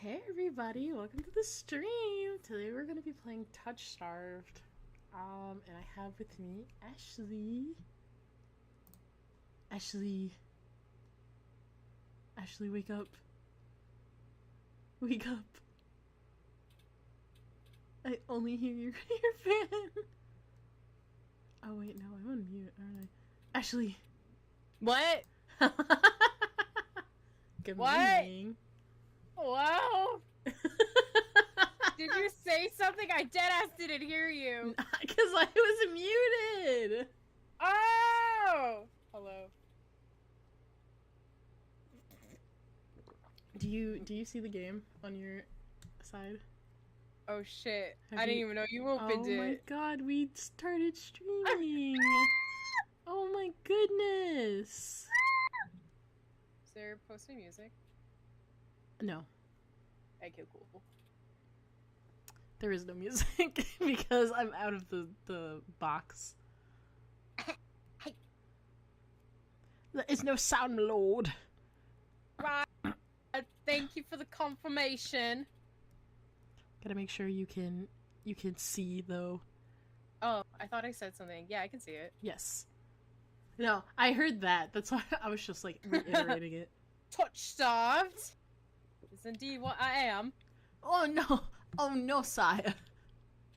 Hey everybody, welcome to the stream. Today we're going to be playing TOUCHSTARVED. And I have with me Ashley. Ashley, wake up. Wake up. I only hear your fan. Oh wait, no, I'm on mute, aren't I? Ashley. What? Good What? morning. Whoa! Did you say something? I deadass didn't hear you. Because I was muted. Oh! Hello. Do you see the game on your side? Oh shit. Have I didn't you- even know you opened it. Oh my god, we started streaming. Oh my goodness. Is there posting music? No, Okay, cool. there is no music because I'm out of the box. There is no sound load. Right. Thank you for the confirmation. Gotta make sure you can see though. Oh, I thought I said something. Yeah, I can see it. Yes. No, I heard that. That's why I was just like reiterating it. Touch-starved is indeed what I am. Oh no, sire.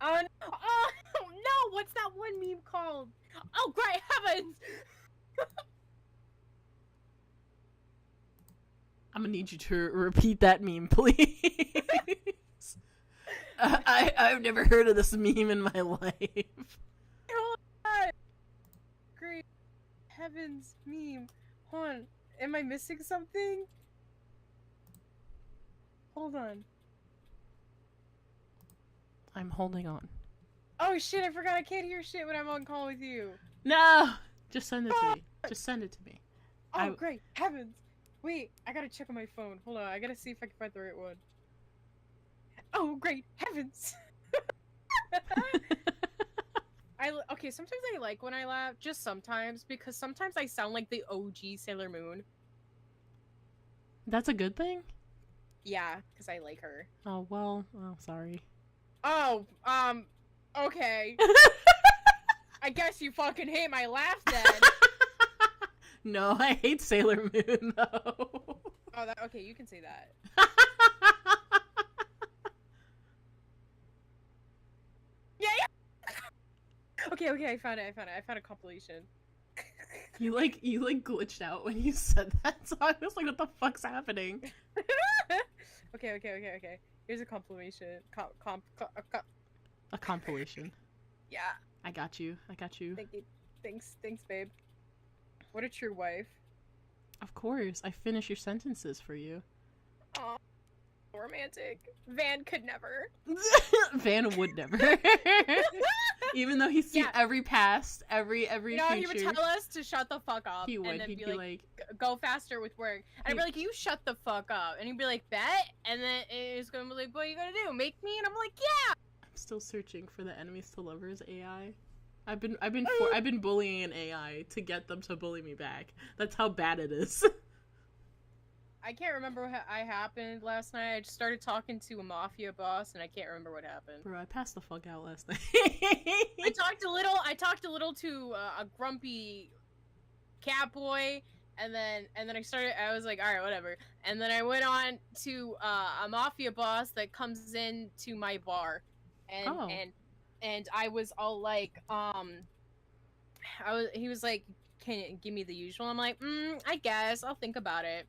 Oh no! Oh no! What's that one meme called? Oh great heavens! I'm gonna need you to repeat that meme, please. I've never heard of this meme in my life. God. Great heavens meme. Hold on. Am I missing something? Hold on. I'm holding on. Oh shit, I forgot I can't hear shit when I'm on call with you. No! Just send it to me. Just send it to me. Oh great heavens! Wait, I gotta check on my phone. Hold on, I gotta see if I can find the right one. Oh great heavens! Okay, sometimes I like when I laugh, just sometimes, because sometimes I sound like the OG Sailor Moon. That's a good thing? Yeah, because I like her. Oh, well, sorry. Oh, okay. I guess you fucking hate my laugh then. No, I hate Sailor Moon, though. Oh, okay, you can say that. Yeah. Okay, I found it. I found a compilation. You glitched out when you said that, so I was like, what the fuck's happening? Okay. Here's a compilation. A compilation. Yeah. I got you. Thank you. Thanks, babe. What a true wife. Of course, I finish your sentences for you. Aw, romantic. Van could never. Van would never. Even though he's seen every past, every You know, future. he would tell us to shut the fuck up. He would. And then He'd be be like, go faster with work. And I'd be like, you shut the fuck up. And he'd be like, bet? And then it's gonna be like, what are you gonna do? Make me? And I'm like, yeah! I'm still searching for the enemies to lovers AI. I've been bullying an AI to get them to bully me back. That's how bad it is. I can't remember what happened last night. I just started talking to a mafia boss, and I can't remember what happened. Bro, I passed the fuck out last night. I talked a little to a grumpy cat boy, and then I was like, all right, whatever. And then I went on to a mafia boss that comes in to my bar, and I was all like, he was like, can you give me the usual? I'm like, I guess I'll think about it.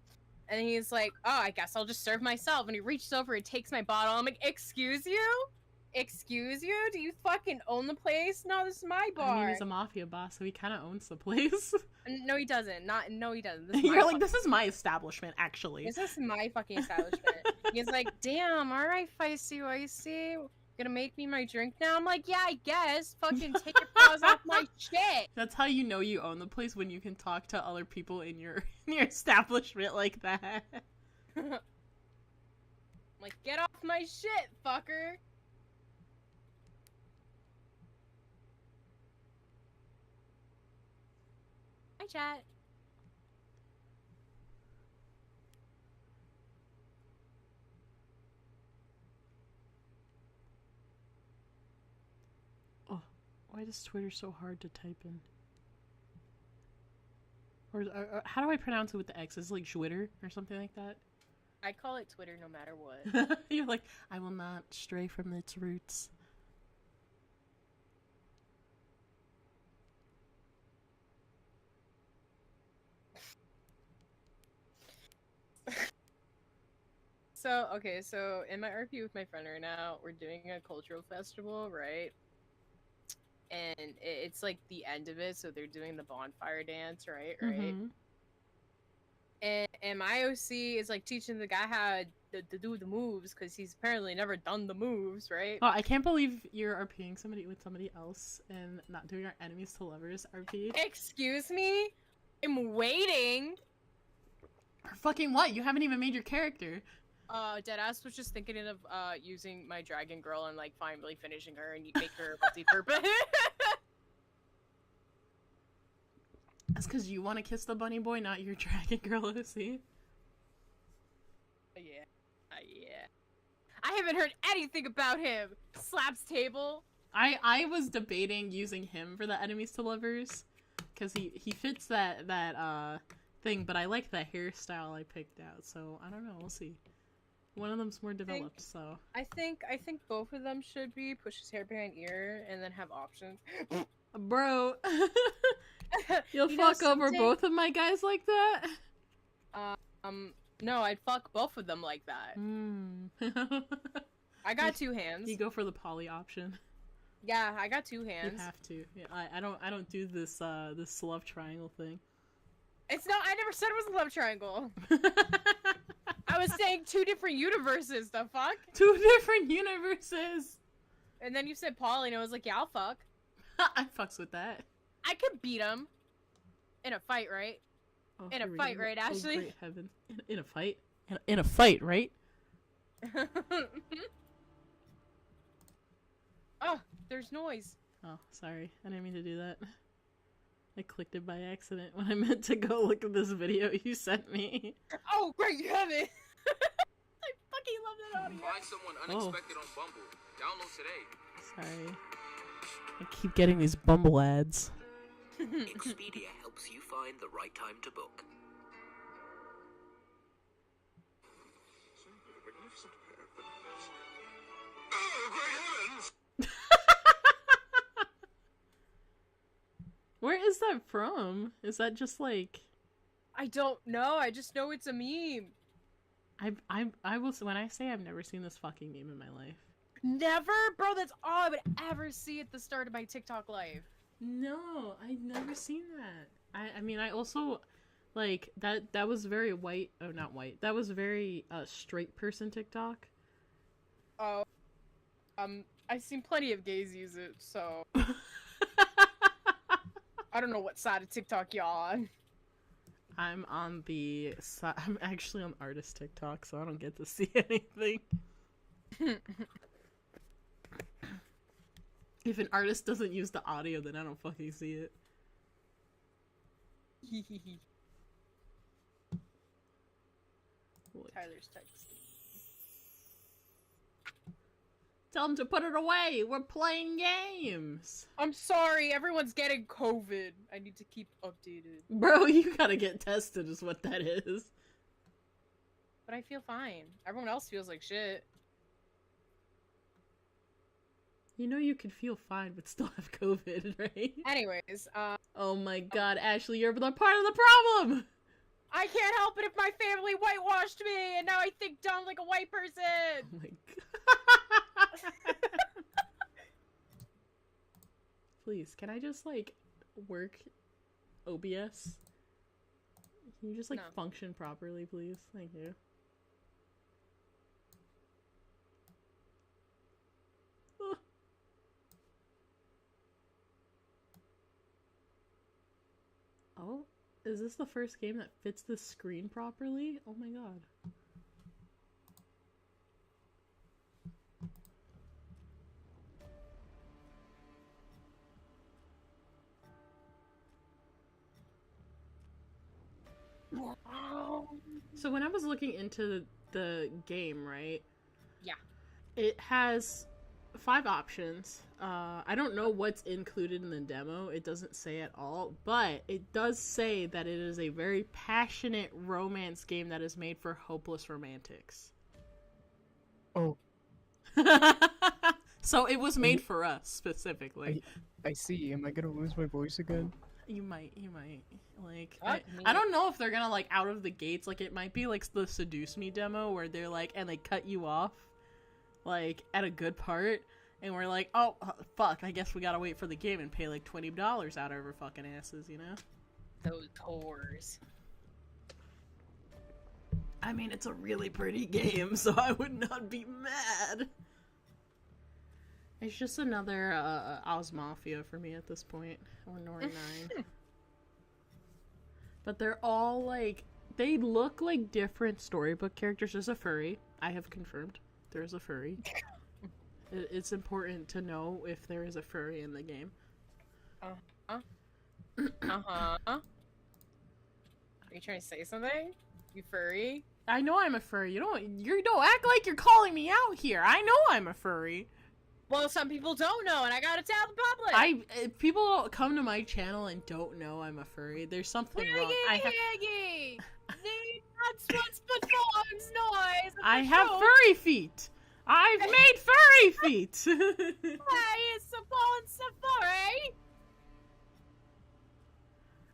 And he's like, oh, I guess I'll just serve myself. And he reaches over and takes my bottle. I'm like, excuse you? Excuse you? Do you fucking own the place? No, this is my bar. I mean, he's a mafia boss, so he kind of owns the place. No, he doesn't. No, he doesn't. You're like, this is my establishment, actually. This is my fucking establishment. He's like, damn, alright, Feisty. Gonna make me my drink now? I'm like, yeah, I guess. Fucking take your paws off my shit. That's how you know you own the place, when you can talk to other people in your establishment like that. I'm like, get off my shit, fucker. Hi, chat. Why is Twitter so hard to type in? Or how do I pronounce it with the X? Is it like Twitter or something like that? I call it Twitter no matter what. You're like, I will not stray from its roots. So in my RP with my friend right now, we're doing a cultural festival, right? And it's like the end of it, so they're doing the bonfire dance, right? Mm-hmm. And my OC is like teaching the guy how to do the moves because he's apparently never done the moves, right? Oh, I can't believe you're RPing somebody with somebody else and not doing our enemies to lovers RP. Excuse me? I'm waiting. For fucking what? You haven't even made your character. Deadass was just thinking of using my dragon girl and like finally finishing her and you make her multi-purpose. That's because you want to kiss the bunny boy, not your dragon girl OC. Yeah. Yeah. I haven't heard anything about him. Slaps table. I was debating using him for the enemies to lovers because he fits that thing, but I like the hairstyle I picked out, so I don't know, we'll see. One of them's more developed, so I think both of them should be push his hair behind ear and then have options. bro. You'll fuck over both of my guys like that? No, I'd fuck both of them like that. I got two hands. You go for the poly option. Yeah, I got two hands. You have to. Yeah, I don't do this this love triangle thing. It's not. I never said it was a love triangle. I was saying two different universes. The fuck? Two different universes. And then you said poly, and I was like, yeah, I'll fuck. I fucks with that. I could beat him in a fight, right? Oh, in a fight, right, Ashley? Oh, great heaven. In a fight? In a fight, right? Oh, there's noise. Oh, sorry. I didn't mean to do that. I clicked it by accident when I meant to go look at this video you sent me. Oh, great heaven! I fucking love that audio. Find someone unexpected on Bumble. Download today. Sorry. I keep getting these Bumble ads. Expedia helps you find the right time to book. Oh, great heavens! Where is that from? Is that just like... I don't know. I just know it's a meme. I will... When I say I've never seen this fucking meme in my life. Never? Bro, that's all I would ever see at the start of my TikTok life. No, I've never seen that. I mean, I also... Like, that was very white... Oh, not white. That was very straight person TikTok. Oh. I've seen plenty of gays use it, so... I don't know what side of TikTok y'all on. I'm on the side... I'm actually on artist TikTok, so I don't get to see anything. If an artist doesn't use the audio, then I don't fucking see it. Tyler's texting. Tell him to put it away! We're playing games! I'm sorry, everyone's getting COVID. I need to keep updated. Bro, you gotta get tested is what that is. But I feel fine. Everyone else feels like shit. You know you could feel fine but still have COVID, right? Anyways, Oh my god, Ashley, you're the part of the problem! I can't help it if my family whitewashed me and now I think dumb like a white person! Oh my god. Please, can I just, like, work OBS? Can you just, like, No. function properly, please? Thank you. Ugh. Oh, is this the first game that fits the screen properly? Oh my god. So when I was looking into the game, right? Yeah. It has 5 options. I don't know what's included in the demo. It doesn't say at all, but it does say that it is a very passionate romance game that is made for hopeless romantics. Oh. So it was made for us specifically. I see. Am I gonna lose my voice again? You might. Like, Fuck I me. don't know if they're gonna, like, out of the gates, like, it might be, like, the Seduce Me demo, where they're, like, and they cut you off, like, at a good part, and we're like, oh, fuck, I guess we gotta wait for the game and pay, like, $20 out of our fucking asses, you know? Those whores. I mean, it's a really pretty game, so I would not be mad. It's just another, Oz Mafia for me at this point, or Nori 9. But they're all, like, they look like different storybook characters. There's a furry. I have confirmed. There's a furry. It's important to know if there is a furry in the game. Uh-huh. Uh-huh. Are you trying to say something? You furry? I know I'm a furry. You don't act like you're calling me out here. I know I'm a furry. Well, some people don't know, and I gotta tell the public. If people come to my channel and don't know I'm a furry, there's something wrong. Yaggy! That's what's performs noise. I have furry feet. I've made furry feet. Hey, it's a born safari.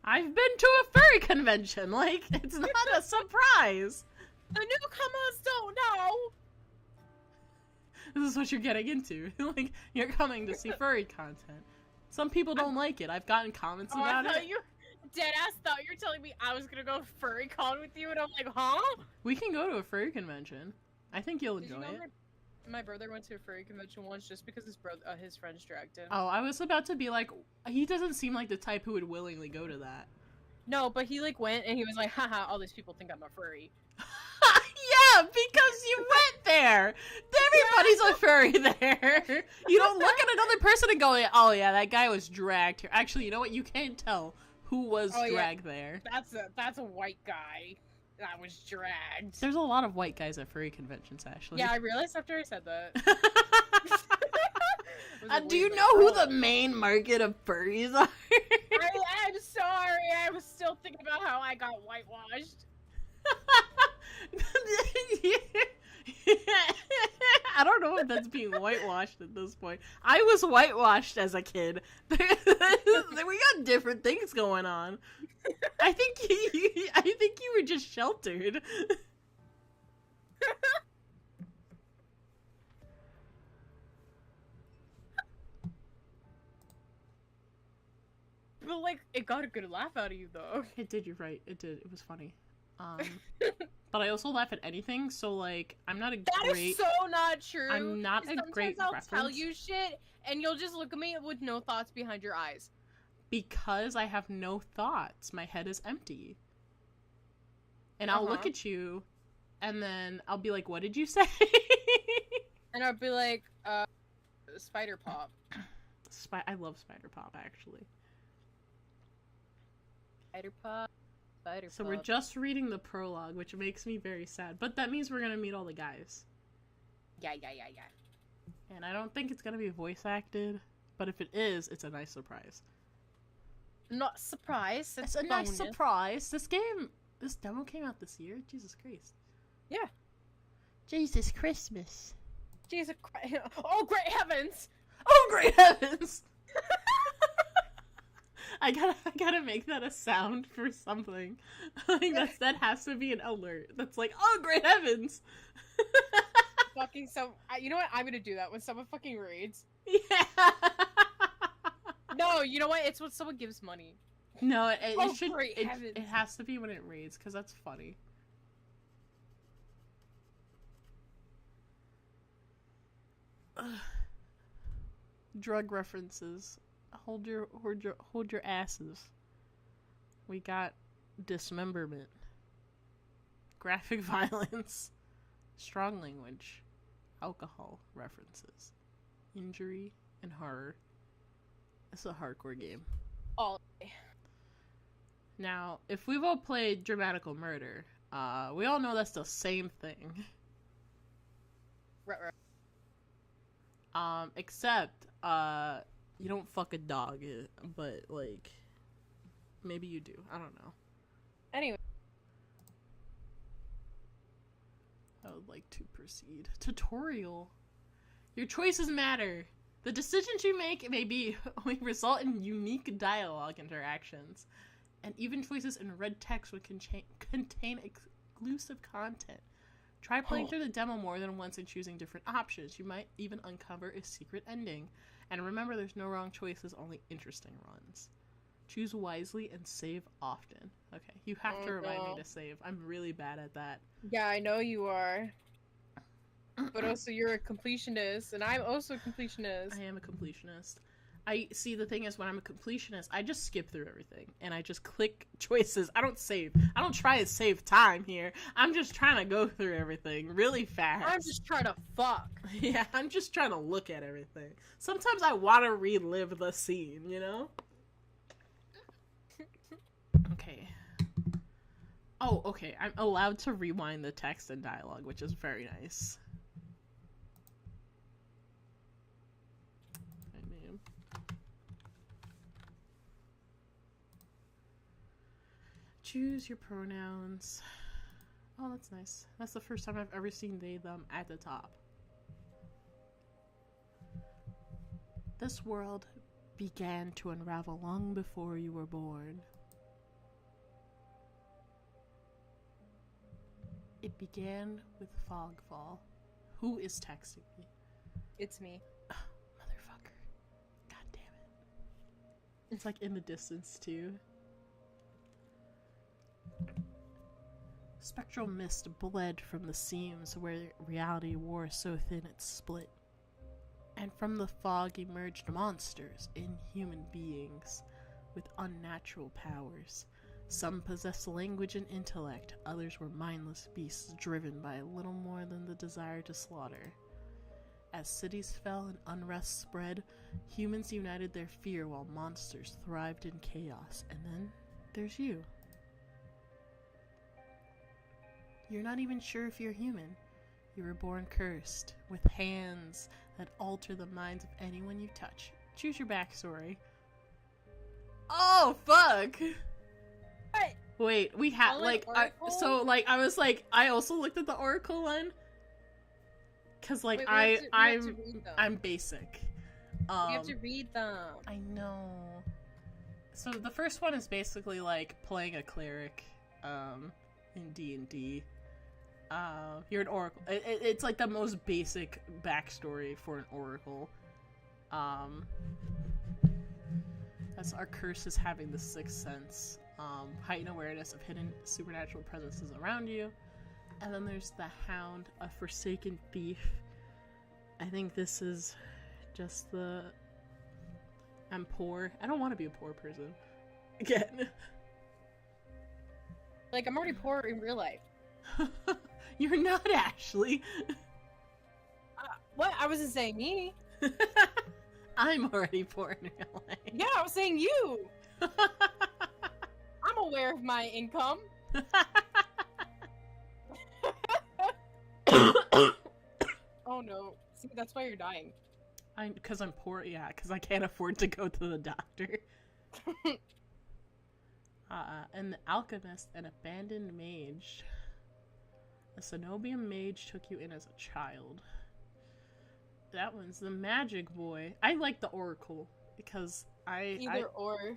I've been to a furry convention. Like, it's not a surprise. The newcomers don't know. This is what you're getting into. Like, you're coming to see furry content. Some people don't like it. I've gotten comments about it. You deadass thought you were telling me I was gonna go furry con with you, and I'm like, huh? We can go to a furry convention. I think you'll Did you enjoy know it. my brother went to a furry convention once just because his friends dragged him. Oh, I was about to be like, he doesn't seem like the type who would willingly go to that. No, but he like went and he was like, haha, all these people think I'm a furry. Yeah, because you went there. Everybody's a furry there. You don't look at another person and go, oh yeah, that guy was dragged here. Actually, you know what? You can't tell who was dragged there. That's a white guy that was dragged. There's a lot of white guys at furry conventions, actually. Yeah, I realized after I said that. Do you know who the main market of furries are? I'm sorry, I was still thinking about how I got whitewashed. I don't know if that's being whitewashed at this point. I was whitewashed as a kid. We got different things going on. I think you were just sheltered. But like, it got a good laugh out of you though. It did, you're right. It did. It was funny. But I also laugh at anything, so like, I'm not a That great... is so not true. I'm not a great I'll reference. tell you shit, and you'll just look at me with no thoughts behind your eyes. Because I have no thoughts. My head is empty. And I'll look at you, and then I'll be like, what did you say? And I'll be like, Spider Pop. I love Spider Pop, actually. Spider Pop. Spider So Pop. we're just reading the prologue, which makes me very sad. But that means we're gonna meet all the guys. Yeah. And I don't think it's gonna be voice acted, but if it is, it's a nice surprise. Not surprised. It's a nice surprise. This demo came out this year. Jesus Christ. Yeah. Jesus Christmas. Jesus Christ. Oh, great heavens! Oh, great heavens! I gotta make that a sound for something. Like that has to be an alert. That's like, oh, great heavens! Fucking you know what? I'm gonna do that when someone fucking raids. Yeah. No, you know what? It's when someone gives money. No, it should. Great heavens. It has to be when it raids, because that's funny. Drug references. Hold your asses. We got dismemberment, graphic violence, strong language, alcohol references, injury, and horror. It's a hardcore game. All. Now, if we've all played Dramatical Murder, we all know that's the same thing. Right. Except, you don't fuck a dog, but, like, maybe you do. I don't know. Anyway. I would like to proceed. Tutorial. Your choices matter. The decisions you make may result in unique dialogue interactions, and even choices in red text would contain exclusive content. Try playing through the demo more than once and choosing different options. You might even uncover a secret ending. And remember, there's no wrong choices, only interesting runs. Choose wisely and save often. Okay, you have to remind me to save. I'm really bad at that. Yeah, I know you are. But also you're a completionist, and I'm also a completionist. I am a completionist. The thing is, when I'm a completionist, I just skip through everything, and I just click choices. I don't save. I don't try to save time here. I'm just trying to go through everything really fast. I'm just trying to fuck. Yeah, I'm just trying to look at everything. Sometimes I want to relive the scene, you know? Okay. Oh, okay. I'm allowed to rewind the text and dialogue, which is very nice. Choose your pronouns. Oh, that's nice. That's the first time I've ever seen they, them at the top. This world began to unravel long before you were born. It began with fogfall. Who is texting me? It's me. Oh, motherfucker. God damn it. It's like in the distance, too. Spectral mist bled from the seams where reality wore so thin it split. And from the fog emerged monsters, inhuman beings, with unnatural powers. Some possessed language and intellect, others were mindless beasts driven by little more than the desire to slaughter. As cities fell and unrest spread, humans united their fear while monsters thrived in chaos. And then there's you. You're not even sure if you're human. You were born cursed, with hands that alter the minds of anyone you touch. Choose your backstory. Oh, fuck! What? Wait, we had, like, I was like, I also looked at the Oracle one. Cause, like, Wait, I'm basic. You have to read them. I know. So the first one is basically, like, playing a cleric, in D&D. You're an oracle. It's like the most basic backstory for an oracle. That's our curse is having the sixth sense. Heightened awareness of hidden supernatural presences around you. And then there's the Hound, a forsaken thief. I think this is just the... I'm poor. I don't want to be a poor person. Again. Like, I'm already poor in real life. You're not, Ashley. What? I wasn't saying me. I'm already poor in real life. Yeah, I was saying you. I'm aware of my income. Oh no. See, that's why you're dying. Because I'm poor, yeah, because I can't afford to go to the doctor. And the alchemist, an abandoned mage. A Cenobian mage took you in as a child. That one's the magic boy. I like the oracle because Either or.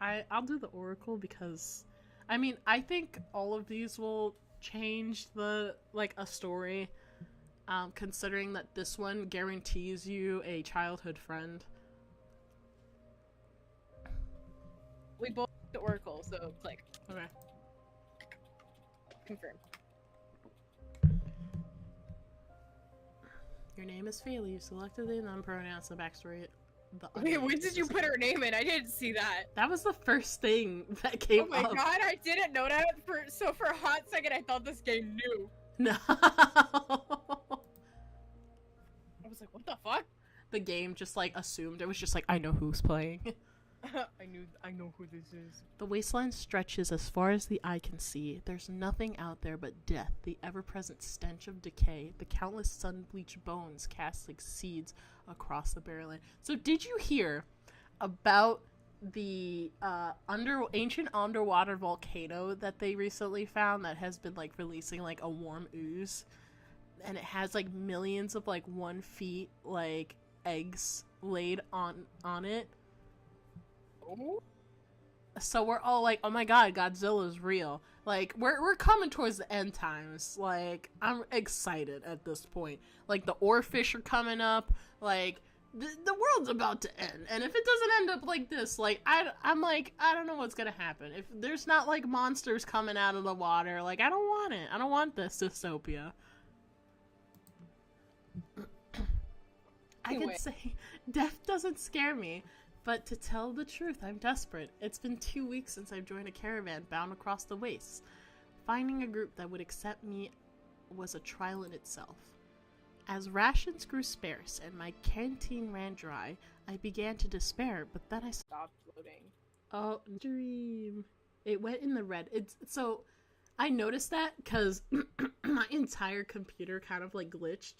I'll do the oracle because, I mean, I think all of these will change the, like, a story, considering that this one guarantees you a childhood friend. We both the Oracle, so click. Okay. Confirm. Your name is Faylee. You selected the non-pronouns, the backstory. Wait, when did you put her name in? I didn't see that. That was the first thing that came up. Oh my god, I didn't know that. So for a hot second, I thought this game knew. No. I was like, what the fuck? The game just, like, assumed. It was just like, I know who's playing. I know who this is. The wasteland stretches as far as the eye can see. There's nothing out there but death, the ever-present stench of decay, the countless sun-bleached bones cast like seeds across the barren. So did you hear about the ancient underwater volcano that they recently found that has been like releasing like a warm ooze? And it has like millions of like 1 feet like eggs laid on it. Oh? So we're all like, oh my god, Godzilla's real. Like, we're coming towards the end times. Like, I'm excited at this point. Like, the oarfish are coming up. Like, the world's about to end. And if it doesn't end up like this, like, I'm like, I don't know what's gonna happen. If there's not, like, monsters coming out of the water, like, I don't want it. I don't want this dystopia. I could say, death doesn't scare me. But to tell the truth, I'm desperate. It's been 2 weeks since I've joined a caravan bound across the wastes. Finding a group that would accept me was a trial in itself. As rations grew sparse and my canteen ran dry, I began to despair, but then I Stopped loading. Oh, dream. It went in the red. So, I noticed that because my entire computer kind of like glitched.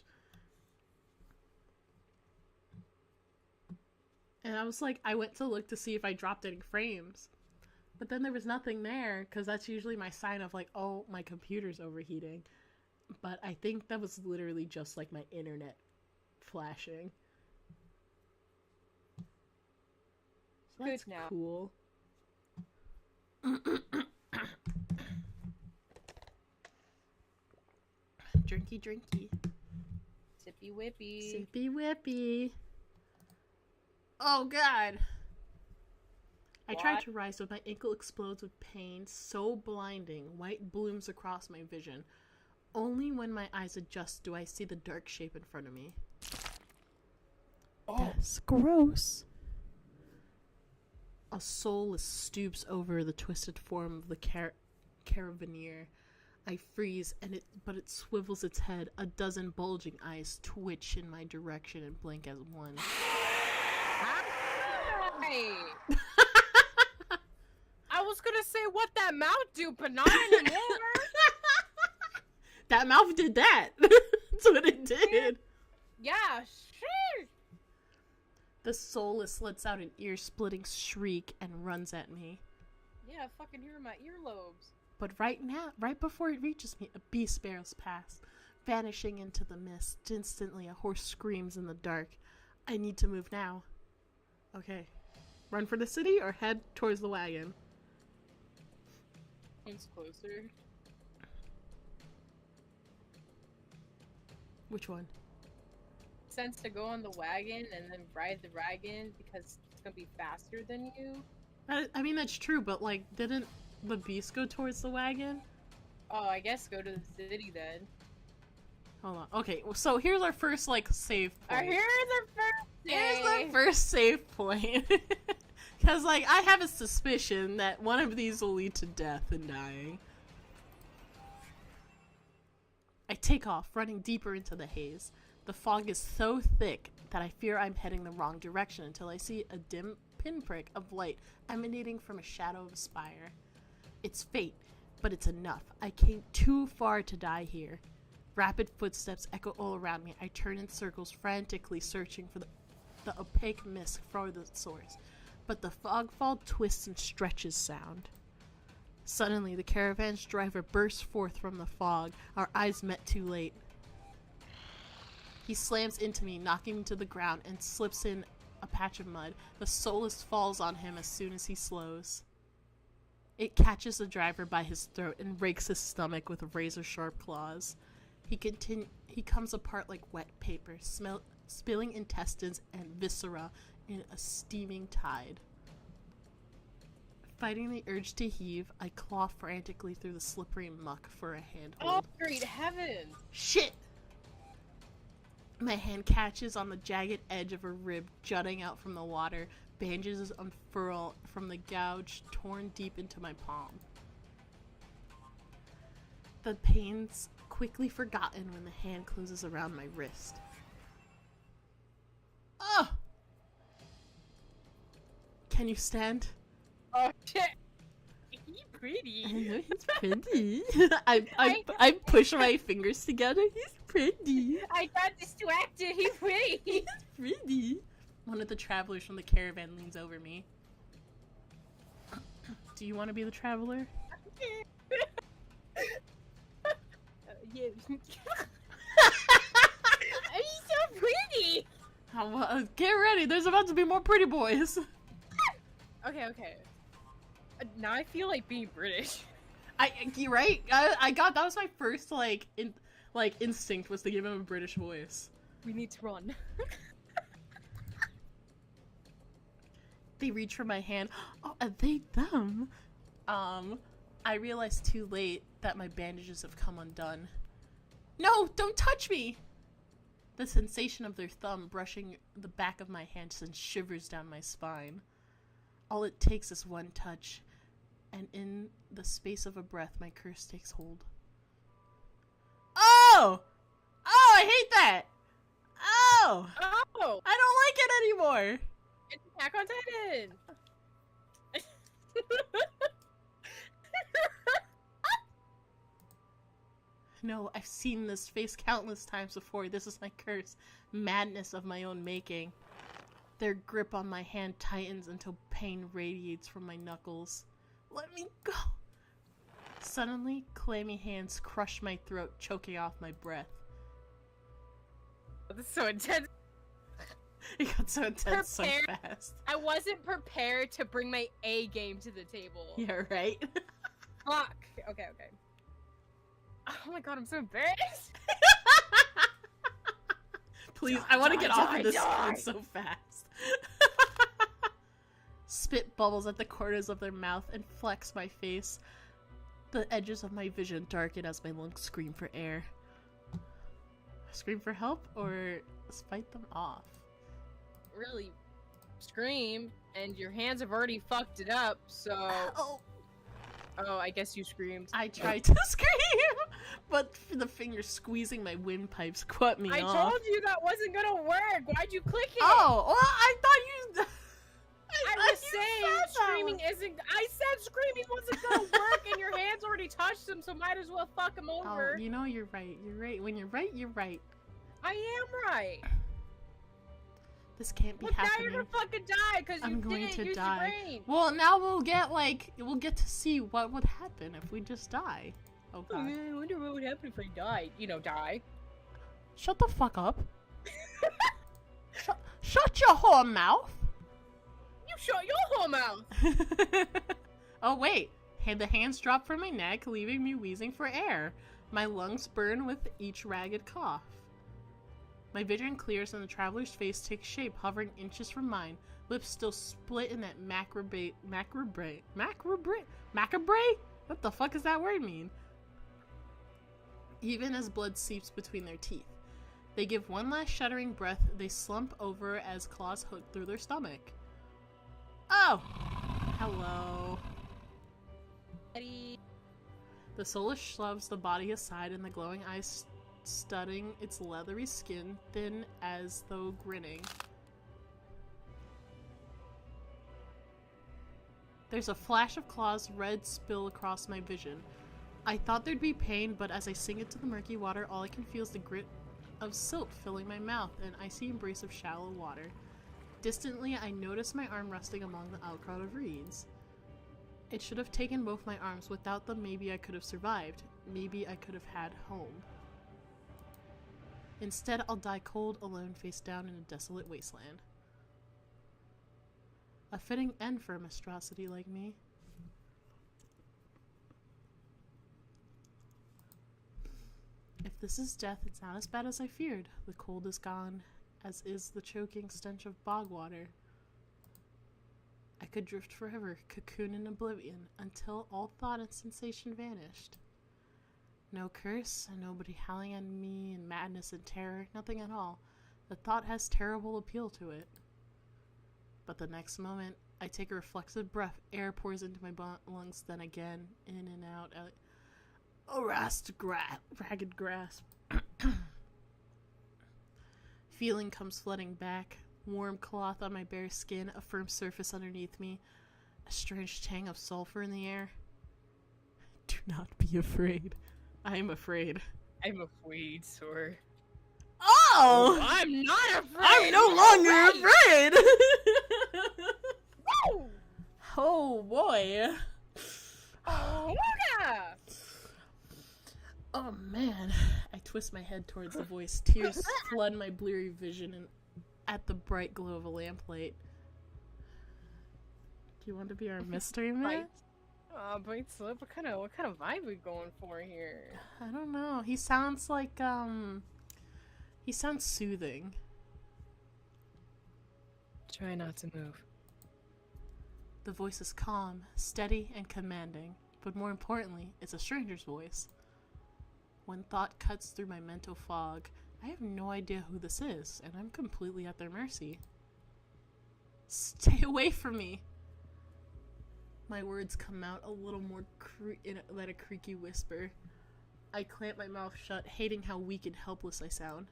And I was like, I went to look to see if I dropped any frames. But then there was nothing there, because that's usually my sign of like, oh, my computer's overheating. But I think that was literally just like my internet flashing. So that's good now. Cool. Drinky, drinky. Sippy whippy. Sippy whippy. Oh god. I try to rise, but my ankle explodes with pain so blinding. White blooms across my vision. Only when my eyes adjust do I see the dark shape in front of me. Oh. That's gross. A soulless stoops over the twisted form of the caravaneer. I freeze, but it swivels its head. A dozen bulging eyes twitch in my direction and blink as one. Hey. I was gonna say what that mouth do, but not anymore. That mouth did that. That's what it did. Yeah, sure. The soulless lets out an ear-splitting shriek and runs at me. Yeah, fucking hear my earlobes. But right before it reaches me, a beast barrels past, vanishing into the mist. Instantly, a horse screams in the dark. I need to move now. Okay. Run for the city or head towards the wagon? One's closer. Which one? Sense to go on the wagon and then ride the wagon because it's gonna be faster than you. I mean, that's true, but, like, didn't the beast go towards the wagon? Oh, I guess go to the city then. Hold on. Okay, so here's our first, like, save point. Here's the first save point. Because, like, I have a suspicion that one of these will lead to death and dying. I take off, running deeper into the haze. The fog is so thick that I fear I'm heading the wrong direction until I see a dim pinprick of light emanating from a shadow of a spire. It's fate, but it's enough. I came too far to die here. Rapid footsteps echo all around me. I turn in circles, frantically searching for the opaque mist for the source. But the fogfall twists and stretches sound. Suddenly, the caravan's driver bursts forth from the fog. Our eyes met too late. He slams into me, knocking me to the ground, and slips in a patch of mud. The soulless falls on him as soon as he slows. It catches the driver by his throat and rakes his stomach with razor-sharp claws. He comes apart like wet paper, spilling intestines and viscera in a steaming tide. Fighting the urge to heave, I claw frantically through the slippery muck for a handhold. Oh, great heavens! Shit! My hand catches on the jagged edge of a rib jutting out from the water. Bandages unfurl from the gouge torn deep into my palm. The pain's quickly forgotten when the hand closes around my wrist. Ugh! Can you stand? Oh shit. He's pretty. I know he's pretty. I push my fingers together. He's pretty. I got distracted. He's pretty. He's pretty. One of the travelers from the caravan leans over me. Do you want to be the traveler? Yeah. He's so pretty. Get ready. There's about to be more pretty boys. Okay. Now I feel like being British. You're right. I got that was my first instinct was to give him a British voice. We need to run. They reach for my hand. Oh, are they them? I realized too late that my bandages have come undone. No, don't touch me! The sensation of their thumb brushing the back of my hand sends shivers down my spine. All it takes is one touch, and in the space of a breath, my curse takes hold. Oh! Oh, I hate that! Oh! Oh! I don't like it anymore! It's Attack on Titan! No, I've seen this face countless times before. This is my curse. Madness of my own making. Their grip on my hand tightens until pain radiates from my knuckles. Let me go! Suddenly, clammy hands crush my throat, choking off my breath. This is so intense. It got so intense so fast. I wasn't prepared to bring my A game to the table. Yeah, right? Fuck. Okay. Oh my god, I'm so embarrassed. Please, I want to get off of this phone so fast. Spit bubbles at the corners of their mouth and flecks my face. The edges of my vision darken as my lungs scream for air. Scream for help or fight them off? Really scream, and your hands have already fucked it up, so... Oh, I guess you screamed. I tried to scream, but the fingers squeezing my windpipes cut me off. I told you that wasn't gonna work! Why'd you click it? Oh, well, I thought you... I was saying screaming isn't... I said screaming wasn't gonna work, and your hands already touched them, so might as well fuck them over. Oh, you know you're right. You're right. When you're right, you're right. I am right. This can't be happening. Now you're gonna fucking die because you didn't use your brain. Well, now we'll get to see what would happen if we just die. Oh god. I wonder what would happen if I died. You know, die. Shut the fuck up. Shut your whore mouth. You shut your whole mouth. Oh wait. The hands drop from my neck, leaving me wheezing for air. My lungs burn with each ragged cough. My vision clears and the traveler's face takes shape, hovering inches from mine. Lips still split in that macabre? What the fuck does that word mean? Even as blood seeps between their teeth. They give one last shuddering breath, they slump over as claws hook through their stomach. Oh! Hello. The soulless shoves the body aside and the glowing eyes studying its leathery skin, thin as though grinning. There's a flash of claws, red spill across my vision. I thought there'd be pain, but as I sink into the murky water, all I can feel is the grit of Sylph filling my mouth, an icy embrace of shallow water. Distantly, I notice my arm resting among the outcrowd of reeds. It should have taken both my arms. Without them, maybe I could have survived. Maybe I could have had home. Instead, I'll die cold, alone, face down in a desolate wasteland. A fitting end for a monstrosity like me. If this is death, it's not as bad as I feared. The cold is gone, as is the choking stench of bog water. I could drift forever, cocoon in oblivion, until all thought and sensation vanished. No curse, and nobody howling at me in madness and terror, nothing at all. The thought has terrible appeal to it. But the next moment, I take a reflexive breath, air pours into my lungs, then again, in and out, a ragged grasp. Feeling comes flooding back. Warm cloth on my bare skin, a firm surface underneath me, a strange tang of sulfur in the air. Do not be afraid. I am afraid. I'm afraid, sir. Oh! I'm not afraid! I'm no longer afraid! Woo! Oh boy. Oh, yeah! Oh man. I twist my head towards the voice. Tears flood my bleary vision and at the bright glow of a lamplight. Do you want to be our mystery man? Bite Slip, what kind of vibe we going for here? I don't know. He sounds like he sounds soothing. Try not to move. The voice is calm, steady, and commanding, but more importantly, it's a stranger's voice. When thought cuts through my mental fog, I have no idea who this is, and I'm completely at their mercy. Stay away from me! My words come out a little more like a creaky whisper. I clamp my mouth shut, hating how weak and helpless I sound.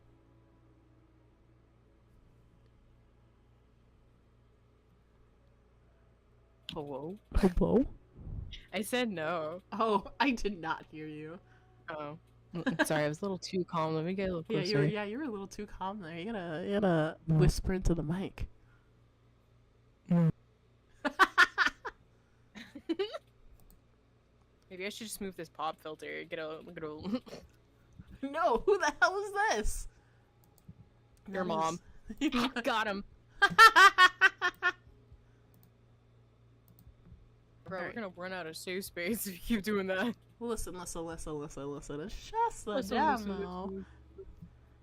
Hello? Hello? I said no. Oh, I did not hear you. Oh. Sorry, I was a little too calm. Let me get a little closer. You were a little too calm there. You gotta whisper into the mic. Maybe I should just move this pop filter. Get a No, who the hell is this? Your mom. Got him. Bro, we're gonna run out of safe space if you keep doing that. Listen. It's just the demo.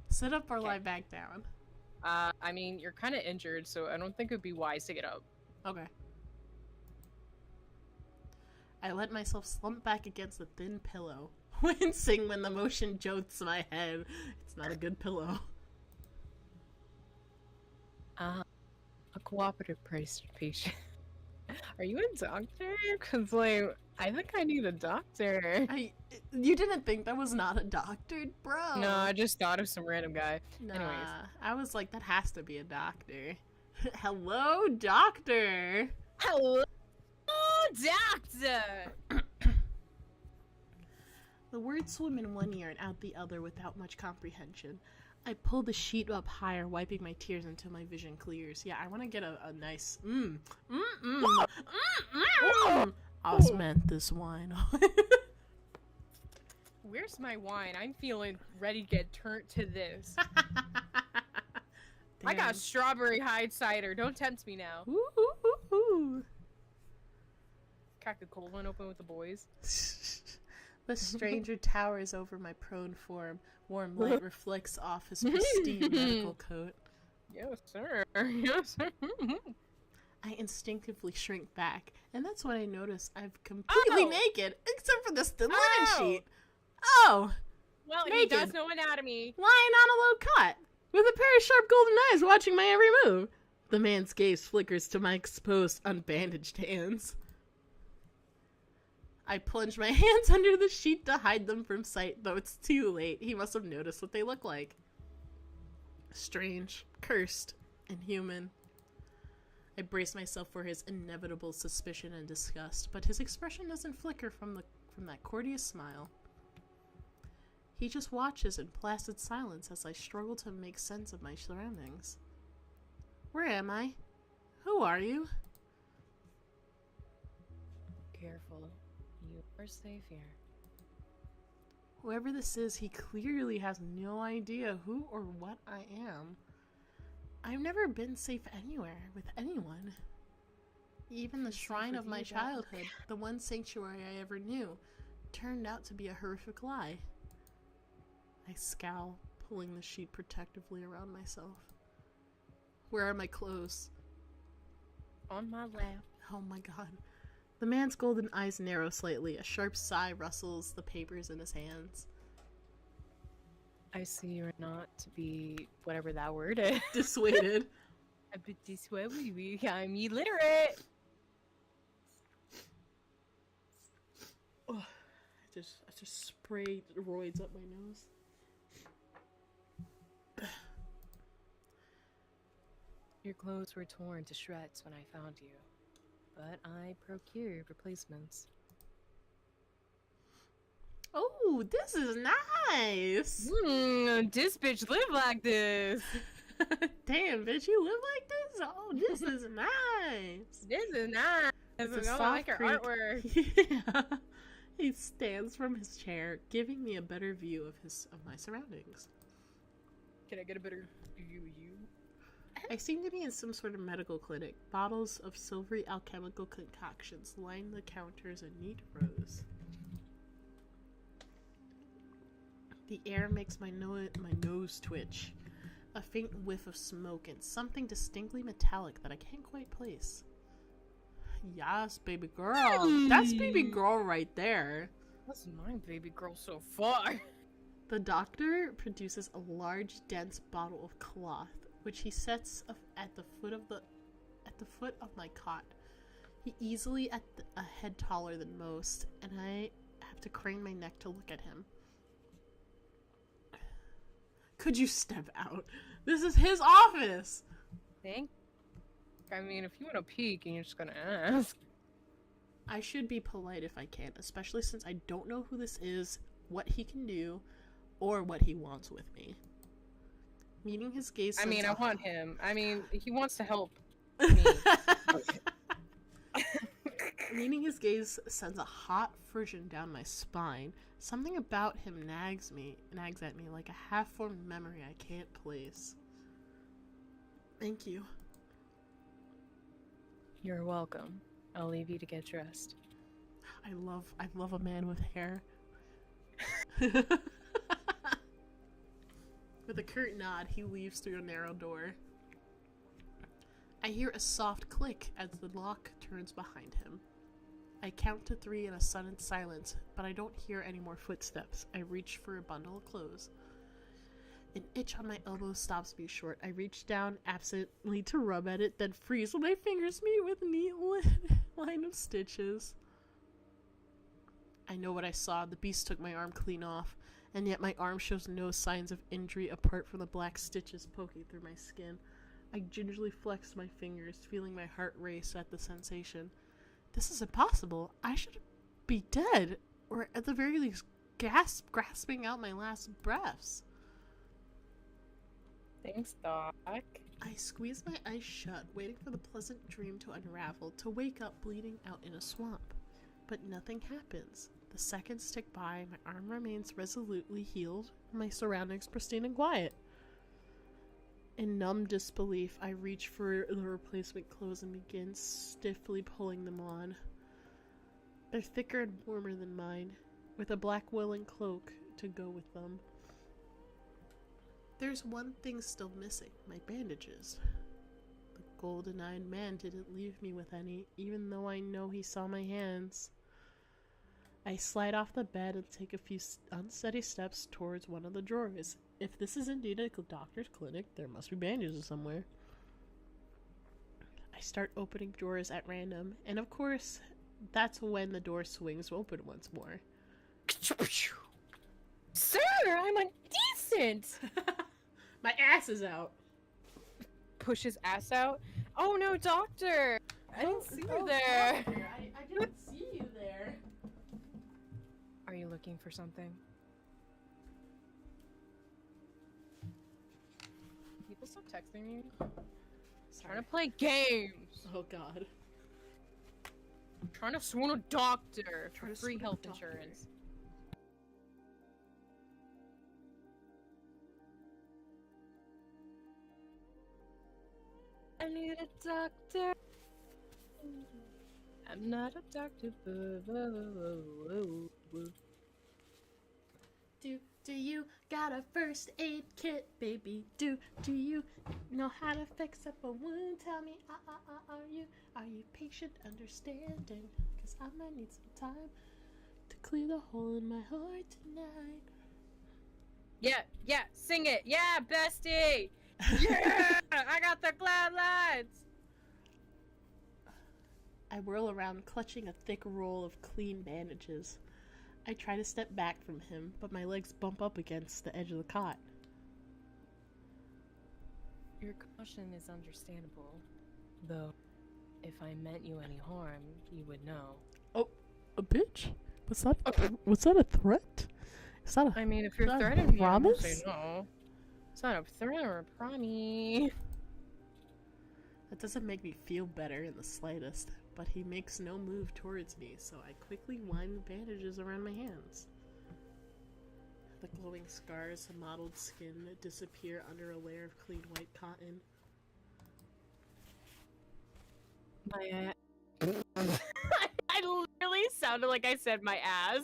Sit up or lie back down. I mean, you're kind of injured, so I don't think it would be wise to get up. Okay. I let myself slump back against the thin pillow, wincing when the motion jolts my head. It's not a good pillow. A cooperative patient. Are you a doctor? Cause like, I think I need a doctor. You didn't think that was not a doctor, bro? No, I just thought of some random guy. Nah, Anyways. I was like, that has to be a doctor. Hello, doctor. Hello, doctor. The words swim in one ear and out the other without much comprehension. I pull the sheet up higher, wiping my tears until my vision clears. Yeah, I want to get a nice osmanthus wine. Where's my wine? I'm feeling ready to get turned to this. I got strawberry hide cider. Don't tempt me now. Ooh. Crack a cold one open with the boys. The stranger towers over my prone form. Warm light reflects off his pristine medical coat. Yes, sir. Yes, sir. I instinctively shrink back, and that's when I notice I'm completely naked, except for this thin linen sheet. Oh! Well, naked. he does know anatomy. Lying on a low cot, with a pair of sharp golden eyes watching my every move. The man's gaze flickers to my exposed, unbandaged hands. I plunge my hands under the sheet to hide them from sight, though it's too late. He must have noticed what they look like. Strange, cursed, inhuman. I brace myself for his inevitable suspicion and disgust, but his expression doesn't flicker from that courteous smile. He just watches in placid silence as I struggle to make sense of my surroundings. Where am I? Who are you? Careful. You are safe here. Whoever this is, he clearly has no idea who or what I am. I've never been safe anywhere with anyone. Even the shrine of my childhood, the one sanctuary I ever knew, turned out to be a horrific lie. I scowl, pulling the sheet protectively around myself. Where are my clothes? On my lap. Oh my god. The man's golden eyes narrow slightly. A sharp sigh rustles the papers in his hands. I see you're not to be whatever that word is. Dissuaded. A bit dissuaded. I'm illiterate. Oh, I just sprayed roids up my nose. Your clothes were torn to shreds when I found you, but I procured replacements. Oh, this is nice! This bitch live like this. Damn, bitch, you live like this? Oh, this is nice! This is nice. It's a I soft like her creak. artwork. Yeah. He stands from his chair, giving me a better view of my surroundings. Can I get a better view of you? I seem to be in some sort of medical clinic. Bottles of silvery alchemical concoctions line the counters in neat rows. The air makes my nose twitch. A faint whiff of smoke and something distinctly metallic that I can't quite place. Yes, baby girl. That's baby girl right there. That's my baby girl so far. The doctor produces a large, dense bottle of cloth, which he sets at the foot of my cot. He easily a head taller than most, and I have to crane my neck to look at him. Could you step out? This is his office! Think? I mean, if you want to peek and you're just gonna ask. I should be polite if I can, especially since I don't know who this is, what he can do, or what he wants with me. Meeting his gaze. I mean, I want him. I mean, he wants to help me. Meeting his gaze sends a hot frisson down my spine. Something about him nags at me like a half-formed memory I can't place. Thank you. You're welcome. I'll leave you to get dressed. I love a man with hair. With a curt nod, he leaves through a narrow door. I hear a soft click as the lock turns behind him. I count to 3 in a sudden silence, but I don't hear any more footsteps. I reach for a bundle of clothes. An itch on my elbow stops me short. I reach down absently to rub at it, then freeze when my fingers meet with a neat line of stitches. I know what I saw. The beast took my arm clean off, and yet my arm shows no signs of injury apart from the black stitches poking through my skin. I gingerly flex my fingers, feeling my heart race at the sensation. This is impossible. I should be dead, or at the very least grasping out my last breaths. Thanks, Doc. I squeeze my eyes shut, waiting for the pleasant dream to unravel, to wake up bleeding out in a swamp. But nothing happens. The seconds tick by, my arm remains resolutely healed, my surroundings pristine and quiet. In numb disbelief, I reach for the replacement clothes and begin stiffly pulling them on. They're thicker and warmer than mine, with a black woolen cloak to go with them. There's one thing still missing, my bandages. The golden-eyed man didn't leave me with any, even though I know he saw my hands. I slide off the bed and take a few unsteady steps towards one of the drawers. If this is indeed a doctor's clinic, there must be bandages somewhere. I start opening drawers at random, and of course, that's when the door swings open once more. Sir, I'm indecent! My ass is out. Push his ass out. Oh no, doctor! I didn't see you there. I didn't see you there. Are you looking for something? People stop texting me. Sorry. Trying to play games. Oh god. Trying to swoon a doctor for Trying to free swoon a health doctor. insurance. I need a doctor. I'm not a doctor. Do you got a first aid kit, baby? Do you know how to fix up a wound? Tell me, are you patient, understanding? 'Cause I might need some time to clear the hole in my heart tonight. Yeah, sing it. Yeah, bestie. Yeah, I got the glad lights. I whirl around, clutching a thick roll of clean bandages. I try to step back from him, but my legs bump up against the edge of the cot. Your caution is understandable. Though, if I meant you any harm, you would know. Oh, a bitch? Was that a threat? Is that a I mean, if you're is that a threatening me, I'm gonna promise? say no. It's not a threat or a promise. That doesn't make me feel better in the slightest, but he makes no move towards me, so I quickly wind the bandages around my hands. The glowing scars and mottled skin disappear under a layer of clean white cotton. My I literally sounded like I said my ass.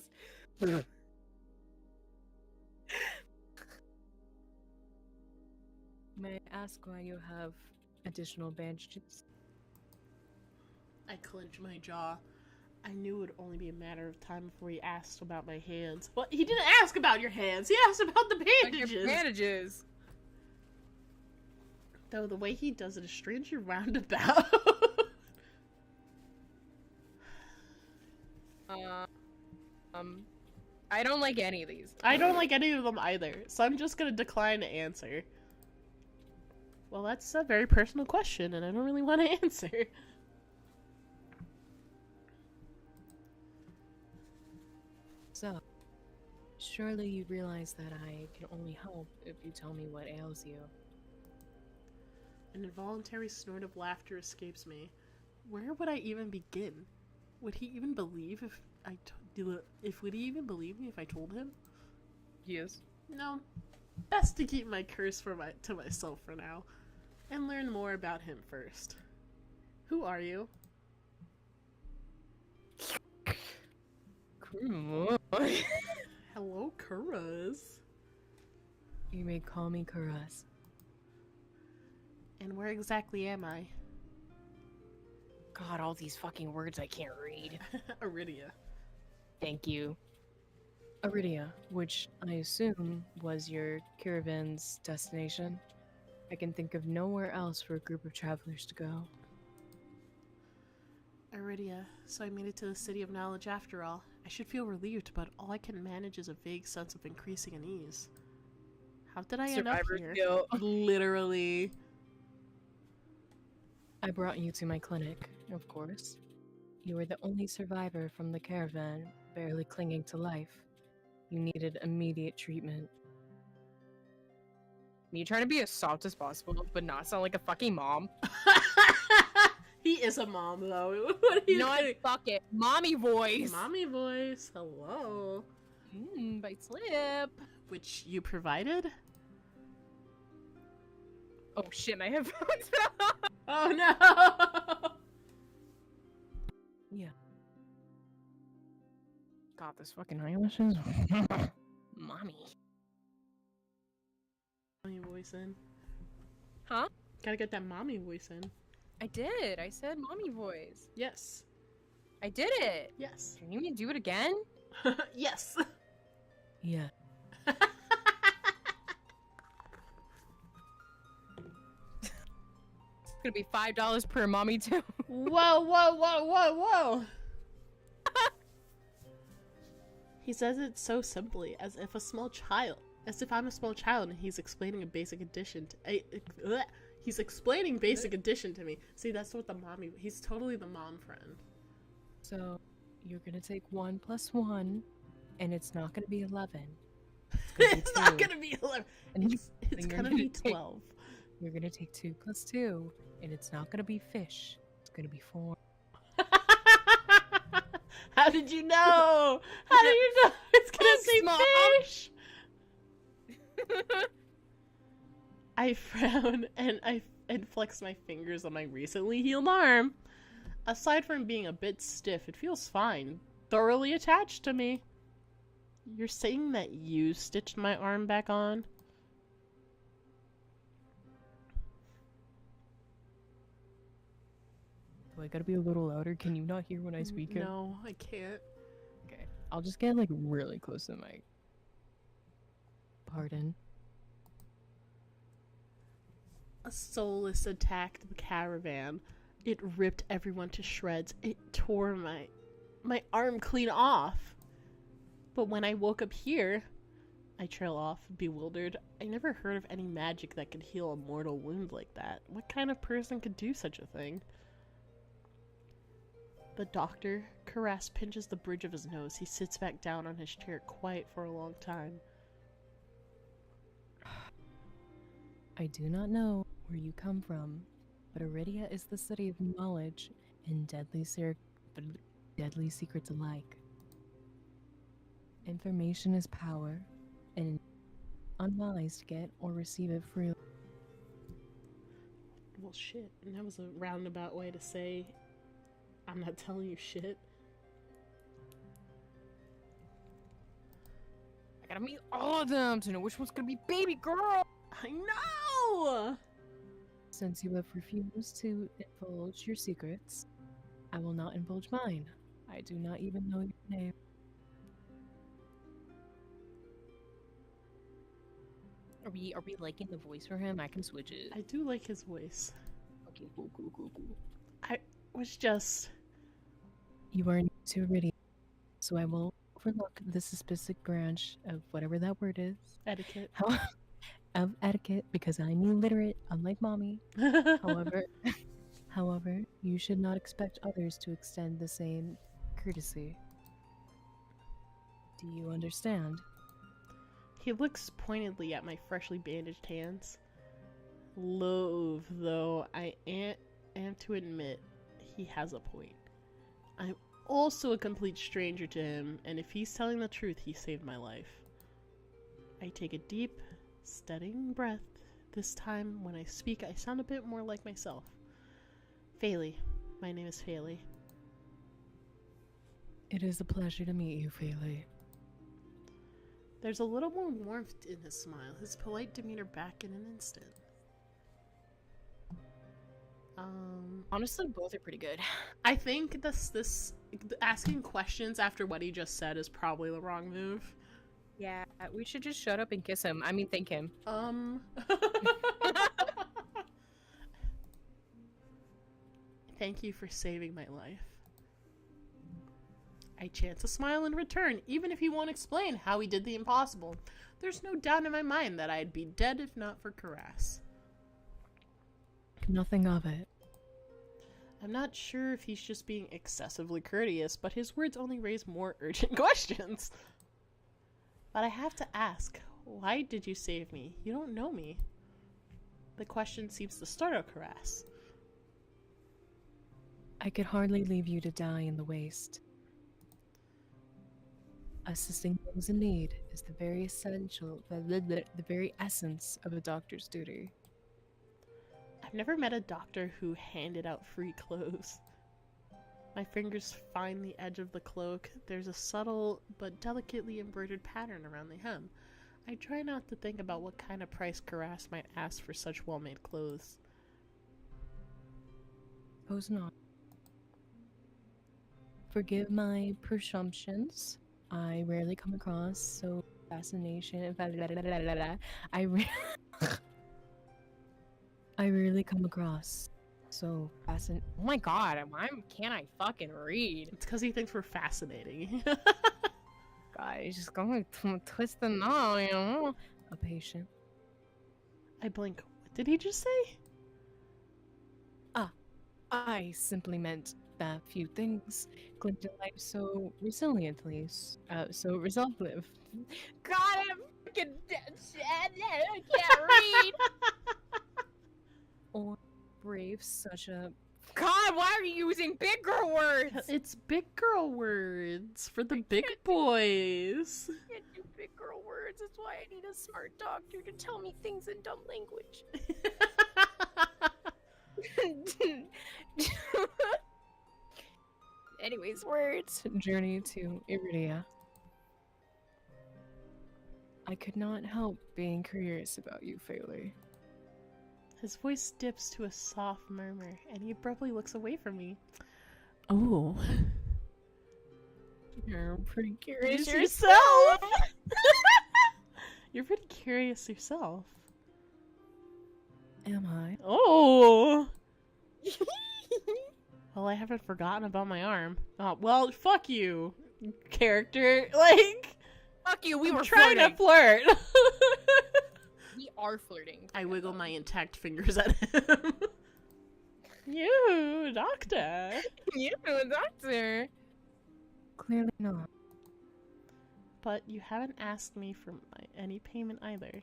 May I ask why you have additional bandages? I clench my jaw. I knew it would only be a matter of time before he asked about my hands. Well, he didn't ask about your hands. He asked about the bandages. Your bandages. Though the way he does it is strangely roundabout. I don't like any of these. I don't like any of them either, so I'm just gonna decline to answer. Well, that's a very personal question, and I don't really want to answer. So, surely you realize that I can only help if you tell me what ails you. An involuntary snort of laughter escapes me. Where would I even begin? Would he even believe would he even believe me if I told him? Yes. No. Best to keep my curse to myself for now, and learn more about him first. Who are you? Come on. Hello, Kuras. You may call me Kuras. And where exactly am I? God, all these fucking words I can't read. Aridia. Thank you. Aridia, which I assume was your caravan's destination. I can think of nowhere else for a group of travelers to go. Aridia, so I made it to the City of Knowledge after all. I should feel relieved, but all I can manage is a vague sense of increasing unease. How did I end up here? Skill. Literally. I brought you to my clinic, of course. You were the only survivor from the caravan, barely clinging to life. You needed immediate treatment. You trying to be as soft as possible, but not sound like a fucking mom? He is a mom, though. What are you doing? Fuck it. Mommy voice. Mommy voice. Hello. By slip. Which you provided? Oh shit, my headphones fell off. Oh no! Yeah. God, this fucking eyelashes. Mommy. Mommy voice in. Huh? Gotta get that mommy voice in. I did. I said mommy voice. Yes. I did it. Yes. Can you need to do it again? Yes. Yeah. It's gonna be $5 per mommy too. Whoa, whoa, whoa, whoa, whoa! He says it so simply, as if I'm a small child and he's explaining a basic addition to he's explaining basic addition to me. See, that's what he's totally the mom friend. So, you're gonna take 1 + 1, and it's not gonna be 11. It's not gonna be 11. And It's gonna be 12. You're gonna take 2 + 2, and it's not gonna be fish. It's gonna be 4. How did you know? How do you know it's gonna say Mom. fish? I frown and flex my fingers on my recently healed arm. Aside from being a bit stiff, it feels fine. Thoroughly attached to me. You're saying that you stitched my arm back on? Do I gotta be a little louder? Can you not hear when I speak? No, I can't. Okay. I'll just get like really close to the mic. Pardon. A soulless attacked the caravan. It ripped everyone to shreds. It tore my arm clean off. But when I woke up here, I trail off, bewildered. I never heard of any magic that could heal a mortal wound like that. What kind of person could do such a thing? The doctor, Karas, pinches the bridge of his nose. He sits back down on his chair, quiet for a long time. I do not know where you come from, but Iridia is the city of knowledge and deadly secrets alike. Information is power, and unwise to get or receive it freely. Well, shit. And that was a roundabout way to say, I'm not telling you shit. I gotta meet all of them to know which one's gonna be baby girl! I know! Since you have refused to divulge your secrets, I will not divulge mine. I do not even know your name. Are we liking the voice for him? I can switch it. I do like his voice. Okay, cool. I was just... You are new to Iridia, so I will overlook the suspicious branch of whatever that word is. Etiquette. Of etiquette, because I'm illiterate, unlike mommy. However, you should not expect others to extend the same courtesy. Do you understand? He looks pointedly at my freshly bandaged hands. Loathe, though I am to admit, he has a point. I'm also a complete stranger to him, and if he's telling the truth, he saved my life. I take a deep, steadying breath. This time, when I speak, I sound a bit more like myself. Fayle. My name is Fayle. It is a pleasure to meet you, Fayle. There's a little more warmth in his smile, his polite demeanor back in an instant. Honestly, both are pretty good. I think this asking questions after what he just said is probably the wrong move. Yeah, we should just shut up and kiss him. I mean, thank him. Thank you for saving my life. I chance a smile in return, even if he won't explain how he did the impossible. There's no doubt in my mind that I'd be dead if not for Karas. Nothing of it. I'm not sure if he's just being excessively courteous, but his words only raise more urgent questions. But I have to ask, why did you save me? You don't know me. The question seems to startle Karas. I could hardly leave you to die in the waste. Assisting those in need is the very essence of a doctor's duty. I've never met a doctor who handed out free clothes. My fingers find the edge of the cloak. There's a subtle but delicately embroidered pattern around the hem. I try not to think about what kind of price Karas might ask for such well-made clothes. Suppose not. Forgive my presumptions. I rarely come across so fascination. I rarely come across so fascinating. Oh my god, why can't I fucking read? It's because he thinks we're fascinating. God, he's just going to twist the knot, you know? A patient. I blink. What did he just say? I simply meant that few things cling to life so resiliently, so resolve. God, I'm fucking dead. I can't read. Or brave such a... God, why are you using big girl words? It's big girl words for the big boys. I can't do big girl words. That's why I need a smart doctor to tell me things in dumb language. Anyways, words. Journey to Iridia. I could not help being curious about you, Fayle. His voice dips to a soft murmur, and he abruptly looks away from me. Oh. You're pretty curious yourself! You're pretty curious yourself. Am I? Oh! Well, I haven't forgotten about my arm. Oh, well, fuck you, character. Like, fuck you, we I'm were trying flirting. to flirt. are flirting. I wiggle my intact fingers at him. You, doctor. You, doctor. Clearly not. But you haven't asked me for any payment either.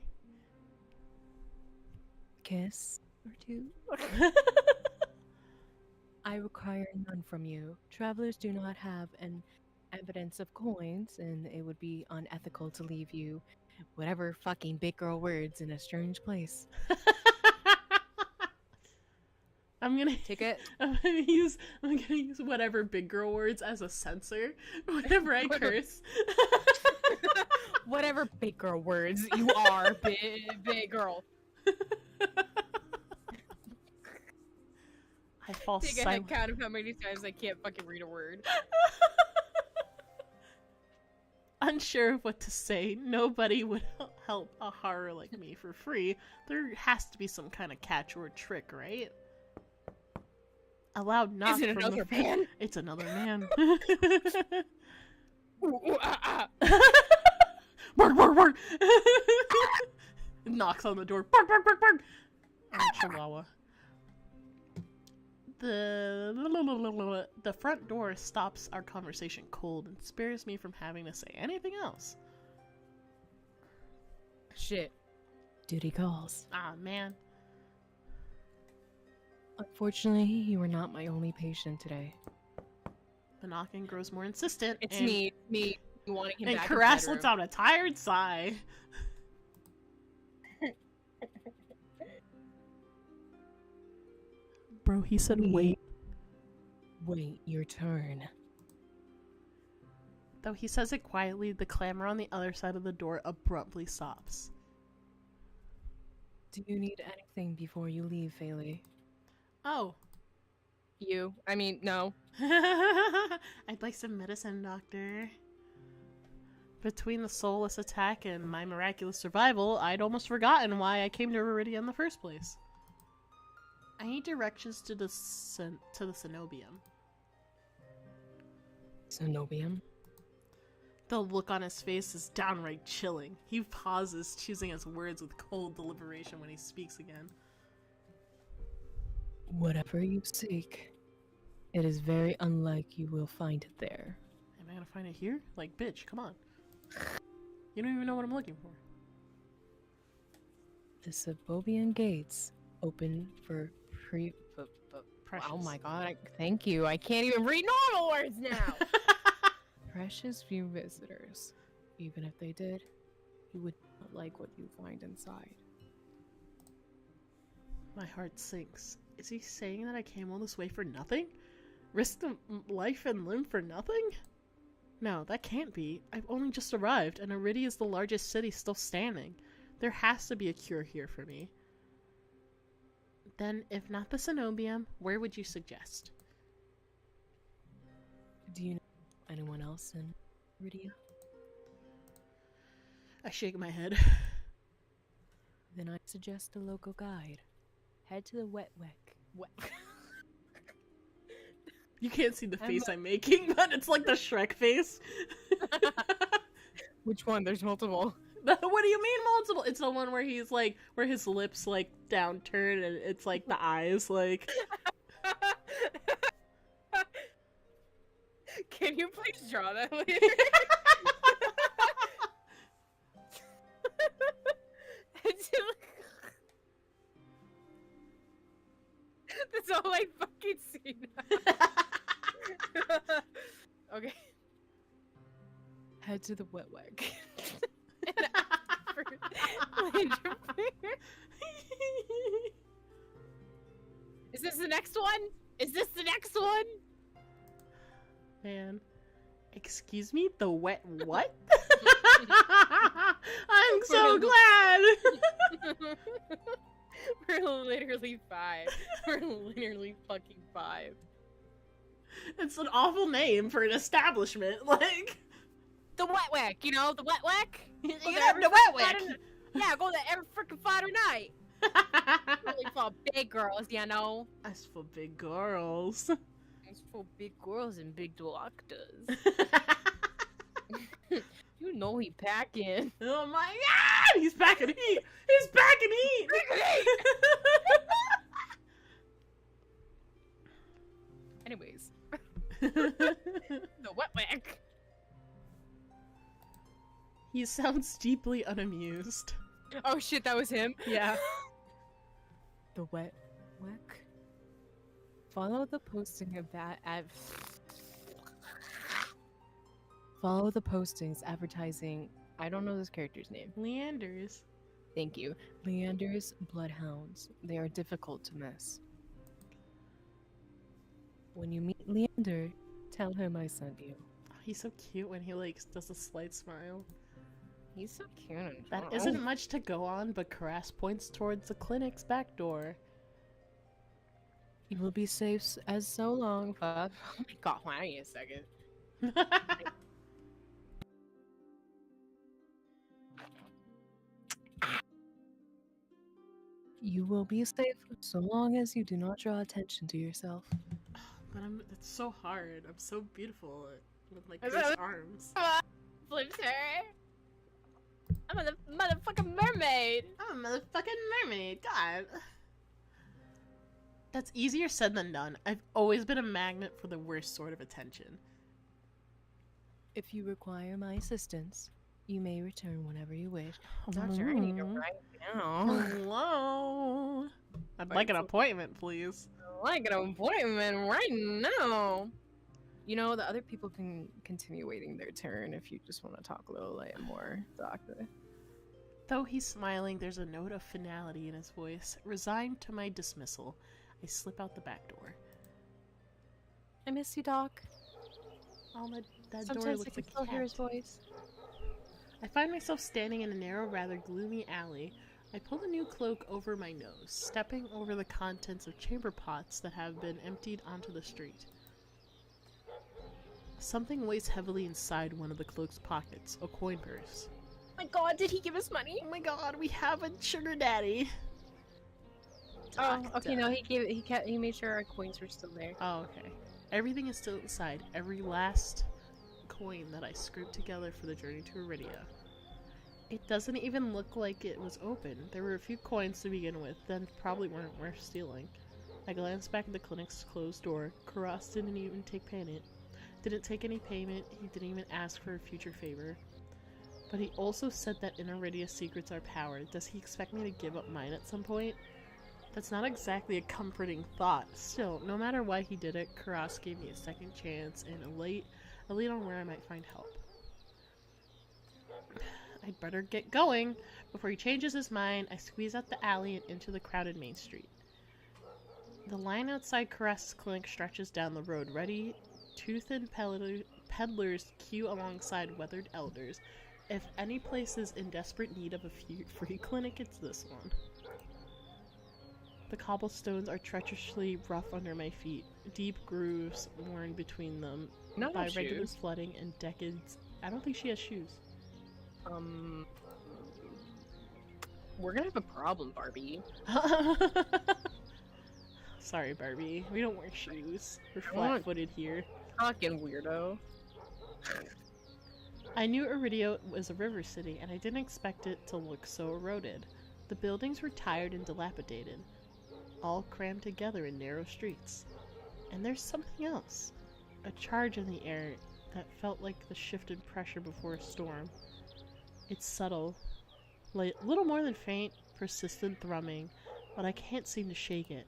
Kiss or two? I require none from you. Travelers do not have an evidence of coins, and it would be unethical to leave you whatever fucking big girl words in a strange place. I'm gonna Ticket? I'm gonna use whatever big girl words as a censor whenever I curse. Whatever big girl words you are, big girl. I fall Take a silent. head count of how many times I can't fucking read a word. Unsure of what to say, nobody would help a horror like me for free. There has to be some kind of catch or trick, right? A loud knock Is it from another the man? It's another man. Ooh, ooh, ah, ah. Bark, bark, bark! Knocks on the door. Bark, bark, bark, bark! Chihuahua. The front door stops our conversation cold and spares me from having to say anything else. Shit. Duty calls. Ah, man. Unfortunately, you are not my only patient today. The knocking grows more insistent. It's and, me wanting him And back Caress in the lets bedroom. out a tired sigh. Bro, he said wait. Wait your turn. Though he says it quietly, the clamor on the other side of the door abruptly stops. Do you need anything before you leave, Faylee? Oh. No. I'd like some medicine, doctor. Between the soulless attack and my miraculous survival, I'd almost forgotten why I came to Iridia in the first place. I need directions to the cenobium. Cenobium? The look on his face is downright chilling. He pauses, choosing his words with cold deliberation when he speaks again. Whatever you seek, it is very unlike you will find it there. Am I gonna find it here? Like, bitch, come on. You don't even know what I'm looking for. The Subobian gates open for Precious. Oh my god, Thank you. I can't even read normal words now. precious few visitors. Even if they did, you would not like what you find inside. My heart sinks. Is he saying that I came all this way for nothing? Risked life and limb for nothing? No, that can't be. I've only just arrived, and Iridia is the largest city still standing. There has to be a cure here for me. Then, if not the cenobium, where would you suggest? Do you know anyone else in Iridia? I shake my head. Then I suggest a local guide. Head to the Wet. You can't see the face I'm making, but it's like the Shrek face. Which one? There's multiple. What do you mean multiple? It's the one where he's like, where his lips like downturn and it's like the eyes like. Can you please draw that later? That's all I fucking see now. Okay. Head to the Wet. Is this the next one? Is this the next one? Man. Excuse me? The wet what? I'm so glad! We're literally 5. We're literally fucking 5. It's an awful name for an establishment, like... The Wet, you know, the Wet. Yeah, every the freaking Wet. Friday- Yeah, go there every freaking Friday night. Really for big girls, you know. As for big girls. It's for big girls and big doctors. You You know he packing. Oh my god! He's packing heat! He's packing heat! Anyways. The wet whack. He sounds deeply unamused. Oh shit, that was him? Yeah. The wet wick. Follow the posting of that Follow the postings advertising. I don't know this character's name. Leander's. Thank you. Leander's bloodhounds. They are difficult to miss. When you meet Leander, tell him I sent you. Oh, he's so cute when he like does a slight smile. He's so cute. That isn't much to go on, but Karas points towards the clinic's back door. You will be safe as so long. Oh my god, wait a second. You will be safe so long as you do not draw attention to yourself. But it's so hard. I'm so beautiful with like Is these that- arms. Flips her. I'm a motherfucking mermaid. I'm a motherfucking mermaid. God. That's easier said than done. I've always been a magnet for the worst sort of attention. If you require my assistance, you may return whenever you wish. Doctor, I need you right now. Hello. I'd like an appointment, please. I like an appointment right now. You know, the other people can continue waiting their turn if you just want to talk a little like more, doctor. Though he's smiling, there's a note of finality in his voice. Resigned to my dismissal, I slip out the back door. I miss you, Doc. Oh, that door Sometimes I looks can like still a hear his cat. voice. I find myself standing in a narrow, rather gloomy alley. I pull the new cloak over my nose, stepping over the contents of chamber pots that have been emptied onto the street. Something weighs heavily inside one of the cloak's pockets, a coin purse. Oh my god, did he give us money? Oh my god, we have a sugar daddy! Oh, okay, no, he made sure our coins were still there. Oh, okay. Everything is still inside, every last coin that I scraped together for the journey to Iridia. It doesn't even look like it was open. There were a few coins to begin with, then probably weren't worth stealing. I glanced back at the clinic's closed door. Karas didn't even take payment. Didn't take any payment, he didn't even ask for a future favor. But he also said that in Iridia secrets are power. Does he expect me to give up mine at some point? That's not exactly a comforting thought. Still, no matter why he did it, Karas gave me a second chance and a lead on where I might find help. I'd better get going. Before he changes his mind, I squeeze out the alley and into the crowded main street. The line outside Karas' clinic stretches down the road, ready. Toothed peddlers queue alongside weathered elders. If any place is in desperate need of a free clinic, it's this one. The cobblestones are treacherously rough under my feet, deep grooves worn between them by regular flooding and decades. I don't think she has shoes. We're gonna have a problem, Barbie. Sorry, Barbie. We don't wear shoes. We're flat-footed here. Fucking weirdo. I knew Iridia was a river city, and I didn't expect it to look so eroded. The buildings were tired and dilapidated, all crammed together in narrow streets. And there's something else. A charge in the air that felt like the shifted pressure before a storm. It's subtle, like little more than faint, persistent thrumming, but I can't seem to shake it.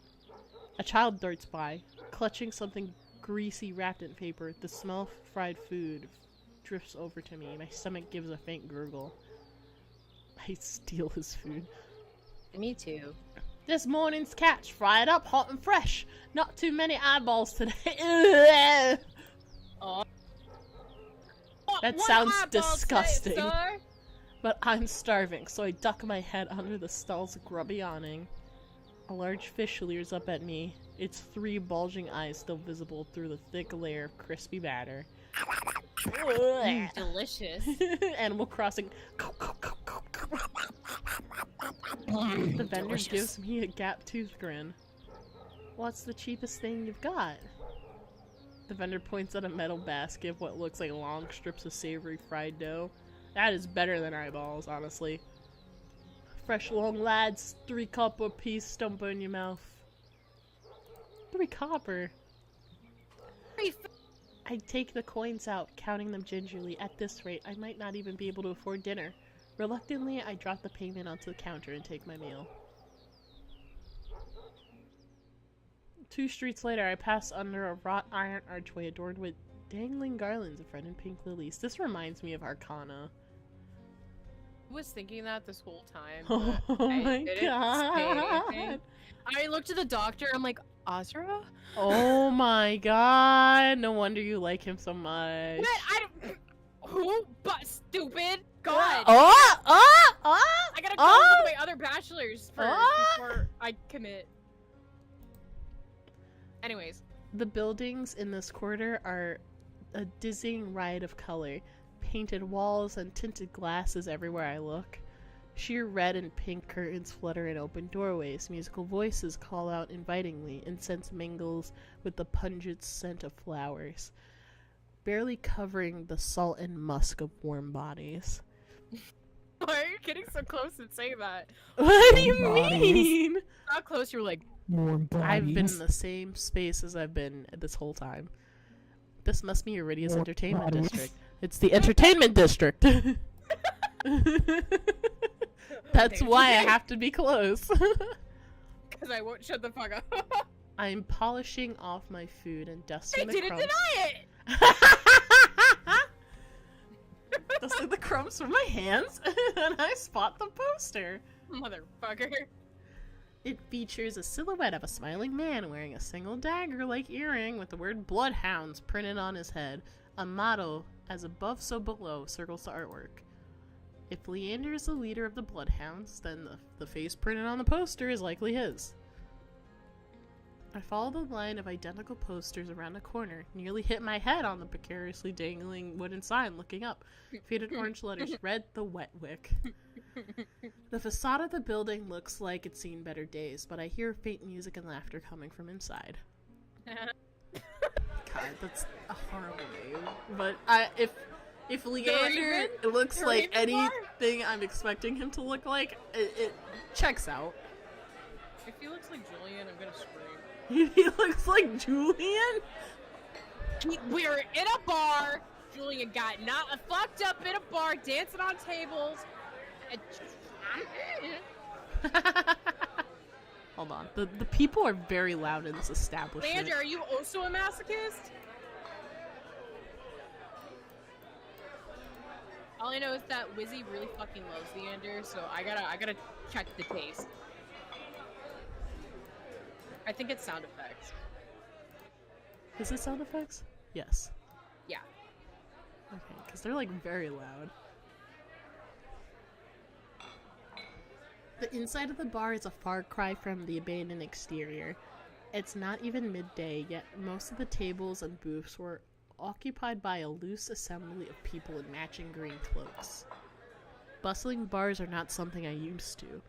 A child darts by, clutching something greasy wrapped in paper. The smell of fried food drifts over to me. My stomach gives a faint gurgle. I steal his food. Me too. This morning's catch, fried up, hot and fresh. Not too many eyeballs today. Oh. That sounds disgusting. But I'm starving, so I duck my head under the stall's grubby awning. A large fish leers up at me, its 3 bulging eyes still visible through the thick layer of crispy batter. Delicious. Animal Crossing. The vendor gives me a gap-toothed grin. What's the cheapest thing you've got? The vendor points at a metal basket of what looks like long strips of savory fried dough. That is better than eyeballs, honestly. Fresh long lads, 3 copper piece, stumper in your mouth. 3 copper. I take the coins out, counting them gingerly. At this rate, I might not even be able to afford dinner. Reluctantly, I drop the payment onto the counter and take my meal. 2 streets later, I pass under a wrought iron archway adorned with dangling garlands of red and pink lilies. This reminds me of Arcana. I was thinking that this whole time. Oh my god! I looked at the doctor. I'm like, Azra? Oh my god! No wonder you like him so much. Who? But stupid. God. I gotta go look at my other bachelors first before I commit. Anyways, the buildings in this quarter are a dizzying riot of color. Painted walls and tinted glasses everywhere I look. Sheer red and pink curtains flutter in open doorways. Musical voices call out invitingly. Incense mingles with the pungent scent of flowers, barely covering the salt and musk of warm bodies. why are you getting so close and saying that? What do you mean? Not close, you're like, Warm bodies. I've been in the same space as I've been this whole time. This must be Iridia's entertainment district. It's the entertainment district. That's why I have to be close. because I won't shut the fuck up. I'm polishing off my food and dusting I the didn't crumbs. deny it! Dusting the crumbs from my hands, and I spot the poster. Motherfucker. It features a silhouette of a smiling man wearing a single dagger-like earring with the word Bloodhounds printed on his head. A motto, as above so below, circles the artwork. If Leander is the leader of the Bloodhounds, then the face printed on the poster is likely his. I follow the line of identical posters around a corner, nearly hit my head on the precariously dangling wooden sign looking up. Faded orange letters read the Wet Wick. The facade of the building looks like it's seen better days, but I hear faint music and laughter coming from inside. God, that's a horrible name. But if Leander looks like anything I'm expecting him to look like, it checks out. If he looks like Julian, I'm gonna scream. He looks like Julian? We were in a bar. Julian got fucked up in a bar, dancing on tables. And... Hold on. The people are very loud in this establishment. Leander, are you also a masochist? All I know is that Whizzy really fucking loves Leander, so I gotta check the taste. I think it's sound effects. Is it sound effects? Yes. Yeah. Okay, because they're like very loud. The inside of the bar is a far cry from the abandoned exterior. It's not even midday, yet most of the tables and booths were occupied by a loose assembly of people in matching green cloaks. Bustling bars are not something I used to,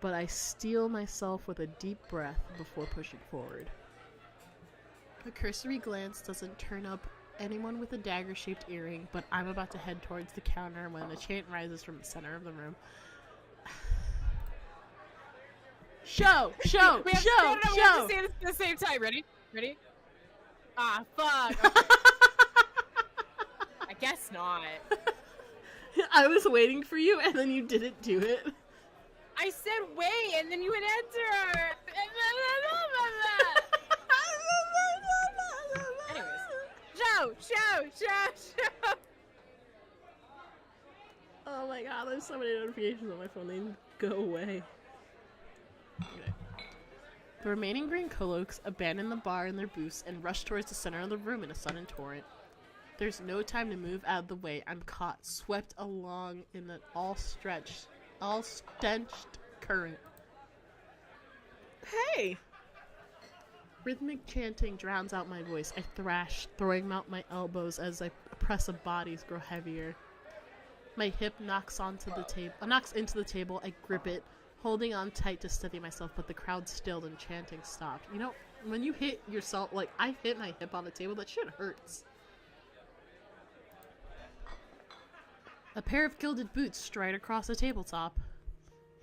but I steel myself with a deep breath before pushing forward. A cursory glance doesn't turn up anyone with a dagger-shaped earring, but I'm about to head towards the counter when a chant rises from the center of the room. Show! We have to say this at the same time. Ready? Ah, fuck. Okay. I guess not. I was waiting for you, and then you didn't do it. I said wait, and then you would enter. Anyways, show. Oh my god, there's so many notifications on my phone. They need to go away. Okay. The remaining green cloaks abandon the bar and their booths and rush towards the center of the room in a sudden torrent. There's no time to move out of the way. I'm caught, swept along in an all-stenched current. Hey! Rhythmic chanting drowns out my voice. I thrash, throwing out my elbows as I press of bodies grow heavier. My hip knocks into the table. I grip it, holding on tight to steady myself, but the crowd stilled and chanting stopped. You know, when you hit yourself, like, I hit my hip on the table, that shit hurts. A pair of gilded boots stride across the tabletop.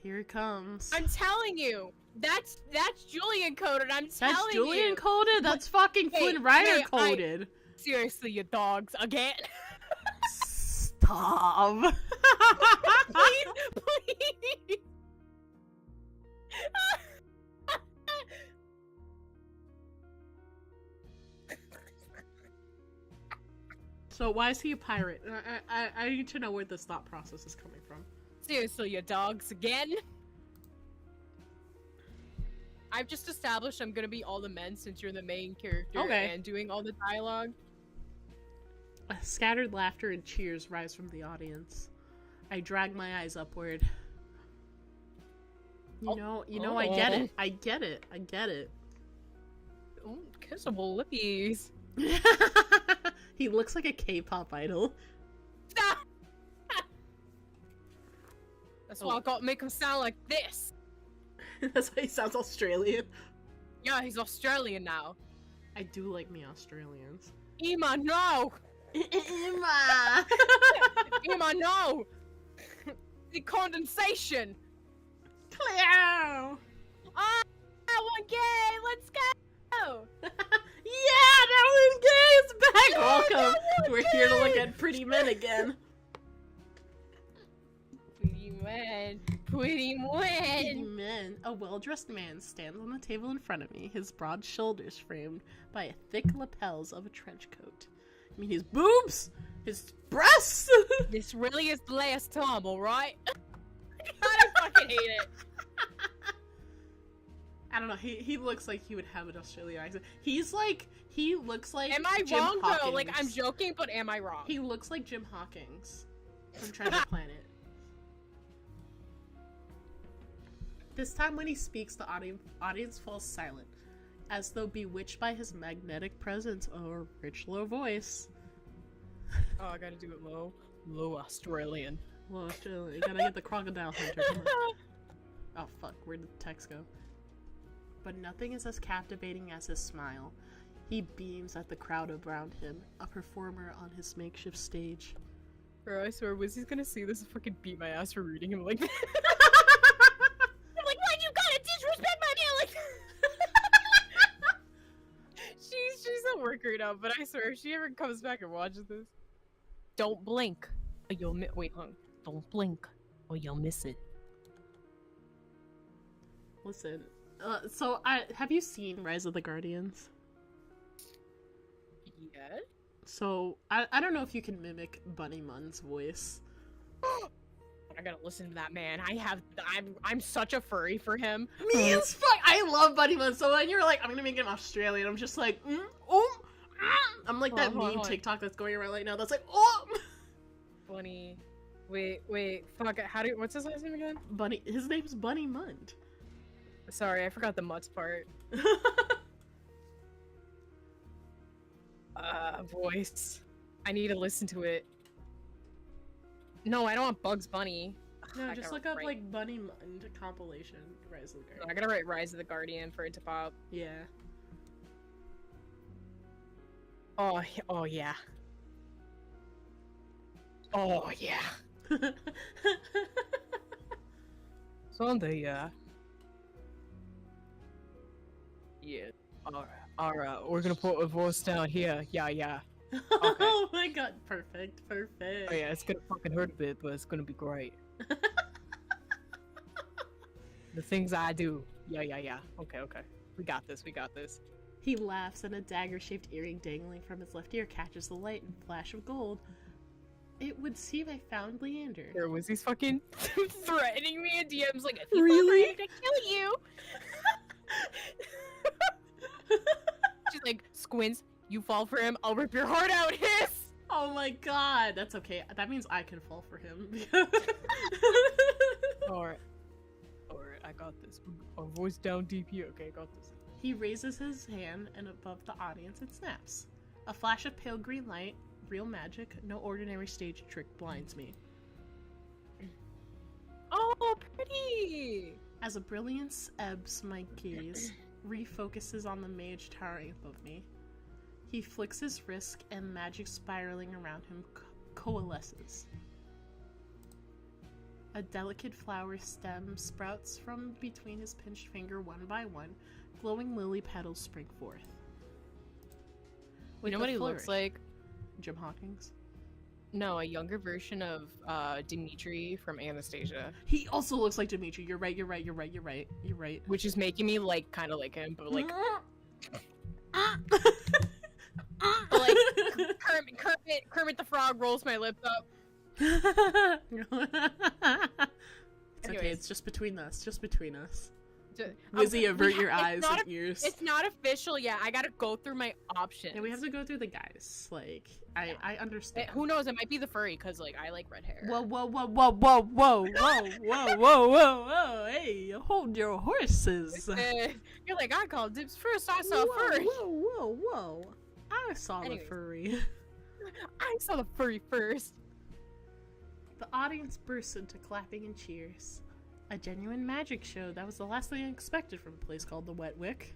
Here it comes. I'm telling you, that's Julian coded. I'm telling you. That's Julian coded? That's fucking Flynn Rider coded. Seriously, you dogs again. Stop. Please, please. So why is he a pirate? I need to know where this thought process is coming from. Seriously, you dogs again? I've just established I'm gonna be all the men since you're the main character and doing all the dialogue. Scattered laughter and cheers rise from the audience. I drag my eyes upward. You know, I get it. I get it. I get it. Ooh, kissable lippies. He looks like a K-pop idol. Stop! That's why I gotta make him sound like this. That's why he sounds Australian. Yeah, he's Australian now. I do like me Australians. Ema, no! Emma! Ema, no! The condensation! Cleo! Ah, one gay! Let's go! Yeah, that one gay is back! Welcome! We're here to look at pretty men again. Pretty man. Pretty Pretty man. men. A well-dressed man stands on the table in front of me, his broad shoulders framed by a thick lapels of a trench coat. I mean, his boobs! His breasts! This really is the last time, alright? I fucking hate it. I don't know, he looks like he would have an Australian accent. He looks like Am I Jim wrong Hawkins. though? Like, I'm joking, but am I wrong? He looks like Jim Hawkins from Treasure Planet. This time when he speaks, the audience falls silent, as though bewitched by his magnetic presence or rich low voice. Oh, I gotta do it low. Low Australian. Low Australian. You gotta get the crocodile hunter. Come on. Oh fuck, where'd the text go? But nothing is as captivating as his smile. He beams at the crowd around him, a performer on his makeshift stage. Bro, I swear, Whizzy's gonna see this and fucking beat my ass for reading him like that. I'm like, why you gotta disrespect my man like She's at work right now, but I swear, if she ever comes back and watches this, don't blink, or you'll wait, hold on. Don't blink, or you'll miss it. Listen, have you seen Rise of the Guardians? Yeah? So, I don't know if you can mimic Bunny Munn's voice. I gotta listen to that man. I'm such a furry for him. Me as fuck! I love Bunny Munn, so when you're like, I'm gonna make him Australian, I'm just like, I'm like that meme TikTok that's going around right now that's like, oh! Bunny. Wait, fuck, what's his last name again? Bunny, his name's Bunny Mund. Sorry, I forgot the mutts part. Voice. I need to listen to it. No, I don't want Bugs Bunny. No, just look up like Bunny Mund compilation Rise of the Guardian. I gotta write Rise of the Guardian for it to pop. Yeah. Oh yeah. Oh yeah. Sunday, yeah. Yeah. Alright, we're gonna put a voice down here. Yeah. Okay. Oh my god, perfect. Oh yeah, it's gonna fucking hurt a bit, but it's gonna be great. The things I do. Yeah. Okay. We got this. He laughs and a dagger-shaped earring dangling from his left ear catches the light and flash of gold. It would seem I found Leander. There was he's fucking threatening me in DMs like, if you Really? I'm gonna kill you. She's like, Squints, you fall for him, I'll rip your heart out, hiss! Oh my god, that's okay. That means I can fall for him. Alright, I got this. Our voice down deep here. Okay, I got this. He raises his hand and above the audience it snaps. A flash of pale green light, real magic, no ordinary stage trick blinds me. Oh, pretty! As a brilliance ebbs my gaze, refocuses on the mage towering above me. He flicks his wrist and magic spiraling around him coalesces. A delicate flower stem sprouts from between his pinched finger one by one. Glowing lily petals spring forth. You know what he looks like? Jim Hawkins. No, a younger version of Dimitri from Anastasia. He also looks like Dimitri. You're right. Which is making me like kind of like him, but like like Kermit the Frog rolls my lips up. It's okay, Anyways. it's just between us. I'm- Whizzy, avert your it's eyes not and ears. It's not official yet. I gotta go through my options. Yeah, we have to go through the guys. Like, I understand. Who knows? It might be the furry, because like I like red hair. Whoa! Hey, hold your horses. You're like, I called dibs first. I saw furry. Whoa! I saw Anyways. the furry. I saw the furry first. The audience bursts into clapping and cheers. A genuine magic show. That was the last thing I expected from a place called the Wet Wick.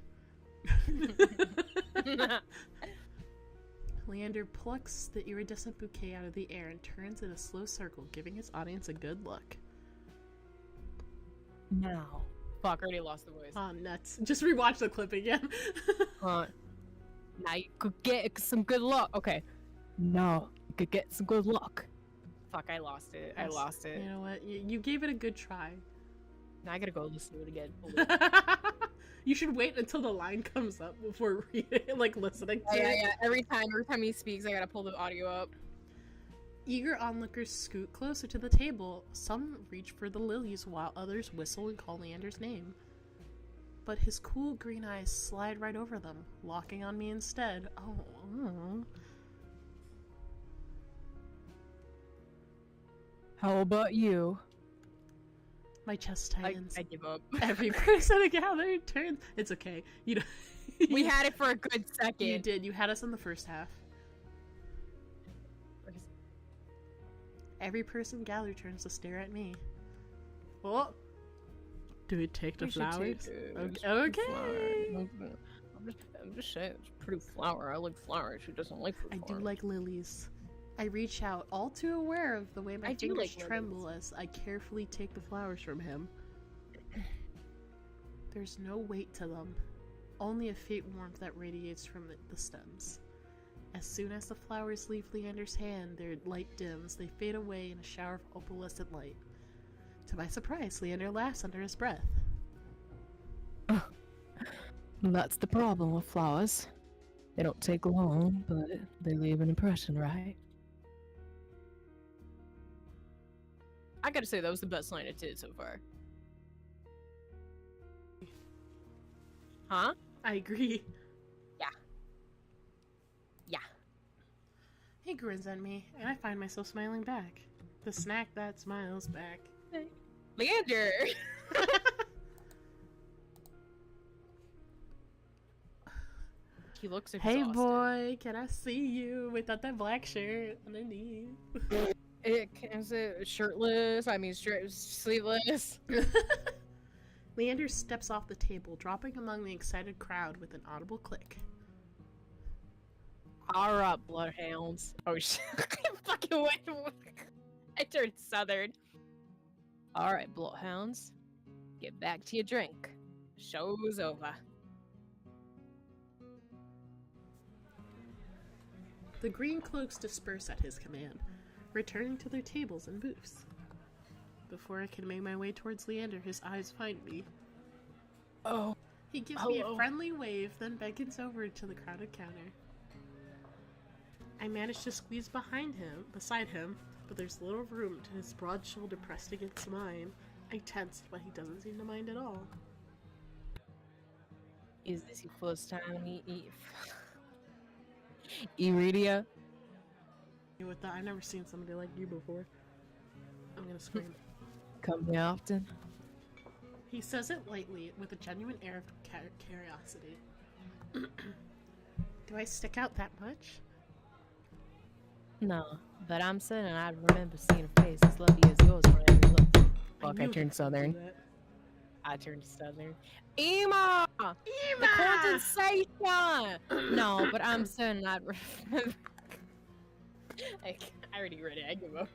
Leander plucks the iridescent bouquet out of the air and turns in a slow circle, giving his audience a good look. Now. Fuck, I already lost the voice. Oh, nuts. Just rewatch the clip again. Now you could get some good luck. Okay. Now you could get some good luck. Fuck, I lost it. I lost it. You know what? You gave it a good try. Now I gotta go listen to it again. You should wait until the line comes up before reading, like listening to it. Yeah. Every time he speaks, I gotta pull the audio up. Eager onlookers scoot closer to the table. Some reach for the lilies while others whistle and call Leander's name. But his cool green eyes slide right over them, locking on me instead. Oh. How about you? My chest tightens. I give up. Every person gathered turns. It's okay. You know. We had it for a good second. You did. You had us in the first half. Every person gathered turns to stare at me. Oh. Do we take the flowers? Okay. I'm just saying, it's a pretty flower. I like flowers. Who doesn't like fruit I do flowers? like lilies. I reach out, all too aware of the way my I do fingers like tremble as I carefully take the flowers from him. There's no weight to them, only a faint warmth that radiates from the stems. As soon as the flowers leave Leander's hand, their light dims, they fade away in a shower of opalescent light. To my surprise, Leander laughs under his breath. That's the problem with flowers. They don't take long, but they leave an impression, right? I gotta say, that was the best line it did so far. Huh? I agree. Yeah. He grins at me, and I find myself smiling back. The snack that smiles back. Leander! He looks exhausted. Hey boy, can I see you without that black shirt underneath? Is it shirtless? I mean, sleeveless. Leander steps off the table, dropping among the excited crowd with an audible click. Alright, bloodhounds. Oh shit. I fucking went. I turned southern. Alright, bloodhounds. Get back to your drink. Show's over. The green cloaks disperse at his command, returning to their tables and booths. Before I can make my way towards Leander, his eyes find me. Oh. He gives me a Hello. friendly wave, then beckons over to the crowded counter. I manage to squeeze beside him, but there's little room to his broad shoulder pressed against mine. I tense, but he doesn't seem to mind at all. Is this your first time Iridia? With that, I've never seen somebody like you before. I'm gonna scream. Come here often. He says it lightly, with a genuine air of curiosity. Do I stick out that much? No, but I'm certain I'd remember seeing a face as lovely as yours when I looked. Fuck, I knew turned he'd southern. do that. I turned southern. Ema! The condensation! No, but I'm certain I'd remember. I already read it. I give up.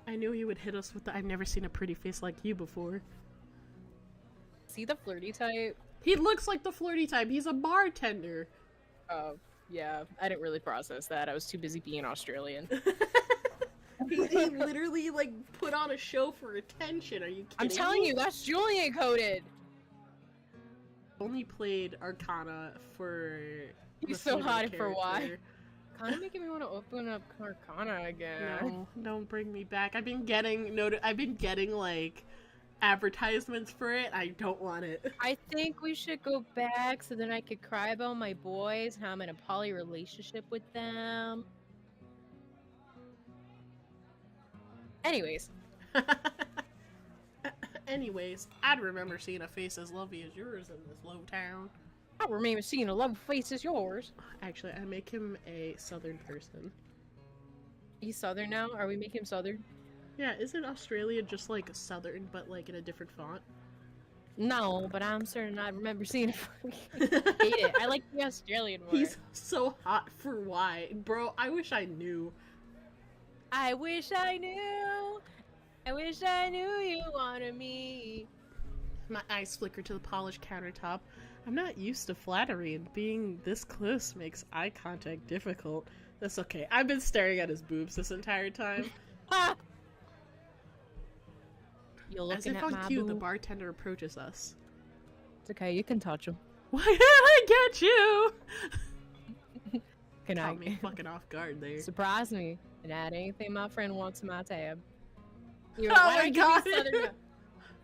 I knew he would hit us with the I've never seen a pretty face like you before. See the flirty type? He looks like the flirty type. He's a bartender. Oh, yeah. I didn't really process that. I was too busy being Australian. he literally, like, put on a show for attention. Are you kidding I'm telling me? you, that's Julian coded. Only played Arcana for He's the so female hot for why. character. Kind of making me want to open up Arcana again. No, don't bring me back. I've been getting like advertisements for it. I don't want it. I think we should go back so then I could cry about my boys, how I'm in a poly relationship with them. Anyways. Anyways, I'd remember seeing a face as lovely as yours in this low town. I remember seeing a love face as yours. Actually, I make him a southern person. He's southern now? Are we making him southern? Yeah, isn't Australia just like southern, but like in a different font? No, but I'm certain I remember seeing it. I hate it. I like the Australian one. He's so hot for why? Bro, I wish I knew. I wish I knew. I wish I knew you wanted me. My eyes flicker to the polished countertop. I'm not used to flattery, and being this close makes eye contact difficult. That's okay. I've been staring at his boobs this entire time. Ah! You're As looking if at on my cue, the boob. bartender approaches us. It's okay, you can touch him. Why did I get you? Can I Caught me fucking off guard there. surprise me and add anything my friend wants in my tab? Oh my god!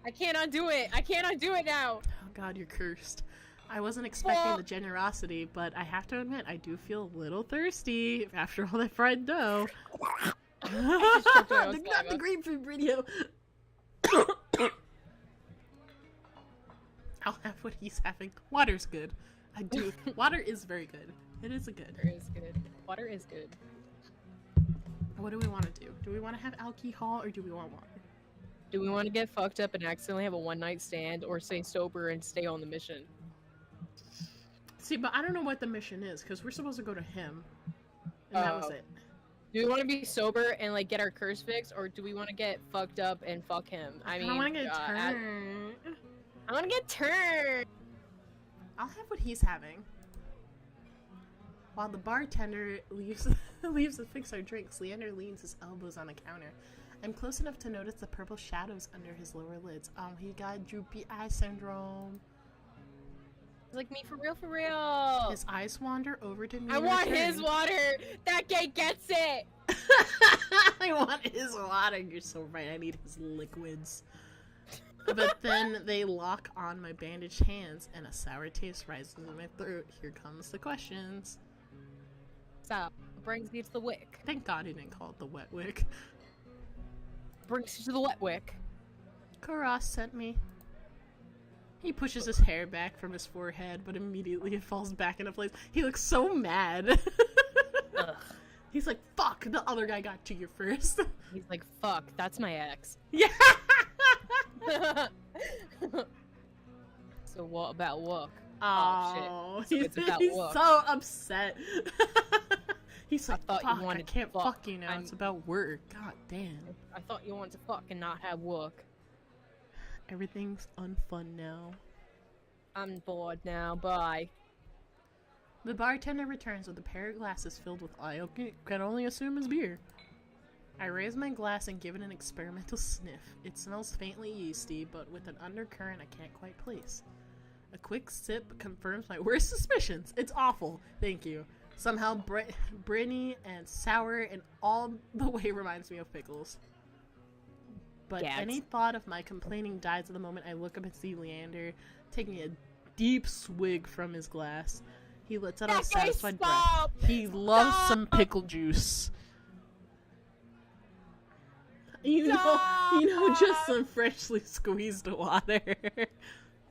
I can't undo it. I can't undo it now. Oh god, you're cursed. I wasn't expecting the generosity, but I have to admit, I do feel a little thirsty after all that fried dough. Not the grapefruit video. I'll have what he's having. Water's good. I do. Water is very good. It is a good. Water is good. Water is good. What do we want to do? Do we want to have alcohol or do we want water? Do we want to get fucked up and accidentally have a one-night stand, or stay sober and stay on the mission? See, but I don't know what the mission is, because we're supposed to go to him. And that was Oh. it. Do we want to be sober and like get our curse fixed, or do we want to get fucked up and fuck him? I mean, I want to get turned. I want to get turned. I'll have what he's having. While the bartender leaves to fix our drinks, Leander leans his elbows on the counter. I'm close enough to notice the purple shadows under his lower lids. He got droopy eye syndrome. Like me for real, for real. His eyes wander over to me. I want his water. That guy gets it. I want his water. You're so right. I need his liquids. But then they lock on my bandaged hands, and a sour taste rises in my throat. Here comes the questions. So, brings you to the wick. Thank God he didn't call it the wet wick. Brings you to the wet wick. Karas sent me. He pushes his hair back from his forehead, but immediately it falls back into place. He looks so mad. Ugh. He's like, fuck, the other guy got to you first. He's like, fuck, that's my ex. Yeah! So what about work? Oh, shit. So it's about he's work. so upset. He's I like, thought you fuck, I wanted can't fuck. fuck you now. It's about work. God damn. I thought you wanted to fuck and not have work. Everything's unfun now. I'm bored now, bye. The bartender returns with a pair of glasses filled with I can only assume is beer. I raise my glass and give it an experimental sniff. It smells faintly yeasty, but with an undercurrent I can't quite place. A quick sip confirms my worst suspicions. It's awful. Thank you. Somehow briny and sour and all the way reminds me of pickles. But Gads. any thought of my complaining dies the moment I look up and see Leander taking a deep swig from his glass. He lets out a satisfied breath. He loves some pickle juice. You know, just some freshly squeezed water.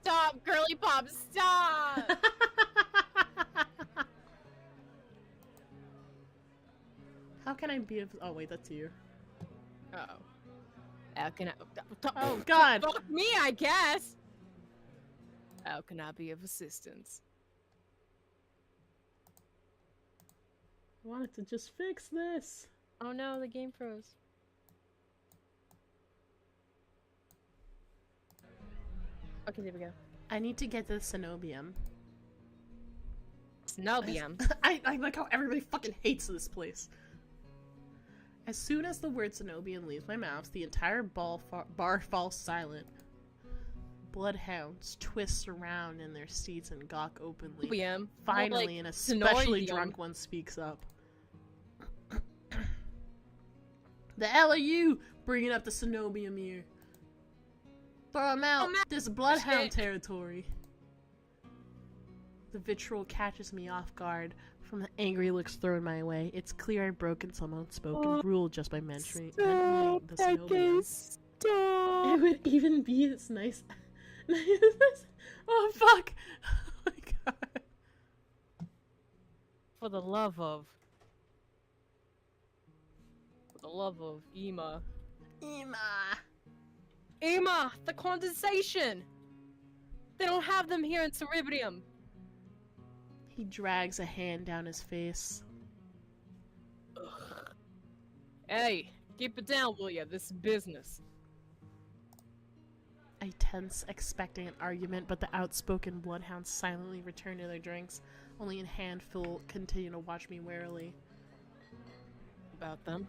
Stop, girly pop, stop! How can I be of— oh wait, that's you. Uh-oh. How can I— Oh god! Fuck me, I guess! How can I be of assistance? I wanted to just fix this. Oh no, the game froze. Okay, there we go. I need to get the Cenobium. Snobium. I like how everybody fucking hates this place. As soon as the word Cenobium leaves my mouth, the entire bar falls silent. Bloodhounds twist around in their seats and gawk openly. Snobium. Finally, Like, an especially Snobium. drunk one speaks up. The hell are you bringing up the Cenobium here? Throw him out. This is Bloodhound territory. The vitriol catches me off guard from the angry looks thrown my way. It's clear I've broken some unspoken rule just by mentioning the Cenobium. Stop! It would even be as nice. Oh fuck! Oh my god! For the love of Ema. Ema, the condensation. They don't have them here in Cerebrium. He drags a hand down his face. Ugh. Hey, keep it down, will ya? This is business. I tense, expecting an argument, but the outspoken bloodhounds silently return to their drinks. Only a handful continue to watch me warily. About them.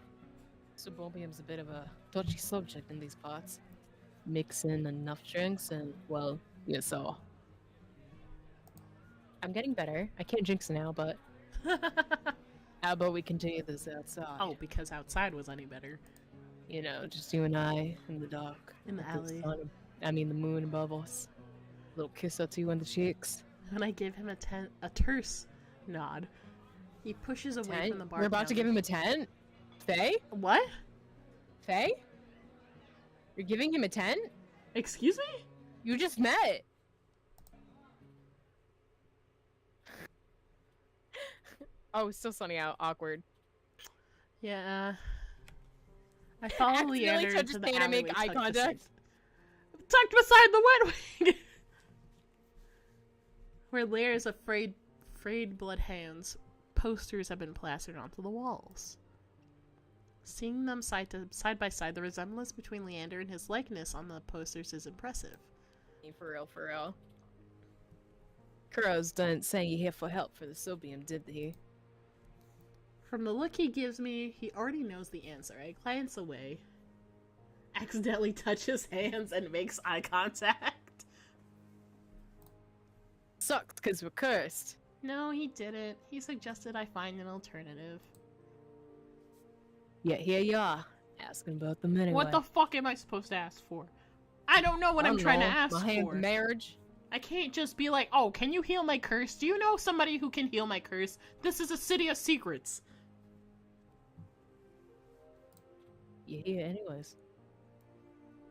Suburbium's a bit of a touchy subject in these parts. Mix in enough drinks and, well, you saw. I'm getting better. I can't jinx now, but how about we continue this outside? Oh, because outside was any better. You know, just you and I in the dark. In the with alley. sun- I mean, the moon above us. A little kiss or two on the cheeks. And I give him a terse nod. He pushes away Tent? from the bar. We're about to give him a tent? Faye? What? Faye? You're giving him a tent? Excuse me? You just met! Oh, it's still sunny out. Awkward. Yeah. I follow Accidentally Leander touch into his the hand and alleyway, make eye tucked contact. tucked beside the wet wing, where layers of frayed bloodhounds posters have been plastered onto the walls. Seeing them side by side, the resemblance between Leander and his likeness on the posters is impressive. For real, for real. Kuro's didn't say you here for help for the Sylbium, did he? From the look he gives me, he already knows the answer. I glance away, accidentally touch his hands, and makes eye contact. Sucks, because we're cursed. No, he didn't. He suggested I find an alternative. Yet here you are, asking about them anyway. What the fuck am I supposed to ask for? I don't know what I'm trying to ask for. Marriage? I can't just be like, oh, can you heal my curse? Do you know somebody who can heal my curse? This is a city of secrets. You're here anyways.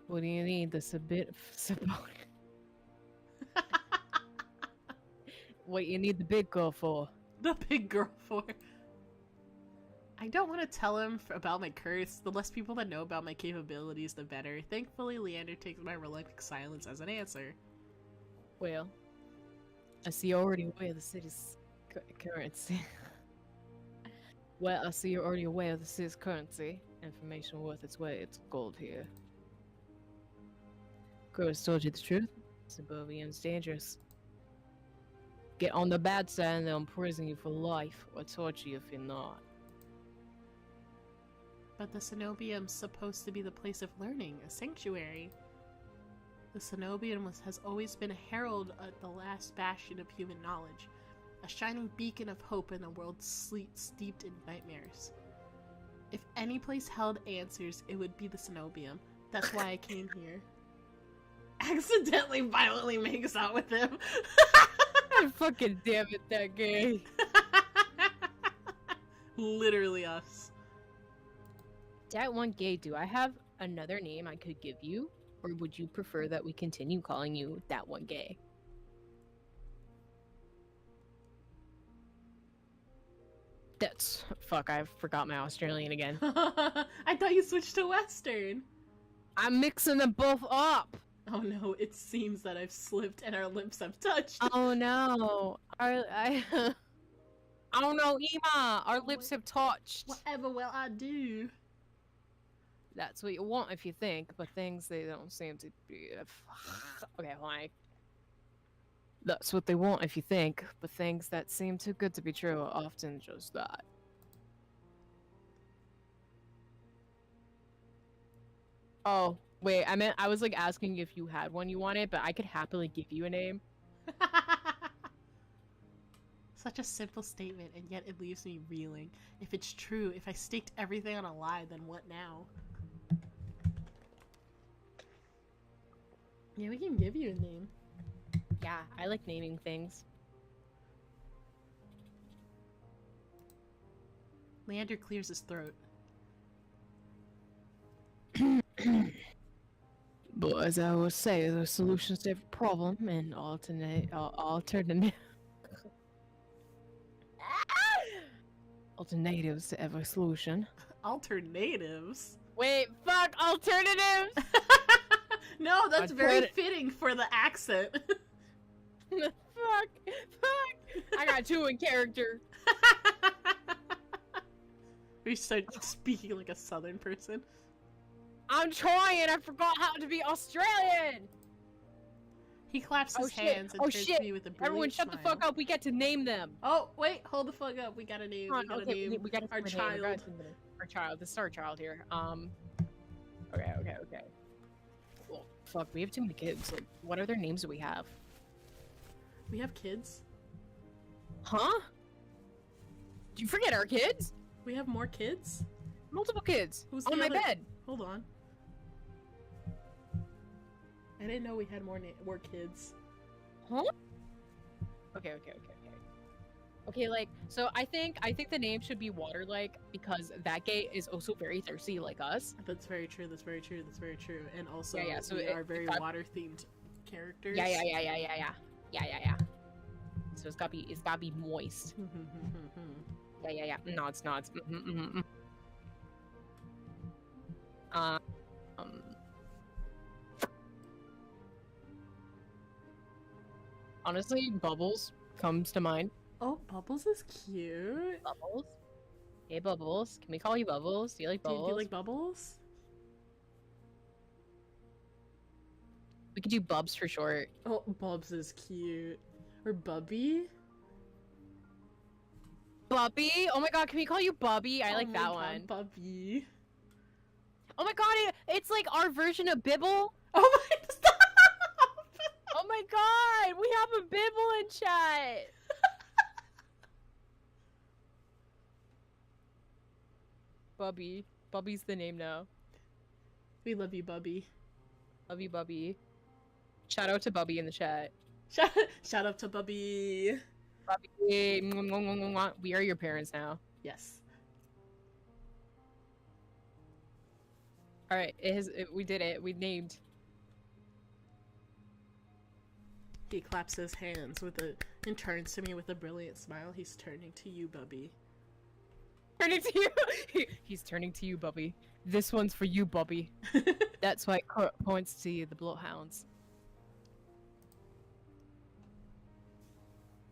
What do you need? This a bit of support. What you need the big girl for? The big girl for. I don't want to tell him about my curse. The less people that know about my capabilities, the better. Thankfully, Leander takes my reluctant silence as an answer. Well, I see you're already aware of the city's currency. Well, I see you're already aware of the city's currency. Information worth its weight. It's gold here. Kuro's told you the truth. Suburbium's dangerous. Get on the bad side and they'll imprison you for life, or torture you if you're not. But the Cenobium's supposed to be the place of learning, a sanctuary. The Cenobium has always been a herald at the last bastion of human knowledge, a shining beacon of hope in a world steeped in nightmares. If any place held answers, it would be the Cenobium. That's why I came here. Accidentally violently makes out with him. Fucking damn it, that gay. Literally us. That one gay, do I have another name I could give you? Or would you prefer that we continue calling you that one gay? That's... Fuck, I forgot my Australian again. I thought you switched to Western. I'm mixing them both up! Oh no, it seems that I've slipped and our lips have touched. Oh no. Oh no, Ema! Our lips have touched! Whatever will I do? That's what you want if you think, but things they don't seem to be. Okay, hold on. That's what they want if you think, but things that seem too good to be true are often just that. Oh, wait, I was like asking if you had one you wanted, but I could happily give you a name. Such a simple statement, and yet it leaves me reeling. If it's true, if I staked everything on a lie, then what now? Yeah, we can give you a name. Yeah, I like naming things. Leander clears his throat. But as I would say, there's solutions to every problem and alternatives to every solution. Alternatives? Wait, fuck alternatives. No, that's very fitting for the accent. Fuck. I got 2 in character. We start speaking like a southern person. I'm trying. I forgot how to be Australian. He claps his hands and turns to me with a brilliant Everyone shut the smile. fuck up. We get to name them. Oh, wait, hold the fuck up. We got a name. We gotta name our child. Our child. This is our child here. Okay. Well, fuck, we have too many kids. Like, what other names do we have? We have kids. Huh? Did you forget our kids? We have more kids? Multiple kids. Who's on the my other- bed. Hold on. I didn't know we had more kids. Huh? Okay. Okay, like, so I think the name should be Water-like because that gate is also very thirsty like us. That's very true. And also, so we are very water-themed characters. Yeah. So it's gotta be moist. Yeah. Nods. Honestly, Bubbles comes to mind. Oh, Bubbles is cute. Bubbles? Hey, Bubbles. Can we call you Bubbles? Do you like Bubbles? Do you like Bubbles? We could do Bubs for short. Oh, Bubs is cute. Or Bubby? Bubby? Oh my god, can we call you Bubby? I like that one. Bubby. Oh my god, it's like our version of Bibble. Oh my, stop! Oh my god, we have a Bibble in chat. Bubby. Bubby's the name now. We love you, Bubby. Love you, Bubby. Shout out to Bubby in the chat. Shout out to Bubby. Bubby, we are your parents now. Yes. Alright, we did it. We named. He claps his hands and turns to me with a brilliant smile. He's turning to you, Bubby. Turning to you? He's turning to you, Bubby. This one's for you, Bubby. That's why it points to you, the bloodhounds.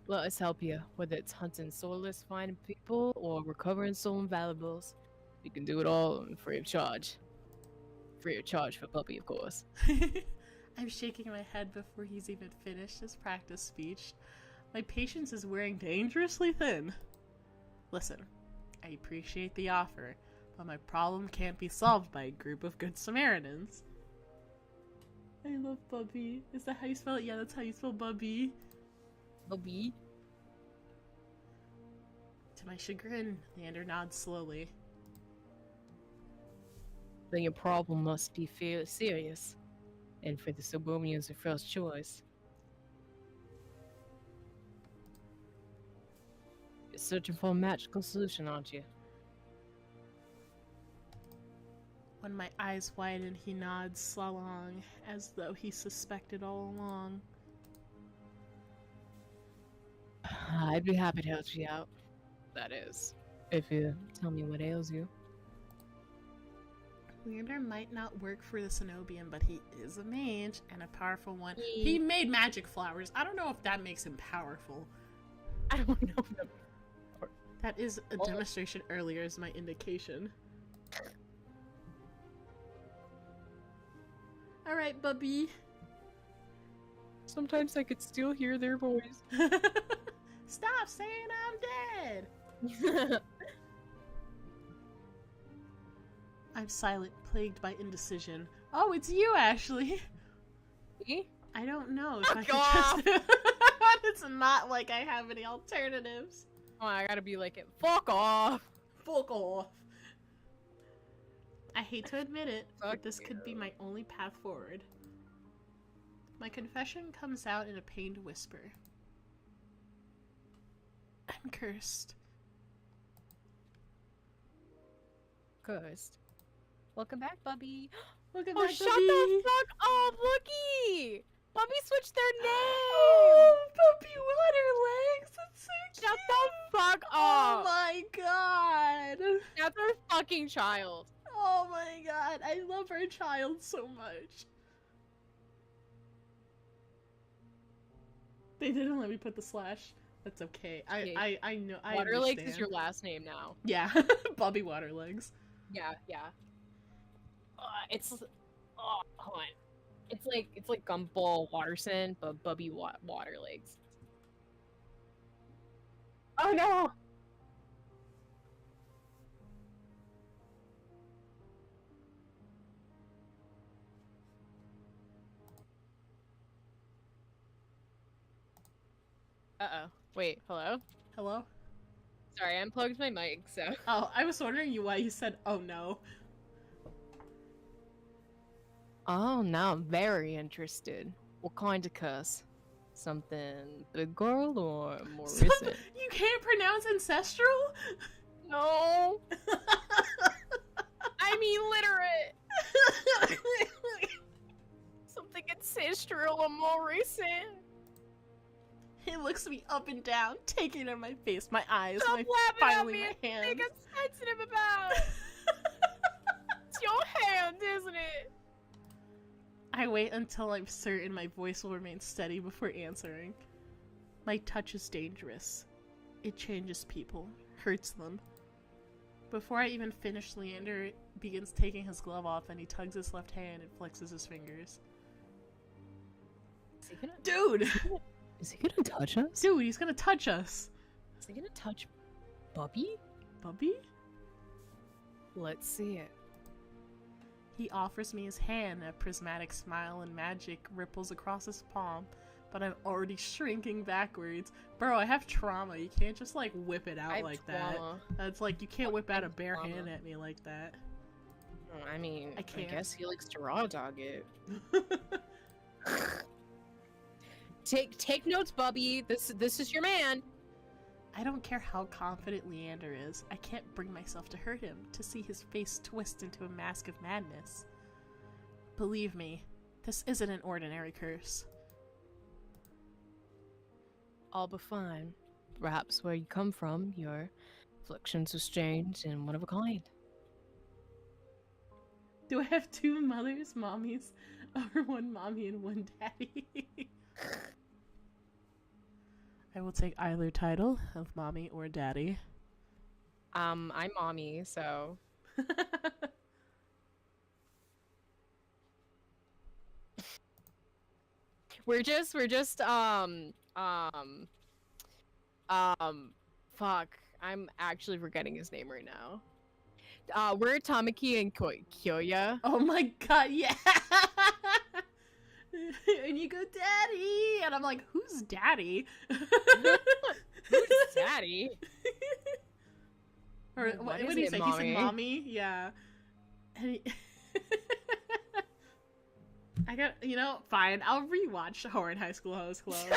Let us help you, whether it's hunting soulless, finding people, or recovering stolen valuables. We can do it all free of charge. Free of charge for Bubby, of course. I'm shaking my head before he's even finished his practice speech. My patience is wearing dangerously thin. Listen, I appreciate the offer, but my problem can't be solved by a group of good Samaritans. I love Bubby. Is that how you spell it? Yeah, that's how you spell Bubby. Bubby? To my chagrin, Leander nods slowly. Then your problem must be serious. And for the Subumians, your first choice. You're searching for a magical solution, aren't you? When my eyes widen, he nods along, as though he suspected all along. I'd be happy to help you out. That is, if you tell me what ails you. Leander might not work for the Cenobian, but he is a mage, and a powerful one. He made magic flowers. I don't know if that makes him powerful. I don't know. That is a demonstration earlier is my indication. Alright, Bubby. Sometimes I could still hear their voice. Stop saying I'm dead! I'm silent, plagued by indecision. Oh, it's you, Ashley! Me? I don't know if I Fuck can off. trust It's not like I have any alternatives. Oh, I gotta be like it. Fuck off! Fuck off. I hate to admit it, but Fuck this could be my only path forward. My confession comes out in a pained whisper. I'm cursed. Cursed. Welcome back, Bubby. Look at Oh, that, shut Bubby! the fuck up, Looky! Bubby switched their name! Oh, Puppy Waterlegs! That's so cute! Shut the fuck Oh up! my god! That's our fucking child. Oh my god, I love our child so much. They didn't let me put the slash. That's okay. I know. I Waterlegs understand. is your last name now. Yeah, Bobby Waterlegs. Yeah, yeah. It's hold on. It's like Gumball Watterson, but Bubby Waterlegs. Oh no! Uh-oh. Wait, hello? Hello? Sorry, I unplugged my mic, so... Oh, I was wondering why you said, oh no. Oh, now I'm very interested. What kind of curse? Something big girl or more recent? You can't pronounce ancestral? No! I'm illiterate! Something ancestral or more recent. He looks me up and down, taking in my face, my eyes, Stop my laughing at finally me! my hands. Think I'm sensitive about! It's your hand, isn't it? I wait until I'm certain my voice will remain steady before answering. My touch is dangerous. It changes people, hurts them. Before I even finish, Leander begins taking his glove off and he tugs his left hand and flexes his fingers. Is he gonna, Dude! is he gonna touch us? Dude, he's gonna touch us! Is he gonna touch Bubby? Bubby? Let's see it. He offers me his hand, a prismatic smile and magic ripples across his palm, but I'm already shrinking backwards. Bro, I have trauma. You can't just, like, whip it out I have like trauma. that. That's like, you can't whip out a bare trauma. hand at me like that. I mean, I can't. guess he likes to raw dog it. Take notes, Bubby. This is your man. I don't care how confident Leander is. I can't bring myself to hurt him, to see his face twist into a mask of madness. Believe me, this isn't an ordinary curse. All but fine. Perhaps where you come from, your afflictions are strange and one of a kind. Do I have two mothers, mommies, or one mommy and one daddy? I will take either title of mommy or daddy. I'm mommy, so... We're just, fuck. I'm actually forgetting his name right now. We're Tamaki and Kyoya. Oh my god, yeah! And you go, daddy! And I'm like, who's daddy? Who's daddy? Or What what is did he it, say? He mommy? said mommy? Yeah. And he... I got, you know, fine. I'll rewatch Horror in High School Host Club.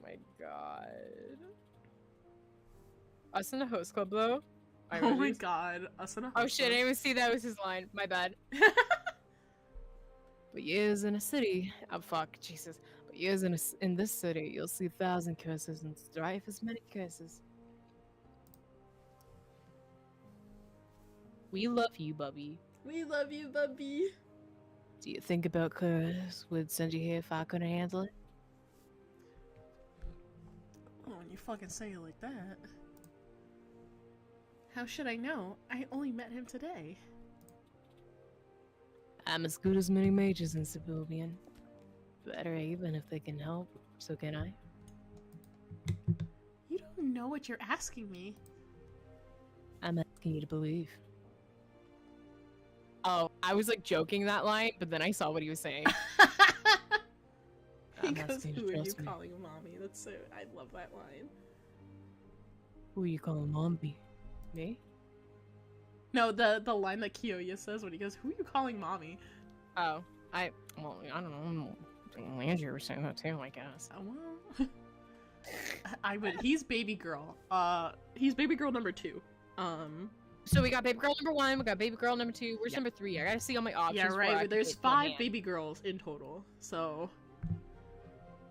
My god. Us in the host club, though? Oh my god. Us in a Oh host shit, I club. didn't even see that was his line. My bad. But years in a city, oh fuck, Jesus. But years in this city, you'll see 1,000 curses and strife as many curses. We love you, Bubby. We love you, Bubby. Do you think about curse would send you here if I couldn't handle it? Oh, when you fucking say it like that. How should I know? I only met him today. I'm as good as many mages in Sububian. Better even if they can help, so can I. You don't know what you're asking me. I'm asking you to believe. Oh, I was like joking that line, but then I saw what he was saying. He I'm goes, asking you who to are you trust me. calling mommy? That's so, I love that line. Who you calling mommy? Me? No, the line that Kiyoya says when he goes, who are you calling mommy? Oh, I don't know. Andrew was saying that too, I guess. Oh, well. I would, he's baby girl. He's baby girl number 2. So we got baby girl number 1, we got baby girl number 2. Where's number 3? I gotta see all my options. Yeah, before I right. can There's pick one 5 hand. baby girls in total, so...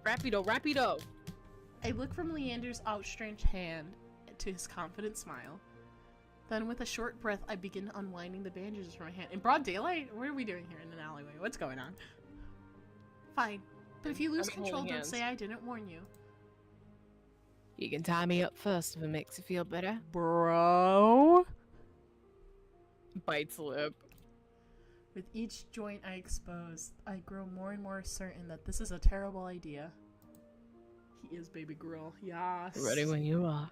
Rapido. I look from Leander's outstretched hand to his confident smile. Then with a short breath, I begin unwinding the bandages from my hand. In broad daylight? What are we doing here in an alleyway? What's going on? Fine. But if you lose I'm holding control, don't hands. say I didn't warn you. You can tie me up first if it makes you feel better. Bro? Bites lip. With each joint I expose, I grow more and more certain that this is a terrible idea. He is baby girl. Yes. Ready when you are.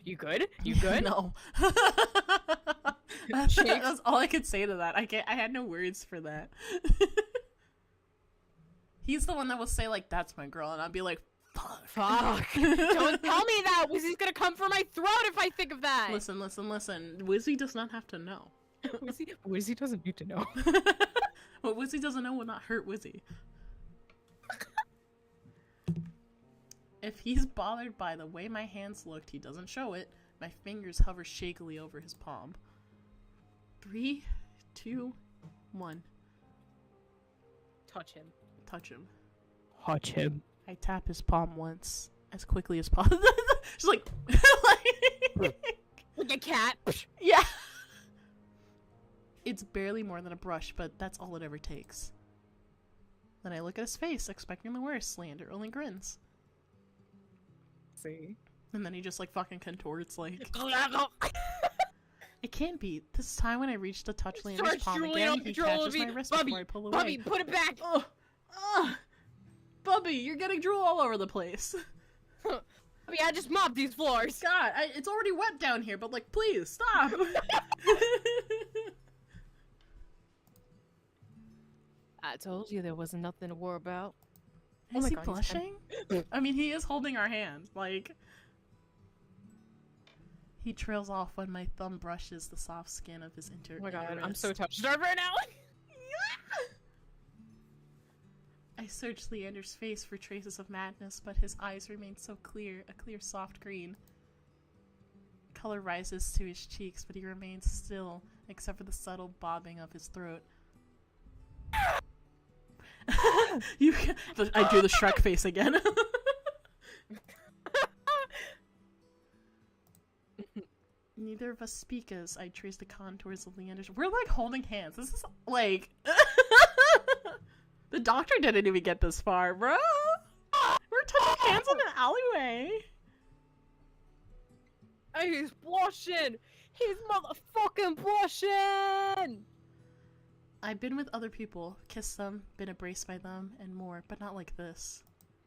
You good? You good? No. Shakes. That's all I could say to that. I had no words for that. He's the one that will say like, "That's my girl," and I'll be like, "Fuck." Fuck. Don't tell me that! Whizzy's gonna come for my throat if I think of that! Listen. Whizzy does not have to know. Whizzy doesn't need to know. What Whizzy doesn't know will not hurt Whizzy. If he's bothered by the way my hands looked, he doesn't show it. My fingers hover shakily over his palm. 3, 2, 1. Touch him. Touch him. Touch him. I tap his palm once, as quickly as possible. She's like, Like a cat. yeah. It's barely more than a brush, but that's all it ever takes. Then I look at his face, expecting the worst. Leander only grins. See? And then he just like fucking contorts like... It can't be. This time when I reach to touch Leander's Starts palm drooling again, on he control catches of my me. wrist Bubby, before I pull away. Bubby, put it back! Ugh. Ugh. Bubby, you're getting drool all over the place. Bubby, I just mopped these floors! God, it's already wet down here, but like, please, stop! I told you there wasn't nothing to worry about. Oh Is my he God, he's blushing? I mean, he is holding our hand. Like, he trails off when my thumb brushes the soft skin of his Oh my god, I'm wrist. so touched starved right now! I search Leander's face for traces of madness, but his eyes remain so clear, a clear soft green. Color rises to his cheeks, but he remains still, except for the subtle bobbing of his throat. I do the Shrek face again. Neither of us speak as I trace the contours of Leander's. We're like holding hands. This is like... The doctor didn't even get this far, bro. We're touching hands in an alleyway. Hey, he's blushing! He's motherfucking blushing! I've been with other people, kissed them, been embraced by them, and more, but not like this.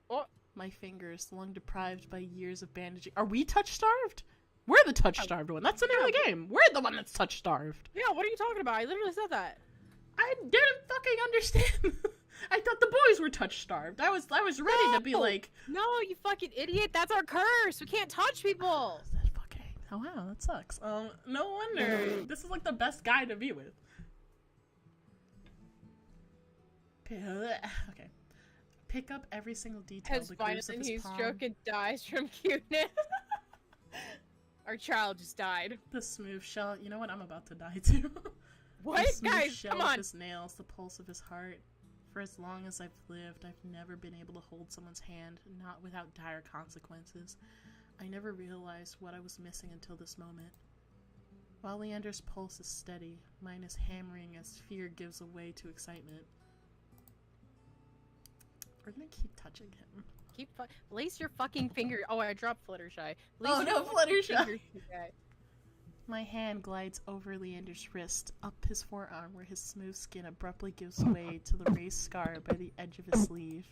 What? My fingers, long deprived by years of bandaging. Are we touch-starved? We're the touch-starved one. That's the name of the game. We're the one that's touch-starved. Yeah, what are you talking about? I literally said that. I didn't fucking understand. I thought the boys were touch-starved. I was ready to be No! like... No, you fucking idiot! That's our curse! We can't touch people! That fucking... Oh wow, that sucks. No wonder. This is like the best guy to be with. Okay. Pick up every single detail. Has The grooves of finally his he's palm, stroke and dies from cuteness. Our child just died. the smooth shell. You know what? I'm about to die too. What? The smooth Guys, shell come of on! his nails, the pulse of his heart. For as long as I've lived, I've never been able to hold someone's hand, not without dire consequences. I never realized what I was missing until this moment. While Leander's pulse is steady, mine is hammering as fear gives way to excitement. We're gonna keep touching him. Lace your fucking finger. Oh, I dropped Fluttershy. Oh, no, Fluttershy. Fingers, guy. My hand glides over Leander's wrist, up his forearm where his smooth skin abruptly gives way to the raised scar by the edge of his sleeve.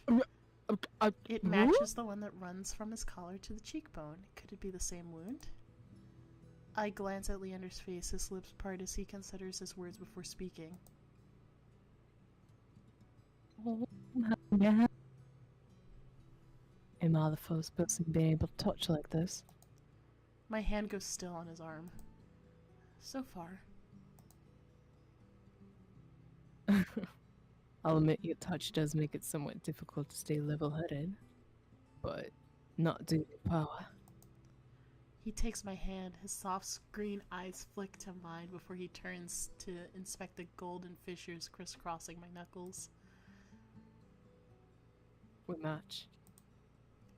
It matches the one that runs from his collar to the cheekbone. Could it be the same wound? I glance at Leander's face, his lips part as he considers his words before speaking. Am I the first person being able to touch like this? My hand goes still on his arm. So far. I'll admit your touch does make it somewhat difficult to stay level-headed, but not due to power. He takes my hand, his soft green eyes flick to mine before he turns to inspect the golden fissures crisscrossing my knuckles. We match.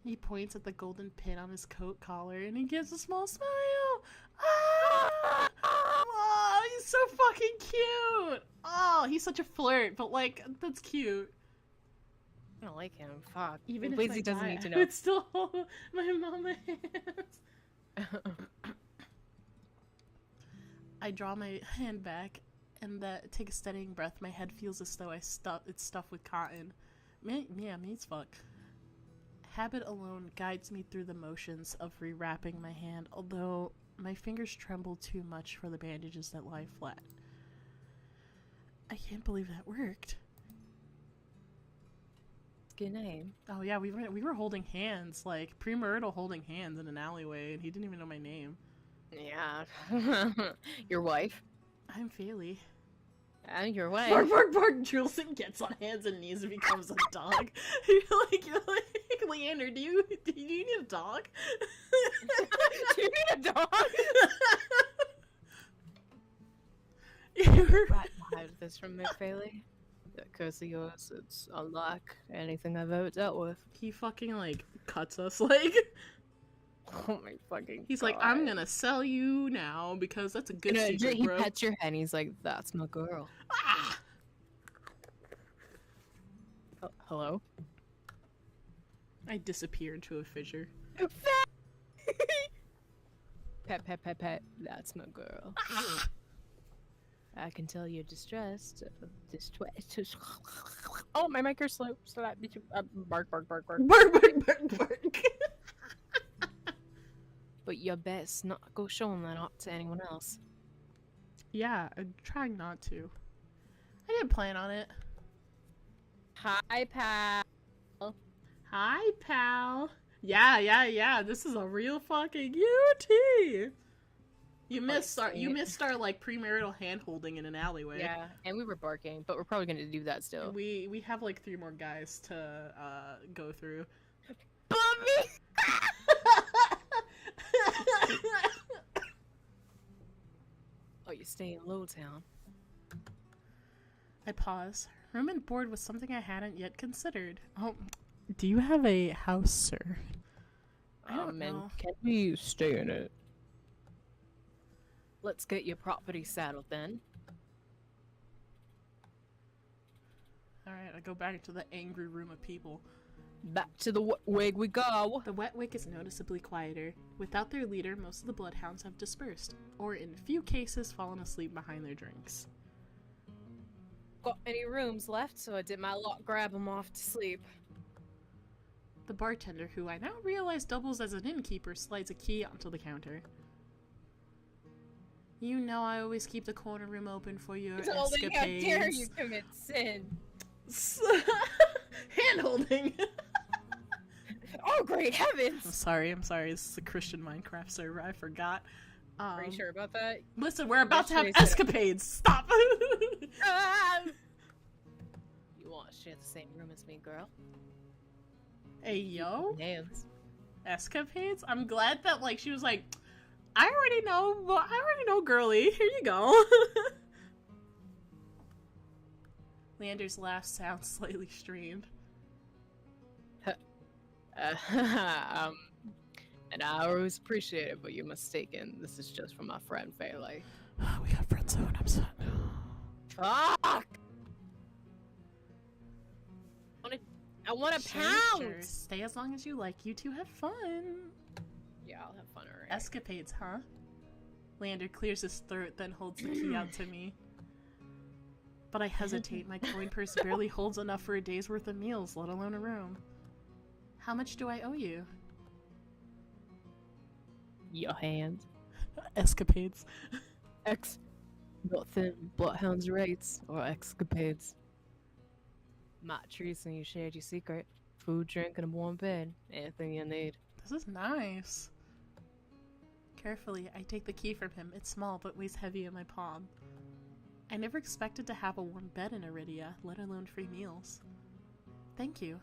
He points at the golden pin on his coat collar and he gives a small smile. Ah! Oh, he's so fucking cute. Oh, he's such a flirt, but like, that's cute. I don't like him. Fuck. Even if Whizzy I doesn't die, need to I know. would still hold my mama hands. I draw my hand back and take a steadying breath. My head feels as though it's stuffed with cotton. Yeah, me as fuck. Habit alone guides me through the motions of rewrapping my hand, although my fingers tremble too much for the bandages that lie flat. I can't believe that worked. Good name. Oh yeah, we were holding hands, like premarital holding hands in an alleyway, and he didn't even know my name. Yeah. Your wife? I'm Faylee. And your wife. Bark, bark, bark! Julson gets on hands and knees and becomes a dog. You're like, Leander, do you need a dog? Do you need a dog? You're Right behind this from McFayley. That curse of yours, it's unlike anything I've ever dealt with. He fucking like cuts us like. Oh my fucking He's God. like, I'm gonna sell you now because that's a good You know, secret, he bro. pets your head and he's like, that's my girl. Ah! Oh, hello? I disappear into a fissure. Pet, pet, pet, pet. That's my girl. Ah! I can tell you're distressed. Oh, my micro slope. So that bark, bark, bark, bark. Bark, bark, bark, bark. But you best not go showing that off to anyone else. Yeah, I'm trying not to. I didn't plan on it. Hi, pal. Hi, pal. Yeah. This is a real fucking UT. You missed our like premarital hand holding in an alleyway. Yeah, and we were barking, but we're probably gonna do that still. We have like 3 more guys to go through. Bobby! Oh, you stay in Lowtown. I pause. Room and board was something I hadn't yet considered. Oh, do you have a house, sir? I don't know. Can we stay in it? Let's get your property saddled then. Alright, I go back to the angry room of people. Back to the wig we go. The Wet Wick is noticeably quieter. Without their leader, most of the bloodhounds have dispersed, or in few cases fallen asleep behind their drinks. Got any rooms left, so I did my lot grab them off to sleep. The bartender, who I now realize doubles as an innkeeper, slides a key onto the counter. You know I always keep the corner room open for your escapades. How dare you commit sin? Hand-holding! Oh, great heavens! I'm sorry. This is a Christian Minecraft server. I forgot. Are you sure about that? Listen, we're about to have Yesterday said- escapades. Stop! You want to share the same room as me, girl? Hey, yo. Nails. Escapades? I'm glad that, like, she was like, I already know, girly. Here you go. Leander's laugh sounds slightly strained. And I always appreciate it, but you're mistaken. This is just from my friend Faylee. We got friend zone. I'm sad now. Fuck! I want to Sure, pound. sure. Stay as long as you like. You two have fun. Yeah, I'll have fun, alright. Escapades, huh? Leander clears his throat, then holds the key out to me. But I hesitate. My coin purse barely holds enough for a day's worth of meals, let alone a room. How much do I owe you? Your hand. Escapades. Not thin bloodhounds rates or escapades. Matt Trees and you shared your secret. Food, drink, and a warm bed. Anything you need. This is nice. Carefully, I take the key from him. It's small, but weighs heavy in my palm. I never expected to have a warm bed in Iridia, let alone free meals. Thank you.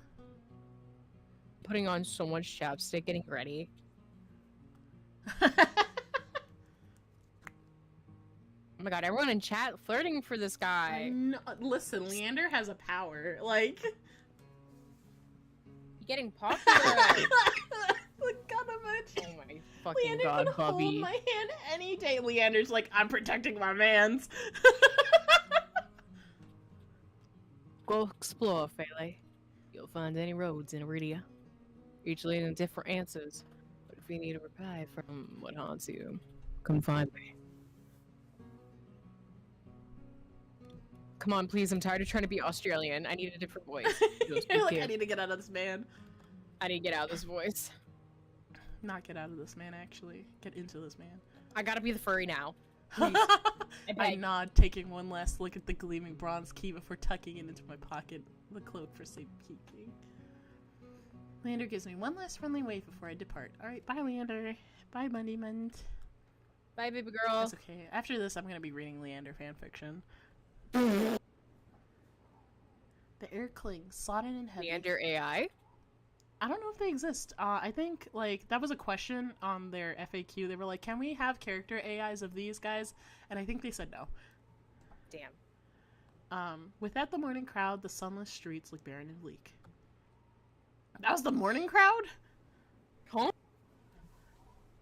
Putting on so much chapstick, getting ready. Oh my god, everyone in chat flirting for this guy. No, listen, Leander has a power. Like... You're getting popular. Look, God, Oh my fucking Leander god, can Bubby. hold my hand any day. Leander's like, I'm protecting my mans. Go explore, Fele. You'll find any roads in Iridia. Each leading to different answers. But if you need a reply from what haunts you, come find me. Come on, please, I'm tired of trying to be Australian. I need a different voice. Just You're like, be I need to get out of this man. I need to get out of this voice. Not get out of this man, actually. Get into this man. I gotta be the furry now. Please. I beg. nod, taking one last look at the gleaming bronze key before tucking it into my pocket, the cloak for safekeeping. Leander gives me one last friendly wave before I depart. Alright, bye Leander. Bye Mundy Mund. Bye, baby girl. That's okay. After this, I'm gonna be reading Leander fanfiction. The air clings, sodden and heavy. Leander AI? I don't know if they exist. I think, like, that was a question on their FAQ. They were like, can we have character AIs of these guys? And I think they said no. Damn. Without the morning crowd, the sunless streets look barren and bleak. That was the morning crowd? Huh?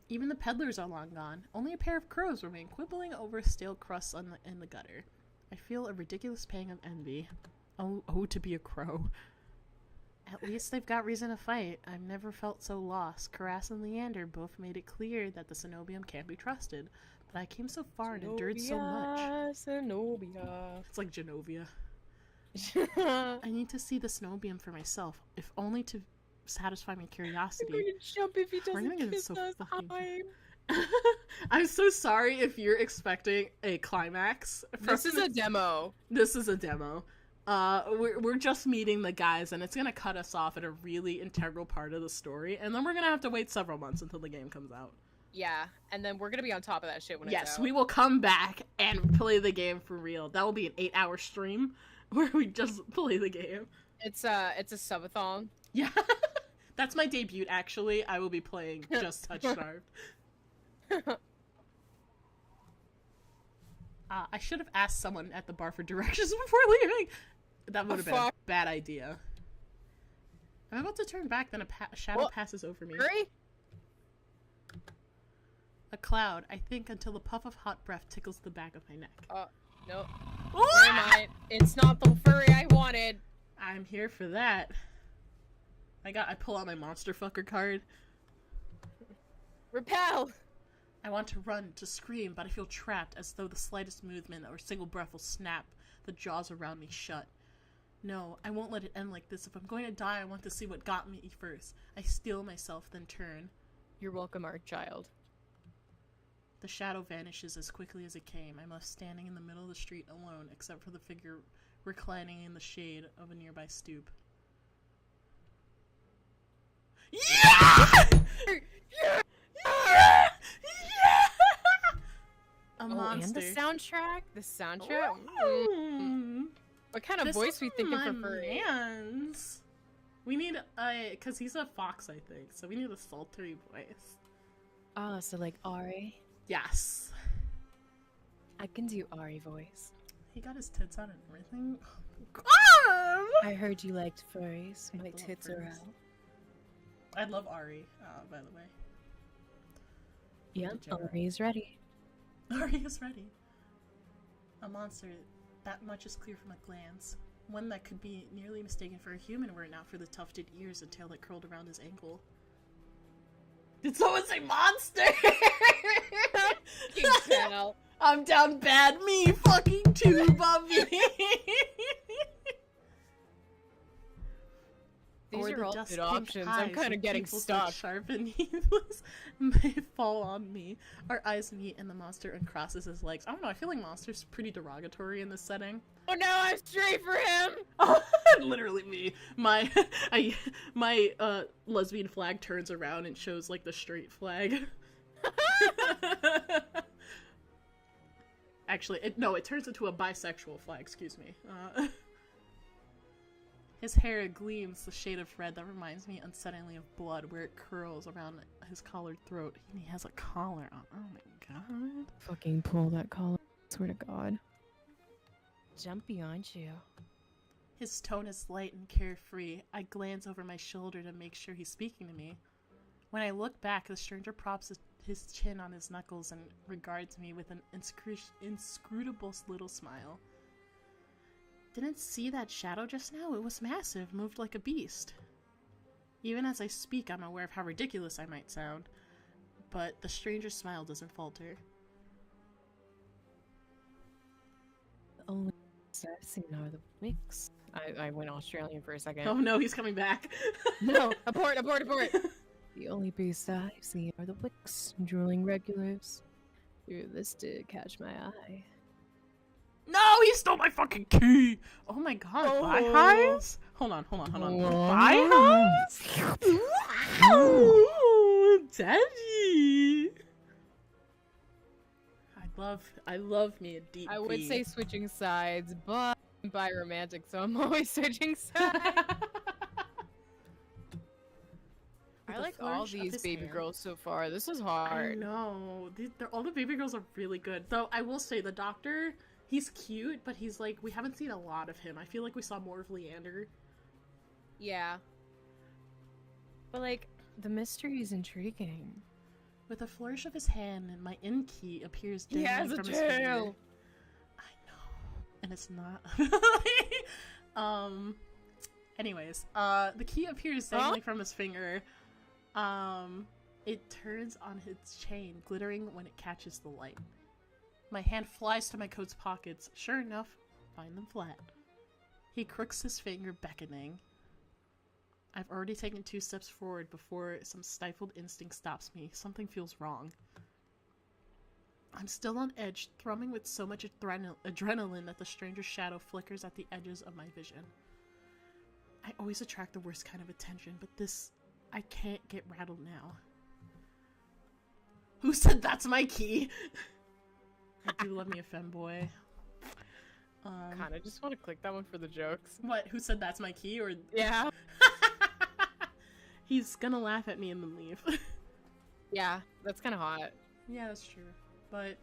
Even the peddlers are long gone. Only a pair of crows remain quibbling over stale crusts in the gutter. I feel a ridiculous pang of envy. Oh, to be a crow. At least they've got reason to fight. I've never felt so lost. Karas and Leander both made it clear that the Cenobium can't be trusted. But I came so far and endured so much. Zenobia. It's like Genovia. I need to see the Cenobium for myself, if only to satisfy my curiosity. I'm gonna jump if he We're doesn't gonna get kiss so us. fucking Hi. I'm so sorry if you're expecting a climax. This is a demo. This is a demo. We're just meeting the guys, and it's gonna cut us off at a really integral part of the story, and then we're gonna have to wait several months until the game comes out. Yeah, and then we're gonna be on top of that shit when it's Yes, out. we will come back and play the game for real. That will be an 8-hour stream where we just play the game. It's a subathon. Yeah, that's my debut. Actually, I will be playing just TOUCHSTARVED. I should have asked someone at the bar for directions before leaving. That would have been a bad idea. I'm about to turn back, then a shadow passes over me. Hurry! A cloud, I think, until the puff of hot breath tickles the back of my neck. No. Never mind. It's not the furry I wanted. I'm here for that. I pull out my monster fucker card. Repel! I want to run, to scream, but I feel trapped, as though the slightest movement or single breath will snap the jaws around me shut. No, I won't let it end like this. If I'm going to die, I want to see what got me first. I steel myself, then turn. You're welcome, our child. The shadow vanishes as quickly as it came. I'm left standing in the middle of the street alone, except for the figure reclining in the shade of a nearby stoop. Yeah! Yeah! Yeah! A monster. And the soundtrack? The soundtrack? Mm. What kind of This voice is we thinking my for furry? man's. We need cause he's a fox, I think. So we need a sultry voice. Oh, so like Ari. Yes. I can do Ari voice. He got his tits out and everything. I heard you liked furries. I My love tits are furries. out. I love Ari, by the way. Yep, Degenerate. Ari's ready. Ari is ready. A monster, that much is clear from a glance. One that could be nearly mistaken for a human were it not for the tufted ears and tail that curled around his ankle. Did someone say monster? I'm down bad, me fucking too, Bubby. These Or are the all dust good pink options. I'm eyes kind with of getting pupils stuck. that sharp and heedless may fall on me. Our eyes meet and the monster uncrosses his legs. I don't know, I feel like monster's pretty derogatory in this setting. Oh no, I'm straight for him! Literally me. My lesbian flag turns around and shows like the straight flag. Actually, it turns into a bisexual flag, excuse me. His hair gleams the shade of red that reminds me unsettlingly of blood where it curls around his collared throat. And he has a collar on. Oh my god. Fucking pull that collar. Swear to God. Jumpy, aren't you? His tone is light and carefree. I glance over my shoulder to make sure he's speaking to me. When I look back, the stranger props his chin on his knuckles and regards me with an inscrutable little smile. Didn't see that shadow just now? It was massive, moved like a beast. Even as I speak, I'm aware of how ridiculous I might sound, but the stranger's smile doesn't falter. The only beasts I've seen are the Whizzy. I went Australian for a second. Oh no, he's coming back. No, abort! The only beasts I've seen are the Whizzy, drooling regulars. This did catch my eye. No, he stole my fucking key! Oh my god, buy highs? Hold on. Buy highs? Wow, Daddy! I love me a deep I would B. say switching sides, but I'm bi-romantic, so I'm always switching sides. I like all these baby girls so far. This is hard. I know. All the baby girls are really good. Though, I will say, the doctor, he's cute, but he's like, we haven't seen a lot of him. I feel like we saw more of Leander. Yeah. But, like, the mystery is intriguing. With a flourish of his hand, and my in key appears He has dangling a from his finger. tail! I know. And it's not. Anyways, the key appears dangling from his finger. It turns on its chain, glittering when it catches the light. My hand flies to my coat's pockets. Sure enough, find them flat. He crooks his finger, beckoning. I've already taken 2 steps forward before some stifled instinct stops me. Something feels wrong. I'm still on edge, thrumming with so much adrenaline that the stranger's shadow flickers at the edges of my vision. I always attract the worst kind of attention, but this... I can't get rattled now. Who said that's my key? I do love me a femboy. God, I just want to click that one for the jokes. What? Who said that's my key? Or Yeah. He's gonna laugh at me and then leave. Yeah, that's kind of hot. Yeah, that's true. But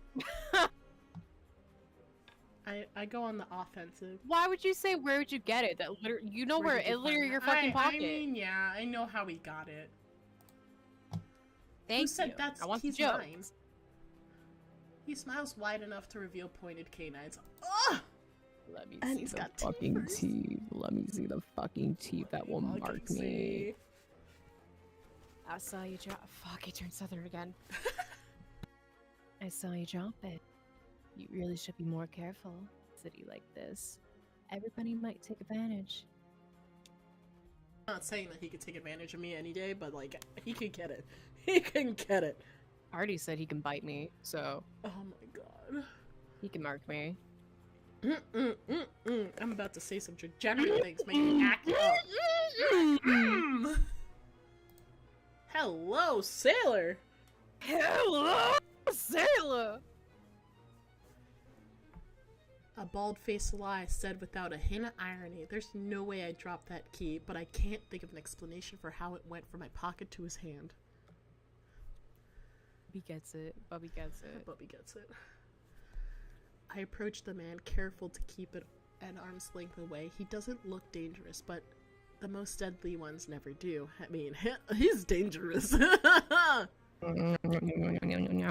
I go on the offensive. Why would you say where would you get it? That you know where did you it literally find your that? fucking pocket. I mean, yeah, I know how he got it. Thank Who said you. that's I want the he's joke. mine? He smiles wide enough to reveal pointed canines. Ugh! Let me And see he's the got fucking teeth. teeth. Let me see the fucking teeth that will Fucking mark me. see. I saw you drop. Fuck, I turned southern again. I saw you drop it. You really should be more careful. City like this, everybody might take advantage. I'm not saying that he could take advantage of me any day, but like he can get it. He can get it. I already said he can bite me, so Oh my god. he can mark me. I'm about to say some degenerate things, make me act up. Hello, sailor. Hello, sailor. A bald-faced lie said without a hint of irony. There's no way I dropped that key, but I can't think of an explanation for how it went from my pocket to his hand. Bubby gets it. Bubby gets it. Bubby gets it. I approach the man, careful to keep it an arm's length away. He doesn't look dangerous, but the most deadly ones never do. I mean, he's dangerous. I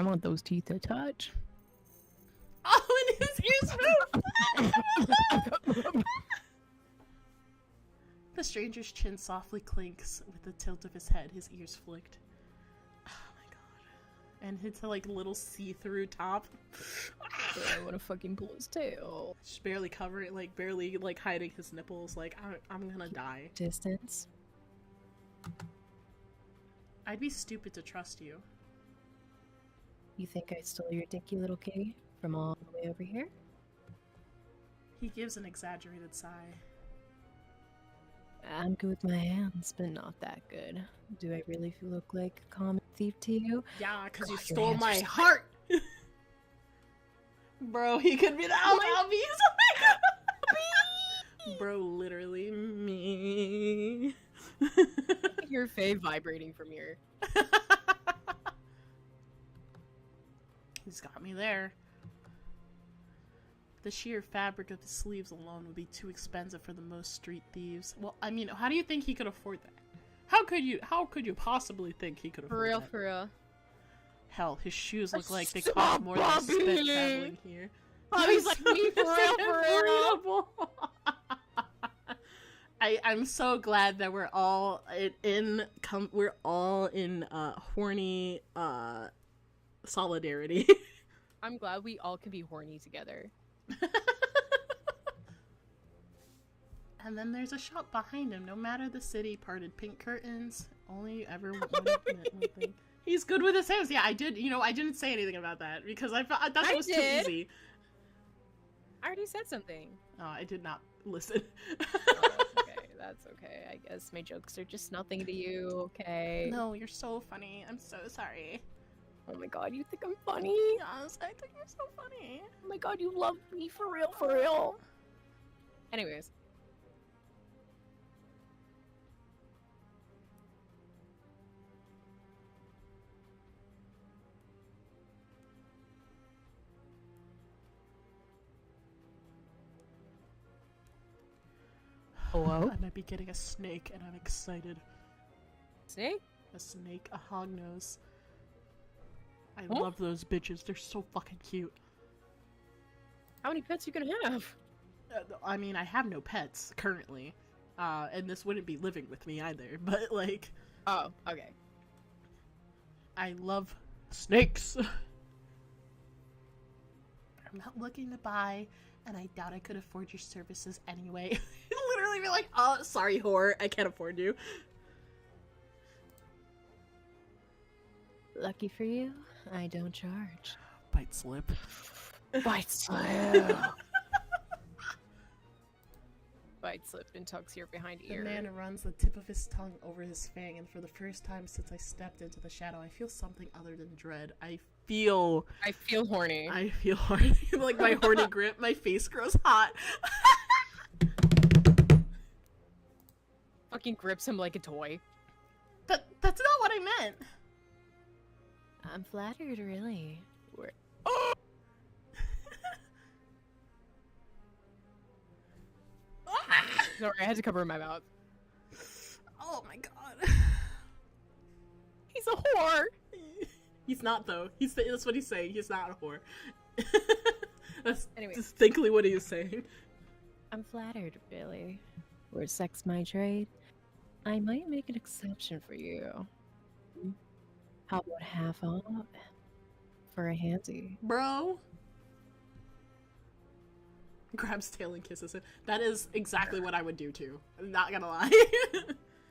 want those teeth to touch. Oh, and his ears move! The stranger's chin softly clinks with the tilt of his head, his ears flicked. Oh my god. And his like little see-through top. I want to fucking pull his tail. Just barely covering, like barely like hiding his nipples. Like I'm gonna die. Distance. I'd be stupid to trust you. You think I stole your dinky little kitty from all the way over here? He gives an exaggerated sigh. I'm good with my hands, but not that good. Do I really look like a common thief to you? Yeah, because you God, your stole hands are my so- heart! Bro, he could be the Abelis! Bro, literally me. Your fave vibrating from here. He's got me there. The sheer fabric of the sleeves alone would be too expensive for the most street thieves. Well, I mean, how do you think he could afford that? How could you possibly think he could afford that? For real. Hell, his shoes look like they Stop, cost more than spit Bobby! traveling here. Bobby's like, me for real. I'm so glad that we're all in horny solidarity. I'm glad we all can be horny together. And then there's a shop behind him. No matter the city, parted pink curtains. Only ever one thing. He's good with his hands. Yeah, I did. You know, I didn't say anything about that because I thought it was too easy. I already said something. Oh, I did not listen. That's okay. I guess my jokes are just nothing to you, okay? No, you're so funny. I'm so sorry. Oh my god, you think I'm funny? Yes, I think you're so funny. Oh my god, you love me for real, for real. Anyways. Hello? I might be getting a snake, and I'm excited. Snake? A snake, a hognose. I Huh? love those bitches. They're so fucking cute. How many pets you gonna have? I mean, I have no pets currently, and this wouldn't be living with me either. But like, Oh, okay. I love snakes. I'm not looking to buy, and I doubt I could afford your services anyway. Literally be like, oh, sorry, whore, I can't afford you. Lucky for you, I don't charge. Bite slip. Bite slip. Bite slip and tucks your behind The ear. man runs the tip of his tongue over his fang, and for the first time since I stepped into the shadow, I feel something other than dread. I feel horny. horny. Like my horny grip, my face grows hot. Fucking grips him like a toy. That's not what I meant. I'm flattered, really. Sorry, I had to cover my mouth. Oh my god. He's a whore! He's not though. That's what he's saying. He's not a whore. That's Anyway. distinctly what he is saying. I'm flattered, really. Were sex my trade, I might make an exception for you. How about half off for a handsy? Bro. Grabs tail and kisses it. That is exactly what I would do too. I'm not gonna lie.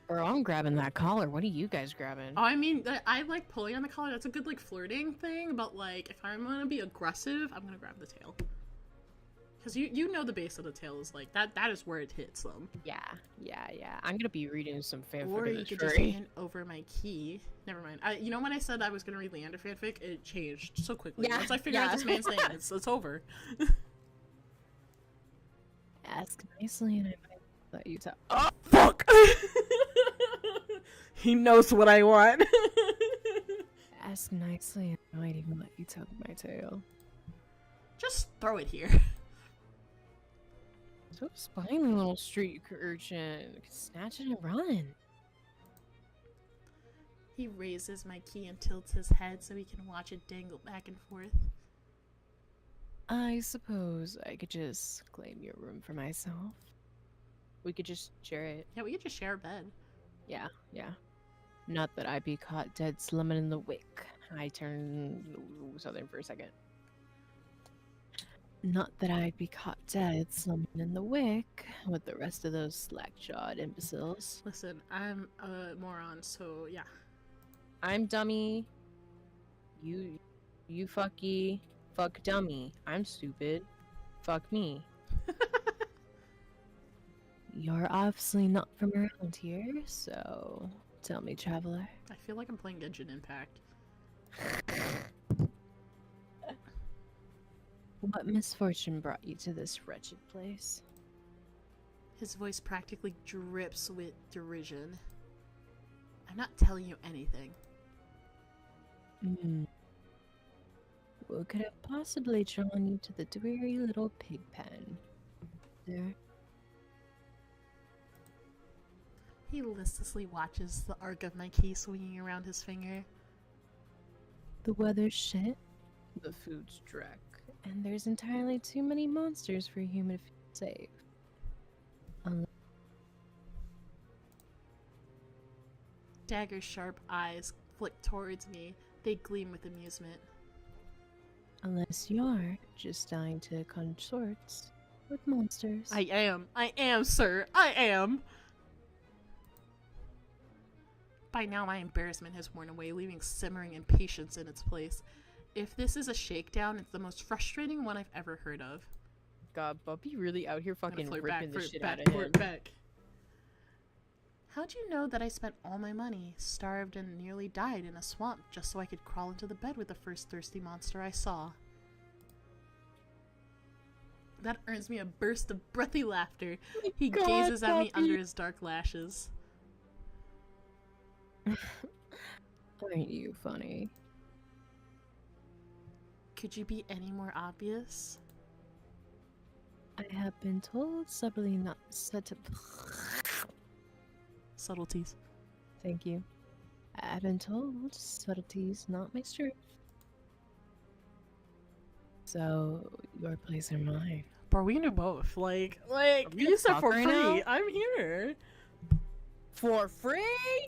Bro, I'm grabbing that collar. What are you guys grabbing? I mean, I like pulling on the collar. That's a good like flirting thing. But like, if I'm gonna be aggressive, I'm gonna grab the tail. Because you know the base of the tail is like that. That is where it hits them. Yeah. I'm gonna be reading some fanfic Or of you this could just furry. hand over my key. Never mind. You know when I said I was gonna read Leander fanfic, it changed so quickly. Yeah, Once I figured out yeah. this man's name, it's over. Ask nicely and I might let you talk. Oh fuck! He knows what I want. Ask nicely and I might even let you tug my tail. Just throw it here. So spiny little street urchin. Snatch it and run. He raises my key and tilts his head so he can watch it dangle back and forth. I suppose I could just claim your room for myself. We could just share it. Yeah, we could just share a bed. Yeah, yeah. Not that I be caught dead slumming in the wick. I turned southern for a second. Not that I'd be caught dead slumming in the wick with the rest of those slack-jawed imbeciles. Listen, I'm a moron, so yeah. I'm dummy. You fucky. Fuck dummy. I'm stupid. Fuck me. You're obviously not from around here, so tell me, traveler. I feel like I'm playing Genshin Impact. What misfortune brought you to this wretched place? His voice practically drips with derision. I'm not telling you anything. What could have possibly drawn you to the dreary little pig pen? There. He listlessly watches the arc of my key swinging around his finger. The weather's shit, the food's dreck, and there's entirely too many monsters for a human to feel safe. Dagger's sharp eyes flick towards me. They gleam with amusement. Unless you're just dying to consorts with monsters. I am, sir. I am. By now, my embarrassment has worn away, leaving simmering impatience in its place. If this is a shakedown, it's the most frustrating one I've ever heard of. God, Bubby really out here I'm gonna fucking flirt ripping back, the flirt shit back, out of him. flirt back. How'd you know that I spent all my money, starved and nearly died in a swamp just so I could crawl into the bed with the first thirsty monster I saw? That earns me a burst of breathy laughter. He God, gazes at me Bubby. under his dark lashes. Aren't you funny? Could you be any more obvious? I have been told subtly not set Subtleties. Thank you. I've been told subtlety's not my strength. So, your place or mine? Bro, we can do both. Like, we you said talk for right free. now? I'm here. For free?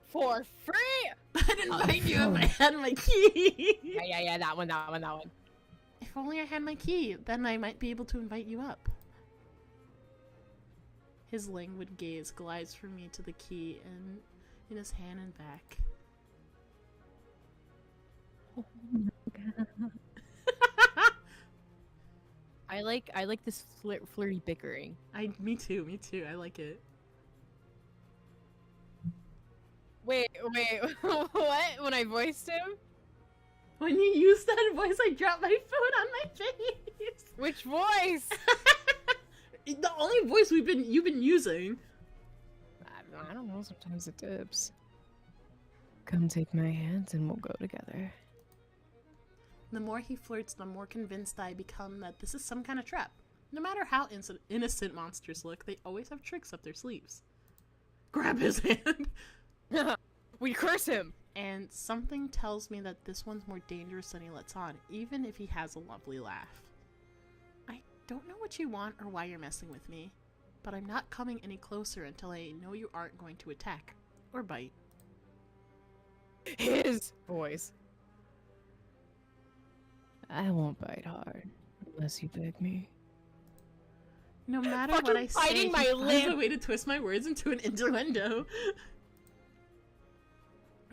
For free? I'd invite you if I had my key. Yeah, that one. If only I had my key, then I might be able to invite you up. His languid gaze glides from me to the key and in his hand and back. Oh my God. I like this flirty bickering. Me too. I like it. Wait, what? When I voiced him? When you use that voice, I drop my phone on my face. Which voice? The only voice you've been using. I don't know, sometimes it dips. Come take my hands and we'll go together. The more he flirts, the more convinced I become that this is some kind of trap. No matter how innocent monsters look, they always have tricks up their sleeves. Grab his hand. We curse him. And something tells me that this one's more dangerous than he lets on, even if he has a lovely laugh. I don't know what you want or why you're messing with me, but I'm not coming any closer until I know you aren't going to attack or bite. His voice. I won't bite hard unless you beg me. No matter Fucking what I say, biting he my finds lip. a way to twist my words into an innuendo.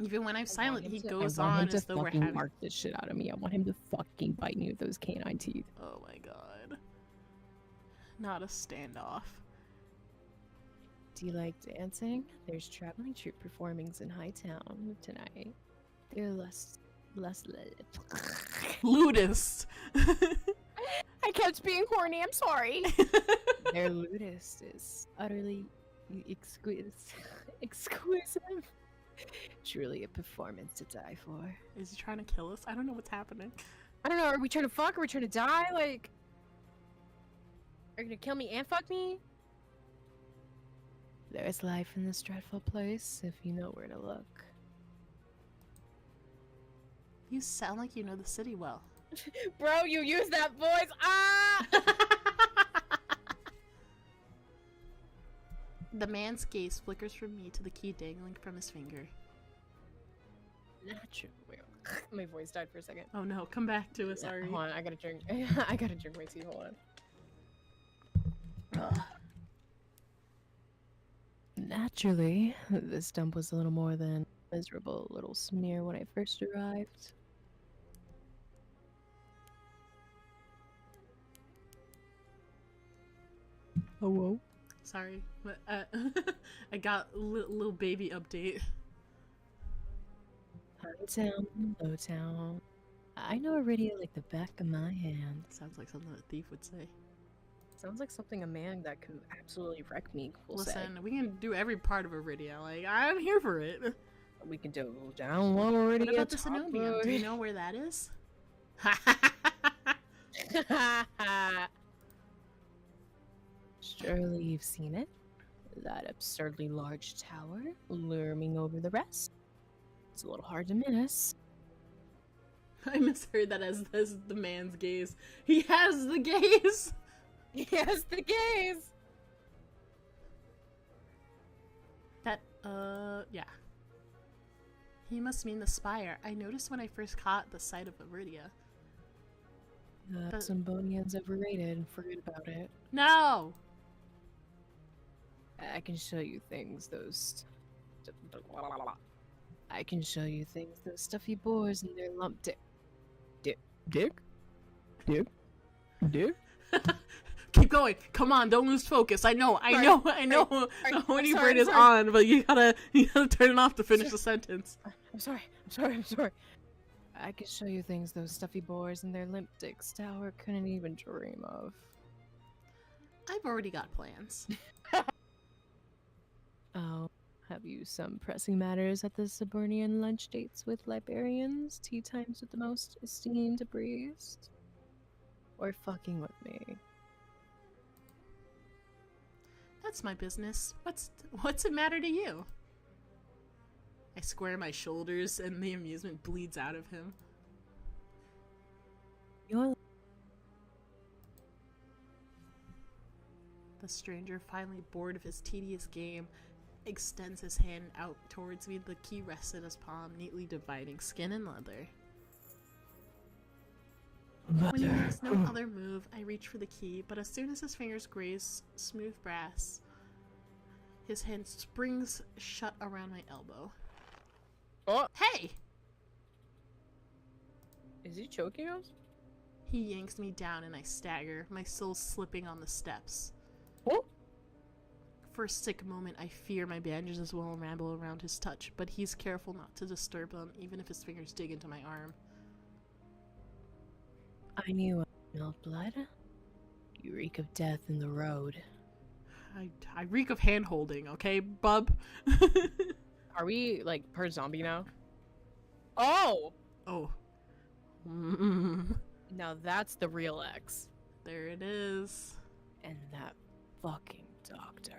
Even when I'm silent, he goes on as though we're having. Mark this shit out of me. I want him to fucking bite me with those canine teeth. Oh my god. Not a standoff. Do you like dancing? There's traveling troupe performings in Hightown tonight. They're less Ludist. I kept being horny. I'm sorry. Their ludist is utterly exquisite. Truly a performance to die for. Is he trying to kill us? I don't know what's happening. I don't know. Are we trying to fuck? Are we trying to die? Like, are you gonna kill me and fuck me? There's life in this dreadful place if you know where to look. You sound like you know the city well. Bro, you use that voice. Ah! The man's gaze flickers from me to the key dangling from his finger. Natural. My voice died for a second. Oh no, come back to us, Ari. Hold on, I gotta drink. I gotta drink my tea. Hold on. Naturally, this dump was a little more than a miserable little smear when I first arrived. Oh, whoa. Sorry, but I got a little baby update. High town, low town. I know Iridia like the back of my hand. Sounds like something a thief would say. Sounds like something a man that could absolutely wreck me will say. Listen, we can do every part of Iridia. Like, I'm here for it. We can do down low Iridia. What about the top Cenobium? road. Do you know where that is? Surely you've seen it. That absurdly large tower looming over the rest. It's a little hard to miss. I misheard that as the man's gaze. He has the gaze! Yes, the gaze. That, yeah. He must mean the spire. I noticed when I first caught the sight of Iridia. The But- Symbonian's overrated. Forget about it. No! I can show you things those. I can show you things those stuffy boars and their lump dick. Dick? Keep going. Come on, don't lose focus. I know when your brain is on, but you gotta turn it off to finish the sentence. I'm sorry. I can show you things those stuffy boars and their limp dicks tower couldn't even dream of. I've already got plans. Oh, have you some pressing matters at the Suburnian lunch dates with librarians, tea times with the most esteemed priest? Or fucking with me? That's my business. What's it matter to you? I square my shoulders and the amusement bleeds out of him. You're The stranger, finally bored of his tedious game, extends his hand out towards me. The key rests in his palm, neatly dividing skin and leather. When he makes no other move, I reach for the key, but as soon as his fingers graze smooth brass, his hand springs shut around my elbow. Oh, Hey! is he choking us? He yanks me down and I stagger, my soul slipping on the steps. Oh, For a sick moment, I fear my bandages will ramble around his touch, but he's careful not to disturb them, even if his fingers dig into my arm. I knew I smelled blood. You reek of death in the road. I reek of hand-holding, okay, bub? are we like per zombie now? Oh, Oh. now that's the real X. There it is. And that fucking doctor.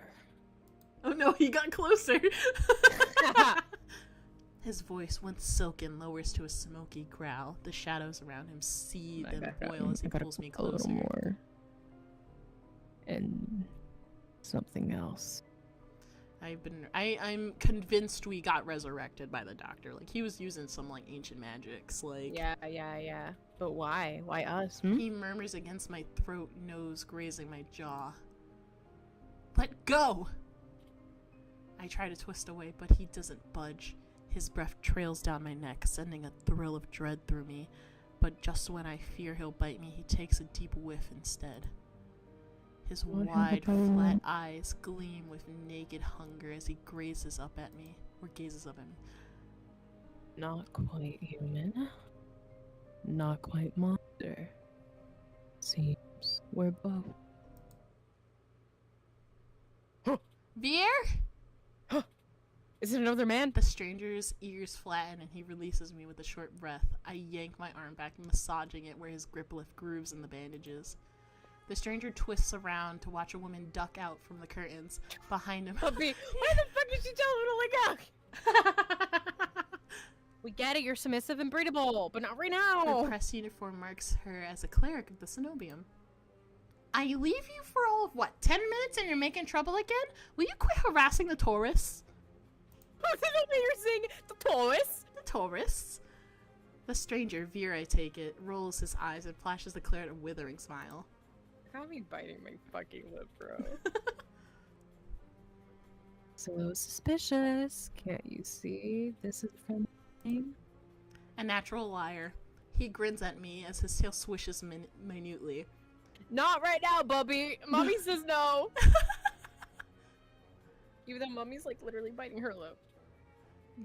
Oh no, he got closer! His voice, once silken, lowers to a smoky growl. The shadows around him seethe and boil as he pulls me A little closer. more. And something else. I'm convinced we got resurrected by the doctor. Like, he was using some, like, ancient magics, like... Yeah. But why? Why us? He murmurs against my throat, nose grazing my jaw. Let go! I try to twist away, but he doesn't budge. His breath trails down my neck, sending a thrill of dread through me. But just when I fear he'll bite me, he takes a deep whiff instead. His wide, flat eyes gleam with naked hunger as he gazes up at me. Not quite human. Not quite monster. Seems we're both. Veer? Is it another man? The stranger's ears flatten and he releases me with a short breath. I yank my arm back, massaging it where his grip left grooves in the bandages. The stranger twists around to watch a woman duck out from the curtains behind him. Puppy, why the fuck did she tell him to let go? We get it, you're submissive and breedable, but not right Her now. press uniform marks her as a cleric of the Cenobium. I leave you for all of, what, 10 minutes and you're making trouble again? Will you quit harassing the tourists? You're saying the tourists? The tourists? The stranger, Veer I take it, rolls his eyes and flashes the Claire a withering smile. Got me biting my fucking lip, bro. So suspicious. Can't you see? This is from name. A natural liar. He grins at me as his tail swishes minutely. Not right now, Bubby. Mommy says no. Even though Mummy's like literally biting her lip.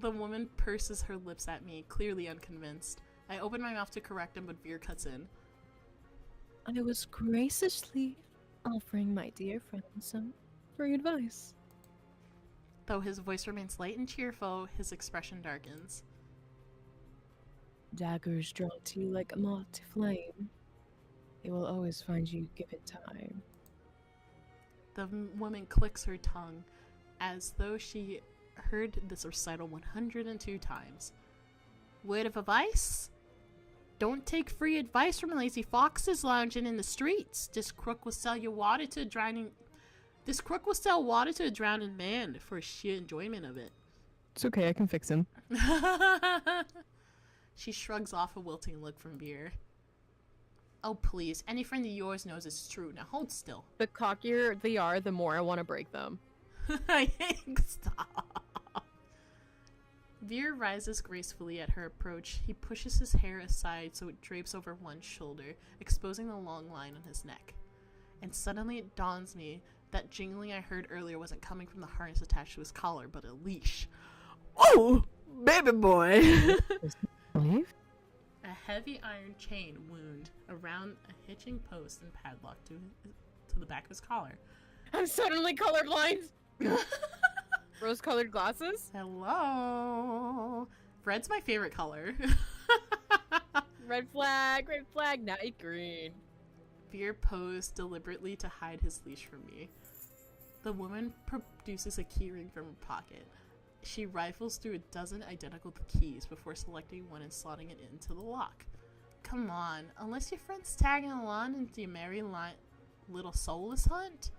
The woman purses her lips at me, clearly unconvinced. I open my mouth to correct him, but Veer cuts in. I was graciously offering my dear friend some free advice. Though his voice remains light and cheerful, his expression darkens. Daggers drawn to you like a moth to flame. They will always find you given time. The woman clicks her tongue, as though she heard this recital 102 times. Word of advice? Don't take free advice from lazy foxes lounging in the streets. This crook will sell water to a drowning man for sheer enjoyment of it. It's okay, I can fix him. She shrugs off a wilting look from Veer. Oh please, any friend of yours knows it's true. Now hold still. The cockier they are, the more I want to break them. Stop. Veer rises gracefully at her approach. He pushes his hair aside so it drapes over one shoulder, exposing the long line on his neck. And suddenly it dawns me that jingling I heard earlier wasn't coming from the harness attached to his collar, but a leash. Oh, baby boy! Leave? A heavy iron chain wound around a hitching post and padlock to the back of his collar. I'm suddenly colorblind. Rose-colored glasses. Hello. Red's my favorite color. Red flag, night green. Veer posed deliberately to hide his leash from me. The woman produces a keyring from her pocket. She rifles through a dozen identical keys before selecting one and slotting it into the lock. Come on, unless your friend's tagging along into your merry little soulless hunt?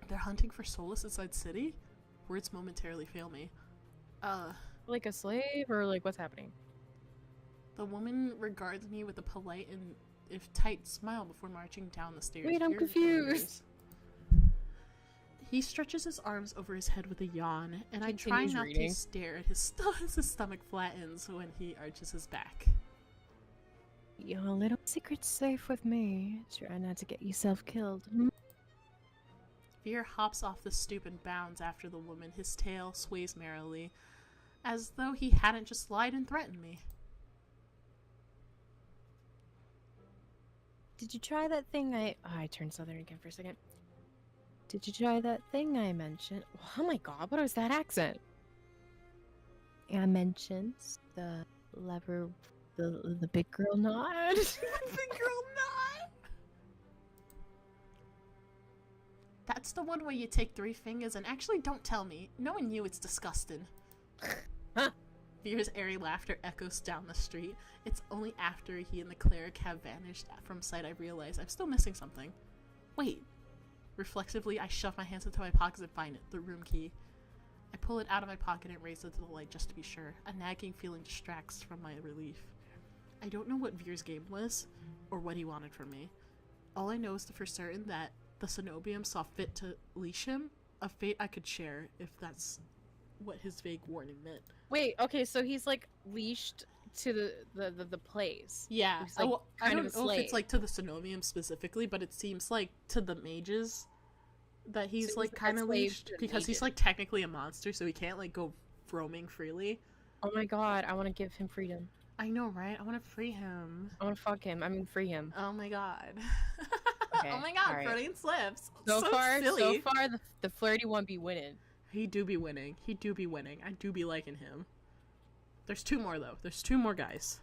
They're hunting for soulless inside city? Words momentarily fail me. Like a slave, or like what's happening? The woman regards me with a polite and if tight smile before marching down the stairs. Wait, I'm confused. He stretches his arms over his head with a yawn, and I try Continues not reading. to stare at his stomach flattens when he arches his back. Your little secret's safe with me. Try not to get yourself killed. Veer hops off the stoop and bounds after the woman. His tail sways merrily, as though he hadn't just lied and threatened me. Did you try that thing I turned southern again for a second. Did you try that thing I mentioned? Oh my god, what was that accent? I mentioned the lever, the big girl knot. Big girl knot! That's the one where you take 3 fingers and actually don't tell me. Knowing you, it's disgusting. Huh. Veer's airy laughter echoes down the street. It's only after he and the cleric have vanished from sight I realize I'm still missing something. Wait. Reflexively, I shove my hands into my pockets and find it, the room key. I pull it out of my pocket and raise it to the light just to be sure. A nagging feeling distracts from my relief. I don't know what Veer's game was, or what he wanted from me. All I know is for certain that the Cenobium saw fit to leash him, a fate I could share, if that's what his vague warning meant. Wait, okay, so he's like leashed to the place. Yeah, He's, like, I kind don't of a know if it's slave. like to the Cenobium specifically, but it seems like to the mages that he's So like he's kind of a slave leashed to the because he's mages. like technically a monster, so he can't like go roaming freely. Oh my god, I want to give him freedom. I know, right? I want to free him. I want to fuck him. I mean, free him. Oh my god. Okay, Oh my god, alright. Freudian slips. So far, silly. the flirty one be winning. He do be winning. He do be winning. I do be liking him. There's 2 more though. There's 2 more guys.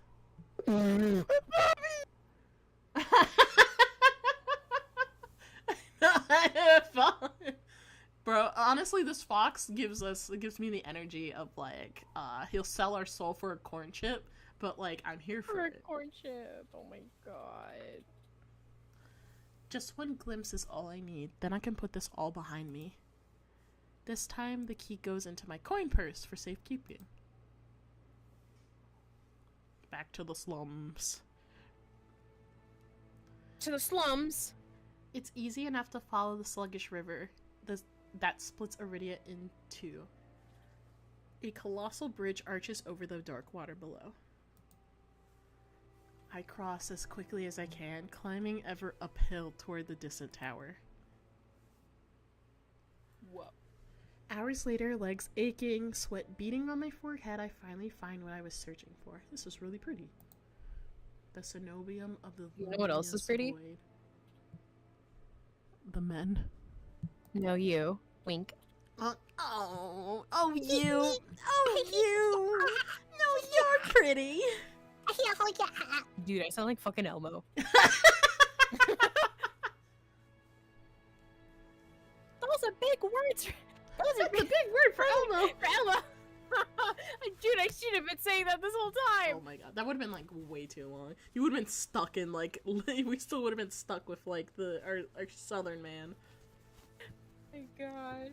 Bro, honestly, this fox gives me the energy of like, he'll sell our soul for a corn chip, but like, I'm here for For a it. corn chip. Oh my god. Just one glimpse is all I need, then I can put this all behind me. This time, the key goes into my coin purse for safekeeping. Back to the slums. To the slums. It's easy enough to follow the sluggish river that splits Iridia in two. A colossal bridge arches over the dark water below. I cross as quickly as I can, climbing ever uphill toward the distant tower. Whoa. Hours later, legs aching, sweat beating on my forehead, I finally find what I was searching for. This is really pretty. The cenobium of the You know what else is pretty? void. The men. No, you. Wink. Oh, you! Oh, you! No, you're pretty! Dude, I sound like fucking Elmo. That was a big word. That was a big word for Elmo! For Elmo. Dude, I should have been saying that this whole time. Oh my god, that would have been like way too long. You would have been stuck in like, we still would have been stuck with like our southern man. Oh my god.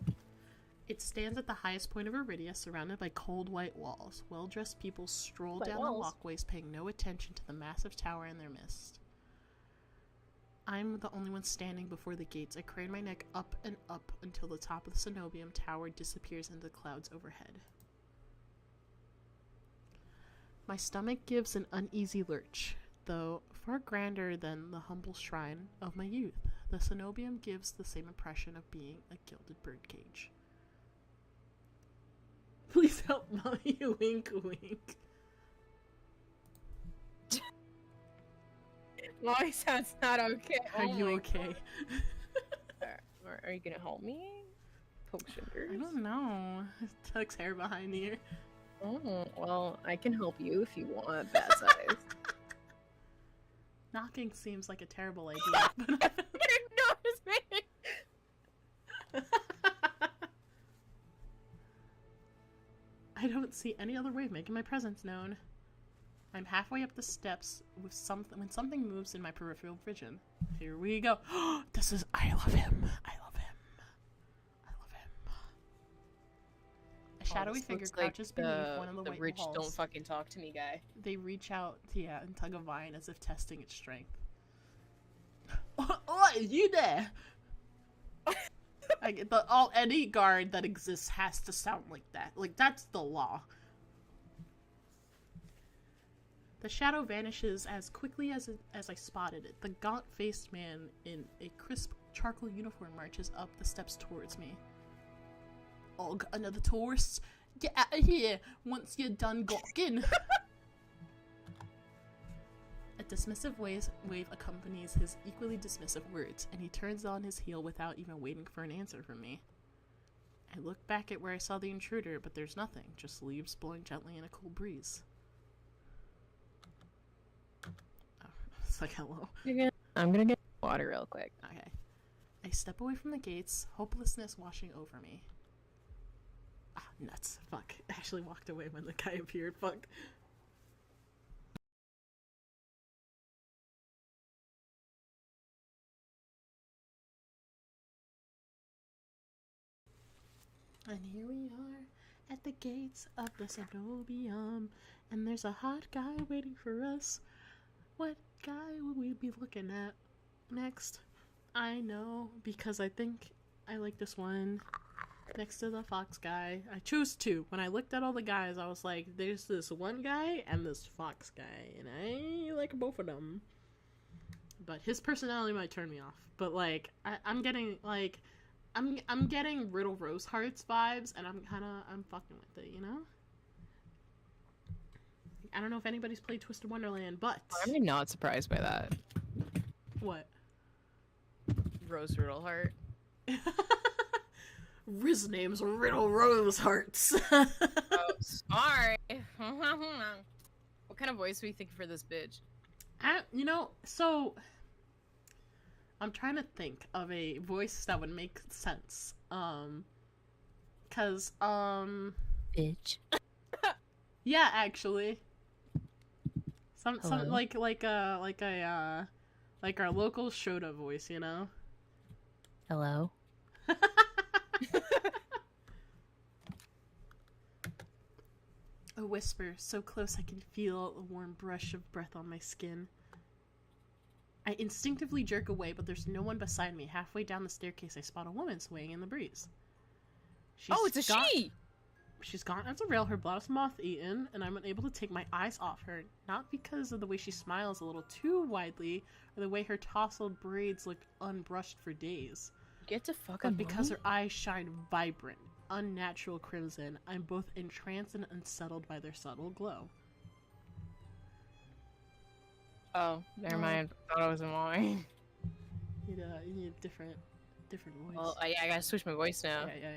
It stands at the highest point of Iridia, surrounded by cold white walls. Well-dressed people stroll White down the walls? walkways, paying no attention to the massive tower in their midst. I'm the only one standing before the gates. I crane my neck up and up until the top of the cenobium tower disappears into the clouds overhead. My stomach gives an uneasy lurch, though far grander than the humble shrine of my youth. The cenobium gives the same impression of being a gilded birdcage. Please help, mommy. Wink, wink. Mommy sounds not okay. Are you okay? Are you gonna help me? Poke fingers. I don't know. Tuck's hair behind the ear. Oh, well, I can help you if you want that size. Knocking seems like a terrible idea, but You're gonna notice me. I don't see any other way of making my presence known. I'm halfway up the steps with when something moves in my peripheral vision. Here we go. This is. I love him. I love him. I love him. A shadowy figure crouches beneath one of the white rich walls. don't fucking talk to me guy. They reach out, and tug a vine as if testing its strength. Oh, you there? Any guard that exists has to sound like that. Like, that's the law. The shadow vanishes as quickly as I spotted it. The gaunt-faced man in a crisp charcoal uniform marches up the steps towards me. Ugh, another tourist? Get out of here once you're done gawking. A dismissive wave accompanies his equally dismissive words, and he turns on his heel without even waiting for an answer from me. I look back at where I saw the intruder, but there's nothing, just leaves blowing gently in a cool breeze. Oh, it's like, hello. I'm gonna get water real quick. Okay. I step away from the gates, hopelessness washing over me. Ah, nuts. Fuck. I actually walked away when the guy appeared. Fuck. And here we are at the gates of the cenobium, and there's a hot guy waiting for us. What guy will we be looking at next? I know, because I think I like this one next to the fox guy. I choose two. When I looked at all the guys, I was like, there's this one guy and this fox guy, and I like both of them. But his personality might turn me off. But like, I'm getting like, I'm getting Riddle Rose Hearts vibes, and I'm fucking with it, you know? I don't know if anybody's played Twisted Wonderland, but... I'm not surprised by that. What? Rose Riddle Heart. His name's Riddle Rose Hearts. Oh, sorry. What kind of voice were you thinking for this bitch? So... I'm trying to think of a voice that would make sense. Bitch. Yeah, actually. Some Hello? like Like our local Shota voice, you know? Hello? A whisper, so close I can feel a warm brush of breath on my skin. I instinctively jerk away, but there's no one beside me. Halfway down the staircase, I spot a woman swaying in the breeze. It's a she! She's gone as a rail, her blouse moth-eaten, and I'm unable to take my eyes off her. Not because of the way she smiles a little too widely, or the way her tousled braids look unbrushed for days. Get to fuck But because her eyes shine vibrant, unnatural crimson, I'm both entranced and unsettled by their subtle glow. Oh, never mind. I thought it was a mommy. You need a different voice. Well, I gotta switch my voice now. Yeah.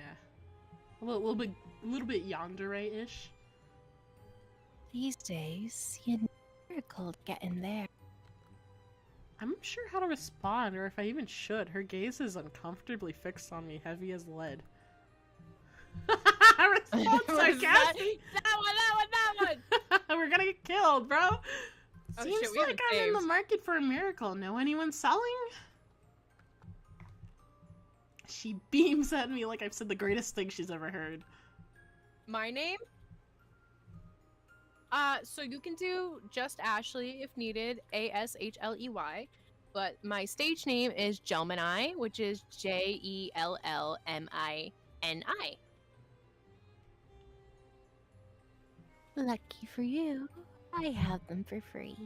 A little bit yandere-ish. These days, you miracle getting there. I'm not sure how to respond, or if I even should. Her gaze is uncomfortably fixed on me, heavy as lead. Response sarcastic. That one! We're gonna get killed, bro. Oh, Seems shit, we like I'm haven't in the saved. market for a miracle. Know anyone selling? She beams at me like I've said the greatest thing she's ever heard. My name? So you can do just Ashley if needed, ASHLEY. But my stage name is Jelmini, which is JELLMINI. Lucky for you, I have them for free.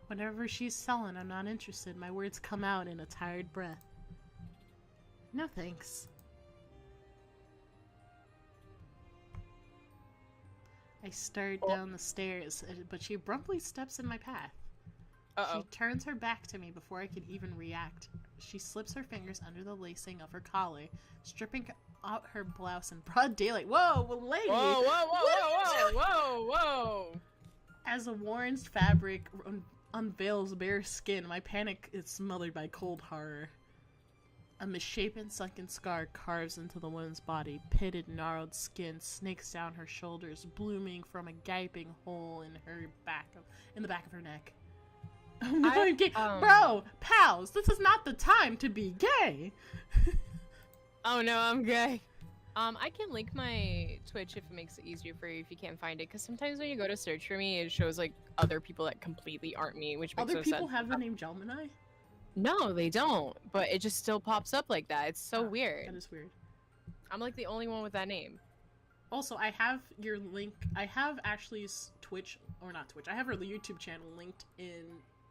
Whatever she's selling, I'm not interested. My words come out in a tired breath. No thanks. I start down the stairs, but she abruptly steps in my path. Uh-oh. She turns her back to me before I could even react. She slips her fingers under the lacing of her collar, stripping out her blouse in broad daylight. Whoa, lady! Whoa, whoa, whoa, What are you whoa, doing? whoa, whoa! As a Warren's fabric unveils bare skin, my panic is smothered by cold horror. A misshapen, sunken scar carves into the woman's body. Pitted, gnarled skin snakes down her shoulders, blooming from a gaping hole in the back of her neck. Oh no, I'm gay. Bro, pals, this is not the time to be gay. Oh no, I'm gay. I can link my Twitch if it makes it easier for you if you can't find it, because sometimes when you go to search for me, it shows like other people that completely aren't me, which makes Other no people sense. have the name Gemini? No, they don't, but it just still pops up like that. It's so Oh, weird. That is weird. I'm like the only one with that name. Also, I have your link. I have Ashley's Twitch, or not Twitch. I have her YouTube channel linked in.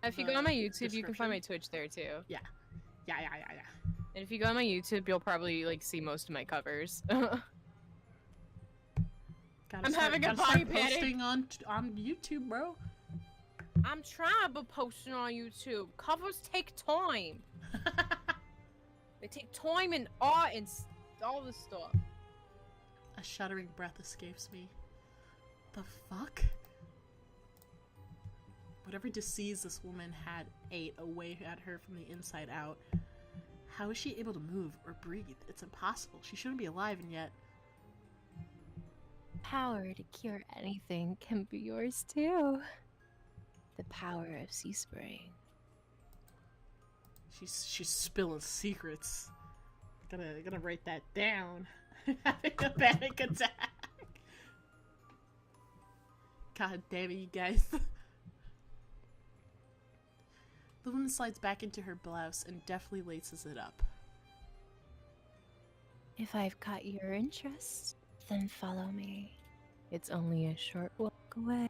If you the go on my YouTube, you can find my description. Twitch there too. Yeah. And if you go on my YouTube, you'll probably like see most of my covers. Gotta I'm start, having a gotta body start posting on YouTube, bro. I'm trying to be posting on YouTube. Covers take time. They take time and art and all this stuff. A shuddering breath escapes me. The fuck? Whatever disease this woman had ate away at her from the inside out. How is she able to move or breathe? It's impossible. She shouldn't be alive, and yet... Power to cure anything can be yours too. The power of sea spray. She's spilling secrets. Gotta write that down. Having a panic attack. God damn it, you guys. The woman slides back into her blouse and deftly laces it up. If I've caught your interest, then follow me. It's only a short walk away.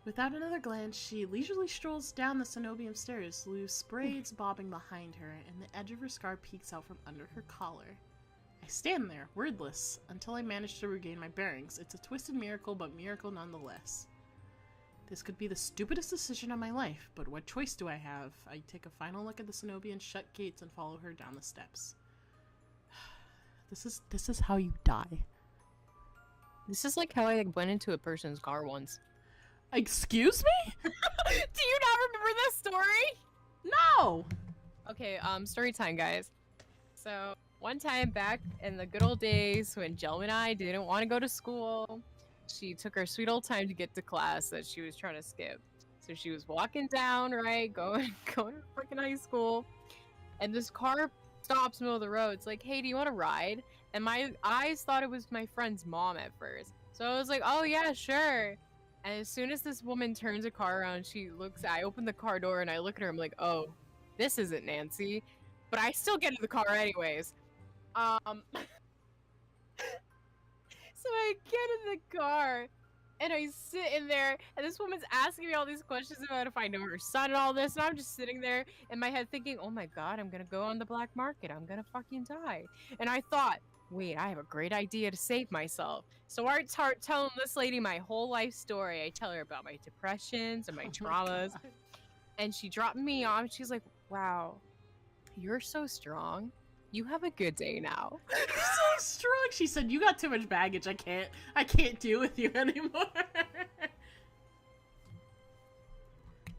Without another glance, she leisurely strolls down the Cenobium stairs, loose braids bobbing behind her, and the edge of her scarf peeks out from under her collar. I stand there, wordless, until I manage to regain my bearings. It's a twisted miracle, but miracle nonetheless. This could be the stupidest decision of my life, but what choice do I have? I take a final look at the Cenobian shut gates and follow her down the steps. This is how you die. This is like how I went into a person's car once. Excuse me? Do you not remember this story? No! Okay, story time, guys. So, one time back in the good old days when Jill and I didn't want to go to school, she took her sweet old time to get to class that she was trying to skip. So she was walking down, right, going to fucking high school, and this car stops middle of the road. It's like, hey, do you want to ride? And my eyes thought it was my friend's mom at first. So I was like, oh yeah, sure. And as soon as this woman turns the car around, she looks, I open the car door and I look at her, I'm like, oh, this isn't Nancy. But I still get in the car anyways. So I get in the car and I sit in there and this woman's asking me all these questions about if I know her son and all this, and I'm just sitting there in my head thinking, oh my god, I'm gonna go on the black market, I'm gonna fucking die. And I thought, wait, I have a great idea to save myself. So I start telling this lady my whole life story. I tell her about my depressions and my traumas. And she dropped me off. She's like, wow, you're so strong. You have a good day now. You're so strong. She said, you got too much baggage. I can't deal with you anymore.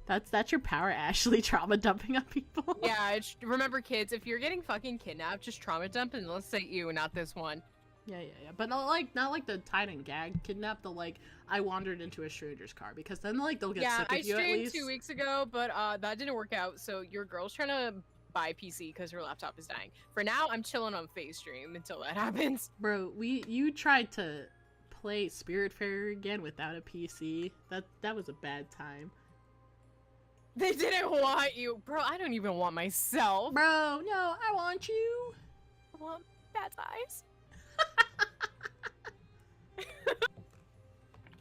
That's your power, Ashley, trauma dumping on people. Yeah, remember kids, if you're getting fucking kidnapped, just trauma dump and let's say you, not this one. Yeah. But not like the tied and gag kidnap, the like, I wandered into a stranger's car, because then like they'll get sick of you at least. Yeah, I streamed 2 weeks ago, but that didn't work out, so your girl's trying to buy a PC because her laptop is dying. For now, I'm chilling on face stream until that happens. Bro, you tried to play Spiritfarer again without a PC. That was a bad time. They didn't want you. Bro, I don't even want myself. Bro, no, I want you. I want bad eyes.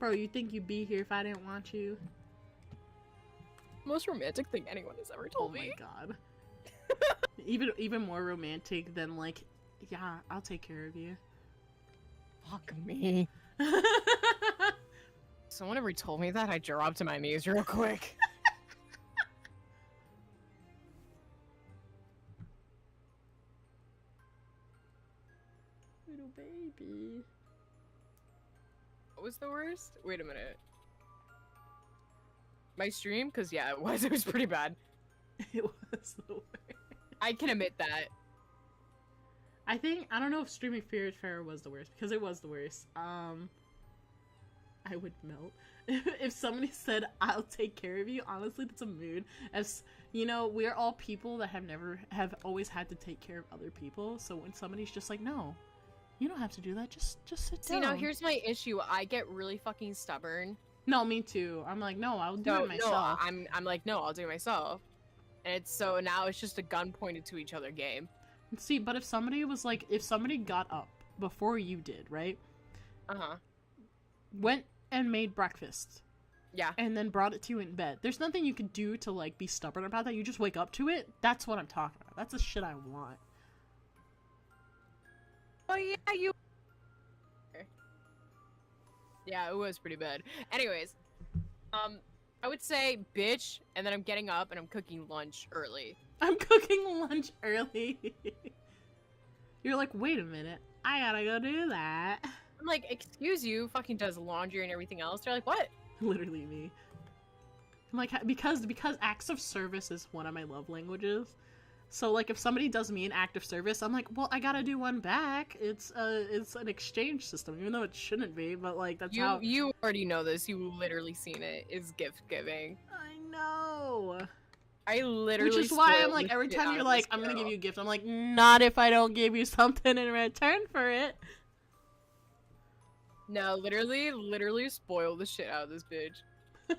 Bro, you think you'd be here if I didn't want you? Most romantic thing anyone has ever told me. Oh my god. even more romantic than like, yeah, I'll take care of you. Fuck me. Someone ever told me that, I dropped to my knees real quick. Little baby. What was the worst? Wait a minute. My stream? Because yeah, it was pretty bad. It was the worst. I can admit that. I don't know if streaming Spiritfarer was the worst, because it was the worst. I would melt. If somebody said, I'll take care of you, honestly, that's a mood. As, you know, we're all people that have always had to take care of other people, so when somebody's just like, no, you don't have to do that, just sit down. See, now here's my issue. I get really fucking stubborn. No, me too. I'm like, no, I'll do it myself. No, I'm like, no, I'll do it myself. And it's so now it's just a gun pointed to each other game. See, but if somebody was like, if somebody got up before you did, right? Uh-huh. Went and made breakfast. Yeah. And then brought it to you in bed. There's nothing you could do to, like, be stubborn about that. You just wake up to it. That's what I'm talking about. That's the shit I want. Oh, yeah, you... Yeah, it was pretty bad. Anyways, I would say bitch, and then I'm getting up and I'm cooking lunch early. I'm cooking lunch early. You're like, wait a minute. I gotta go do that. I'm like, excuse you, fucking does laundry and everything else. They're like, what? Literally me. I'm like, because acts of service is one of my love languages. So like, if somebody does me an act of service, I'm like, well, I gotta do one back. It's an exchange system, even though it shouldn't be. But like, that's how you already know this. You literally seen it. Is gift giving. I know. I literally. Which is why I'm like, every time you're like, I'm gonna give you a gift, I'm like, not if I don't give you something in return for it. No, literally spoil the shit out of this bitch.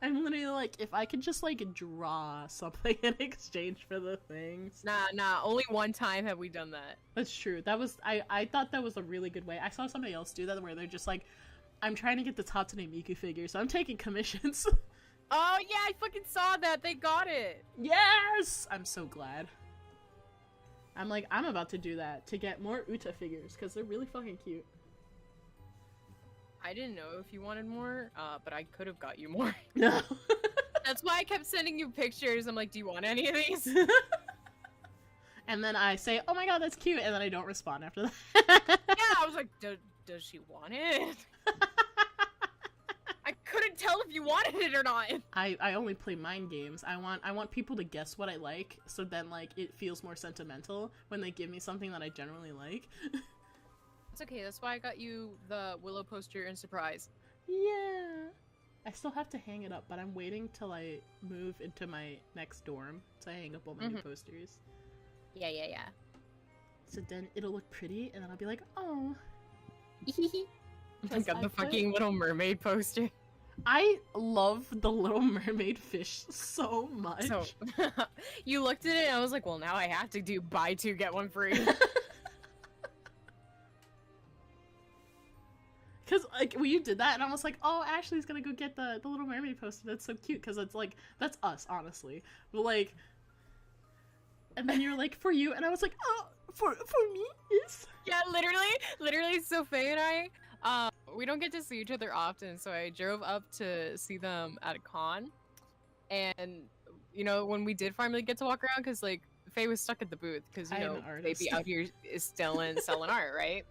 I'm literally like, if I could just like draw something in exchange for the things. Nah, only one time have we done that. That's true. That was, I thought that was a really good way. I saw somebody else do that where they're just like, I'm trying to get the Tatsune Miku figure, so I'm taking commissions. Oh yeah, I fucking saw that. They got it. Yes! I'm so glad. I'm like, I'm about to do that to get more Uta figures because they're really fucking cute. I didn't know if you wanted more, but I could have got you more. No. That's why I kept sending you pictures. I'm like, do you want any of these? And then I say, oh my god, that's cute, and then I don't respond after that. Yeah, I was like, does she want it? I couldn't tell if you wanted it or not. I only play mind games. I want people to guess what I like, so then like it feels more sentimental when they give me something that I generally like. It's okay. That's why I got you the Willow poster in surprise. Yeah. I still have to hang it up, but I'm waiting till I move into my next dorm to hang up all my new posters. Yeah. So then it'll look pretty, and then I'll be like, oh. I got the fucking Little Mermaid poster. I love the Little Mermaid fish so much. So, you looked at it and I was like, well, now I have to do buy two, get one free. Because, like, when you did that, and I was like, oh, Ashley's gonna go get the Little Mermaid poster. That's so cute, because it's, like, that's us, honestly. But, like, and then you're like, for you, and I was like, oh, for me? Yes? Yeah, literally, Sophie and I, we don't get to see each other often, so I drove up to see them at a con. And, you know, when we did finally get to walk around, because, like, Faye was stuck at the booth, because, you know, baby out here is still selling art, right?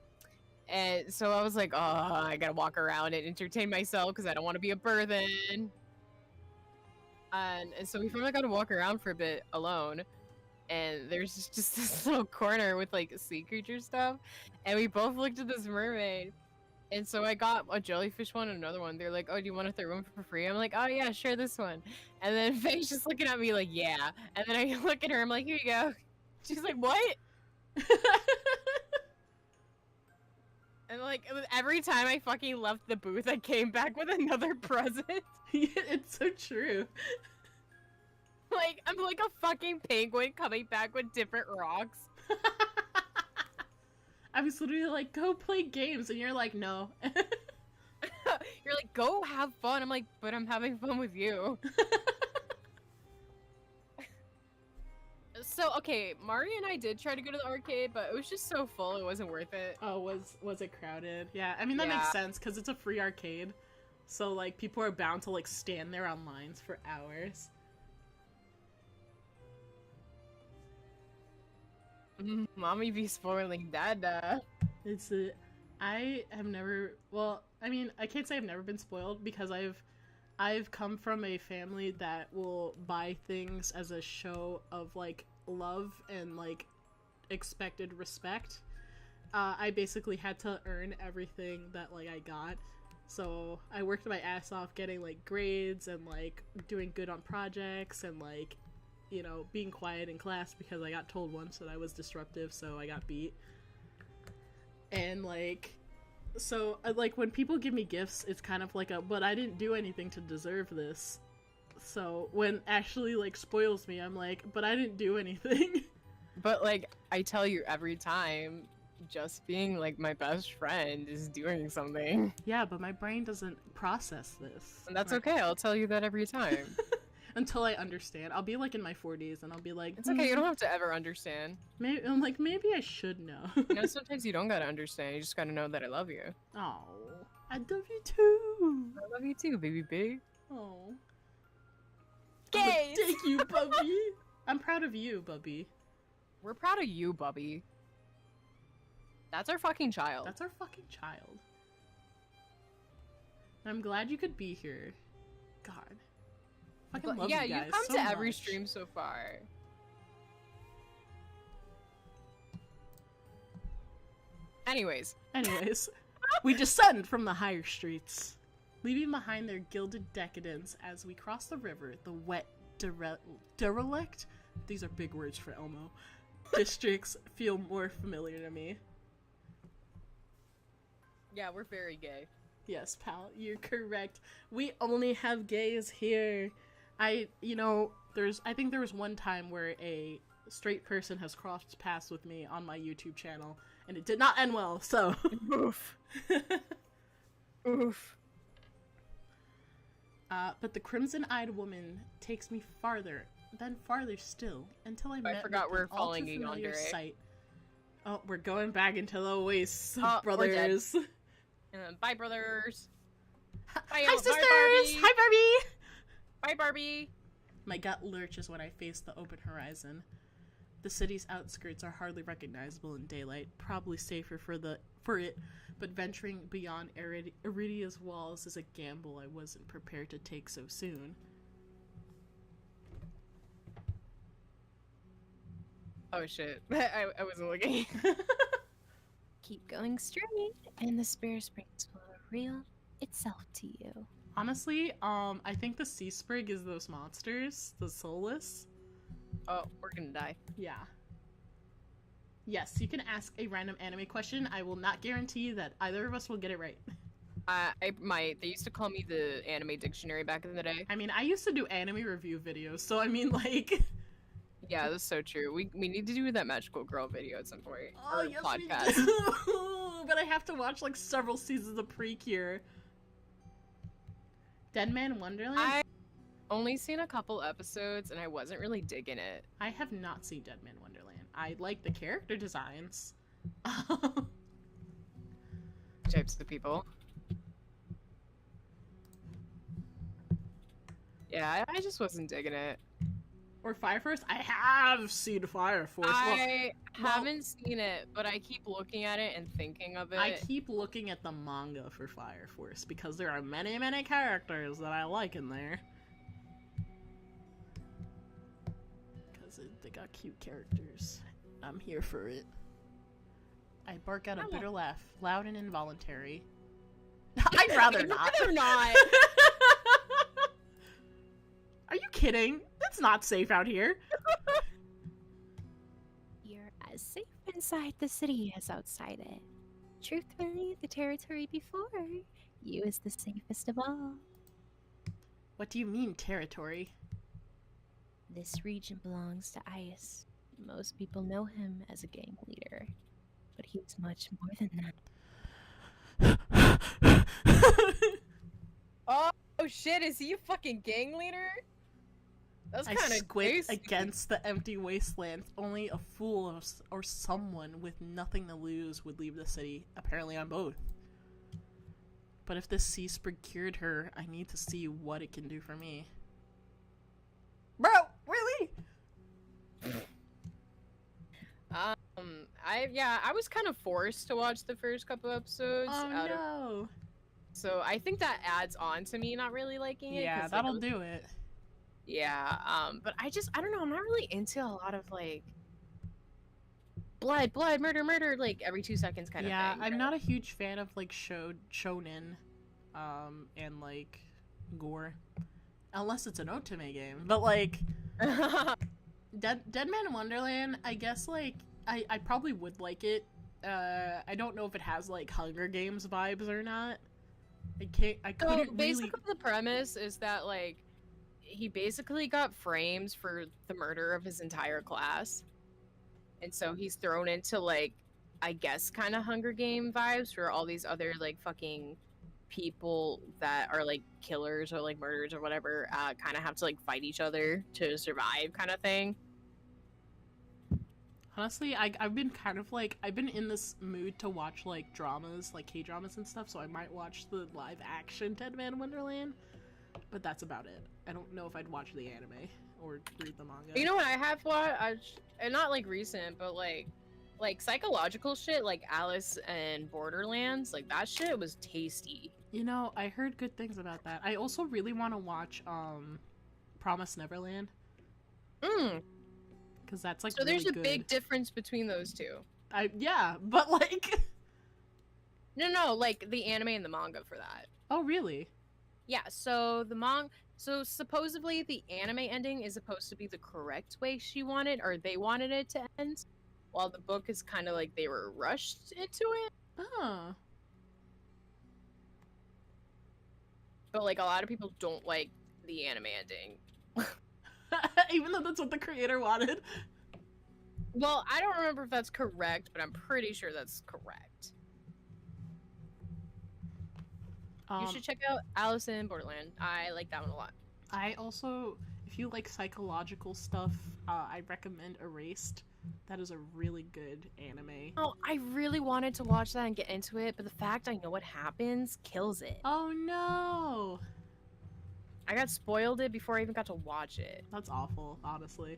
And so I was like, oh, I gotta walk around and entertain myself because I don't want to be a burden. And so we finally got to walk around for a bit alone. And there's just this little corner with like sea creature stuff. And we both looked at this mermaid. And so I got a jellyfish one and another one. They're like, oh, do you want a third one for free? I'm like, oh yeah, sure, this one. And then Faye's just looking at me like, yeah. And then I look at her, I'm like, here you go. She's like, what? And like every time I fucking left the booth, I came back with another present. Yeah, it's so true. Like I'm like a fucking penguin coming back with different rocks. I was literally like, go play games, and you're like, no. You're like, go have fun. I'm like, but I'm having fun with you. So, okay, Mari and I did try to go to the arcade, but it was just so full, it wasn't worth it. Oh, was it crowded? Yeah, I mean, that makes sense, because it's a free arcade. So, like, people are bound to, like, stand there on lines for hours. Mommy be spoiling Dada. It's I have never, well, I mean, I can't say I've never been spoiled, because I've come from a family that will buy things as a show of, like, love and, like, expected respect. I basically had to earn everything that, like, I got. So I worked my ass off getting, like, grades and, like, doing good on projects and, like, you know, being quiet in class because I got told once that I was disruptive, so I got beat. And, like, so, like, when people give me gifts, it's kind of like a, but I didn't do anything to deserve this. So, when Ashley, like, spoils me, I'm like, but I didn't do anything. But, like, I tell you every time, just being, like, my best friend is doing something. Yeah, but my brain doesn't process this. And that's okay, I'll tell you that every time. Until I understand. I'll be, like, in my 40s, and I'll be like, it's okay, you don't have to ever understand. Maybe, I'm like, maybe I should know. You know, sometimes you don't gotta understand, you just gotta know that I love you. Oh, I love you too. I love you too, baby big. Oh. Gay! Thank you, Bubby. I'm proud of you, Bubby. We're proud of you, Bubby. That's our fucking child. That's our fucking child. I'm glad you could be here. God. Fucking love yeah, you guys you've come so to every much. stream so far. Anyways, we descend from the higher streets, leaving behind their gilded decadence as we cross the river. The wet derelict. These are big words for Elmo. Districts feel more familiar to me. yeah, we're very gay. Yes, pal, you're correct. We only have gays here. I think there was one time where a straight person has crossed paths with me on my YouTube channel, and it did not end well, so. Oof. Oof. But the crimson-eyed woman takes me farther, then farther still, until I met forgot with we're an all too falling familiar yonder, eh? sight. Oh, we're going back into the wastes, Oh, we're dead. brothers. Bye, brothers. Hi, Bye, sisters! Barbie. Hi, Barbie! Bye, Barbie. My gut lurches when I face the open horizon. The city's outskirts are hardly recognizable in daylight, probably safer for it, but venturing beyond Iridia's walls is a gamble I wasn't prepared to take so soon. Oh shit. I wasn't looking. Keep going straight, and the Spirit Springs will reveal itself to you. Honestly, I think the Sea Sprig is those monsters, the soulless. Oh, we're gonna die. Yeah. Yes, you can ask a random anime question. I will not guarantee that either of us will get it right. They used to call me the anime dictionary back in the day. I mean, I used to do anime review videos, so I mean, like... Yeah, that's so true. We need to do that magical girl video at some point. Oh, or yes, podcast. we do! But I have to watch, like, several seasons of Precure. Dead Man Wonderland? I only seen a couple episodes, and I wasn't really digging it. I have not seen Dead Man Wonderland. I like the character designs. Types of people. Yeah, I just wasn't digging it. Or Fire Force? I have seen Fire Force. I haven't seen it, but I keep looking at it and thinking of it. I keep looking at the manga for Fire Force because there are many, many characters that I like in there. Because they got cute characters. I'm here for it. I bark out a bitter laugh, loud and involuntary. I'd rather not. I'd rather not. Are you kidding? It's not safe out here. You're as safe inside the city as outside it. Truthfully, the territory before you is the safest of all. What do you mean, territory? This region belongs to Ice. Most people know him as a gang leader, but he's much more than that. Oh shit, is he a fucking gang leader? That's I kind of squint against the empty wasteland. Only a fool or someone with nothing to lose would leave the city. Apparently I'm both. But if this sea sprig cured her, I need to see what it can do for me. Bro, really? I was kind of forced to watch the first couple episodes. Oh no. So I think that adds on to me not really liking it. Yeah, that'll do it. Yeah, but I don't know, I'm not really into a lot of, like, blood, murder, like, every 2 seconds kind of thing. Yeah, I'm not a huge fan of, like, shonen, and, like, gore. Unless it's an otome game. But, like, Dead Man Wonderland, I guess, like, I probably would like it. I don't know if it has, like, Hunger Games vibes or not. I couldn't So, basically the premise is that, like, he basically got framed for the murder of his entire class. And so he's thrown into, like, I guess kind of Hunger Game vibes where all these other, like, fucking people that are, like, killers or, like, murderers or whatever kind of have to, like, fight each other to survive kind of thing. Honestly, I've been kind of, like, I've been in this mood to watch, like, dramas, like K-dramas and stuff, so I might watch the live-action Dead Man Wonderland. But that's about it. I don't know if I'd watch the anime or read the manga. You know what I have watched? And not like recent, but like psychological shit, like Alice and Borderlands. Like that shit was tasty. You know, I heard good things about that. I also really want to watch Promise Neverland. Because that's like so there's really a big difference between those two. Yeah, but like No, like the anime and the manga for that. Oh really? Yeah, so so supposedly the anime ending is supposed to be the correct way she wanted, or they wanted it to end, while the book is kind of like they were rushed into it. Oh. But like a lot of people don't like the anime ending. Even though that's what the creator wanted. Well, I don't remember if that's correct, but I'm pretty sure that's correct. You should check out Alice in Borderland. I like that one a lot. I also, if you like psychological stuff, I recommend Erased. That is a really good anime. Oh, I really wanted to watch that and get into it, but the fact I know what happens kills it. Oh no! I got spoiled it before I even got to watch it. That's awful, honestly.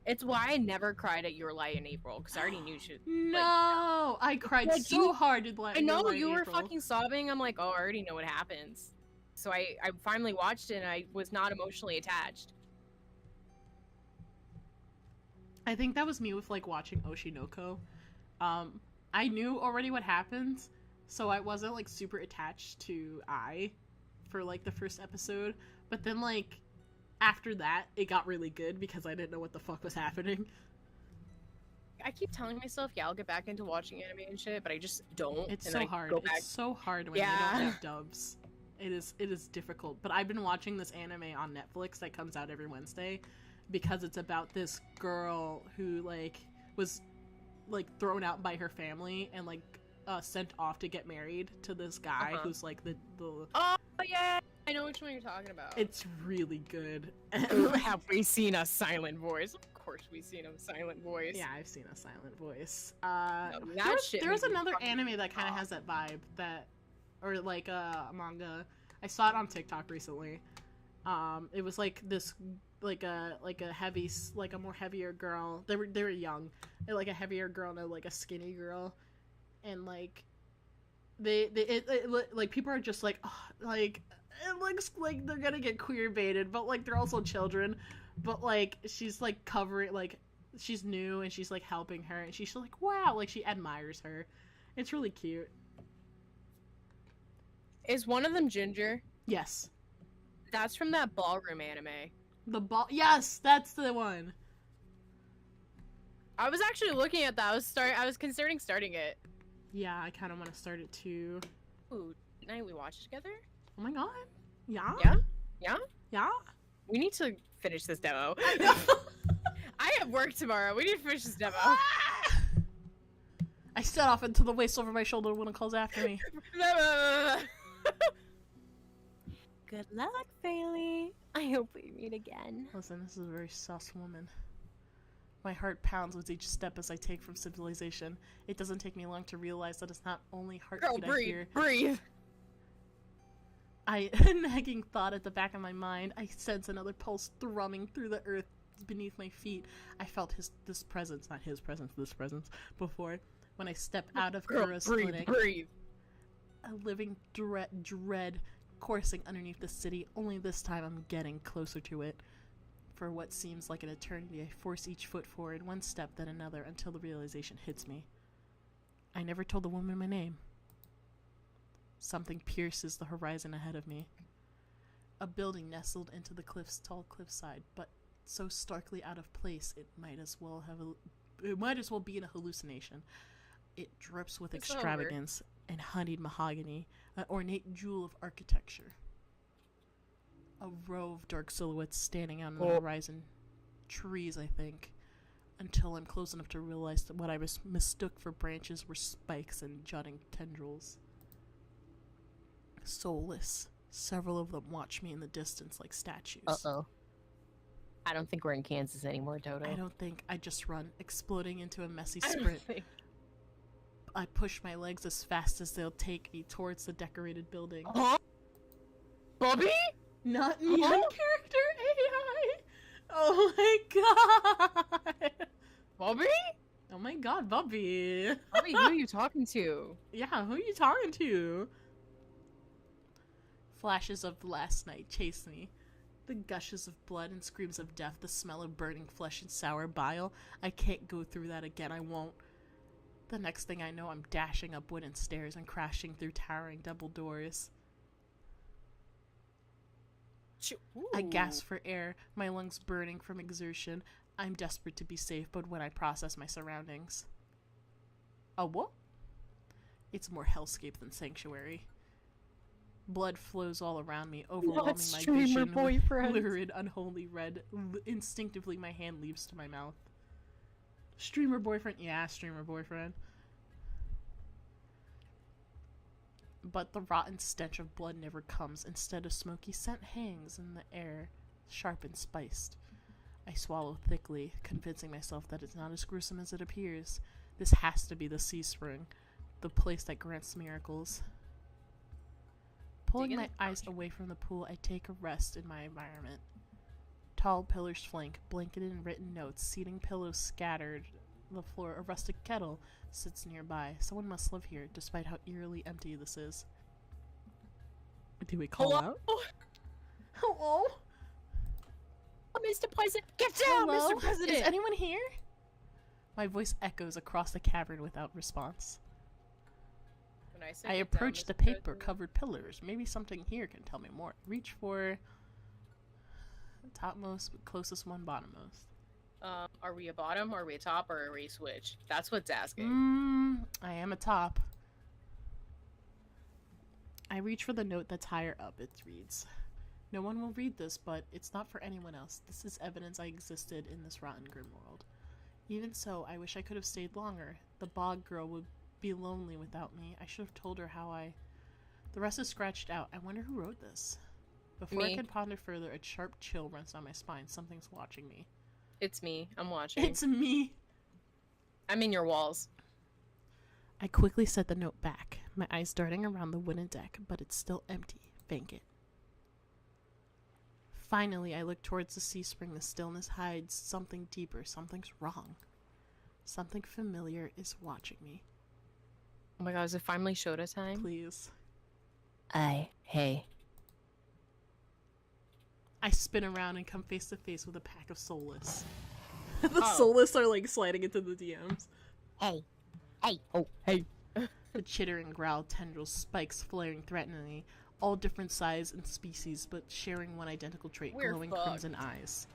It's why I never cried at Your Lie in April, because I already knew she. No, I cried so hard in I know you were fucking sobbing. I'm like, oh, I already know what happens. So I finally watched it, and I was not emotionally attached. I think that was me with like watching Oshinoko. I knew already what happens, so I wasn't like super attached to for like the first episode. But then like after that, it got really good because I didn't know what the fuck was happening. I keep telling myself, yeah, I'll get back into watching anime and shit, but I just don't. It's and so then I hard. go back. It's so hard when they don't have dubs. It is difficult. But I've been watching this anime on Netflix that comes out every Wednesday because it's about this girl who like was like thrown out by her family and like sent off to get married to this guy who's like the Oh yeah, I know which one you're talking about. It's really good. Have we seen a silent voice? Of course we've seen a silent voice. Yeah, I've seen a silent voice. There was another anime that kind of has that vibe, that, or like a manga. I saw it on TikTok recently. It was like this, like a heavy, like a more heavier girl. They were young, like a heavier girl and like a skinny girl, and like like people are just like, oh, like it looks like they're gonna get queer baited, but like they're also children. But like she's like covering, like she's new and she's like helping her, and she's like, wow, like she admires her. It's really cute. Is one of them Ginger? Yes. That's from that ballroom anime. Yes, that's the one. I was actually looking at that. I was considering starting it. Yeah, I kind of want to start it too. Ooh, night we watch together? Oh my god. Yeah? Yeah? Yeah? Yeah? We need to finish this demo. I know. I have work tomorrow. We need to finish this demo. I set off into the waist over my shoulder when it calls after me. Good luck, Bailey. I hope we meet again. Listen, this is a very sus woman. My heart pounds with each step as I take from civilization. It doesn't take me long to realize that it's not only heartbeat I hear. Breathe. A nagging thought at the back of my mind. I sense another pulse thrumming through the earth beneath my feet. I felt this presence before. When I step out of Kura's clinic. Breathe. A living dread coursing underneath the city. Only this time I'm getting closer to it. For what seems like an eternity, I force each foot forward, one step then another, until the realization hits me. I never told the woman my name. Something pierces the horizon ahead of me. A building nestled into the tall cliffside, but so starkly out of place it might as well be an hallucination. It drips with extravagance and honeyed mahogany, an ornate jewel of architecture. A row of dark silhouettes standing out on the horizon. Trees, I think. Until I'm close enough to realize that what I mistook for branches were spikes and jutting tendrils. Soulless. Several of them watch me in the distance like statues. Uh-oh. I don't think we're in Kansas anymore, Toto. I don't think. I just run, exploding into a messy sprint. I push my legs as fast as they'll take me towards the decorated building. Huh? Bobby? Not me, character AI! Oh my god! Bobby? Oh my god, Bobby! Bobby, who are you talking to? Yeah, who are you talking to? Flashes of last night chase me. The gushes of blood and screams of death, the smell of burning flesh and sour bile. I can't go through that again, I won't. The next thing I know, I'm dashing up wooden stairs and crashing through towering double doors. I gasp for air, my lungs burning from exertion. I'm desperate to be safe, but when I process my surroundings... A what? It's more hellscape than sanctuary. Blood flows all around me, overwhelming my vision with lurid, unholy red. Instinctively, my hand leaps to my mouth. Streamer boyfriend? Yeah, streamer boyfriend. But the rotten stench of blood never comes. Instead, a smoky scent hangs in the air, sharp and spiced. I swallow thickly, convincing myself that it's not as gruesome as it appears. This has to be the Sea Spring, the place that grants miracles. Pulling my eyes away from the pool, I take a rest in my environment. Tall pillars flank, blanketed in written notes, seating pillows scattered the floor. A rustic kettle sits nearby. Someone must live here, despite how eerily empty this is. Do we call out? Hello? Oh, Mr. President! Get down, Hello? Mr. President! Is anyone here? My voice echoes across the cavern without response. When I, say I get down, approach the Mr. President, paper-covered pillars. Maybe something here can tell me more. Reach for the topmost, closest one, bottommost. Are we a bottom, are we a top, or are we a switch? That's what's asking. I am a top. I reach for the note that's higher up. It reads, "No one will read this, but it's not for anyone else. This is evidence I existed in this rotten grim world. Even so, I wish I could have stayed longer. The bog girl would be lonely without me. I should have told her how I..." The rest is scratched out. I wonder who wrote this. Before I Me. can ponder further, a sharp chill runs down my spine. Something's watching me. It's me. I'm watching. It's me! I'm in your walls. I quickly set the note back, my eyes darting around the wooden deck, but it's still empty, vacant. Finally, I look towards the sea spring. The stillness hides something deeper. Something's wrong. Something familiar is watching me. Oh my god, is it finally Shota time? Please. Hey. I spin around and come face to face with a pack of soulless. The Oh. soulless are like sliding into the DMs. Hey. Oh, hey. The chittering growl tendrils, spikes flaring threateningly, all different size and species, but sharing one identical trait, We're glowing fucked. crimson eyes.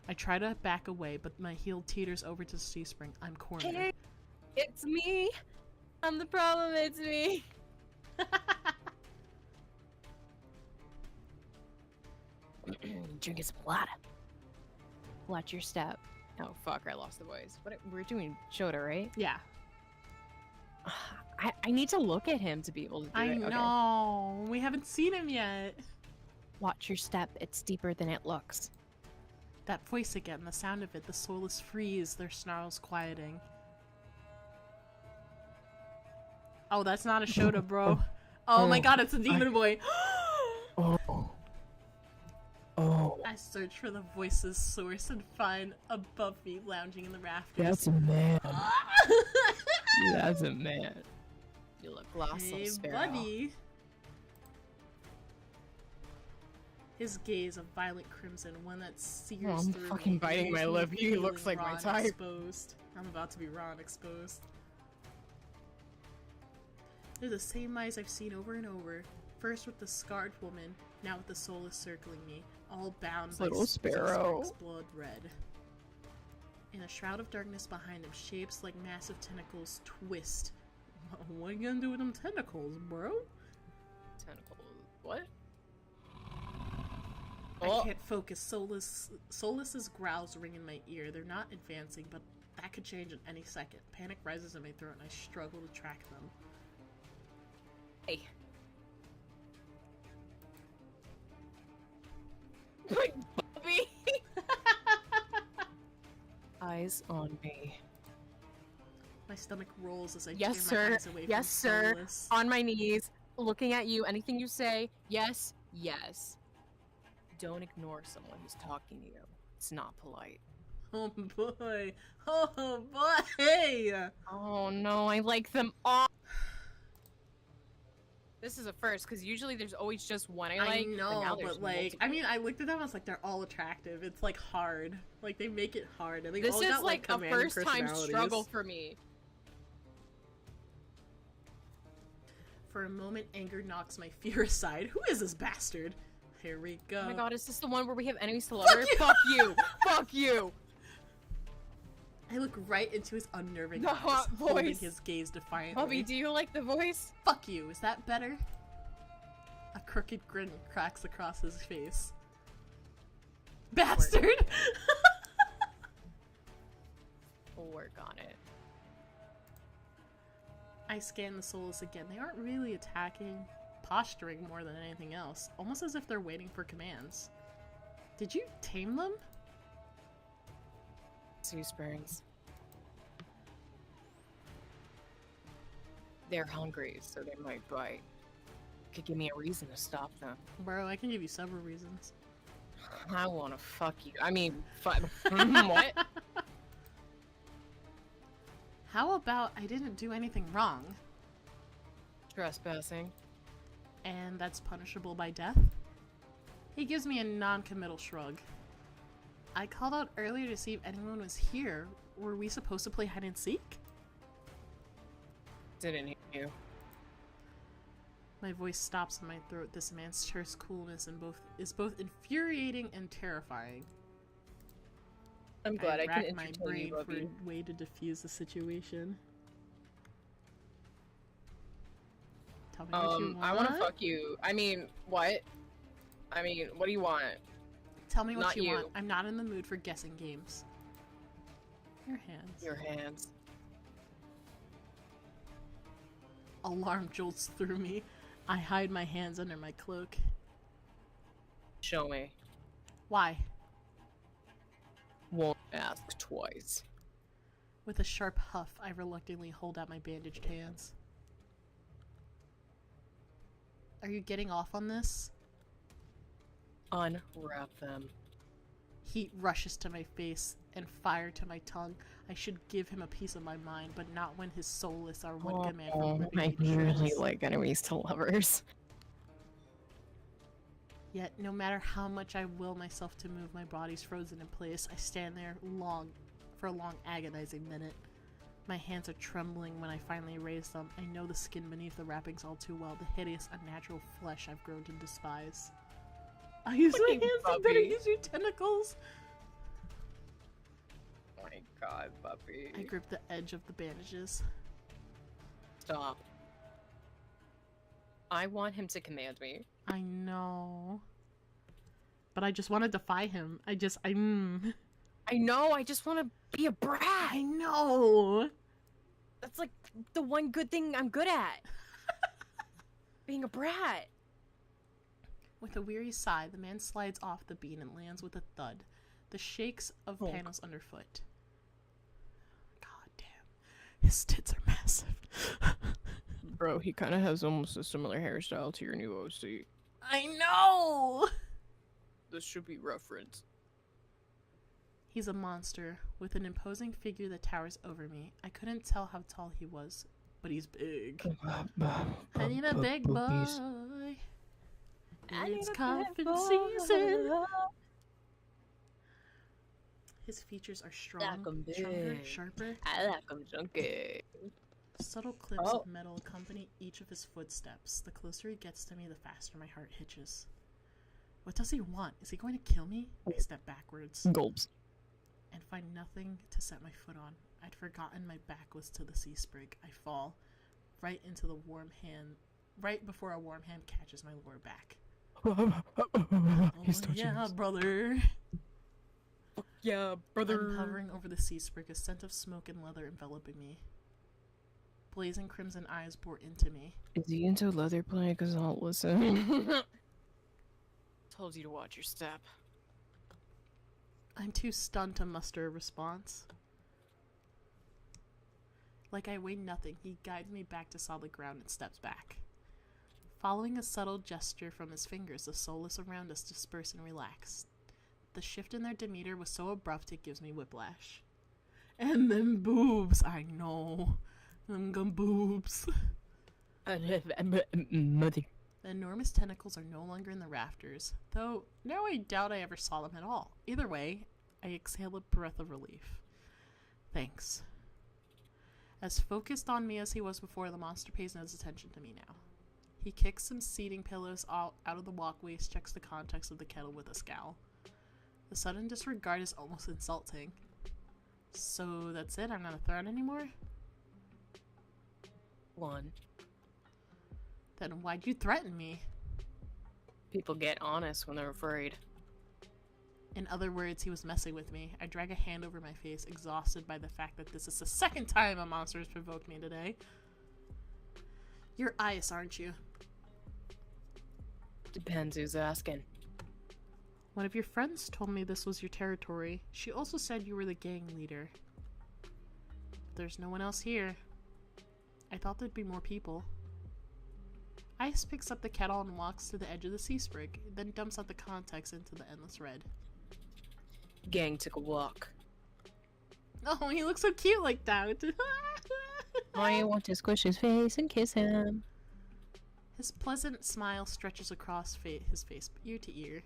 I try to back away, but my heel teeters over to the sea spring. I'm cornered. Hey, it's me. I'm the problem, it's me. Drinking some water. Watch your step. Oh fuck, I lost the voice. What we're doing Shota, right? Yeah. I need to look at him to be able to do I it. Okay. know. We haven't seen him yet. Watch your step. It's deeper than it looks. That voice again, the sound of it, the soulless freeze, their snarls quieting. Oh, that's not a Shota, bro. Oh my god, it's a demon boy. Oh, I search for the voice's source and find above me lounging in the rafters. that's a man. That's a man. You look lost, Hey, little sparrow. buddy. His gaze of violet crimson, one that sears Oh, I'm through fucking me, biting my leaves me lip. He feeling looks like my raw and type. Exposed. I'm about to be raw and exposed. They're the same eyes I've seen over and over. First with the scarred woman, now with the soulless circling me, all bound by Little sparrow. Spark's blood red. In a shroud of darkness behind him, shapes like massive tentacles twist. What are you gonna do with them tentacles, bro? Tentacles. What? I can't focus. Soulless's growls ring in my ear. They're not advancing, but that could change in any second. Panic rises in my throat and I struggle to track them. Hey. My puppy. Eyes on me. My stomach rolls as I Yes, turn my sir. eyes away Yes, from sir. Soulless. On my knees, looking at you. Anything you say, yes, yes. Don't ignore someone who's talking to you. It's not polite. Oh boy. Oh boy! Oh no, I like them all. This is a first, because usually there's always just one I like. I know, now there's but like, multiple. I mean, I looked at them, I was like, they're all attractive. It's like hard. Like, they make it hard. And they This all is got, like a commanding first time personalities. struggle for me. For a moment, anger knocks my fear aside. Who is this bastard? Here we go. Oh my god, is this the one where we have enemies to lover? Fuck you! Fuck you! I look right into his unnerving The eyes, hot holding voice. his gaze defiantly. Bobby, do you like the voice? Fuck you, is that better? A crooked grin cracks across his face. Bastard! We'll work on it. I scan the souls again. They aren't really attacking, posturing more than anything else. Almost as if they're waiting for commands. Did you tame them? Sea Springs. They're hungry, so they might bite. Could give me a reason to stop them. Bro, I can give you several reasons. I wanna fuck you. I mean, what? How about I didn't do anything wrong, Trespassing. and that's punishable by death? He gives me a non-committal shrug. I called out earlier to see if anyone was here. Were we supposed to play hide and seek? Didn't hear you. My voice stops in my throat. This man's terse coolness is both infuriating and terrifying. I'm glad I can racked my entertain brain you, for Bubby. a way to diffuse the situation. Tell me what you want. I want to fuck you. I mean, what? I mean, what do you want? Tell me what Not you you. want. I'm not in the mood for guessing games. Your hands. Your hands. Alarm jolts through me. I hide my hands under my cloak. Show me. Why? Won't ask twice. With a sharp huff, I reluctantly hold out my bandaged hands. Are you getting off on this? Unwrap them. Heat rushes to my face and fire to my tongue. I should give him a piece of my mind, but not when his soulless are one command from ripping I me to really shreds. like enemies to lovers. Yet, no matter how much I will myself to move, my body's frozen in place. I stand there for a long agonizing minute. My hands are trembling when I finally raise them. I know the skin beneath the wrappings all too well, the hideous, unnatural flesh I've grown to despise. I use my Fucking hands, you better puppy. use your tentacles! Oh my god, puppy. I grip the edge of the bandages. Stop. I want him to command me. I know. But I just want to defy him. I know, I just want to be a brat. I know! That's like the one good thing I'm good at. Being a brat. With a weary sigh, the man slides off the beam and lands with a thud. The shakes of panels underfoot. God damn. His tits are massive. Bro, he kind of has almost a similar hairstyle to your new OC. I know! This should be referenced. He's a monster, with an imposing figure that towers over me. I couldn't tell how tall he was, but he's big. I need a big boy. It's coffin season. His features are strong, Like 'em stronger, big. sharper. I like him junky. Subtle clips of metal accompany each of his footsteps. The closer he gets to me, the faster my heart hitches. What does he want? Is he going to kill me? I step backwards Gulps. and find nothing to set my foot on. I'd forgotten my back was to the sea sprig. I fall right into the warm hand, right before a warm hand catches my lower back. He's touching yeah, us. brother. Yeah, brother. I'm hovering over the sea sprig, a scent of smoke and leather enveloping me. Blazing crimson eyes bore into me. Is he into leather play? Cause I'll listen. Told you to watch your step. I'm too stunned to muster a response. Like I weigh nothing, he guides me back to solid ground and steps back. Following a subtle gesture from his fingers, the soulless around us disperse and relax. The shift in their demeanor was so abrupt it gives me whiplash. And them boobs, I know. Them gum boobs. Mother. The enormous tentacles are no longer in the rafters, though now I doubt I ever saw them at all. Either way, I exhale a breath of relief. Thanks. As focused on me as he was before, the monster pays no attention to me now. He kicks some seating pillows out of the walkways, checks the context of the kettle with a scowl. The sudden disregard is almost insulting. So that's it? I'm not a threat anymore? One. Then why'd you threaten me? People get honest when they're afraid. In other words, he was messing with me. I drag a hand over my face, exhausted by the fact that this is the second time a monster has provoked me today. You're Ice, aren't you? Depends who's asking. One of your friends told me this was your territory. She also said you were the gang leader. There's no one else here. I thought there'd be more people. Ice picks up the kettle and walks to the edge of the sea sprig, then dumps out the context into the endless red. Gang took a walk. Oh, he looks so cute like that. I want to squish his face and kiss him. His pleasant smile stretches across his face, ear to ear.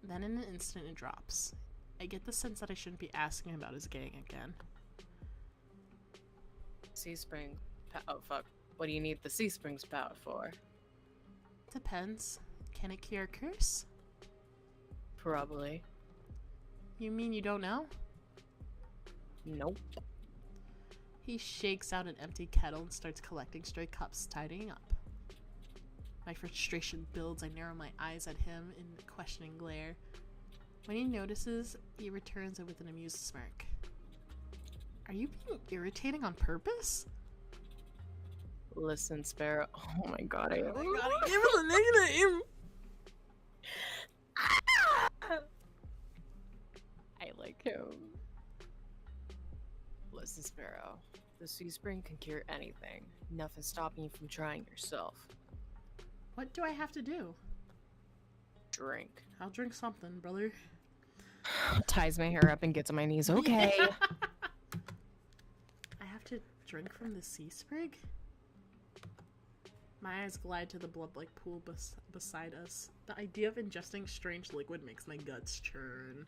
Then in an instant it drops. I get the sense that I shouldn't be asking about his gang again. Sea Spring. Oh, fuck. What do you need the Sea Springs power for? Depends. Can it cure a curse? Probably. You mean you don't know? Nope. He shakes out an empty kettle and starts collecting stray cups, tidying up. My frustration builds. I narrow my eyes at him in the questioning glare. When he notices, he returns it with an amused smirk. Are you being irritating on purpose? Listen, Sparrow. Oh my god, Give us a nickname! I like him. Listen, Sparrow. The Sea Spring can cure anything. Nothing stopping you from trying yourself. What do I have to do? Drink. I'll drink something, brother. Ties my hair up and gets on my knees. Okay. I have to drink from the sea sprig? My eyes glide to the blood-like pool beside us. The idea of ingesting strange liquid makes my guts churn.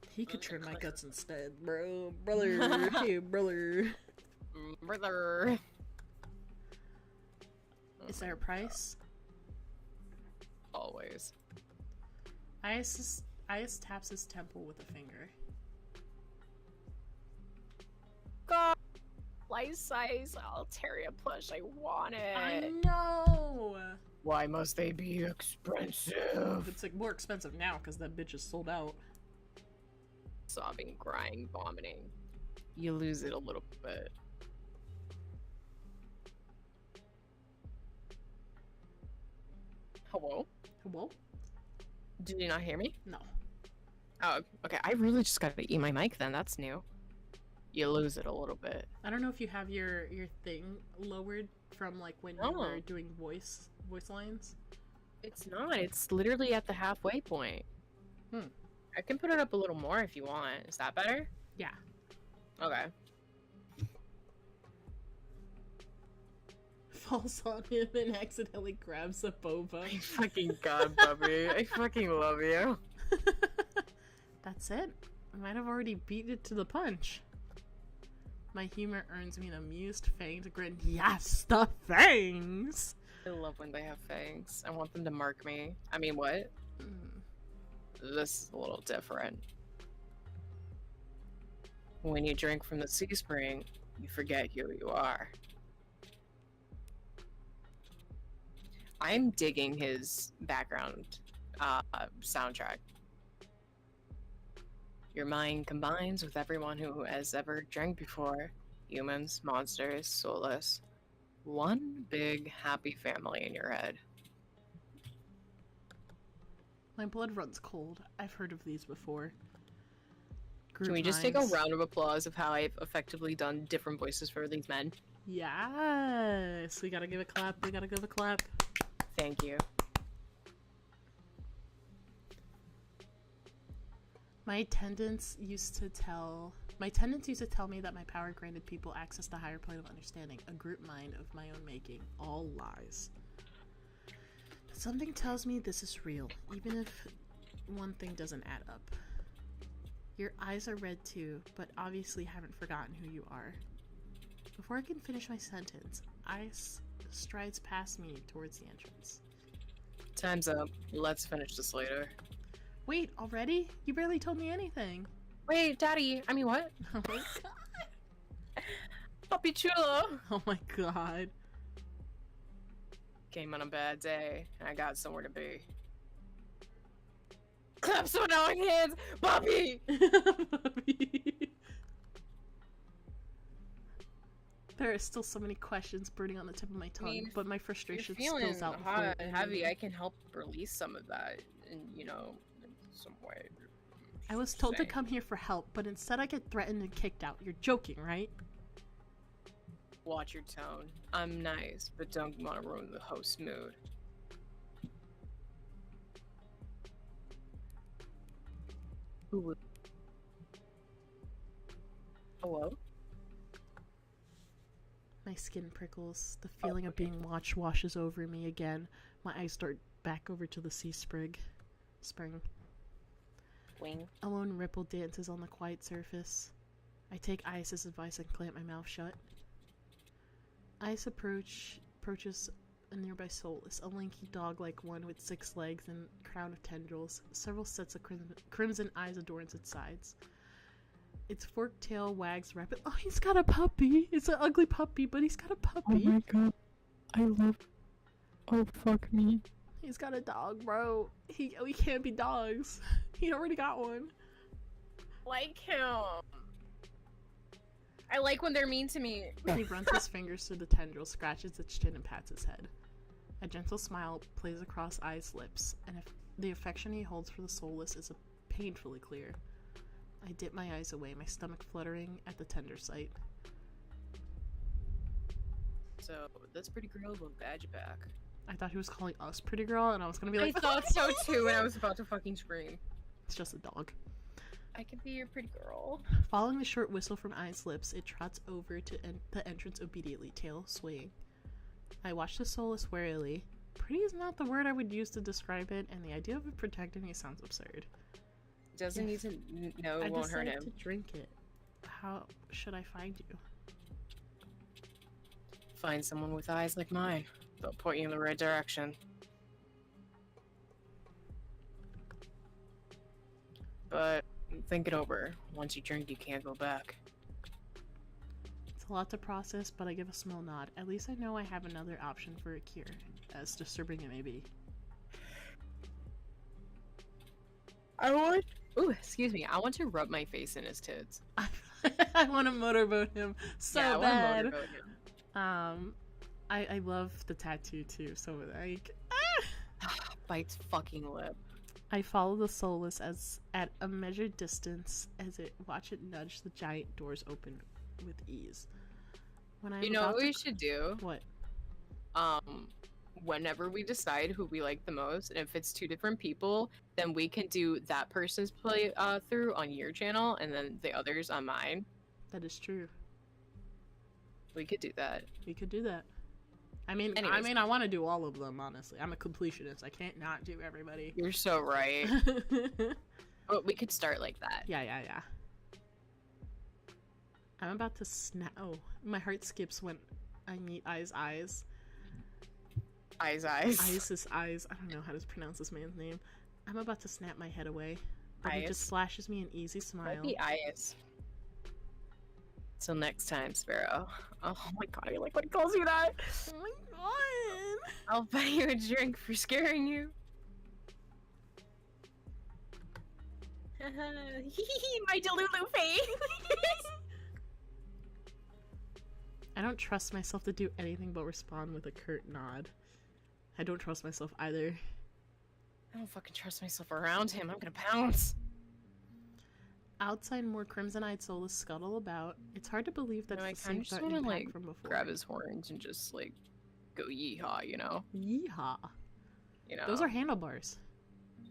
He could churn my guts instead, bro. Brother. Hey, brother. Brother. Is there a price? Always. Isis taps his temple with a finger. God. Life size Altaria plush. I want it. I know! Why must they be expensive? It's like more expensive now because that bitch is sold out. Sobbing, crying, vomiting. You lose it a little bit. Hello? Hello? Did you not hear me? No. Oh, okay. I really just gotta eat my mic then. That's new. You lose it a little bit. I don't know if you have your thing lowered from like when you were doing voice lines. It's not. It's literally at the halfway point. I can put it up a little more if you want. Is that better? Yeah. Okay. Falls on him and accidentally grabs a boba. I fucking god, Bubby. I fucking love you. That's it. I might have already beat it to the punch. My humor earns me an amused fanged grin. Yes, the fangs! I love when they have fangs. I want them to mark me. I mean, what? This is a little different. When you drink from the sea spring, you forget who you are. I'm digging his background soundtrack. Your mind combines with everyone who has ever drank before. Humans, monsters, soulless. One big happy family in your head. My blood runs cold. I've heard of these before. Can we just take a round of applause of how I've effectively done different voices for these men? Yes! We gotta give a clap. We gotta give a clap. Thank you. My attendants used to tell me that my power granted people access to a higher plane of understanding, a group mind of my own making. All lies. But something tells me this is real, even if one thing doesn't add up. Your eyes are red too, but obviously haven't forgotten who you are. Before I can finish my sentence, Ice strides past me towards the entrance. Time's up. Let's finish this later. Wait, already? You barely told me anything. Wait, Daddy. I mean, what? Oh my god. Puppy chulo. Oh my god. Came on a bad day, and I got somewhere to be. Clap some annoying hands, Puppy! There are still so many questions burning on the tip of my tongue, but my frustration spills out. Hot and heavy. I can help release some of that, in some way. I was told to come here for help, but instead I get threatened and kicked out. You're joking, right? Watch your tone. I'm nice, but don't want to ruin the host's mood. Ooh. Hello? My skin prickles. The feeling of being watched washes over me again. My eyes dart back over to the sea spring. Wing. A lone ripple dances on the quiet surface. I take Ice's advice and clamp my mouth shut. Ice approaches a nearby soulless, a lanky dog-like one with 6 legs and a crown of tendrils. Several sets of crimson eyes adorns its sides. Its forked tail wags rapidly. Oh, he's got a puppy! It's an ugly puppy, but he's got a puppy! Oh my god. I love... Oh, fuck me. He's got a dog, bro. We can't be dogs. He already got one. Like him. I like when they're mean to me. He runs his fingers through the tendrils, scratches its chin, and pats his head. A gentle smile plays across I's lips, and if the affection he holds for the soulless is painfully clear. I dip my eyes away, my stomach fluttering at the tender sight. So, this pretty girl will badge you back. I thought he was calling us pretty girl, and I was gonna be like, I thought so too, and I was about to fucking scream. It's just a dog. I could be your pretty girl. Following the short whistle from I's lips, it trots over to the entrance obediently, tail swaying. I watch the soulless warily. Pretty is not the word I would use to describe it, and the idea of it protecting me sounds absurd. Doesn't need to know it won't hurt him. I decided to drink it. How should I find you? Find someone with eyes like mine. They'll point you in the right direction. But think it over. Once you drink, you can't go back. It's a lot to process, but I give a small nod. At least I know I have another option for a cure, as disturbing it may be. Ooh, excuse me. I want to rub my face in his tits. I want to motorboat him so yeah, I bad. want to motorboat him. I love the tattoo too, so like Bites fucking lip. I follow the soulless as at a measured distance as it watch it nudge the giant doors open with ease. When I You know what we should do? What? Whenever we decide who we like the most, and if it's 2 different people, then we can do that person's play through on your channel, and then the others on mine. That is true. We could do that. We could do that. I mean, Anyways. I want to do all of them. Honestly, I'm a completionist. I can't not do everybody. You're so right. But we could start like that. Yeah. I'm about to snap. Oh, my heart skips when I meet I's eyes. Eyes. Ice's eyes. I don't know how to pronounce this man's name. I'm about to snap my head away, but he just flashes me an easy smile. Might be Eyes. Till next time, Sparrow. Oh my god, I like when he calls you that. Oh my god! I'll buy you a drink for scaring you. My Delulu face. I don't trust myself to do anything but respond with a curt nod. I don't trust myself either. I don't fucking trust myself around him. I'm gonna pounce. Outside, more crimson-eyed soulless scuttle about. It's hard to believe that I it's the kinda same just threatening wanna, pack like, from before. Grab his horns and just like go yeehaw, you know? Yeehaw. You know. Those are handlebars.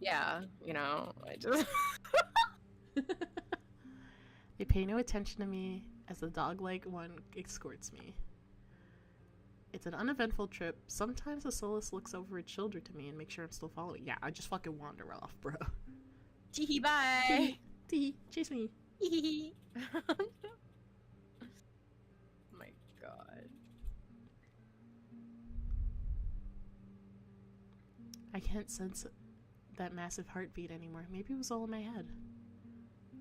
Yeah, you know. I just They pay no attention to me as the dog-like one escorts me. It's an uneventful trip. Sometimes the soulless looks over its shoulder to me and makes sure I'm still following. Yeah, I just fucking wander off, bro. Teehee bye. Tee, chase me. My god. I can't sense that massive heartbeat anymore. Maybe it was all in my head.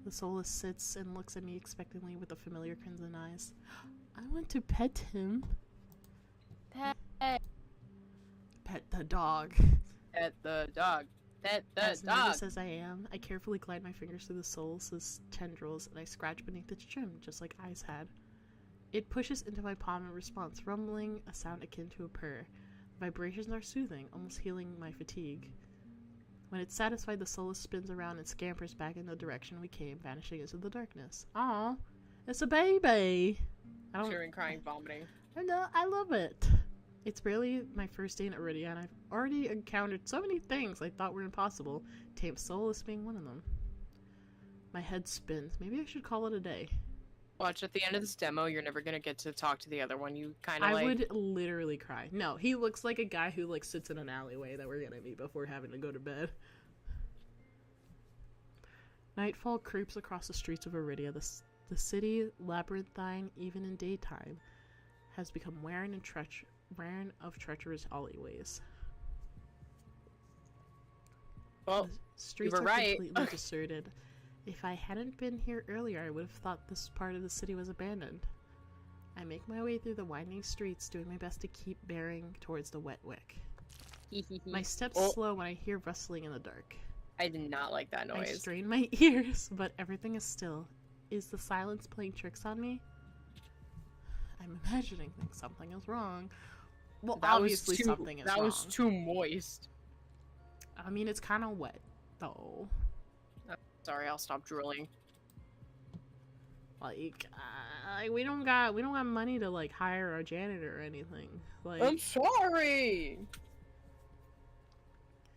The soulless sits and looks at me expectantly with the familiar crimson eyes. I want to pet him. Pet. Pet the dog. Pet the dog. Pet the As dog. nervous as I am, I carefully glide my fingers through the soulless tendrils and I scratch beneath its trim, just like Eyes had. It pushes into my palm in response, rumbling a sound akin to a purr. The vibrations are soothing, almost healing my fatigue. When it's satisfied, the soulless spins around and scampers back in the direction we came, vanishing into the darkness. Aw, it's a baby! I don't... Chewing, crying, vomiting. I love it. It's barely my first day in Iridia, and I've already encountered so many things I thought were impossible, tame soulless being one of them. My head spins. Maybe I should call it a day. Watch, at the end of this demo, you're never gonna get to talk to the other one. You kind of like... I would literally cry. No, he looks like a guy who like sits in an alleyway that we're gonna meet before having to go to bed. Nightfall creeps across the streets of Iridia. The city, labyrinthine even in daytime, has become wearing of treacherous alleyways. Well, the streets were are right. completely deserted. If I hadn't been here earlier, I would have thought this part of the city was abandoned. I make my way through the winding streets, doing my best to keep bearing towards the wet wick. My steps slow when I hear rustling in the dark. I did not like that noise. I strain my ears, but everything is still. Is the silence playing tricks on me? I'm imagining things. Something is wrong. Well, obviously something is wrong. That was too moist. I mean, it's kind of wet, though. Sorry, I'll stop drooling. Like, we don't got money to like hire a janitor or anything. Like, I'm sorry.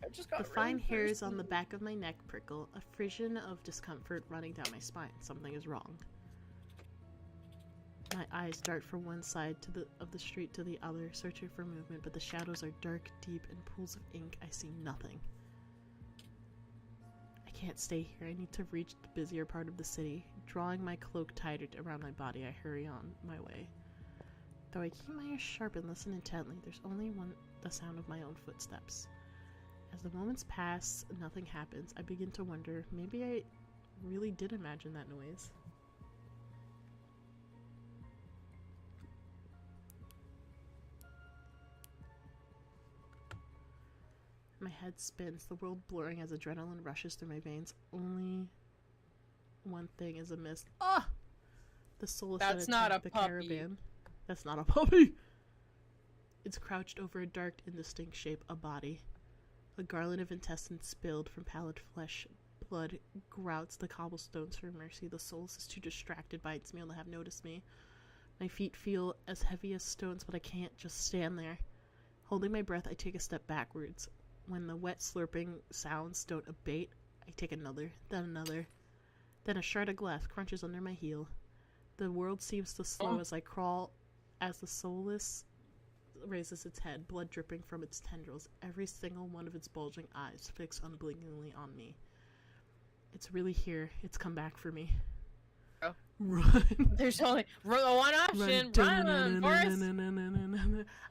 I just got the fine hairs on the back of my neck prickle, a frisson of discomfort running down my spine. Something is wrong. My eyes dart from one side of the street to the other, searching for movement, but the shadows are dark, deep, and pools of ink. I see nothing. I can't stay here. I need to reach the busier part of the city. Drawing my cloak tighter around my body, I hurry on my way. Though I keep my ears sharp and listen intently, there's only the sound of my own footsteps. As the moments pass, nothing happens. I begin to wonder, maybe I really did imagine that noise. My head spins, the world blurring as adrenaline rushes through my veins. Only one thing is amiss. Ah! The soulless that attacked the caravan. That's not a puppy! It's crouched over a dark, indistinct shape, a body. A garland of intestines spilled from pallid flesh. Blood grouts the cobblestones for mercy. The soulless is too distracted by its meal to have noticed me. My feet feel as heavy as stones, but I can't just stand there. Holding my breath, I take a step backwards. When the wet slurping sounds don't abate, I take another, then another. Then a shard of glass crunches under my heel. The world seems to slow as I crawl, as the soulless raises its head, blood dripping from its tendrils, every single one of its bulging eyes fixed unblinkingly on me. It's really here. It's come back for me. Oh. Run. There's only one option. Run, Forrest.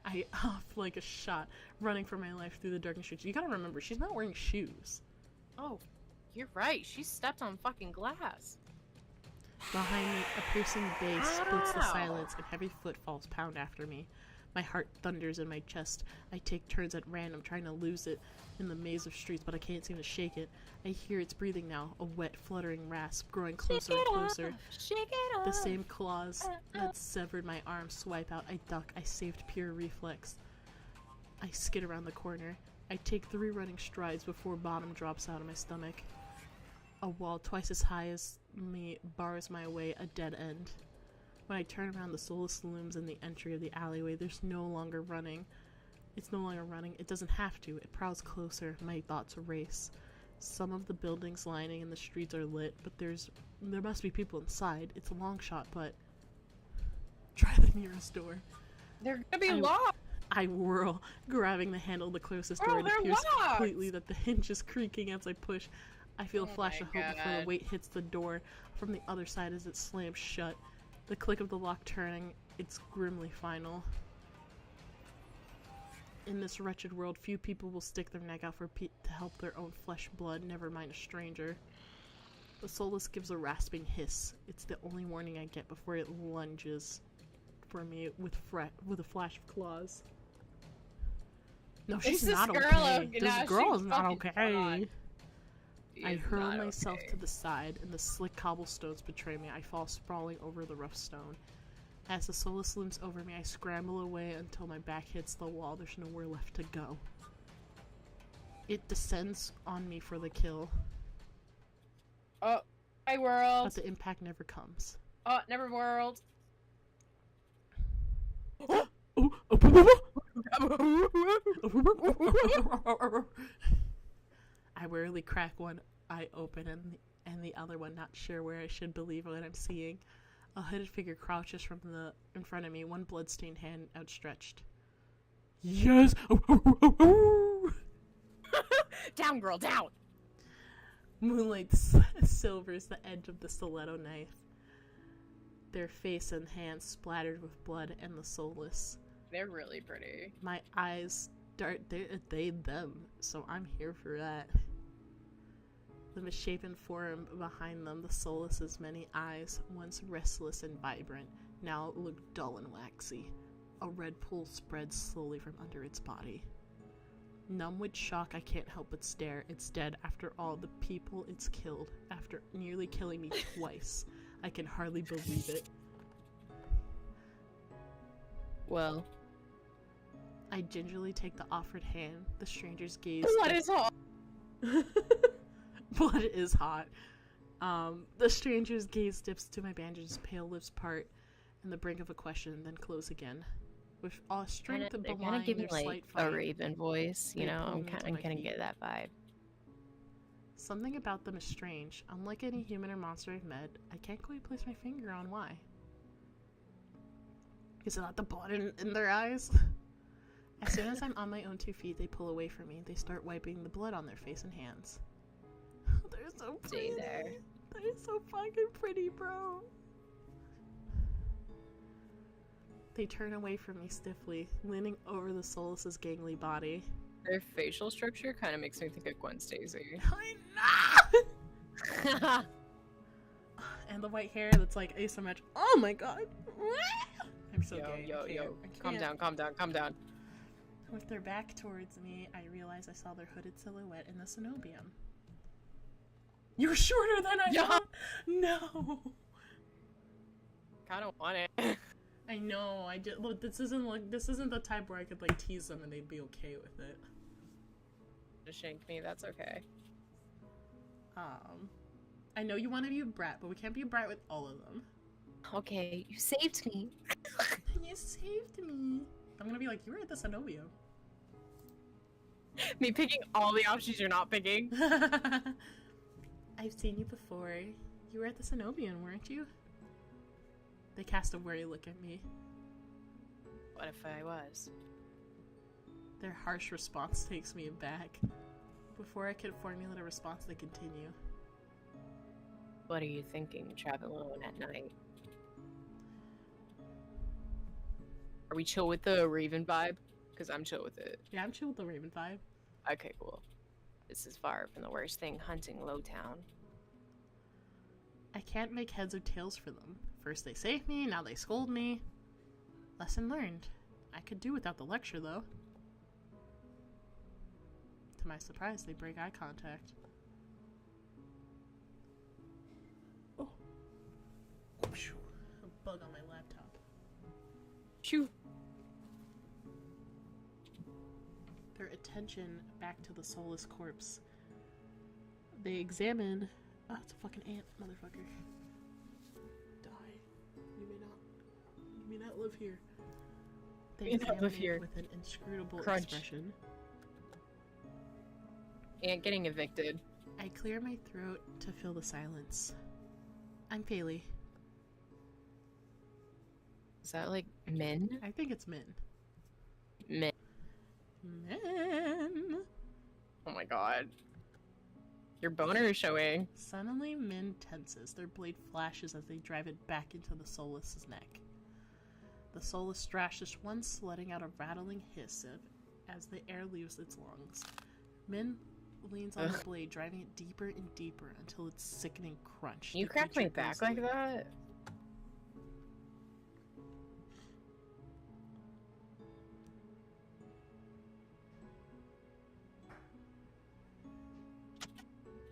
I off like a shot, running for my life through the darkened streets. You gotta remember, she's not wearing shoes. Oh, you're right. She stepped on fucking glass. Behind me, a piercing bass splits the silence, and heavy footfalls pound after me. My heart thunders in my chest. I take turns at random, trying to lose it in the maze of streets, but I can't seem to shake it. I hear its breathing now, a wet, fluttering rasp, growing closer and closer. Shake it off. The same claws that severed my arm swipe out. I duck. I saved pure reflex. I skid around the corner. I take 3 running strides before bottom drops out of my stomach. A wall twice as high as me bars my way, a dead end. When I turn around, the soulless looms in the entry of the alleyway. There's no longer running. It's no longer running. It doesn't have to. It prowls closer. My thoughts race. Some of the buildings lining in the streets are lit, but there must be people inside. It's a long shot, but try the nearest door. They're gonna be locked. I whirl, grabbing the handle of the closest door. It appears completely that the hinge is creaking as I push. I feel a flash of hope before the weight hits the door from the other side as it slams shut. The click of the lock turning, it's grimly final. In this wretched world, few people will stick their neck out to help their own flesh blood, never mind a stranger. The soulless gives a rasping hiss. It's the only warning I get before it lunges for me with a flash of claws. No, she's not okay. This girl is not okay. I hurl myself to the side, and the slick cobblestones betray me. I fall sprawling over the rough stone. As the soulless looms over me, I scramble away until my back hits the wall. There's nowhere left to go. It descends on me for the kill. Oh, I whirled. But the impact never comes. Oh, never whirled. I wearily crack one eye open and the other one, not sure where I should believe what I'm seeing. A hooded figure crouches in front of me, one bloodstained hand outstretched. Yes! Down, girl, down! Moonlight silvers the edge of the stiletto knife. Their face and hands splattered with blood and the soulless. They're really pretty. My eyes dart them, so I'm here for that. The misshapen form behind them, the soulless's many eyes, once restless and vibrant, now look dull and waxy. A red pool spreads slowly from under its body. Numb with shock, I can't help but stare. It's dead after all the people it's killed, after nearly killing me twice. I can hardly believe it. Well, I gingerly take the offered hand. The stranger's gaze. Blood is hot. Blood is hot. The stranger's gaze dips to my bandages, pale lips part, and the brink of a question, then close again. With all strength they're kind belying of giving their like slight a fright, raven voice, you they know. pull I'm me to kind my of gonna feet. get that vibe. Something about them is strange. Unlike any human or monster I've met, I can't quite place my finger on why. Is it not the blood in their eyes? As soon as I'm on my own 2 feet, they pull away from me. They start wiping the blood on their face and hands. They're so pretty. Stay there. They're so fucking pretty, bro. They turn away from me stiffly, leaning over the soulless's gangly body. Their facial structure kind of makes me think of Gwen Stacy. I know! And the white hair that's like asymmetric. Oh my god! I'm so gay. I can't. Calm down, calm down, calm down. With their back towards me, I realized I saw their hooded silhouette in the cenobium. You're shorter than I thought! No! Kind of want it. I know, I just look, this isn't the type where I could like tease them and they'd be okay with it. Just shank me, that's okay. I know you want to be a brat, but we can't be a brat with all of them. Okay, you saved me. You saved me. I'm gonna be like, you were at the cenobium. Me picking all the options you're not picking. I've seen you before. You were at the cenobium, weren't you? They cast a worried look at me. What if I was? Their harsh response takes me aback. Before I could formulate a response, they continue. What are you thinking, traveling alone at night? Are we chill with the Raven vibe? Because I'm chill with it. Yeah, I'm chill with the Raven vibe. Okay, cool. This is far from the worst thing hunting Lowtown. I can't make heads or tails for them. First they save me, now they scold me. Lesson learned. I could do without the lecture, though. To my surprise, they break eye contact. Oh. A bug on my laptop. Shoo. Their attention back to the soulless corpse. They examine... Oh, it's a fucking ant, motherfucker. Die. You may not live here. They You may not live examine it here. with an inscrutable Crunch. expression. Ant getting evicted. I clear my throat to fill the silence. I'm Paley. Is that like Min? I think it's Min. Min. Min! Oh my god. Your boner is showing. Suddenly, Min tenses. Their blade flashes as they drive it back into the soulless's neck. The soulless thrashes once, letting out a rattling hiss as the air leaves its lungs. Min leans on the blade, driving it deeper and deeper until its sickening crunch. You The cracked my creature back goes like limp. that?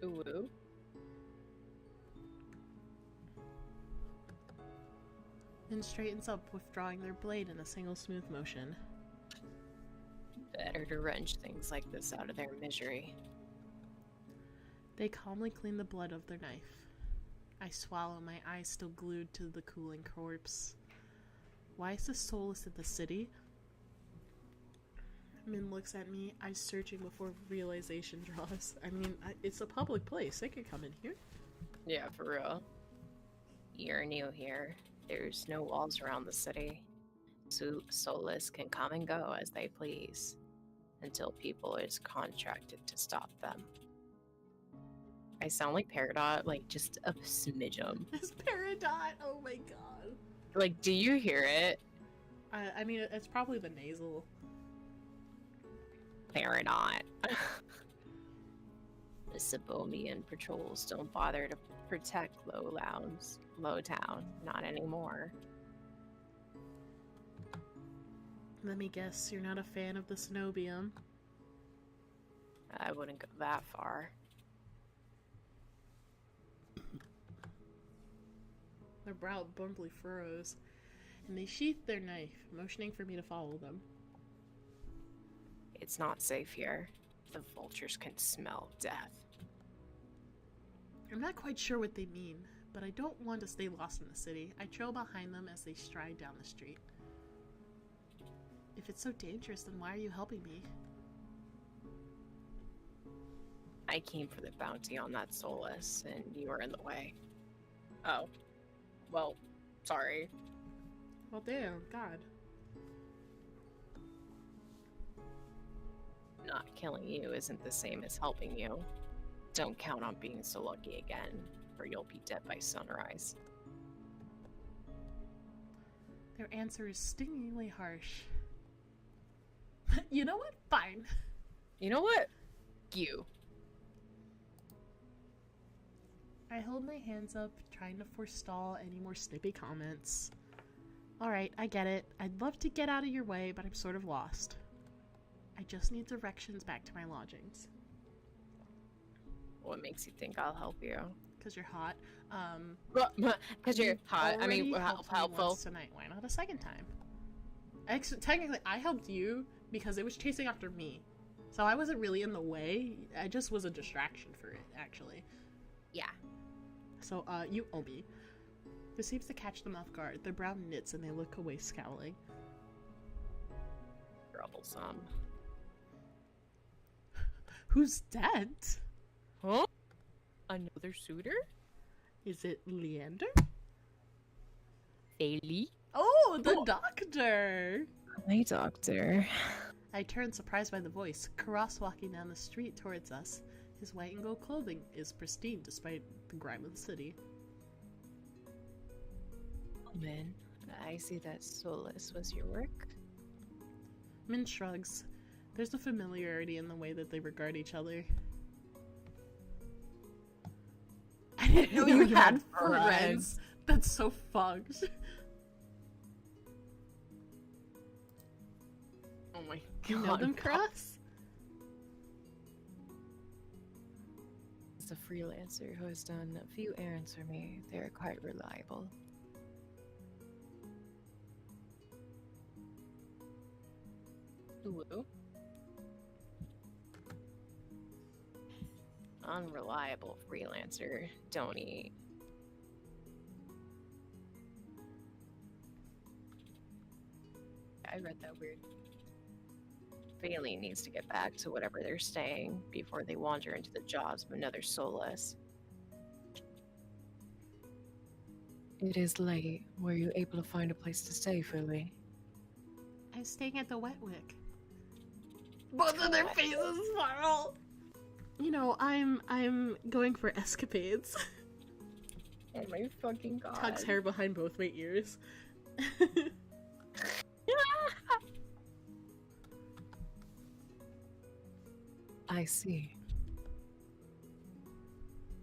Ooh. Min straightens up, withdrawing their blade in a single smooth motion. Better to wrench things like this out of their misery. They calmly clean the blood of their knife. I swallow, my eyes still glued to the cooling corpse. Why is the soulless in the city? Min looks at me, eyes searching before realization draws. I mean, it's a public place. They could come in here. Yeah, for real. You're new here. There's no walls around the city. So soulless can come and go as they please, until people is contracted to stop them. I sound like Peridot, like just a smidgen. It's Peridot. Oh my god. Like, do you hear it? I mean, it's probably the nasal. Peridot. The Sabonian patrols don't bother to protect Lowtown. Not anymore. Let me guess, you're not a fan of the Cenobium. I wouldn't go that far. Their brow bumpily furrows, and they sheath their knife, motioning for me to follow them. It's not safe here. The vultures can smell death. I'm not quite sure what they mean, but I don't want to stay lost in the city. I trail behind them as they stride down the street. If it's so dangerous, then why are you helping me? I came for the bounty on that Solus, and you were in the way. Oh. Well, sorry. Well, damn, God. Not killing you isn't the same as helping you. Don't count on being so lucky again, or you'll be dead by sunrise. Their answer is stingingly harsh. You know what? Fine. You know what? You. I hold my hands up, trying to forestall any more snippy comments. Alright, I get it. I'd love to get out of your way, but I'm sort of lost. I just need directions back to my lodgings. What makes you think I'll help you? Because you're hot. Because you're hot. I mean, already helped me helpful. once tonight. Why not a second time? Technically, I helped you because it was chasing after me. So I wasn't really in the way. I just was a distraction for it, actually. Yeah. So, you owe me. This seems to catch them off guard. Their brow knits and they look away scowling. Troublesome. Who's dead? Huh? Another suitor? Is it Leander? Bailey? Oh, the doctor! Hi, doctor. I turn, surprised by the voice. Karas walking down the street towards us. His white and gold clothing is pristine despite the grime of the city. Min, I see that Solus was your work. Min shrugs. There's a familiarity in the way that they regard each other. I didn't know you had friends. That's so fucked. Oh my god. You know them, Cross? As a freelancer who has done a few errands for me, they are quite reliable. Ooh. Unreliable freelancer, don't eat. I read that weird. Bailey needs to get back to whatever they're staying before they wander into the jaws of another Solus. It is late. Were you able to find a place to stay, Philly? I'm staying at the Wetwick. Both of their faces smile. You know, I'm going for escapades. Oh my fucking god. Tucks hair behind both my ears. I see.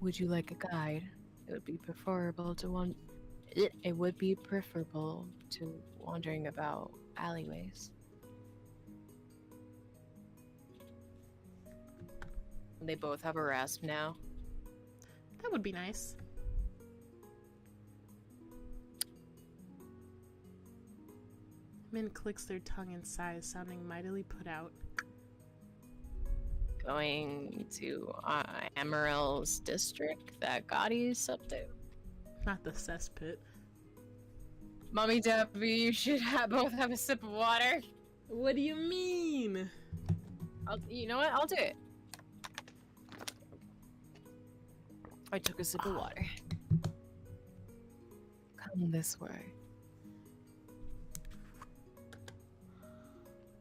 Would you like a guide? It would be preferable to It would be preferable to wandering about alleyways. They both have a rasp now. That would be nice. Min clicks their tongue and sighs, sounding mightily put out. Going to Amaril's district that Gothi's up to. Not the cesspit. Mommy Debbie, you should both have a sip of water. What do you mean? You know what? I'll do it. I took a sip of water. Come this way.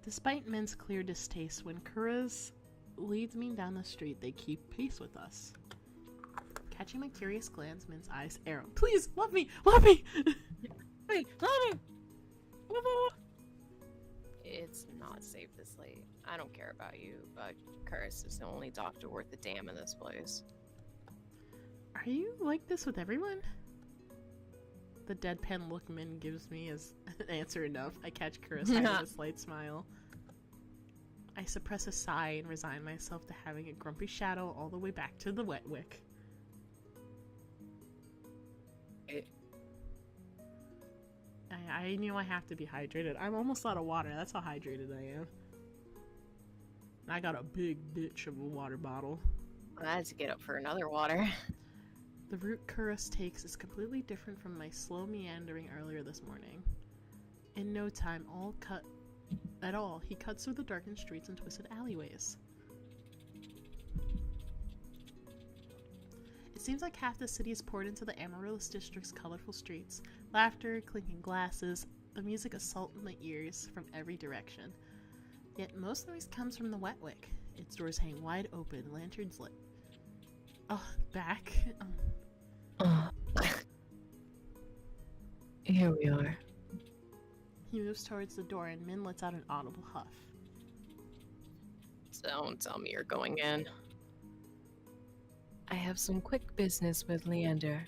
Despite Min's clear distaste, when Kuras leads me down the street, they keep pace with us. Catching my curious glance, Min's eyes arrow. Please, love me! Love me! Hey, love me! It's not safe this late. I don't care about you, but Curse is the only doctor worth the damn in this place. Are you like this with everyone? The deadpan look Min gives me is an answer enough. I catch Kura's eye with a slight smile. I suppress a sigh and resign myself to having a grumpy shadow all the way back to the wet wick. I knew I have to be hydrated. I'm almost out of water. That's how hydrated I am. I got a big bitch of a water bottle. I had to get up for another water. The route Kuros takes is completely different from my slow meandering earlier this morning. In no time, he cuts through the darkened streets and twisted alleyways. It seems like half the city is poured into the Amaryllis district's colorful streets. Laughter, clinking glasses, the music assault my ears from every direction. Yet most noise comes from the wet wick. Its doors hang wide open, lanterns lit. Oh, back. Here we are. He moves towards the door and Min lets out an audible huff. Don't tell me you're going in. I have some quick business with Leander.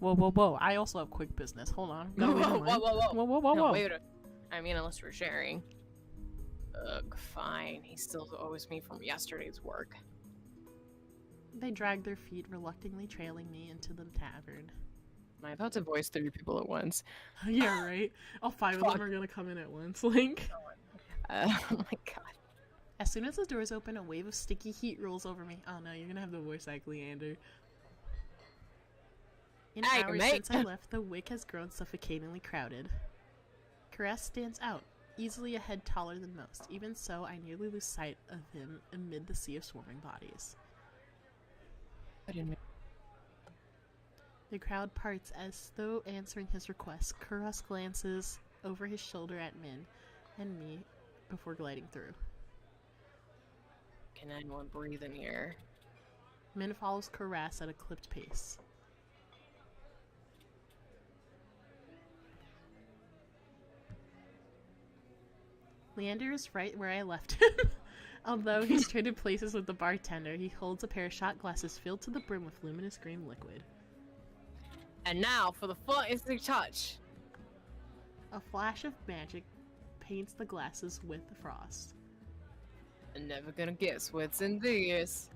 Whoa, whoa, whoa. I also have quick business. Hold on. Whoa, whoa, whoa, whoa. Whoa, whoa, whoa, No, whoa. wait I mean, unless we're sharing. Ugh, fine. He still owes me from yesterday's work. They drag their feet, reluctantly trailing me into the tavern. Am I about to voice 3 people at once? Yeah, right? All 5 of them are gonna come in at once, Link. Oh my god. As soon as the doors open, a wave of sticky heat rolls over me. Oh no, you're gonna have the voice act Leander. In Hey, hours mate. since I left, the wick has grown suffocatingly crowded. Caress stands out, easily a head taller than most. Even so, I nearly lose sight of him amid the sea of swarming bodies. The crowd parts as though answering his request. Kuros glances over his shoulder at Min and me before gliding through. Can anyone breathe in here? Min follows Kuros at a clipped pace. Leander is right where I left him. Although he's traded places with the bartender, he holds a pair of shot glasses filled to the brim with luminous green liquid. And now for the full instant touch. A flash of magic paints the glasses with the frost. I'm never gonna guess what's in this.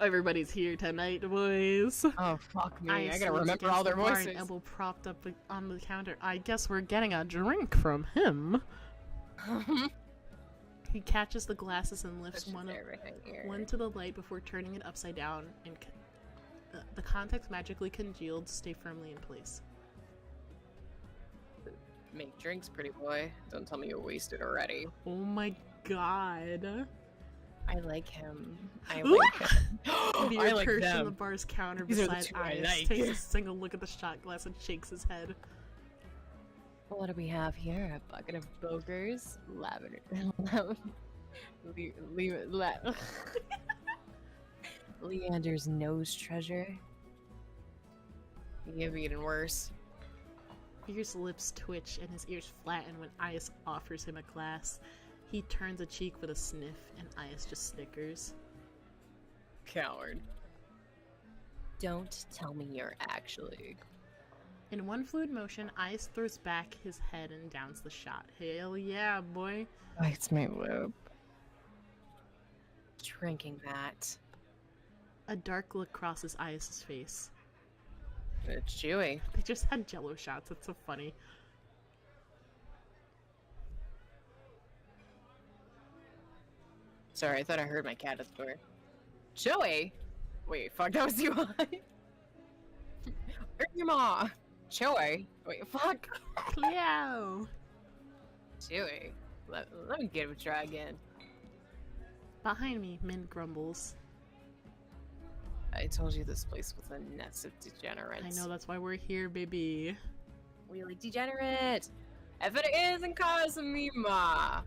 Everybody's here tonight, boys. Oh fuck me! I gotta sleeps remember all against their the bar and voices. elbow propped up on the counter. I guess we're getting a drink from him. He catches the glasses and lifts one to the light before turning it upside down, and the contacts magically congealed stay firmly in place. Make drinks, pretty boy. Don't tell me you're wasted already. Oh my god. I like him. I Ooh! like him. The I like Kirsch on them. the bar's counter These are the beside two I Ice like. takes a single look at the shot glass and shakes his head. What do we have here? A bucket of bogers, lavender, Leander's nose treasure. You've eaten worse. Fierce lips twitch and his ears flatten when Ice offers him a glass. He turns a cheek with a sniff, and Ice just snickers. Coward. Don't tell me you're actually. In one fluid motion, Ice throws back his head and downs the shot. Hell yeah, boy. Bites my lip. Drinking that. A dark look crosses Ice's face. It's chewy. They just had jello shots. That's so funny. Sorry, I thought I heard my cat at the door. Chewy? Wait, fuck, that was you. Where's your ma? Chewy? Wait, fuck. Cleo! Chewy. Let me give it a try again. Behind me, Min grumbles. I told you this place was a nest of degenerates. I know, that's why we're here, baby. really degenerate. If it isn't Kazumima.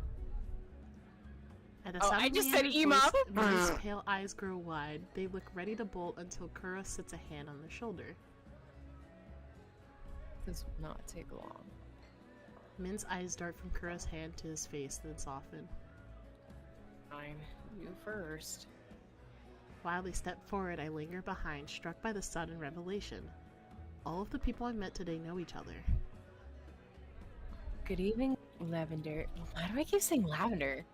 At the Oh, sound I of just said Leander's Ema. voice, Min's pale eyes grow wide. They look ready to bolt until Kura sits a hand on their shoulder. This will not take long. Min's eyes dart from Kura's hand to his face, then soften. Fine. You first. While they step forward, I linger behind, struck by the sudden revelation. All of the people I met today know each other. Good evening, Lavender. Why do I keep saying Lavender?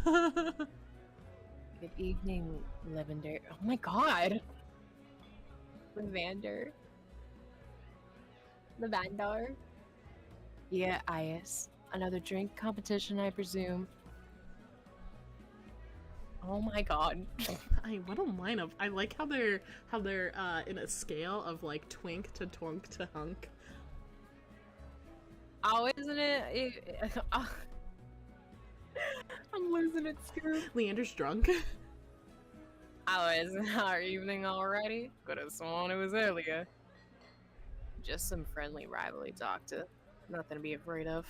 Good evening, Lavender. Oh my god! Lavander. Lavandar. Yeah, Ias. Another drink competition, I presume. Oh my god. What a lineup. I like how they're in a scale of like twink to twunk to hunk. Oh, isn't it? I'm losing it, Scoop. Leander's drunk. Oh, isn't our evening already? Could have sworn it was earlier. Just some friendly rivalry talk to. Nothing to be afraid of.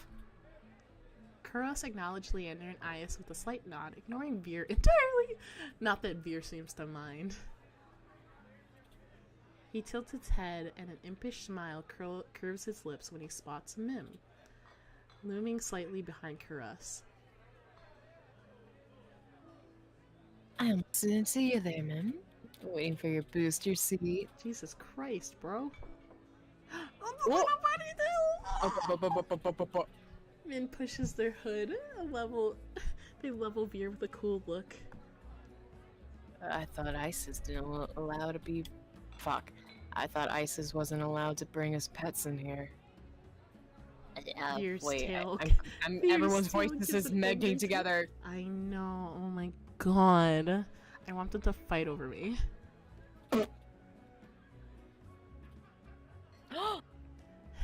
Kuros acknowledged Leander and Ias with a slight nod, ignoring Veer entirely. Not that Veer seems to mind. He tilts his head, and an impish smile curves his lips when he spots Mim, looming slightly behind Kuros. I'm listening to you there, Mim. Waiting for your booster seat. Jesus Christ, bro. What? Min pushes their hood they level Veer with a cool look. I thought ISIS didn't allow to be... Fuck. I thought ISIS wasn't allowed to bring his pets in here. Veer's Wait, tail. I'm everyone's tail voices gives is a megging big- together. I know, oh my god. I want them to fight over me.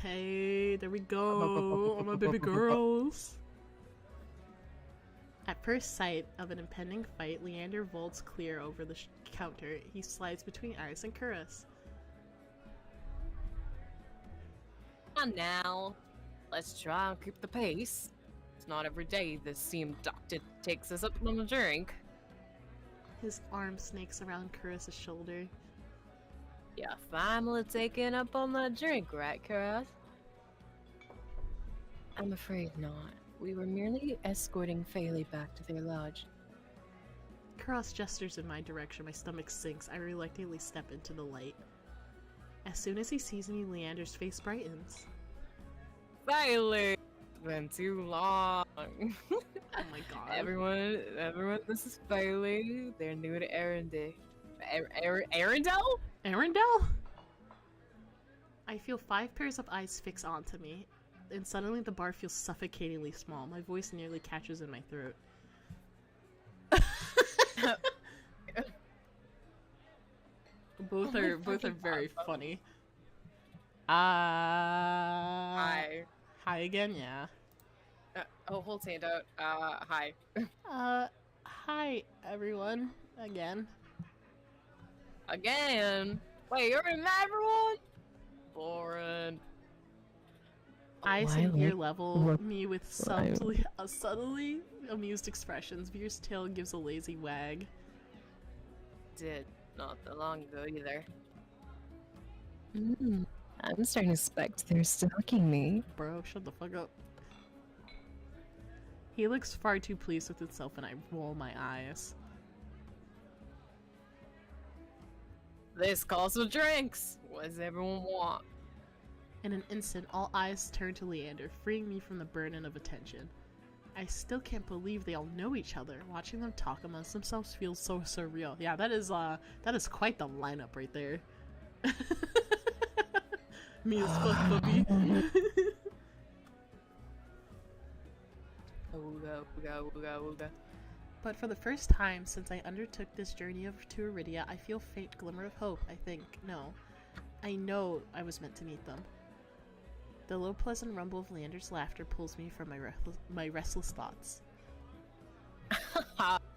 Hey, there we go. All my baby girls. At first sight of an impending fight, Leander vaults clear over the counter. He slides between Iris and Kuros. And now, let's try and keep the pace. It's not every day this seam doctor takes us up on a drink. His arm snakes around Kuros' shoulder. Yeah, finally taking up on that drink, right, Kuros? I'm afraid not. We were merely escorting Faley back to their lodge. Kuros gestures in my direction. My stomach sinks. I reluctantly step into the light. As soon as he sees me, Leander's face brightens. Faley! It's been too long. Oh my god. Everyone, this is Faley. They're new to Arendelle. Arendelle? Arendelle? I feel 5 pairs of eyes fix onto me, and suddenly the bar feels suffocatingly small. My voice nearly catches in my throat. Both are very funny. Hi. Hi again, yeah. Hold hand out. Hi. Hi everyone again. Again? Wait, you're in everyone? Boring. Ice and Veer level me with subtly amused expressions. Veer's tail gives a lazy wag. Did not that long ago either. I'm starting to suspect they're stalking me. Bro, shut the fuck up. He looks far too pleased with himself, and I roll my eyes. This calls for drinks. What does everyone want? In an instant, all eyes turn to Leander, freeing me from the burden of attention. I still can't believe they all know each other. Watching them talk amongst themselves feels so surreal. Yeah, that is quite the lineup right there. Me as fuck, puppy. Ooga. But for the first time since I undertook this journey to Iridia, I feel faint glimmer of hope, I think. No. I know I was meant to meet them. The low pleasant rumble of Leander's laughter pulls me from my restless thoughts.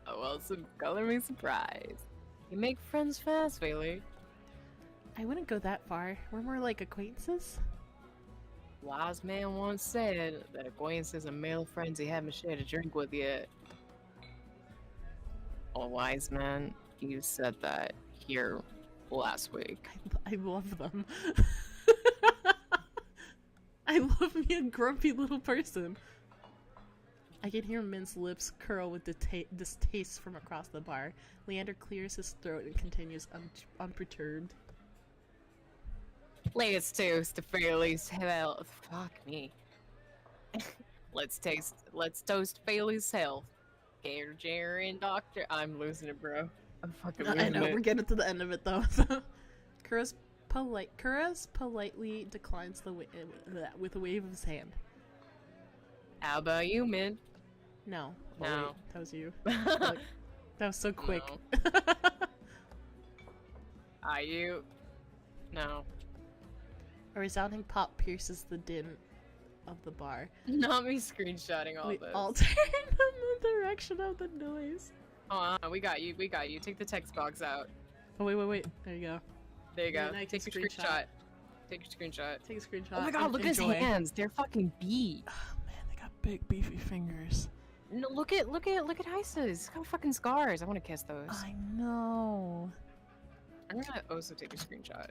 Well, some color me surprised. You make friends fast, Bailey. I wouldn't go that far. We're more like acquaintances. Wise man once said that acquaintances and male friends he haven't shared a drink with yet. Oh, wise man, you said that here last week. I love them. I love me a grumpy little person. I can hear Mint's lips curl with distaste from across the bar. Leander clears his throat and continues unperturbed. Let's toast to Fairly's health. Fuck me. Let's toast Fairly's health. Care, Jerry, and Doctor. I'm losing it, bro. I'm fucking losing I know, it. we're getting to the end of it though. Kura's politely declines with a wave of his hand. How about you, Mint? No. No. Oh, wait, that was you. Like, that was so quick. No. Are you? No. A resounding pop pierces the din of the bar. Not me screenshotting all We this. all turn in the direction of the noise. We got you. We got you. Take the text box out. Oh, wait. There you go. There you go. Then I Take can your screenshot. screenshot. Take your screenshot. Take a screenshot. Oh my god, and look at his enjoy. hands. They're fucking beat. Oh, man, they got big, beefy fingers. No, look at Isis. He's got fucking scars. I want to kiss those. I know. I'm gonna also take a screenshot.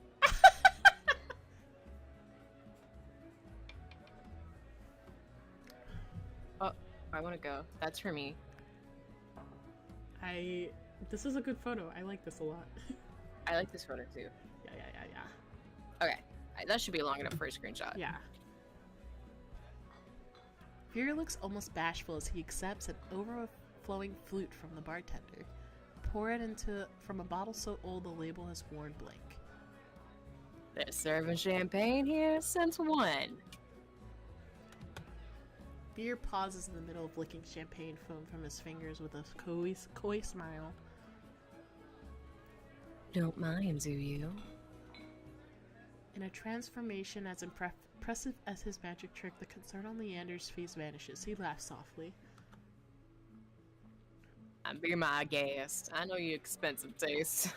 Oh, I want to go. That's for me. This is a good photo. I like this a lot. I like this photo too. Yeah. Okay, that should be long enough for a screenshot. Yeah. Fury looks almost bashful as he accepts an overflowing flute from the bartender. Pour it from a bottle so old the label has worn blank. They're serving champagne here since when? Beer pauses in the middle of licking champagne foam from his fingers with a coy smile. Don't mind, do you? In a transformation as impressive as his magic trick, the concern on Leander's face vanishes. He laughs softly. Be my guest. I know you expensive taste.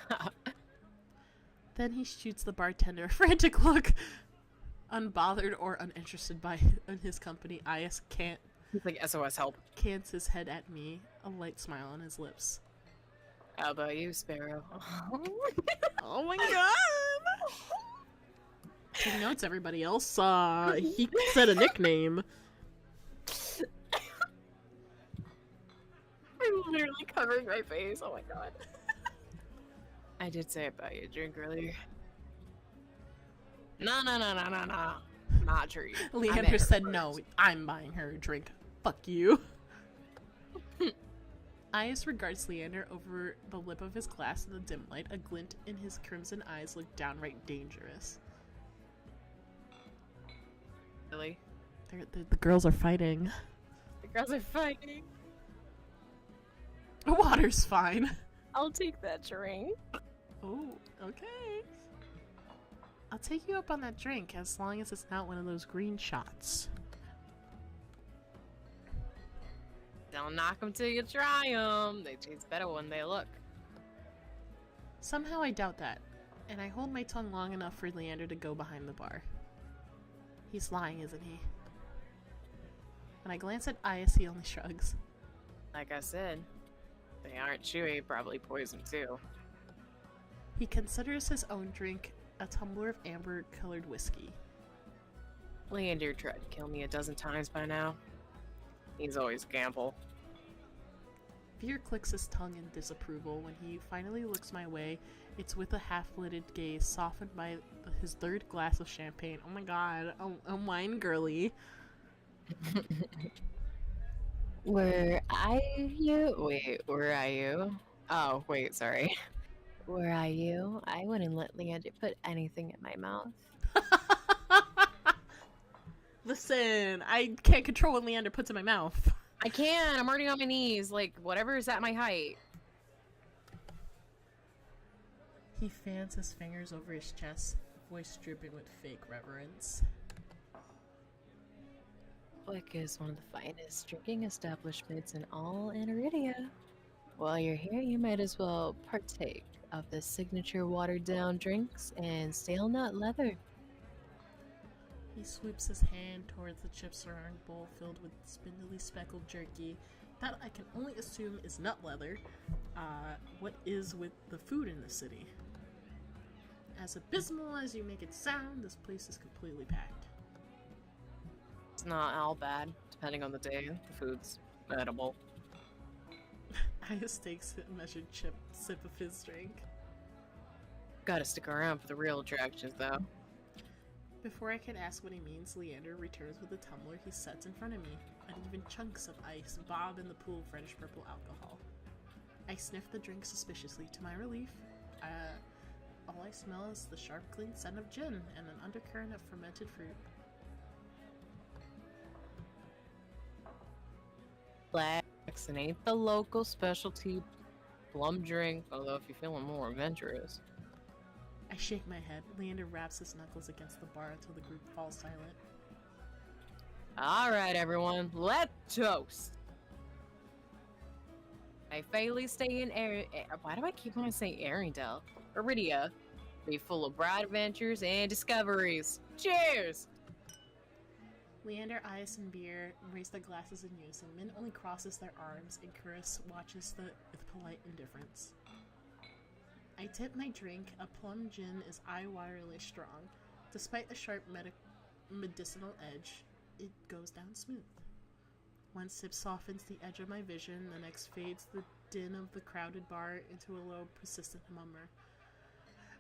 Then he shoots the bartender a frantic look. Unbothered or uninterested in his company, Ias He's like, SOS help. cants his head at me, a light smile on his lips. How about you, Sparrow? Oh my god! He notes everybody else. He said a nickname. I'm literally covering my face. Oh my god. I did say about you drink earlier. No. Not true. Leander said no, I'm buying her a drink. Fuck you. Ias regards Leander over the lip of his glass in the dim light. A glint in his crimson eyes looked downright dangerous. Really? The girls are fighting. The girls are fighting. Water's fine. I'll take that drink. Oh, okay. I'll take you up on that drink as long as it's not one of those green shots. Don't knock them till you try them. They taste better when they look. Somehow I doubt that, and I hold my tongue long enough for Leander to go behind the bar. He's lying, isn't he? When I glance at Ias, he only shrugs. Like I said, they aren't chewy, probably poison too. He considers his own drink a tumbler of amber-colored whiskey. Leander tried to kill me a dozen times by now. He's always a gamble. Veer clicks his tongue in disapproval. When he finally looks my way, it's with a half-lidded gaze softened by his third glass of champagne. Oh my god, a wine girly. Were you? Wait, were you? Oh, wait, sorry. Were you? I wouldn't let Leander put anything in my mouth. Listen, I can't control what Leander puts in my mouth. I can! I'm already on my knees. Like, whatever is at my height. He fans his fingers over his chest, voice dripping with fake reverence. Wick is one of the finest drinking establishments in all Anaridia. While you're here, you might as well partake of the signature watered-down drinks and stale nut leather. He swoops his hand towards the chip-surrounding bowl filled with spindly speckled jerky that I can only assume is nut leather. What is with the food in the city? As abysmal as you make it sound, this place is completely packed. It's not all bad, depending on the day. The food's edible. Ayas takes a measured sip of his drink. Gotta stick around for the real attractions, though. Before I can ask what he means, Leander returns with a tumbler he sets in front of me. Uneven chunks of ice bob in the pool of reddish-purple alcohol. I sniff the drink suspiciously. To my relief, all I smell is the sharp, clean scent of gin and an undercurrent of fermented fruit. Blackson ain't the local specialty plum drink, although if you're feeling more adventurous. I shake my head. Leander wraps his knuckles against the bar until the group falls silent. Alright, everyone, let's toast! May Phaley stay in why do I keep wanting to say Arendelle? Iridia. Be full of bright adventures and discoveries. Cheers! Leander, Ayas, and Beer raise their glasses in unison. Min only crosses their arms, and Chris watches with polite indifference. I tip my drink. A plum gin is eye-wateringly strong. Despite the sharp medicinal edge, it goes down smooth. One sip softens the edge of my vision, the next fades the din of the crowded bar into a low, persistent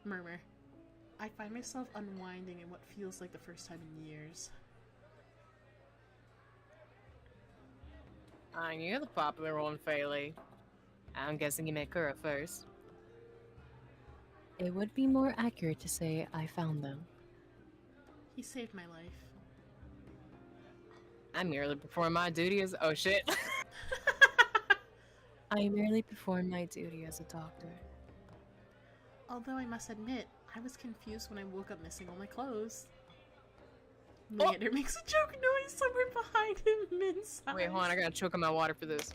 murmur. I find myself unwinding in what feels like the first time in years. You're the popular one, Phaley. I'm guessing you met Kura first. It would be more accurate to say I found them. He saved my life. I merely perform my duty as— oh shit. I merely perform my duty as a doctor. Although I must admit, I was confused when I woke up missing all my clothes. Leander makes a joke noise somewhere behind him, Min's sighs. Wait, hold on, I gotta choke on my water for this.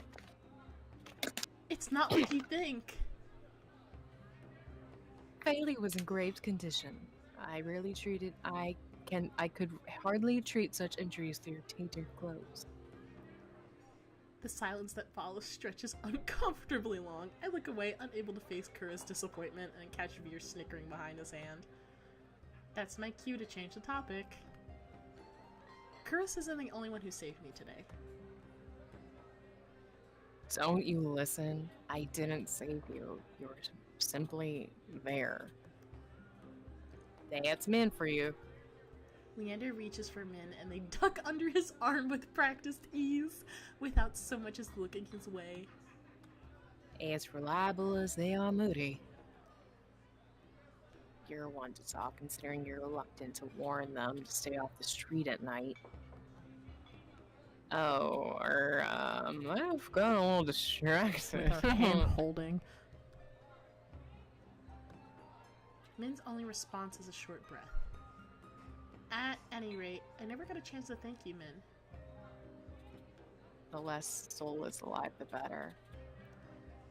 It's not what you think. Phaley was in grave condition. I could hardly treat such injuries through tainted clothes. The silence that follows stretches uncomfortably long. I look away, unable to face Kura's disappointment, and catch Veer snickering behind his hand. That's my cue to change the topic. Kurus isn't the only one who saved me today. Don't you listen? I didn't save you. You were simply there. That's Min for you. Leander reaches for Min, and they duck under his arm with practiced ease, without so much as looking his way. As reliable as they are moody. You're one to talk, considering you're reluctant to warn them to stay off the street at night. Oh, or, I've got a little distracted. With our hand holding. Min's only response is a short breath. At any rate, I never got a chance to thank you, Min. The less soul is alive, the better.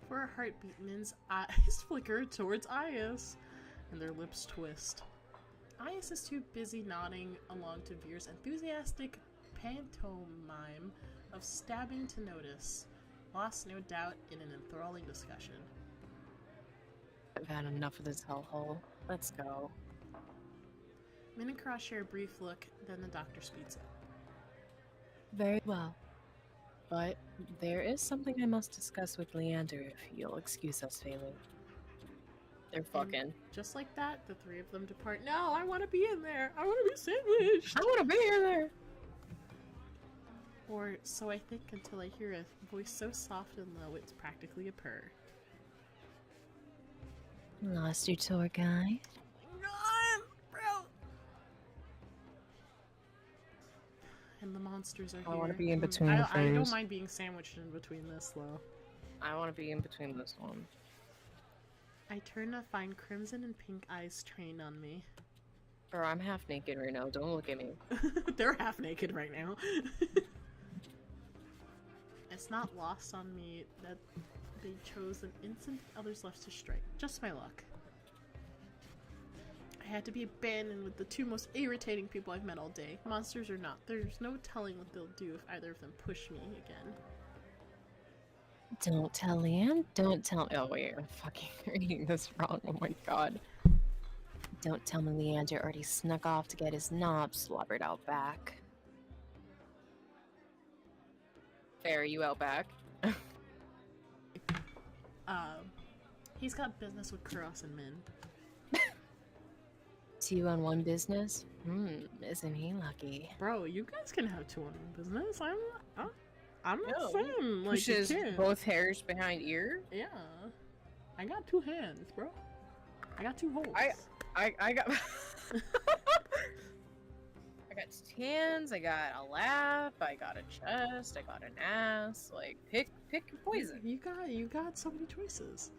For a heartbeat, Min's eyes flicker towards Ayas, and their lips twist. Ayas is too busy nodding along to Veer's enthusiastic pantomime of stabbing to notice, lost no doubt in an enthralling discussion. I've had enough of this hellhole. Let's go. Min and Cross share a brief look, then the doctor speeds up. Very well. But there is something I must discuss with Leander, if you'll excuse us, Phaley. They're fucking. And just like that, the three of them depart. No, I want to be in there! I want to be sandwiched! I want to be in there! Or so I think until I hear a voice so soft and low it's practically a purr. Lost your tour guide? And the monsters are here. I want to be in between I the don't frames. mind being sandwiched in between this, though. I want to be in between this one. I turn to find crimson and pink eyes trained on me. Bro, I'm half naked right now. Don't look at me. They're half naked right now. It's not lost on me that they chose an instant others left to strike. Just my luck. I had to be abandoned with the two most irritating people I've met all day. Monsters or not, there's no telling what they'll do if either of them push me again. Don't tell Leanne. Don't tell. Oh wait, I'm fucking reading this wrong. Oh my god. Don't tell me Leander already snuck off to get his knob slobbered out back. Fair, you out back? He's got business with Kuros and Min. 2 on 1 business? Isn't he lucky? Bro, you guys can have 2 on 1 business. I'm not No. saying like you Pushes can't. both hairs behind ear. Yeah. I got 2 hands, bro. I got 2 holes. I got I got 2 hands, I got a lap, I got a chest, I got an ass. Like pick your poison. You got so many choices.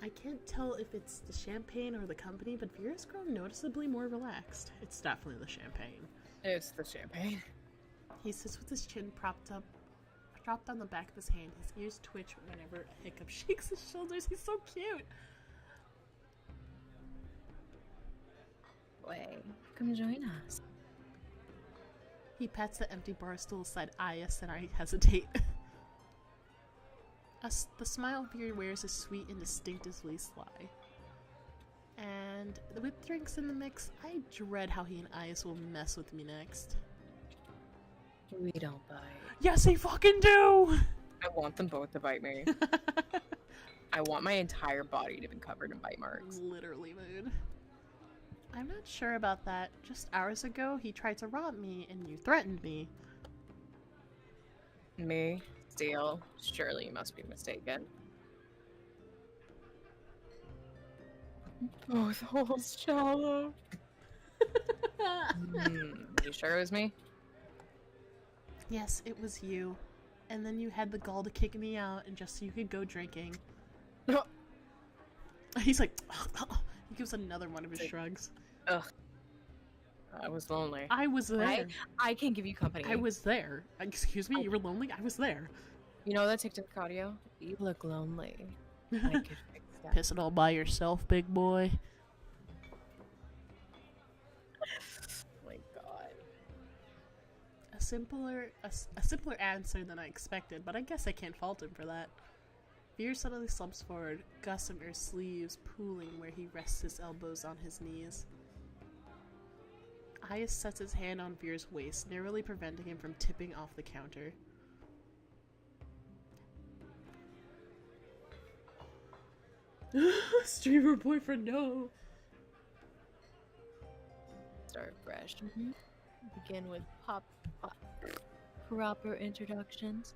I can't tell if it's the champagne or the company, but Vera's grown noticeably more relaxed. It's definitely the champagne. It's the champagne. He sits with his chin propped on the back of his hand. His ears twitch whenever a hiccup shakes his shoulders. He's so cute. Way, come join us. He pats the empty bar stool beside Ayas, and I hesitate. The smile Vera wears is sweet and distinctively sly. And with drinks in the mix, I dread how he and Ayas will mess with me next. We don't bite. Yes, they fucking do! I want them both to bite me. I want my entire body to be covered in bite marks. Literally, dude. I'm not sure about that. Just hours ago, he tried to rob me, and you threatened me. Me? Steal? Surely you must be mistaken. Both holes shallow. You sure it was me? Yes, it was you. And then you had the gall to kick me out, and just so you could go drinking. He's like, he gives another one of his shrugs. Ugh. I was lonely. I was there. I can give you company. I was there. Excuse me, you were lonely? I was there. You know that TikTok audio? You look lonely. I could fix that. Pissing all by yourself, big boy. Oh my god. A simpler answer than I expected, but I guess I can't fault him for that. Veer suddenly slumps forward, gossamer sleeves pooling where he rests his elbows on his knees. Ayas sets his hand on Veer's waist, narrowly preventing him from tipping off the counter. Streamer boyfriend, no! Start fresh. Begin with proper introductions.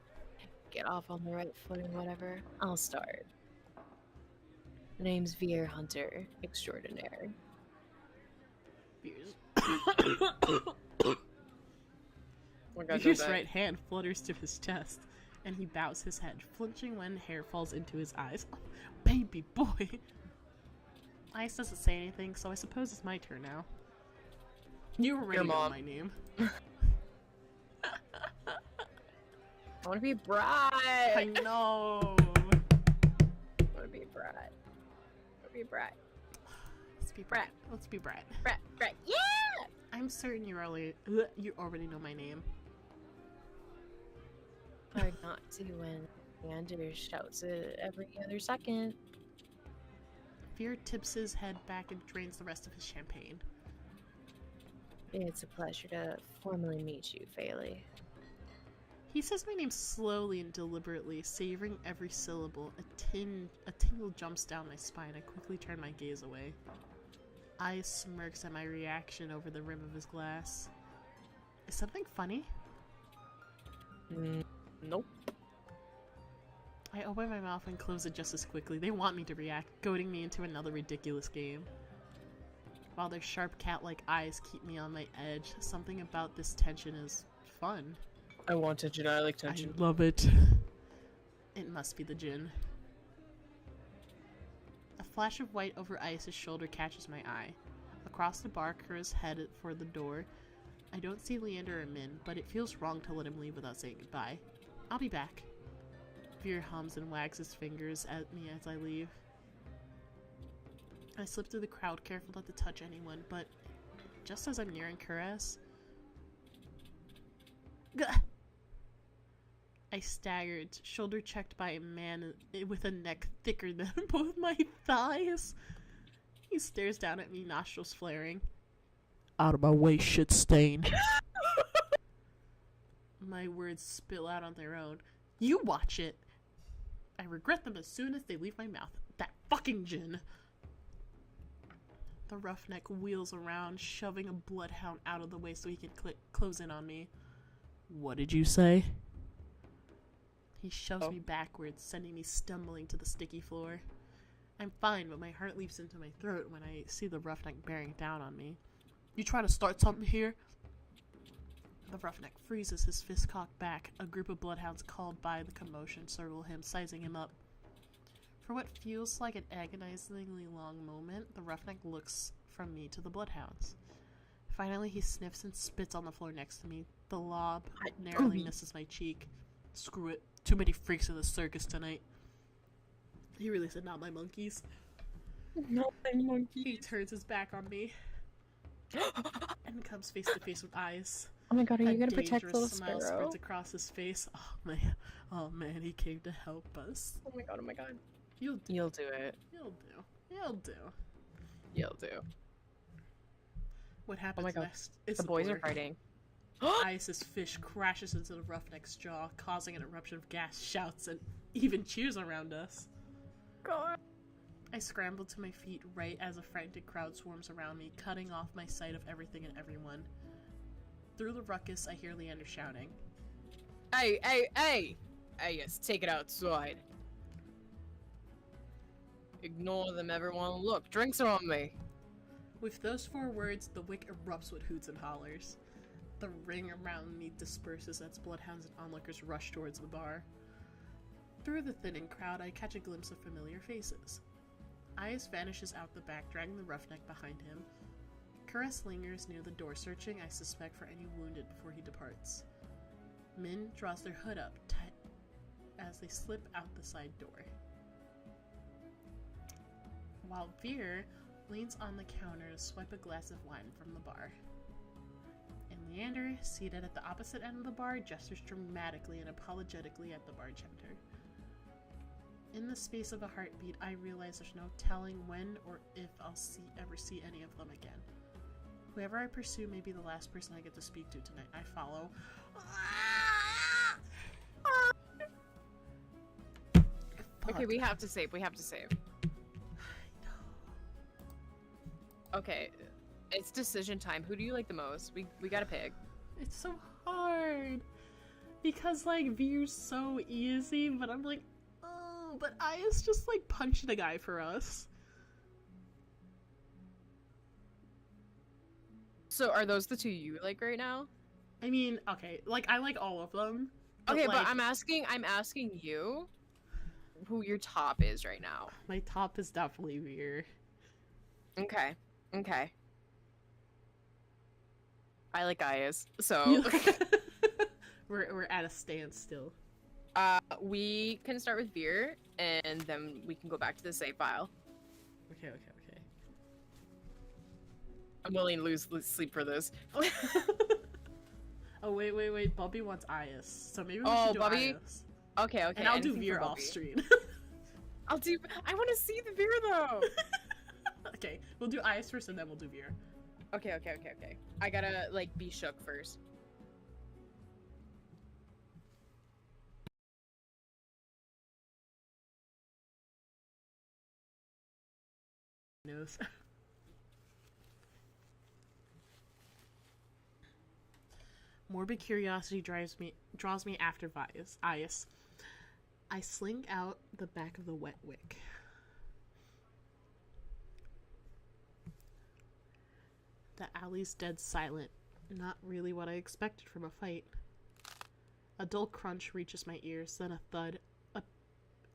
Get off on the right footing, whatever. I'll start. Name's Veer Hunter Extraordinaire. Veer's right hand flutters to his chest, and he bows his head, flinching when hair falls into his eyes. Oh, baby boy! Ice doesn't say anything, so I suppose it's my turn now. You already know my name. I want to be Brad. I know. I want to be Brad. I want to be Brad. Let's be Brad. Let's be Brad. Brad. Yeah. I'm certain you already know my name. Hard not to when Leander shouts it every other second. Veer tips his head back and drains the rest of his champagne. It's a pleasure to formally meet you, Fayley. He says my name slowly and deliberately, savoring every syllable. A tingle jumps down my spine. I quickly turn my gaze away. Eyes smirks at my reaction over the rim of his glass. Is something funny? Nope. I open my mouth and close it just as quickly. They want me to react, goading me into another ridiculous game. While their sharp cat-like eyes keep me on my edge, something about this tension is fun. I want tension. I like tension. I love it. It must be the gin. A flash of white over Ice's shoulder catches my eye. Across the bar, Kura's headed for the door. I don't see Leander or Min, but it feels wrong to let him leave without saying goodbye. I'll be back. Veer hums and wags his fingers at me as I leave. I slip through the crowd, careful not to touch anyone, but just as I'm nearing Caress, I staggered, shoulder checked by a man with a neck thicker than both my thighs. He stares down at me, nostrils flaring. Out of my way, shit stain. My words spill out on their own. You watch it. I regret them as soon as they leave my mouth. That fucking gin. The roughneck wheels around, shoving a bloodhound out of the way so he can close in on me. What did you say? He shoves me backwards, sending me stumbling to the sticky floor. I'm fine, but my heart leaps into my throat when I see the roughneck bearing down on me. You trying to start something here? The roughneck freezes, his fist cocked back. A group of bloodhounds called by the commotion circle him, sizing him up. For what feels like an agonizingly long moment, the roughneck looks from me to the bloodhounds. Finally, he sniffs and spits on the floor next to me. The lob narrowly misses my cheek. Screw it. Too many freaks in the circus tonight. He really said, not my monkeys. Not my monkey. He turns his back on me and comes face to face with eyes. Oh my god, are you A gonna protect dangerous little smile sparrow? spreads across his face. Oh man, he came to help us. Oh my god, oh my god. You'll do. You'll do it. You'll do. You'll do. You'll do. What happens my god. next is The boys are gore. fighting. Ice's fish crashes into the roughneck's jaw, causing an eruption of gas, shouts, and even cheers around us. God. I scramble to my feet right as a frantic crowd swarms around me, cutting off my sight of everything and everyone. Through the ruckus, I hear Leander shouting. Hey, hey, hey! Hey, yes, take it outside. Ignore them, everyone. Look, drinks are on me. With those 4 words, the wick erupts with hoots and hollers. The ring around me disperses as bloodhounds and onlookers rush towards the bar. Through the thinning crowd, I catch a glimpse of familiar faces. Ayas vanishes out the back, dragging the roughneck behind him. Caress lingers near the door, searching, I suspect, for any wounded before he departs. Min draws their hood up tight as they slip out the side door. While Veer leans on the counter to swipe a glass of wine from the bar. And Leander, seated at the opposite end of the bar, gestures dramatically and apologetically at the bartender. In the space of a heartbeat, I realize there's no telling when or if I'll ever see any of them again. Whoever I pursue may be the last person I get to speak to tonight. I follow. Okay, we have to save. We have to save. Okay, it's decision time. Who do you like the most? We gotta pick. It's so hard. Because, like, Veer's so easy, but I'm like, oh, but Aya's just, like, punched a guy for us. So are those the 2 you like right now? I mean, okay, like, I like all of them. Okay, like, but I'm asking you who your top is right now. my top is definitely Veer. Okay. Okay. I like Ayas, so we're at a standstill. we can start with Veer, and then we can go back to the save file. Okay. I'm willing to lose sleep for this. Oh, wait. Bobby wants Ayas, so maybe we Oh, should do Bobby? Ayas. Okay. And I'll do anything for Veer off Bobby. stream. I want to see the Veer though. Okay, we'll do Ayas first and then we'll do Veer. Okay. I gotta like be shook first. News. Morbid curiosity draws me after Ayas. I sling out the back of the wet wick. The alley's dead silent. Not really what I expected from a fight. A dull crunch reaches my ears, then a thud.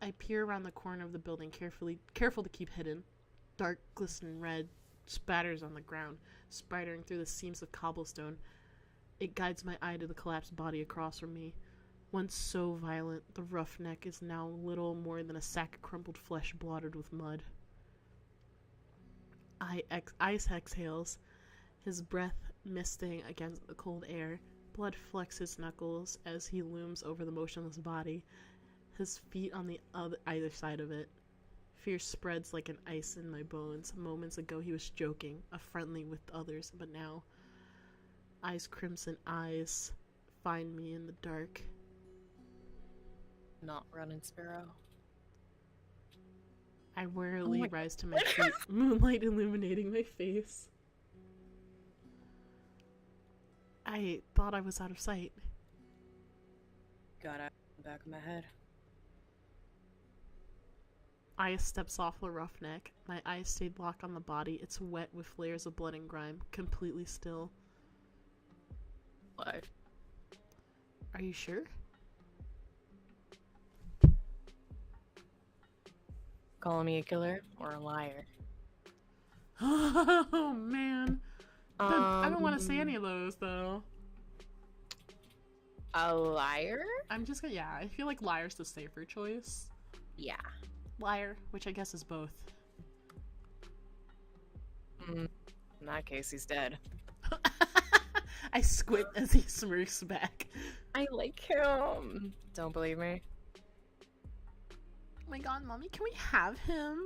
I peer around the corner of the building, careful to keep hidden. Dark, glistening red spatters on the ground, spidering through the seams of cobblestone. It guides my eye to the collapsed body across from me. Once so violent, the roughneck is now little more than a sack of crumpled flesh blotted with mud. Ice exhales, his breath misting against the cold air. Blood flecks his knuckles as he looms over the motionless body, his feet on the either side of it. Fear spreads like an ice in my bones. Moments ago he was joking, friendly with others, but now eyes crimson eyes find me in the dark. Not running, Sparrow. I wearily rise to my feet, moonlight illuminating my face. I thought I was out of sight. Got out the back of my head. Aya steps off the roughneck. My eyes stayed locked on the body. It's wet with layers of blood and grime, completely still. What? Are you sure? Calling me a killer or a liar? Oh man. I don't want to say any of those though. A liar? I'm just gonna, yeah, I feel like liar's the safer choice. Yeah. Liar, which I guess is both. In that case, he's dead. I squint as he smirks back. I like him. Don't believe me? Oh my god, mommy, can we have him?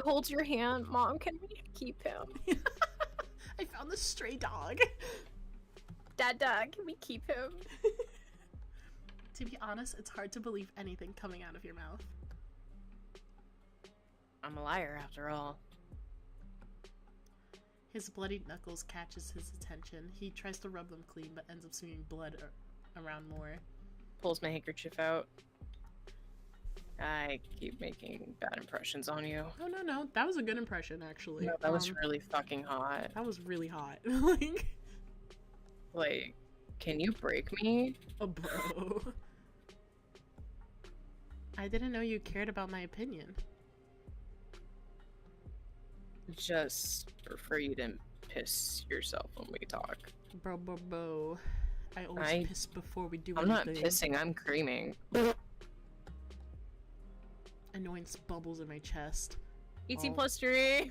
Hold your hand, Mom. Can we keep him? I found this stray dog. Dada, can we keep him? To be honest, it's hard to believe anything coming out of your mouth. I'm a liar, after all. His bloodied knuckles catches his attention. He tries to rub them clean, but ends up spewing blood around more. Pulls my handkerchief out. I keep making bad impressions on you. Oh, no. That was a good impression, actually. No, that was really fucking hot. That was really hot. Like, can you break me? Oh, bro. I didn't know you cared about my opinion. Just prefer you didn't piss yourself when we talk. Bro. I always piss before we do I'm anything. not pissing, I'm creaming. Annoyance bubbles in my chest. 18 plus 3.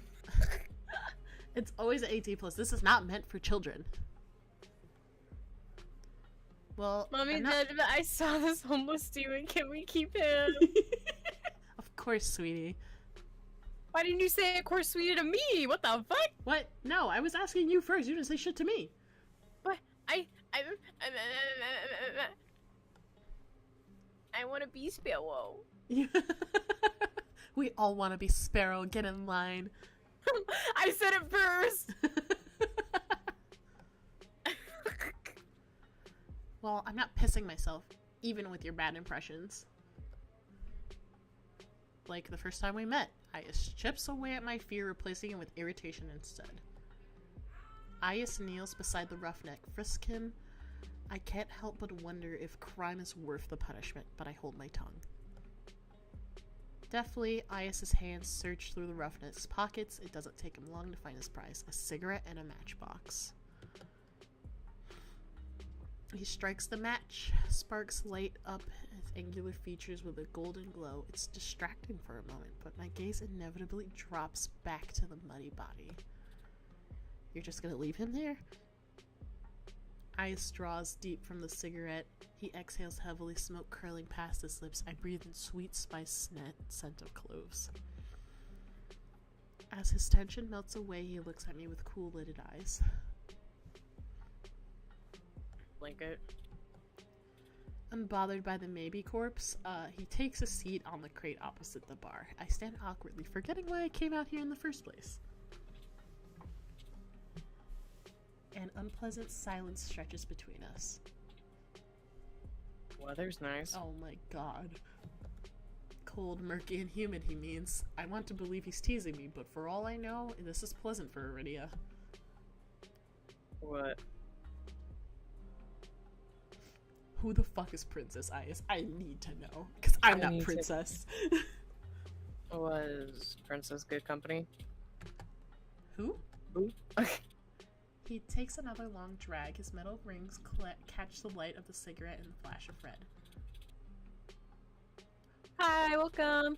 It's always 18 plus. This is not meant for children. Well, Mommy, I saw this homeless demon. Can we keep him? Of course, sweetie. Why didn't you say of course sweetie to me? What the fuck? What? No, I was asking you first. You didn't say shit to me. What? I want to be Sparrow. We all want to be Sparrow. Get in line. I said it first. Well, I'm not pissing myself, even with your bad impressions. Like the first time we met, Ayas chips away at my fear, replacing it with irritation instead. Ayas kneels beside the roughneck, frisk him. I can't help but wonder if crime is worth the punishment, but I hold my tongue. Deftly, Ayas' hands search through the roughneck's pockets. It doesn't take him long to find his prize, a cigarette and a matchbox. He strikes the match. Sparks light up his angular features with a golden glow. It's distracting for a moment, but my gaze inevitably drops back to the muddy body. You're just gonna leave him there? Ice draws deep from the cigarette. He exhales heavily, smoke curling past his lips. I breathe in sweet spice scent of cloves. As his tension melts away, he looks at me with cool-lidded eyes. Blanket. Unbothered by the maybe corpse, he takes a seat on the crate opposite the bar. I stand awkwardly, forgetting why I came out here in the first place. An unpleasant silence stretches between us. Weather's nice. Oh my god. Cold, murky, and humid, he means. I want to believe he's teasing me, but for all I know, this is pleasant for Iridia. What? Who the fuck is Princess Ias? I need to know, because I'm not Princess. Was Princess good company? Who? Who? He takes another long drag. His metal rings catch the light of the cigarette and the flash of red. Hi, welcome.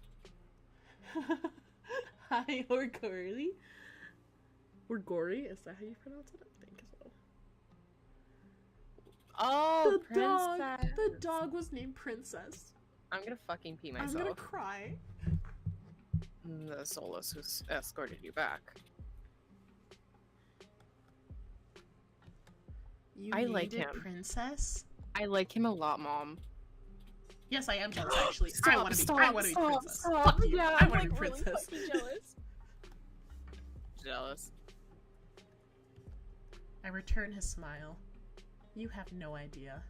Hi, or Curly. Or Gory, is that how you pronounce it? I think so. Oh, The dog was named Princess. I'm gonna fucking pee I'm myself. gonna cry. The Solus who escorted you back. You I like named it him. Princess? I like him a lot, Mom. Yes, I am jealous, actually. Stop, I want to be Princess. stop. Fuck you. Yeah, I I'm want to like be really Princess. fucking jealous. Jealous. I return his smile. You have no idea.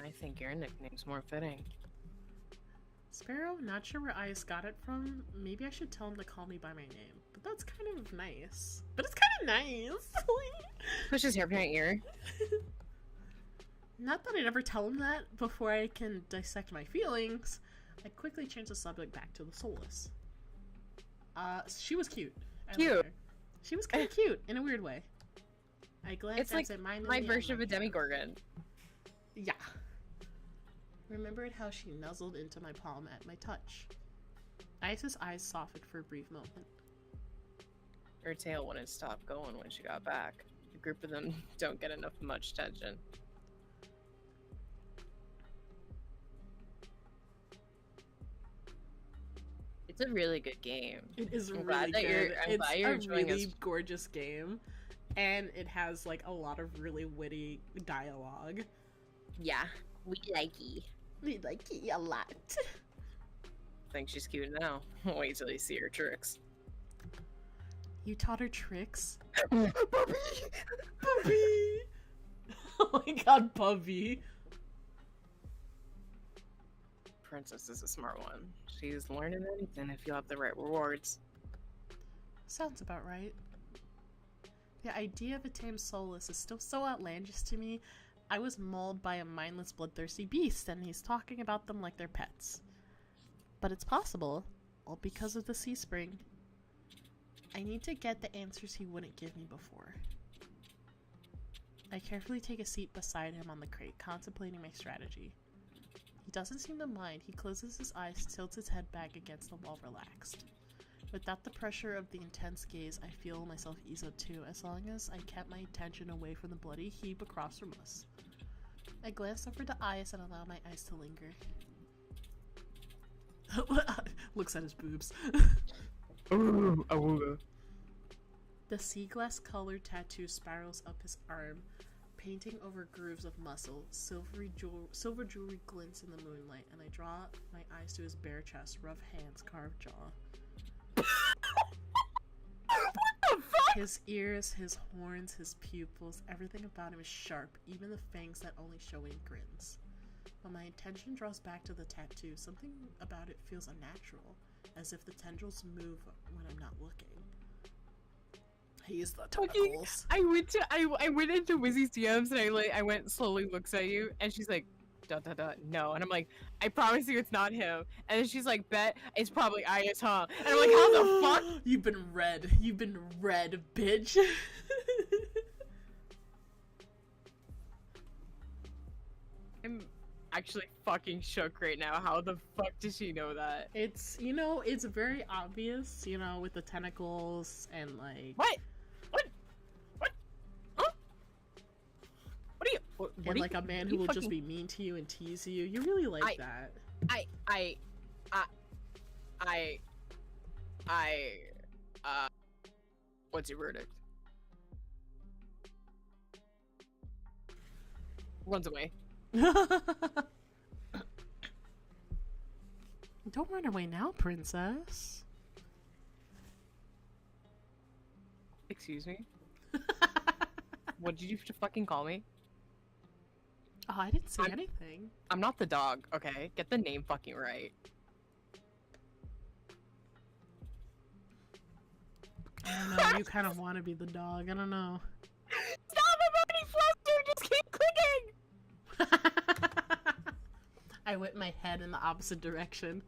I think your nickname's more fitting. Sparrow, not sure where Ice got it from. Maybe I should tell him to call me by my name. But that's kind of nice. But it's kind of nice. Push his hair behind my ear. Not that I'd ever tell him that before I can dissect my feelings. I quickly change the subject back to the Solus. She was cute. I liked her. She was kind of cute in a weird way. I glanced It's at like my version of a demigorgon. Yeah. Remembered how she nuzzled into my palm at my touch. Ice's eyes softened for a brief moment. Her tail wouldn't stop going when she got back. A group of them don't get enough much attention. It's a really good game. It is I'm really glad that good. I'm glad you're It's a enjoying really this. gorgeous game. And it has like a lot of really witty dialogue. Yeah, we like you. We like it a lot. Think she's cute now. Wait till you see her tricks. You taught her tricks? Puppy! Puppy! Oh my god, Puppy. Princess is a smart one. She's learning anything if you have the right rewards. Sounds about right. The idea of a tamed Solus is still so outlandish to me. I was mauled by a mindless, bloodthirsty beast, and he's talking about them like they're pets. But it's possible, all because of the Sea Spring. I need to get the answers he wouldn't give me before. I carefully take a seat beside him on the crate, contemplating my strategy. He doesn't seem to mind. He closes his eyes, tilts his head back against the wall, relaxed. Without the pressure of the intense gaze, I feel myself ease up too, as long as I kept my attention away from the bloody heap across from us. I glance over to Ice and allow my eyes to linger. Looks at his boobs. The sea glass colored tattoo spirals up his arm, painting over grooves of muscle. Silver jewelry glints in the moonlight, and I draw my eyes to his bare chest, rough hands, carved jaw. What the fuck? His ears, his horns, his pupils, everything about him is sharp, even the fangs that only show in grins. When my attention draws back to the tattoo, something about it feels unnatural, as if the tendrils move when I'm not looking. I use the tentacles. I went into Whizzy's DMs and I went slowly looks at you and she's like, no, and I'm like, I promise you it's not him. And then she's like, bet it's probably Ias, huh? And I'm like, how the fuck? You've been red, bitch. I'm actually fucking shook right now. How the fuck does she know that? It's, it's very obvious, with the tentacles and like... What? Huh? What are you? What and are like you, a man who will just be mean to you and tease you. You really like that. What's your verdict? Runs away. Don't run away now, princess. Excuse me? What did you just fucking call me? Oh, I didn't say anything. I'm not the dog, okay? Get the name fucking right. I don't know, you kind of want to be the dog, I don't know. Stop, I'm already flustered! Just keep clicking! I whip my head in the opposite direction.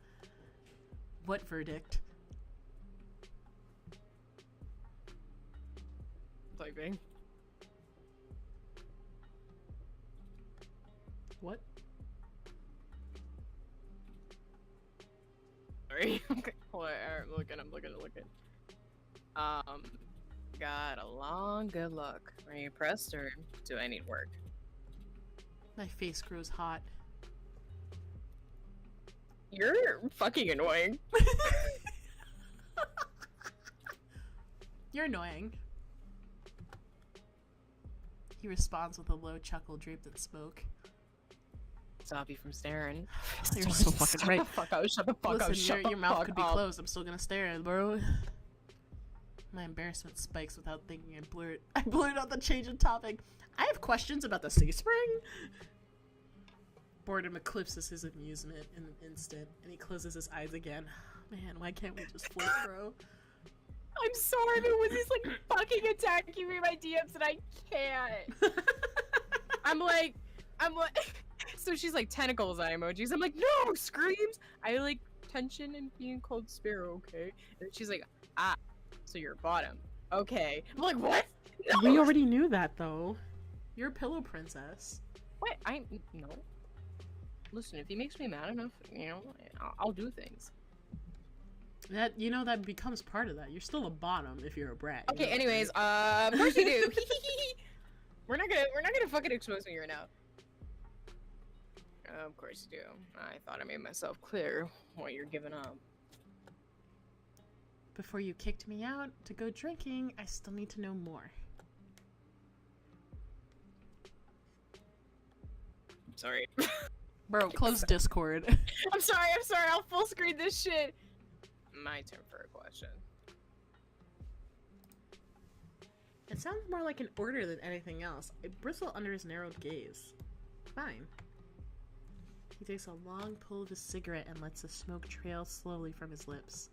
What verdict? Typing. What? Sorry. Okay. Hold on, I'm looking. Got a long good look. Are you pressed or do I need work? My face grows hot. You're fucking annoying. You're annoying. He responds with a low chuckle draped in smoke. Stop you from staring. You're so fucking right. Shut the fuck up, shut the fuck up, Listen, shut your the mouth fuck could be up. closed. I'm still gonna stare at it, bro. My embarrassment spikes without thinking. I blurt out the change of topic. I have questions about the sea spring. Boredom eclipses his amusement in an instant, and he closes his eyes again. Man, why can't we just flirt, bro? I'm sorry, but Whizzy's like fucking attacking me in my DMs and I can't. I'm like, so she's like tentacles eye emojis. I'm like, no, screams. I like tension and being called Sparrow, okay? And she's like, ah, so you're bottom. Okay. I'm like, what? No. We already knew that, though. You're a pillow princess. What? No. Listen, if he makes me mad enough, you know, I'll do things. That, you know, that becomes part of that. You're still a bottom if you're a brat. Okay, you know? anyways, of course you do. we're not gonna fucking expose me right now. Of course you do. I thought I made myself clear what you're giving up. Before you kicked me out to go drinking, I still need to know more. Sorry. Bro, close Discord. I'm sorry, I'll full screen this shit. My turn for a question. It sounds more like an order than anything else. I bristle under his narrowed gaze. Fine. He takes a long pull of his cigarette and lets the smoke trail slowly from his lips.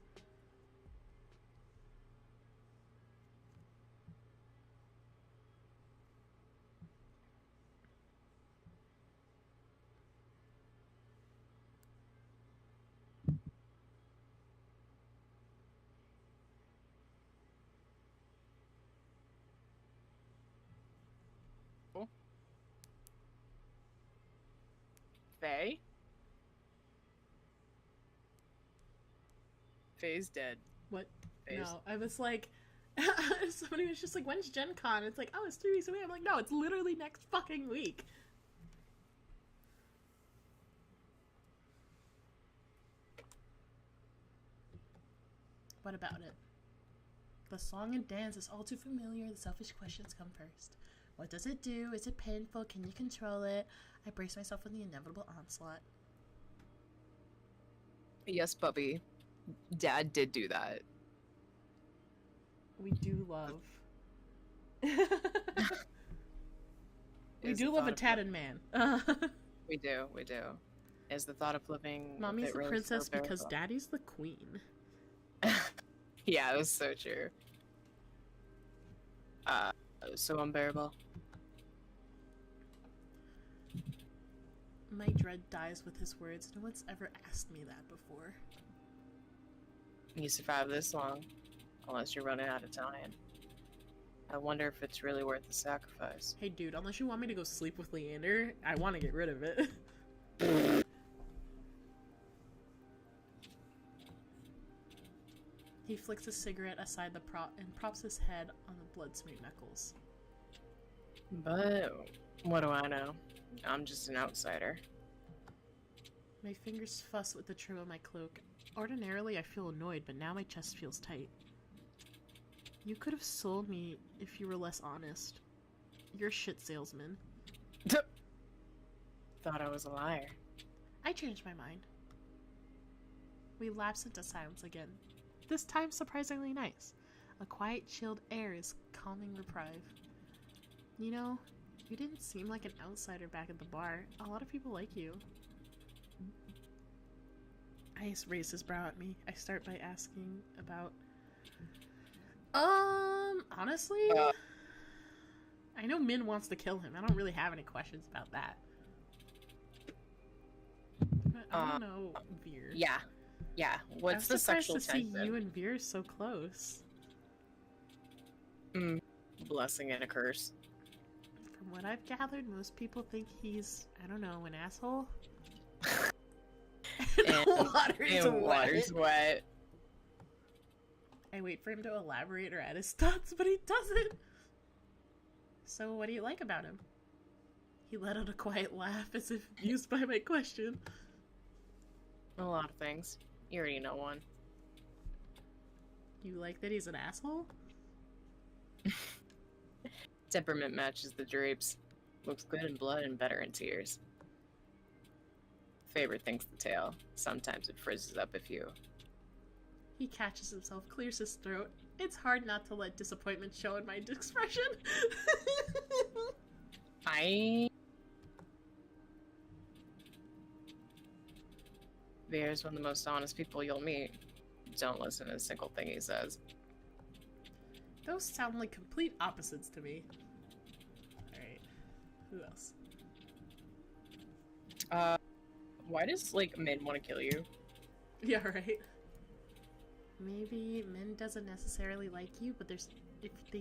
Faye? Faye's dead. What? Faye's... No, I was like... somebody was just like, when's Gen Con? It's like, oh, it's 3 weeks away. I'm like, no, it's literally next fucking week. What about it? The song and dance is all too familiar. The selfish questions come first. What does it do? Is it painful? Can you control it? I brace myself for the inevitable onslaught. Yes, puppy. Dad did do that. We do love. We do love a tatted man. We do. Is the thought of living... Mommy's the princess because daddy's the queen. Yeah, it was so true. So unbearable. My dread dies with his words. No one's ever asked me that before. You survived this long, unless you're running out of time. I wonder if it's really worth the sacrifice. Hey dude, unless you want me to go sleep with Leander, I want to get rid of it. He flicks a cigarette aside the prop and props his head on the blood-smeared knuckles. But what do I know? I'm just an outsider. My fingers fuss with the trim of my cloak. Ordinarily, I feel annoyed, but now my chest feels tight. You could have sold me if you were less honest. You're a shit salesman. Thought I was a liar. I changed my mind. We lapse into silence again. This time surprisingly nice. A quiet, chilled air is calming reprieve. You know, you didn't seem like an outsider back at the bar. A lot of people like you. Ice raises his brow at me. I start by asking about... honestly? I know Min wants to kill him. I don't really have any questions about that. But I don't know, Veer. Yeah. What's the sexual tension? To see you and Veer so close. Blessing and a curse. From what I've gathered, most people think he's, I don't know, an asshole. And water's wet. I wait for him to elaborate or add his thoughts, but he doesn't. So what do you like about him? He let out a quiet laugh as if amused by my question. A lot of things. You already know one. You like that he's an asshole? Temperament matches the drapes. Looks good in blood and better in tears. Favorite thing's the tail. Sometimes it frizzes up a few. He catches himself, clears his throat. It's hard not to let disappointment show in my expression. Veer's one of the most honest people you'll meet. Don't listen to a single thing he says. Those sound like complete opposites to me. Alright. Who else? Why does, like, Min want to kill you? Yeah, right. Maybe Min doesn't necessarily like you, but they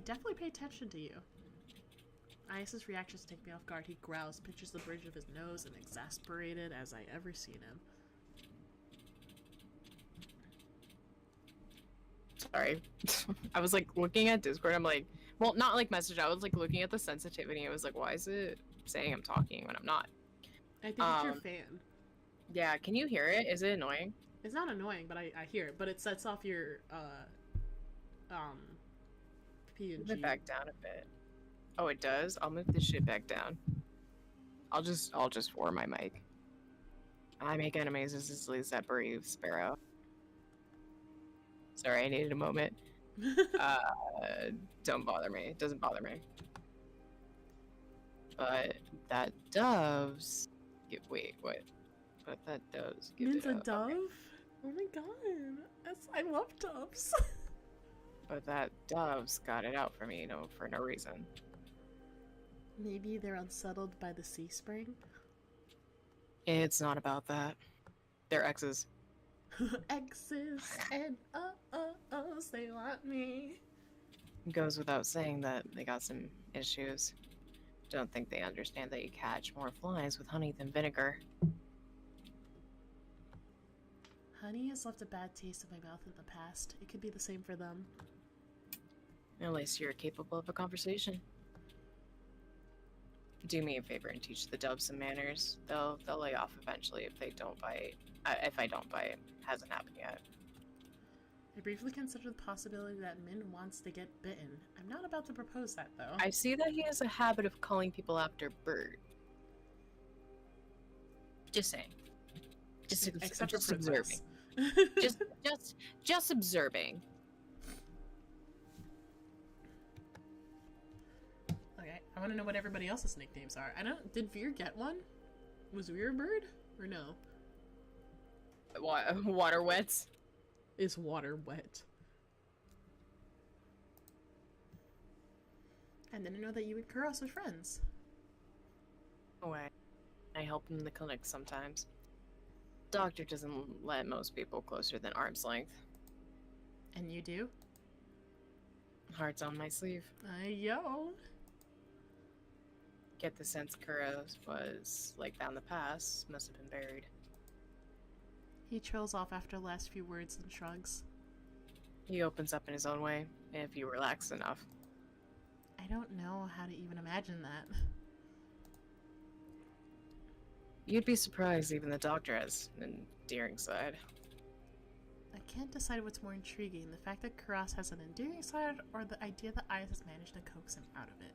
definitely pay attention to you. Ias's reactions take me off guard. He growls, pinches the bridge of his nose, and exasperated as I ever seen him. Sorry. I was, like, looking at Discord, I'm like, well, not, like, message, I was, like, looking at the sensitivity, I was like, why is it saying I'm talking when I'm not? I think it's your fan. Yeah, can you hear it? Is it annoying? It's not annoying, but I hear it. But it sets off your, P and G. Move it back down a bit. Oh, it does? I'll move this shit back down. I'll just warm my mic. I make enemies as easily as that brave sparrow. Sorry, I needed a moment. Don't bother me. It doesn't bother me. But that dove's... Wait, what? But that dove's... Min's a dove? Oh my god. I love doves. But that dove's got it out for me, for no reason. Maybe they're unsettled by the sea spring? It's not about that. They're exes. Exes and they want me. Goes without saying that they got some issues. Don't think they understand that you catch more flies with honey than vinegar. Honey has left a bad taste in my mouth in the past. It could be the same for them. At least you're capable of a conversation. Do me a favor and teach the doves some manners. They'll lay off eventually if they don't bite. If I don't bite, hasn't happened yet. I briefly considered the possibility that Min wants to get bitten. I'm not about to propose that, though. I see that he has a habit of calling people after Bird. Just saying. Just observing. just observing. Okay, I want to know what everybody else's nicknames are. Did Veer get one? Was Veer a bird? Or no? Water wets. Is water wet? I didn't know that you and Kuros are friends. No way. I help him in the clinic sometimes. Doctor doesn't let most people closer than arm's length. And you do? Heart's on my sleeve. Yo. Get the sense Kuros was, like, down the pass, must have been buried. He trails off after the last few words and shrugs. He opens up in his own way, if you relax enough. I don't know how to even imagine that. You'd be surprised even the doctor has an endearing side. I can't decide what's more intriguing, the fact that Kuros has an endearing side, or the idea that Ias has managed to coax him out of it.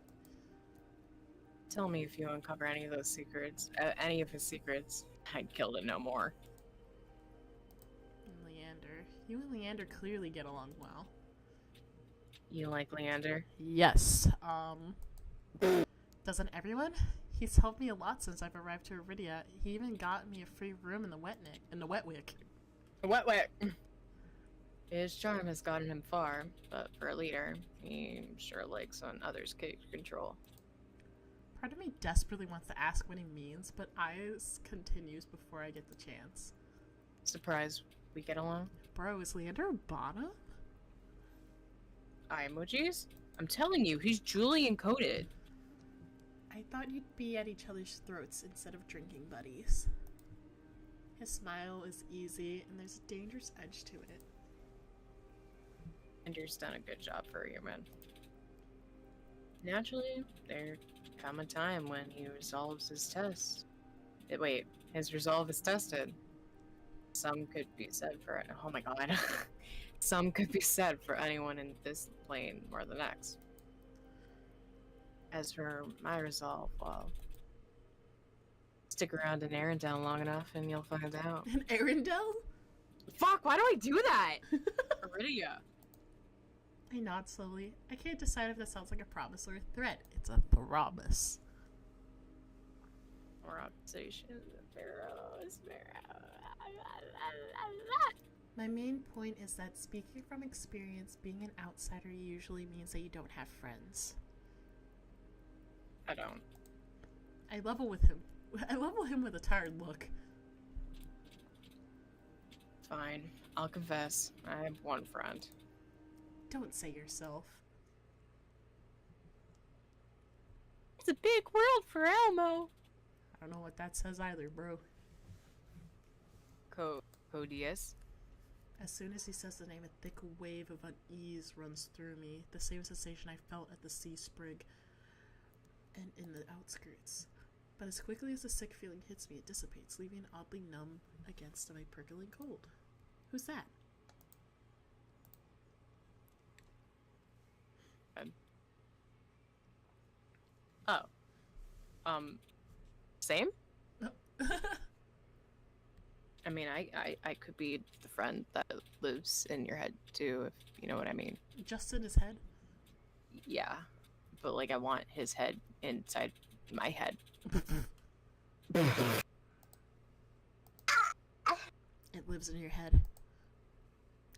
Tell me if you uncover any of those secrets, any of his secrets. I'd kill to know more. Leander. You and Leander clearly get along well. You like Leander? Yes. Doesn't everyone? He's helped me a lot since I've arrived to Iridia. He even got me a free room in the Wetwick. Wetwick. His charm has gotten him far, but for a leader, he sure likes when others take control. Part of me desperately wants to ask what he means, but Ias continues before I get the chance. Surprised we get along? Bro, is Leander a bottom? Eye emojis? I'm telling you, he's Julian coded. I thought you'd be at each other's throats instead of drinking buddies. His smile is easy, and there's a dangerous edge to it. Ender's done a good job for a human. Naturally, there come a time when he resolves his test. Wait, his resolve is tested. Some could be said for oh my god. Some could be said for anyone in this plane or the next. As for my resolve, well, stick around in Arendelle long enough and you'll find out. In Arendelle? Fuck, why do I do that? Iridia. I nod slowly. I can't decide if that sounds like a promise or a threat. It's a promise. Or obsession. My main point is that speaking from experience, being an outsider usually means that you don't have friends. I don't. I level with him. I level him with a tired look. Fine. I'll confess. I have one friend. Don't say yourself. It's a big world for Elmo. I don't know what that says either, bro. Codius. As soon as he says the name, a thick wave of unease runs through me, the same sensation I felt at the sea sprig and in the outskirts. But as quickly as the sick feeling hits me, it dissipates, leaving oddly numb against my percolating cold. Who's that? Oh. Same? Oh. I mean, I could be the friend that lives in your head too, if you know what I mean. Just in his head? Yeah. But like I want his head inside my head. It lives in your head.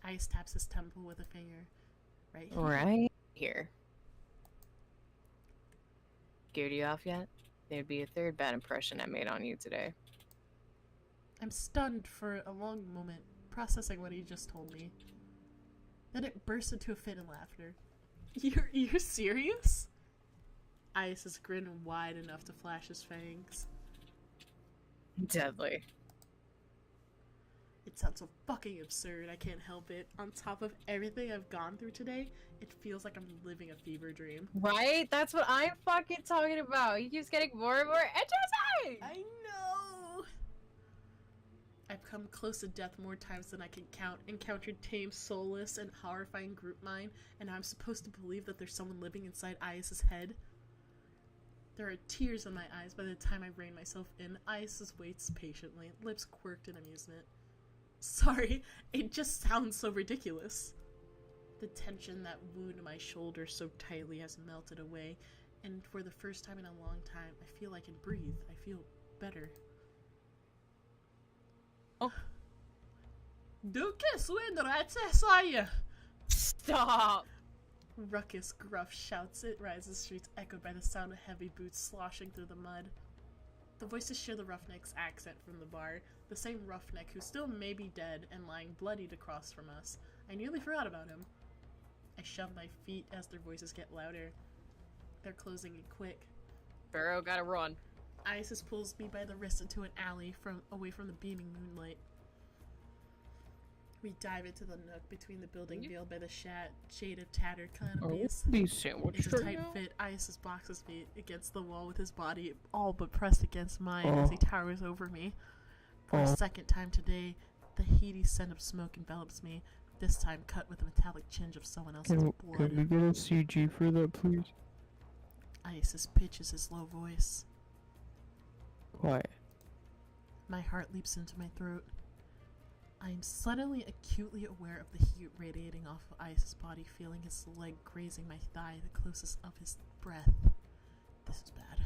Ice taps his temple with a finger. Right here. Right here. Scared you off yet? There'd be a third bad impression I made on you today. I'm stunned for a long moment, processing what he just told me. Then it burst into a fit of laughter. You're serious? Ice's grin wide enough to flash his fangs. Deadly. It sounds so fucking absurd, I can't help it. On top of everything I've gone through today, it feels like I'm living a fever dream. Right? That's what I'm fucking talking about. He keeps getting more and more interesting! I know! I've come close to death more times than I can count, encountered tame, soulless, and horrifying group mind, and I'm supposed to believe that there's someone living inside Ias's head? There are tears in my eyes by the time I rein myself in. Isis waits patiently, lips quirked in amusement. Sorry, it just sounds so ridiculous. The tension that wound my shoulder so tightly has melted away, and for the first time in a long time, I feel I can breathe. I feel better. Oh. Du swindrete, sa jag! Stop! Ruckus gruff shouts it rises streets echoed by the sound of heavy boots sloshing through the mud. The voices share the roughneck's accent from the bar, the same roughneck who still may be dead and lying bloodied across from us. I nearly forgot about him. I shove my feet as their voices get louder. They're closing in quick. Burrow gotta run. Isis pulls me by the wrist into an alley away from the beaming moonlight. We dive into the nook between the building veiled by the shade of tattered canopies. It's a tight fit. Isis boxes me against the wall with his body all but pressed against mine as he towers over me. For a second time today, the heady scent of smoke envelops me, this time cut with a metallic tinge of someone else's blood. Can we get a CG for that, please? Isis pitches his low voice. Quiet. My heart leaps into my throat. I am suddenly acutely aware of the heat radiating off of Isis' body, feeling his leg grazing my thigh, the closest of his breath. This is bad.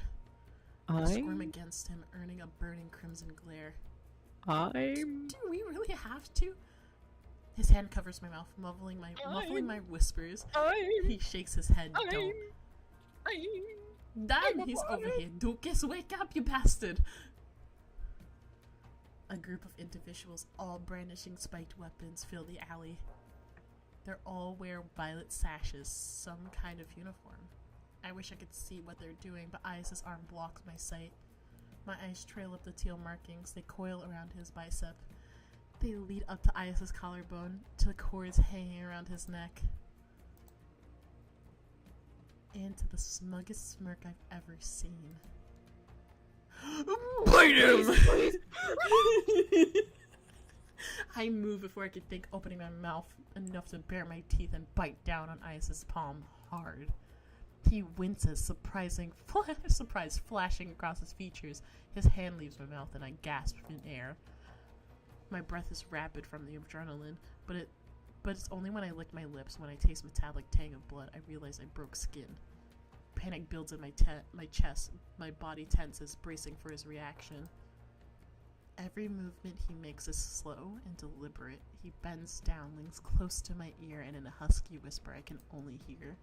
I squirm against him, earning a burning crimson glare. Do we really have to? His hand covers my mouth, muffling my whispers. He shakes his head. Don't. Damn, he's over here. Dukas, wake up, you bastard! A group of individuals, all brandishing spiked weapons, fill the alley. They all wear violet sashes, some kind of uniform. I wish I could see what they're doing, but Isis' arm blocks my sight. My eyes trail up the teal markings. They coil around his bicep. They lead up to Isis' collarbone, to the cords hanging around his neck. into the smuggest smirk I've ever seen. Bite him! I move before I could think, opening my mouth enough to bare my teeth and bite down on Ice's palm hard. He winces, surprise flashing across his features. His hand leaves my mouth and I gasp in air. My breath is rapid from the adrenaline, but it's only when I lick my lips, when I taste metallic tang of blood, I realize I broke skin. Panic builds in my chest, my body tenses, bracing for his reaction. Every movement he makes is slow and deliberate. He bends down, leans close to my ear, and in a husky whisper I can only hear.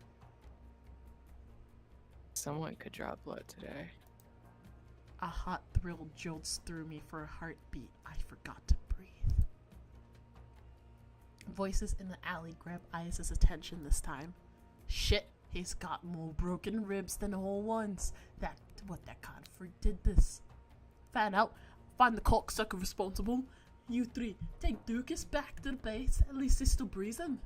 Someone could draw blood today. A hot thrill jolts through me for a heartbeat. I forgot to breathe. Voices in the alley grab Ice's attention this time. Shit, he's got more broken ribs than whole ones. That confer did this. Fan out. Find the cocksucker responsible. You three, take Lucas back to the base. At least he's still breathing.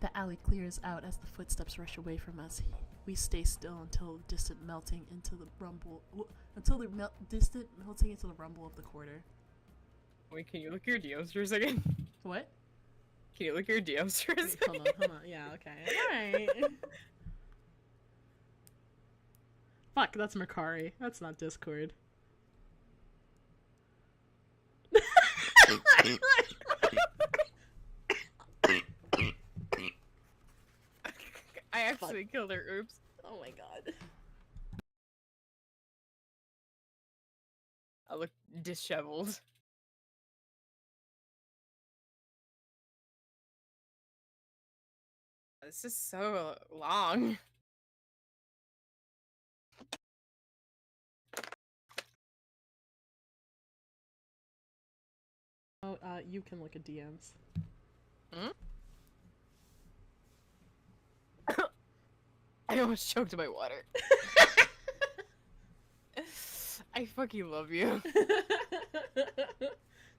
The alley clears out as the footsteps rush away from us. We stay still until distant melting into the rumble. Distant melting into the rumble of the quarter. Wait, can you look your DMs for a second? What? Can you look your DMs for a Wait, second? hold on. Yeah, okay. Alright. Fuck, that's Mercari. That's not Discord. I actually killed her. Oops. Oh my god. I look disheveled. This is so long. Oh, you can look at DMs. Hmm? I almost choked my water. I fucking love you.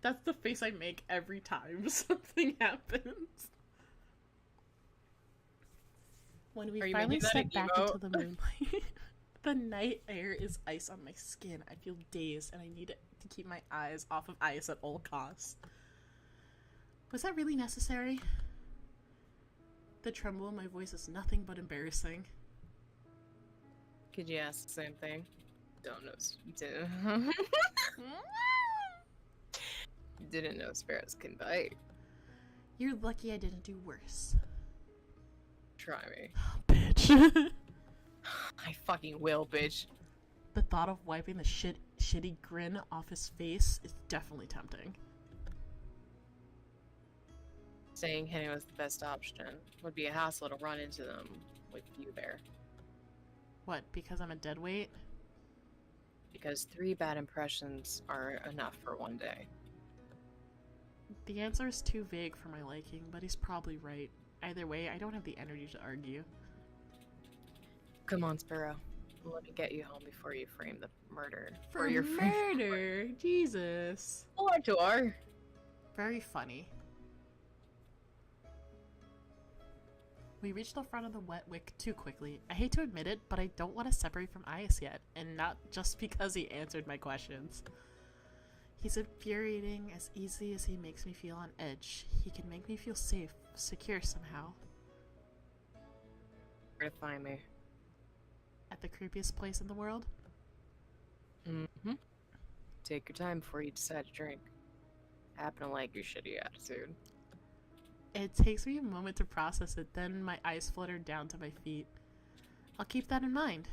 That's the face I make every time something happens. When we Are you finally making that step an back emote? into the moonlight, the night air is ice on my skin. I feel dazed and I need to keep my eyes off of ice at all costs. Was that really necessary? The tremble in my voice is nothing but embarrassing. Could you ask the same thing? Don't know. Didn't know sparrows can bite. You're lucky I didn't do worse. Try me. Bitch. I fucking will, bitch. The thought of wiping the shitty grin off his face is definitely tempting. Saying hitting was the best option. Would be a hassle to run into them with you there. What, because I'm a deadweight? Because 3 bad impressions are enough for one day. The answer is too vague for my liking, but he's probably right. Either way, I don't have the energy to argue. Come on, Sparrow. Let me get you home before you frame the murder. For or your murder! Jesus. Or door. Very funny. We reached the front of the wet wick too quickly. I hate to admit it, but I don't want to separate from Ice yet, and not just because he answered my questions. He's infuriating as easy as he makes me feel on edge. He can make me feel safe, secure somehow. Where to find me? At the creepiest place in the world? Mm-hmm. Take your time before you decide to drink. I happen to like your shitty attitude. It takes me a moment to process it, then my eyes flutter down to my feet. I'll keep that in mind.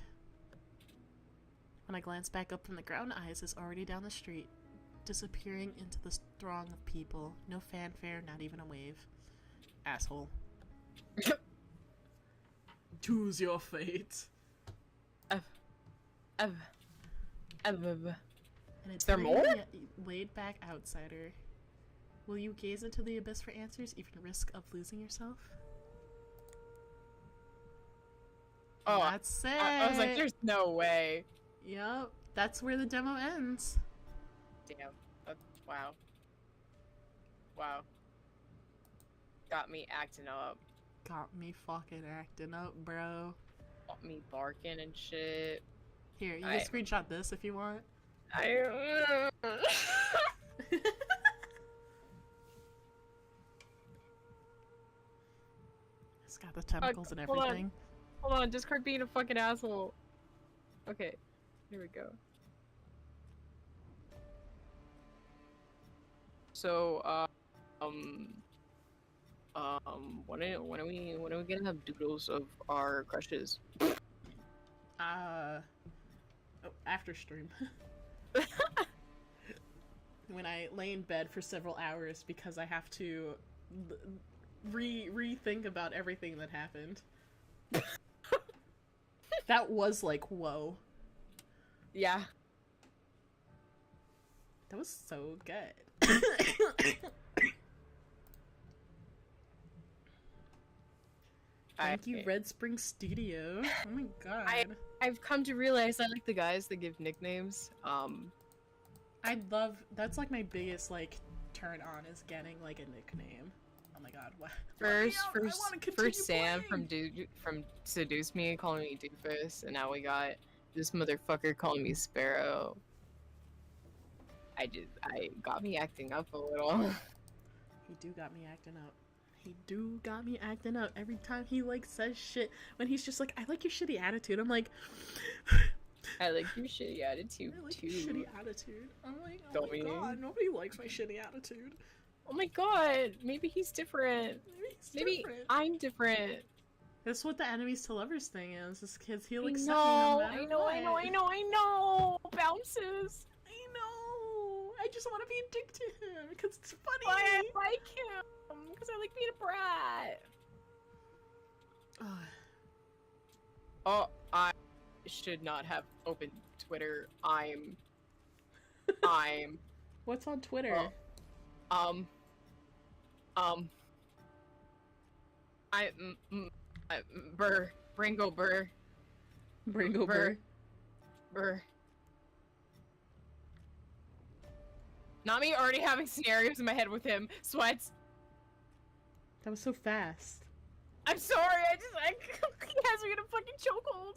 When I glance back up from the ground, Ice is already down the street, disappearing into the throng of people. No fanfare, not even a wave. Asshole. Choose your fate. And it's there more? Laid back outsider. Will you gaze into the abyss for answers, even risk of losing yourself? Oh, That's it. I was like, there's no way. Yep, that's where the demo ends. Damn. Wow. Wow. Got me acting up. Got me fucking acting up, bro. Got me barking and shit. Here, you can screenshot this if you want. It's got the tentacles and hold on. everything. Hold on, Discord being a fucking asshole. Okay, here we go. So, when are we gonna have doodles of our crushes? Oh, after stream. When I lay in bed for several hours because I have to rethink about everything that happened. That was like, whoa. Yeah. That was so good. Thank you, Red Spring Studio. Oh my god. I've come to realize I like the guys that give nicknames. I love, that's like my biggest like turn on is getting like a nickname. Oh my god, what? First Sam from Seduce Me calling me Doofus, and now we got this motherfucker calling me Sparrow. I got me acting up a little. He do got me acting up. He do got me acting up every time he like says shit. When he's just like, I like your shitty attitude. I'm like, I like your shitty attitude I like too. your shitty attitude. I'm like, oh my god, nobody likes my shitty attitude. Oh my god, maybe he's different. Maybe different. I'm different. That's what the enemies to lovers thing is. This kid's he'll I accept know, me no matter what. I know. Bounces. I know. I just want to be a dick to him because it's funny. But I like him because I like being a brat. Oh, I should not have opened Twitter. I'm. What's on Twitter? Bringo Burr. Bringo Burr. Burr. Not me already having scenarios in my head with him. Sweats. That was so fast. I'm sorry, he has me in a fucking chokehold.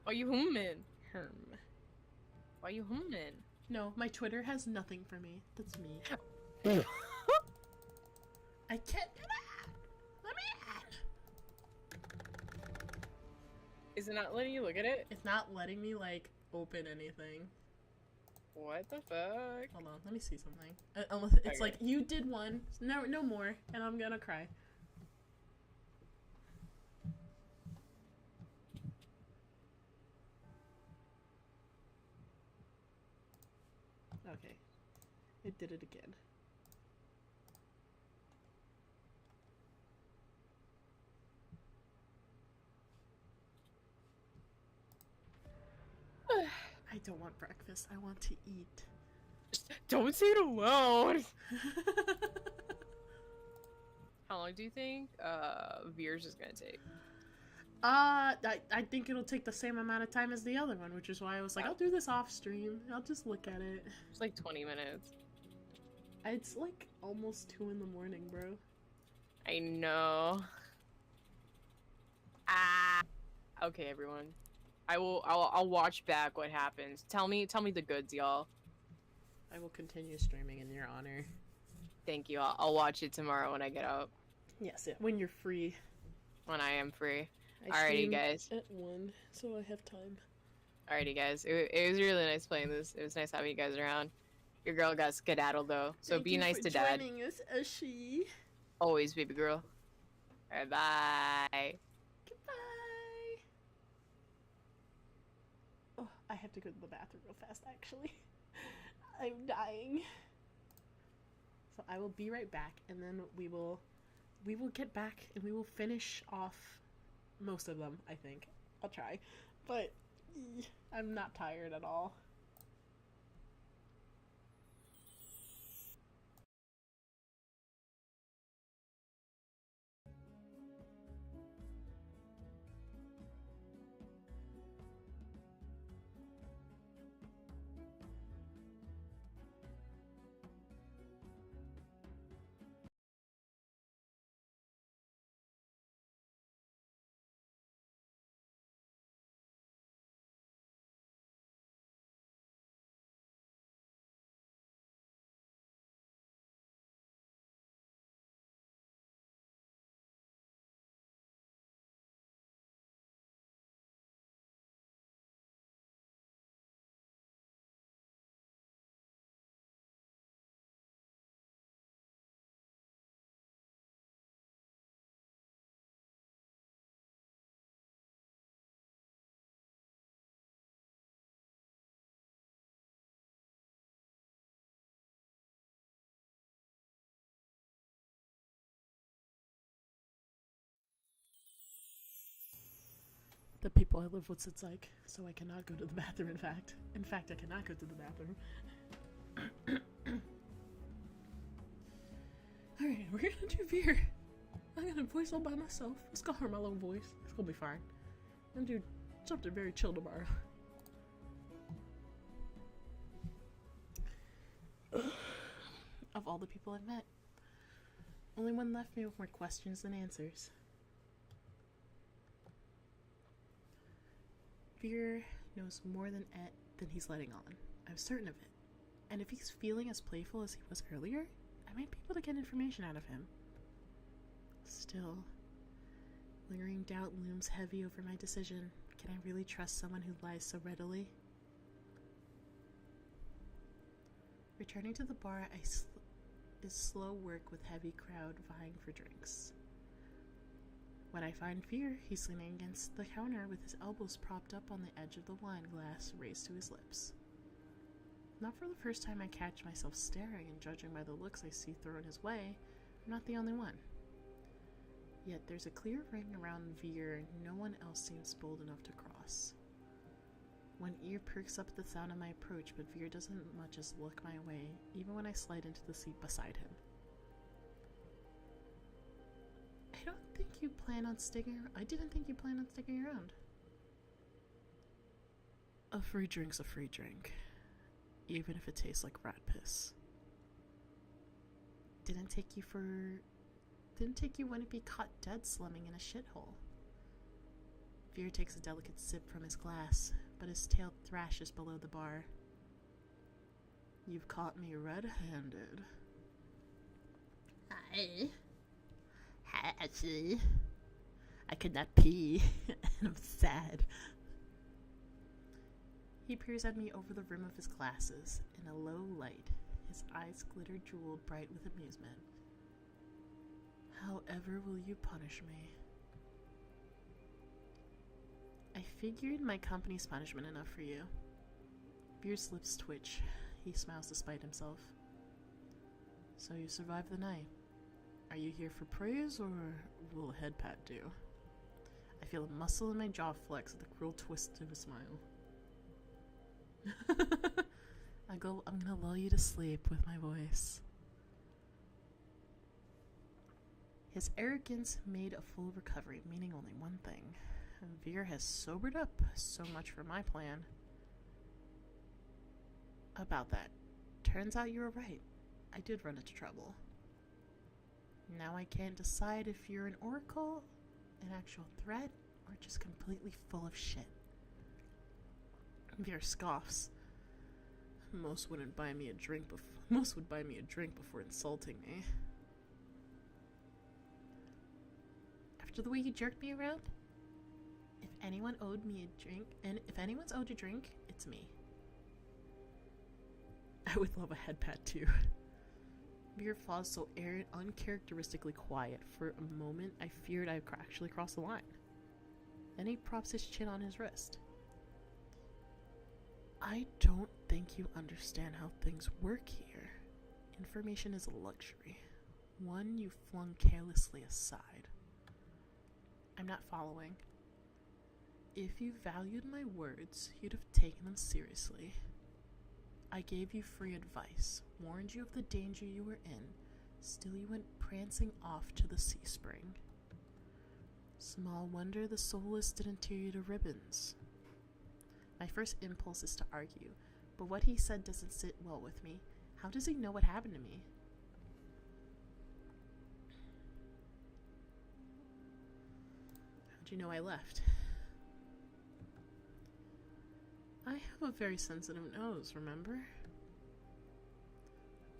Why you humming? Why you humming? No, my Twitter has nothing for me. That's me. I can't get out! Let me out! Is it not letting you look at it? It's not letting me, like, open anything. What the fuck? Hold on, let me see something. Unless it's like, you did one, no more, and I'm gonna cry. Okay. It did it again. I don't want breakfast. I want to eat. Don't say it alone! How long do you think Veers is gonna take? I think it'll take the same amount of time as the other one, which is why I was like, I'll do this off stream. I'll just look at it. It's like 20 minutes. It's like almost 2 in the morning, bro. I know. Okay, everyone. I'll watch back what happens. Tell me the goods, y'all. I will continue streaming in your honor. Thank you. I'll watch it tomorrow when I get up. Yes, yeah, when you're free. When I am free. I Alrighty, stream guys. At 1, so I have time. Alrighty, guys. It was really nice playing this. It was nice having you guys around. Your girl got skedaddled though, so Thank be you nice for to dad. joining us, Ashi. Always, baby girl. Alright, bye. Goodbye. Oh, I have to go to the bathroom real fast, actually. I'm dying. So I will be right back, and then we will get back, and we will finish off most of them, I think. I'll try. But I'm not tired at all. the people I live with, it's like, so I cannot go to the bathroom, in fact. In fact, I cannot go to the bathroom. Alright, we're gonna do beer. I'm gonna voice all by myself. It's gonna hurt my little voice. It's gonna be fine. I'm gonna do something very chill tomorrow. Of all the people I've met, only one left me with more questions than answers. Veer knows more than he's letting on. I'm certain of it. And if he's feeling as playful as he was earlier, I might be able to get information out of him. Still, lingering doubt looms heavy over my decision. Can I really trust someone who lies so readily? Returning to the bar is slow work with heavy crowd vying for drinks. When I find Veer, he's leaning against the counter with his elbows propped up on the edge of the wine glass raised to his lips. Not for the first time I catch myself staring, and judging by the looks I see thrown his way, I'm not the only one. Yet there's a clear ring around Veer no one else seems bold enough to cross. One ear perks up at the sound of my approach, but Veer doesn't much as look my way, even when I slide into the seat beside him. I didn't think you plan on sticking around. A free drink's a free drink, even if it tastes like rat piss. Didn't take you when to be caught dead slumming in a shithole. Veer takes a delicate sip from his glass, but his tail thrashes below the bar. You've caught me red-handed. I could not pee, and I'm sad. He peers at me over the rim of his glasses. In a low light, his eyes glitter jeweled bright with amusement. However will you punish me? I figured my company's punishment enough for you. Veer's lips twitch. He smiles despite himself. So you survived the night. Are you here for praise, or will a head pat do? I feel a muscle in my jaw flex at the cruel twist of a smile. I'm gonna lull you to sleep with my voice. His arrogance made a full recovery, meaning only one thing. Veer has sobered up. So much for my plan. About that. Turns out you were right. I did run into trouble. Now I can't decide if you're an oracle, an actual threat, or just completely full of shit. Veer scoffs. Most would buy me a drink before insulting me. After the way you jerked me around, if anyone's owed a drink, it's me. I would love a head pat too. Veer falls so uncharacteristically quiet. For a moment, I feared I'd actually crossed the line. Then he props his chin on his wrist. I don't think you understand how things work here. Information is a luxury, one you flung carelessly aside. I'm not following. If you valued my words, you'd have taken them seriously. I gave you free advice, warned you of the danger you were in, still you went prancing off to the sea spring. Small wonder the soulless didn't tear you to ribbons. My first impulse is to argue, but what he said doesn't sit well with me. How does he know what happened to me? How'd you know I left? I have a very sensitive nose, remember?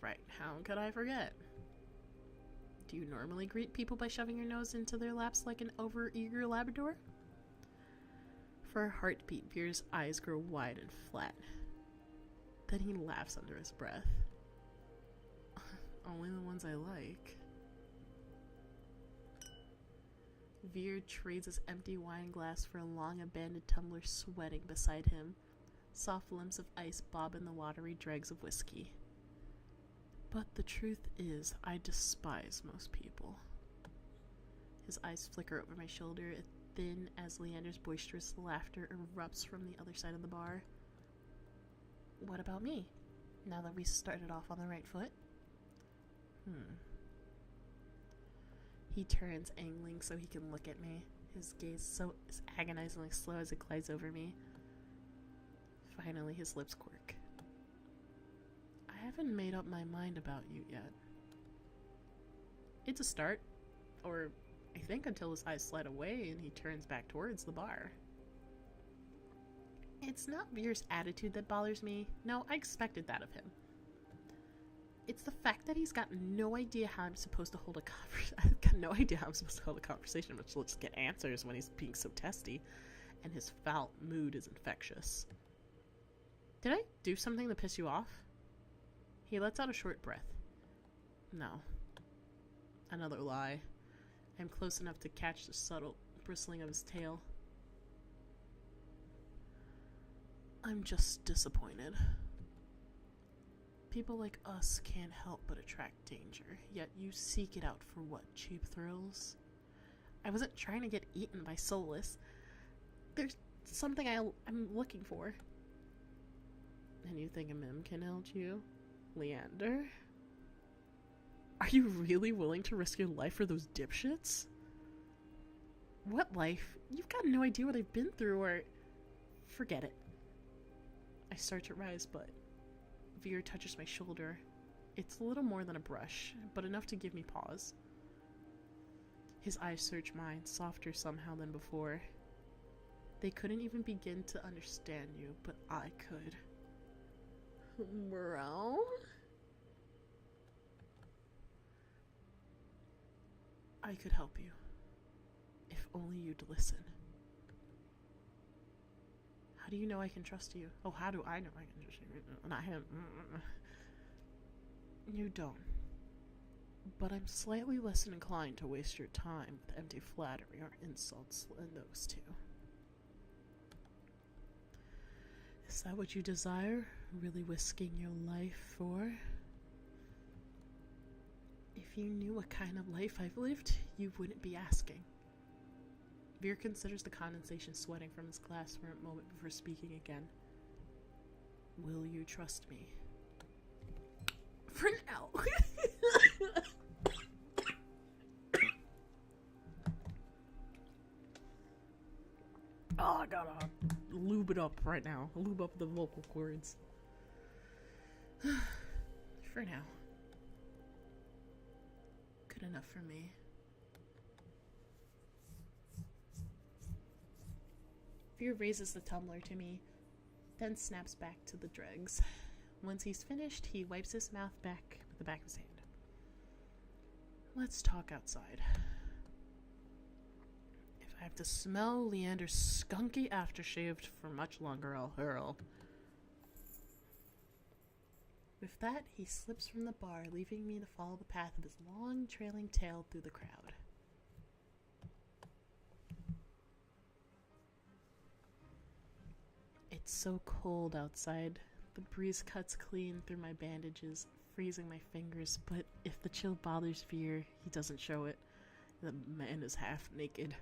Right, how could I forget? Do you normally greet people by shoving your nose into their laps like an over-eager Labrador? For a heartbeat, Veer's eyes grow wide and flat. Then he laughs under his breath. Only the ones I like. Veer trades his empty wine glass for a long abandoned tumbler sweating beside him. Soft lumps of ice bob in the watery dregs of whiskey. But the truth is, I despise most people. His eyes flicker over my shoulder. thin as Leander's boisterous laughter erupts from the other side of the bar. What about me? Now that we started off on the right foot? He turns, angling so he can look at me. His gaze is agonizingly slow as it glides over me. Finally, his lips quirk. I haven't made up my mind about you yet. It's a start. Or, I think until his eyes slide away and he turns back towards the bar. It's not Veer's attitude that bothers me. No, I expected that of him. It's the fact that he's got no idea how I'm supposed to hold a conversation. I've got no idea how I'm supposed to hold a conversation, much less get answers when he's being so testy. And his foul mood is infectious. Did I do something to piss you off? He lets out a short breath. No. Another lie. I'm close enough to catch the subtle bristling of his tail. I'm just disappointed. People like us can't help but attract danger, yet you seek it out for what, cheap thrills? I wasn't trying to get eaten by Soulless. There's something I'm looking for. And you think a mim can help you? Leander? Are you really willing to risk your life for those dipshits? What life? You've got no idea what I've been through, or... Forget it. I start to rise, but... Veer touches my shoulder. It's a little more than a brush, but enough to give me pause. His eyes search mine, softer somehow than before. They couldn't even begin to understand you, but I could. Bro? I could help you. If only you'd listen. How do you know I can trust you? Oh, how do I know I can trust you? Not him. You don't. But I'm slightly less inclined to waste your time with empty flattery or insults than those two. Is that what you desire? Really risking your life for? If you knew what kind of life I've lived, you wouldn't be asking. Veer considers the condensation sweating from his glass for a moment before speaking again. Will you trust me? For now. Oh, I gotta lube it up right now. Lube up the vocal cords. For now. Good enough for me. Veer raises the tumbler to me, then snaps back to the dregs. Once he's finished, he wipes his mouth back with the back of his hand. Let's talk outside. If I have to smell Leander's skunky aftershave for much longer, I'll hurl. With that, he slips from the bar, leaving me to follow the path of his long, trailing tail through the crowd. It's so cold outside. The breeze cuts clean through my bandages, freezing my fingers, but if the chill bothers Veer, he doesn't show it. The man is half naked.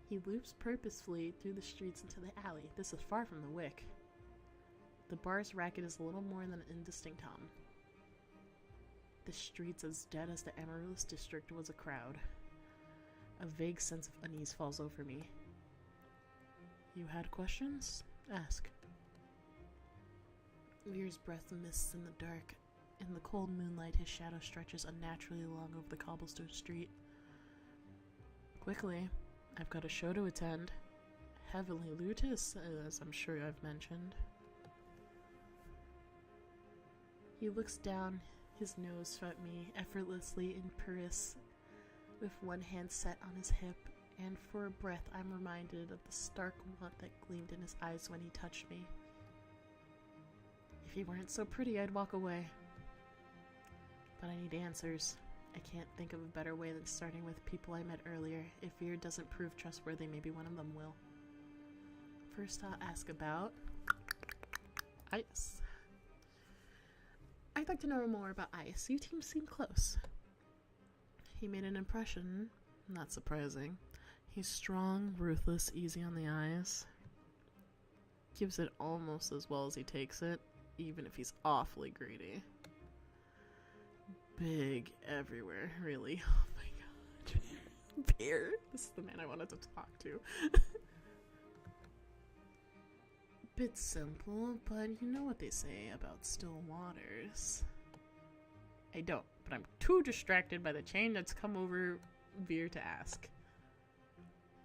He loops purposefully through the streets into the alley. This is far from the Wick. The bar's racket is a little more than an indistinct hum. The street's as dead as the Amaryllis district was a crowd. A vague sense of unease falls over me. You had questions? Ask. Veer's breath mists in the dark. In the cold moonlight, his shadow stretches unnaturally long over the cobblestone street. Quickly, I've got a show to attend. Heavenly Lutus, as I'm sure I've mentioned. He looks down, his nose at me, effortlessly imperious, with one hand set on his hip, and for a breath I'm reminded of the stark want that gleamed in his eyes when he touched me. If he weren't so pretty, I'd walk away. But I need answers. I can't think of a better way than starting with people I met earlier. If Veer doesn't prove trustworthy, maybe one of them will. First, I'll ask about Ice. I'd like to know more about Ice. You two seem close. He made an impression. Not surprising. He's strong, ruthless, easy on the eyes. Gives it almost as well as he takes it, even if he's awfully greedy. Big everywhere, really. Oh my god. Bear. This is the man I wanted to talk to. Bit simple, but you know what they say about still waters. I don't, but I'm too distracted by the chain that's come over Veer to ask.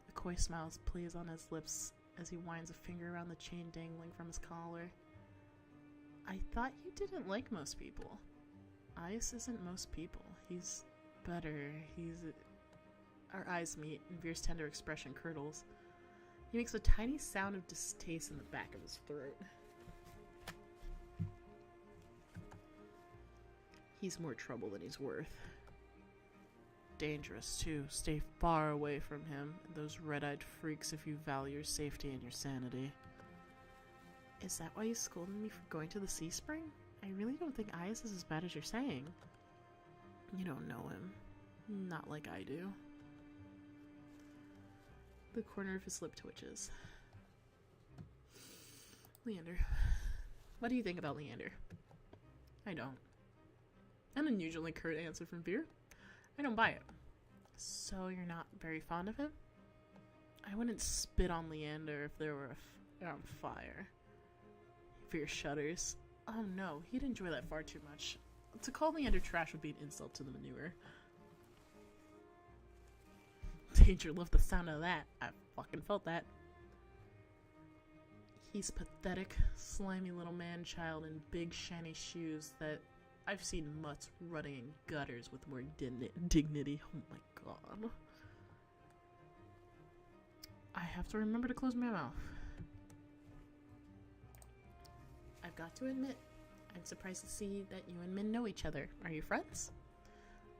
A coy smile plays on his lips as he winds a finger around the chain dangling from his collar. I thought you didn't like most people. Ice isn't most people. He's better. Our eyes meet, and Veer's tender expression curdles. He makes a tiny sound of distaste in the back of his throat. He's more trouble than he's worth. Dangerous, too. Stay far away from him and those red-eyed freaks if you value your safety and your sanity. Is that why you scolded me for going to the Sea Spring? I really don't think Ice is as bad as you're saying. You don't know him. Not like I do. The corner of his lip twitches. Leander. What do you think about Leander? I don't. An unusually curt answer from Veer. I don't buy it. So you're not very fond of him? I wouldn't spit on Leander if there were on fire. Veer shudders. Oh no, he'd enjoy that far too much. To call Leander trash would be an insult to the manure. Danger loved the sound of that. I fucking felt that. He's pathetic, slimy little man-child in big shiny shoes that I've seen mutts rutting in gutters with more dignity. Oh my god. I have to remember to close my mouth. I've got to admit, I'm surprised to see that you and Min know each other. Are you friends?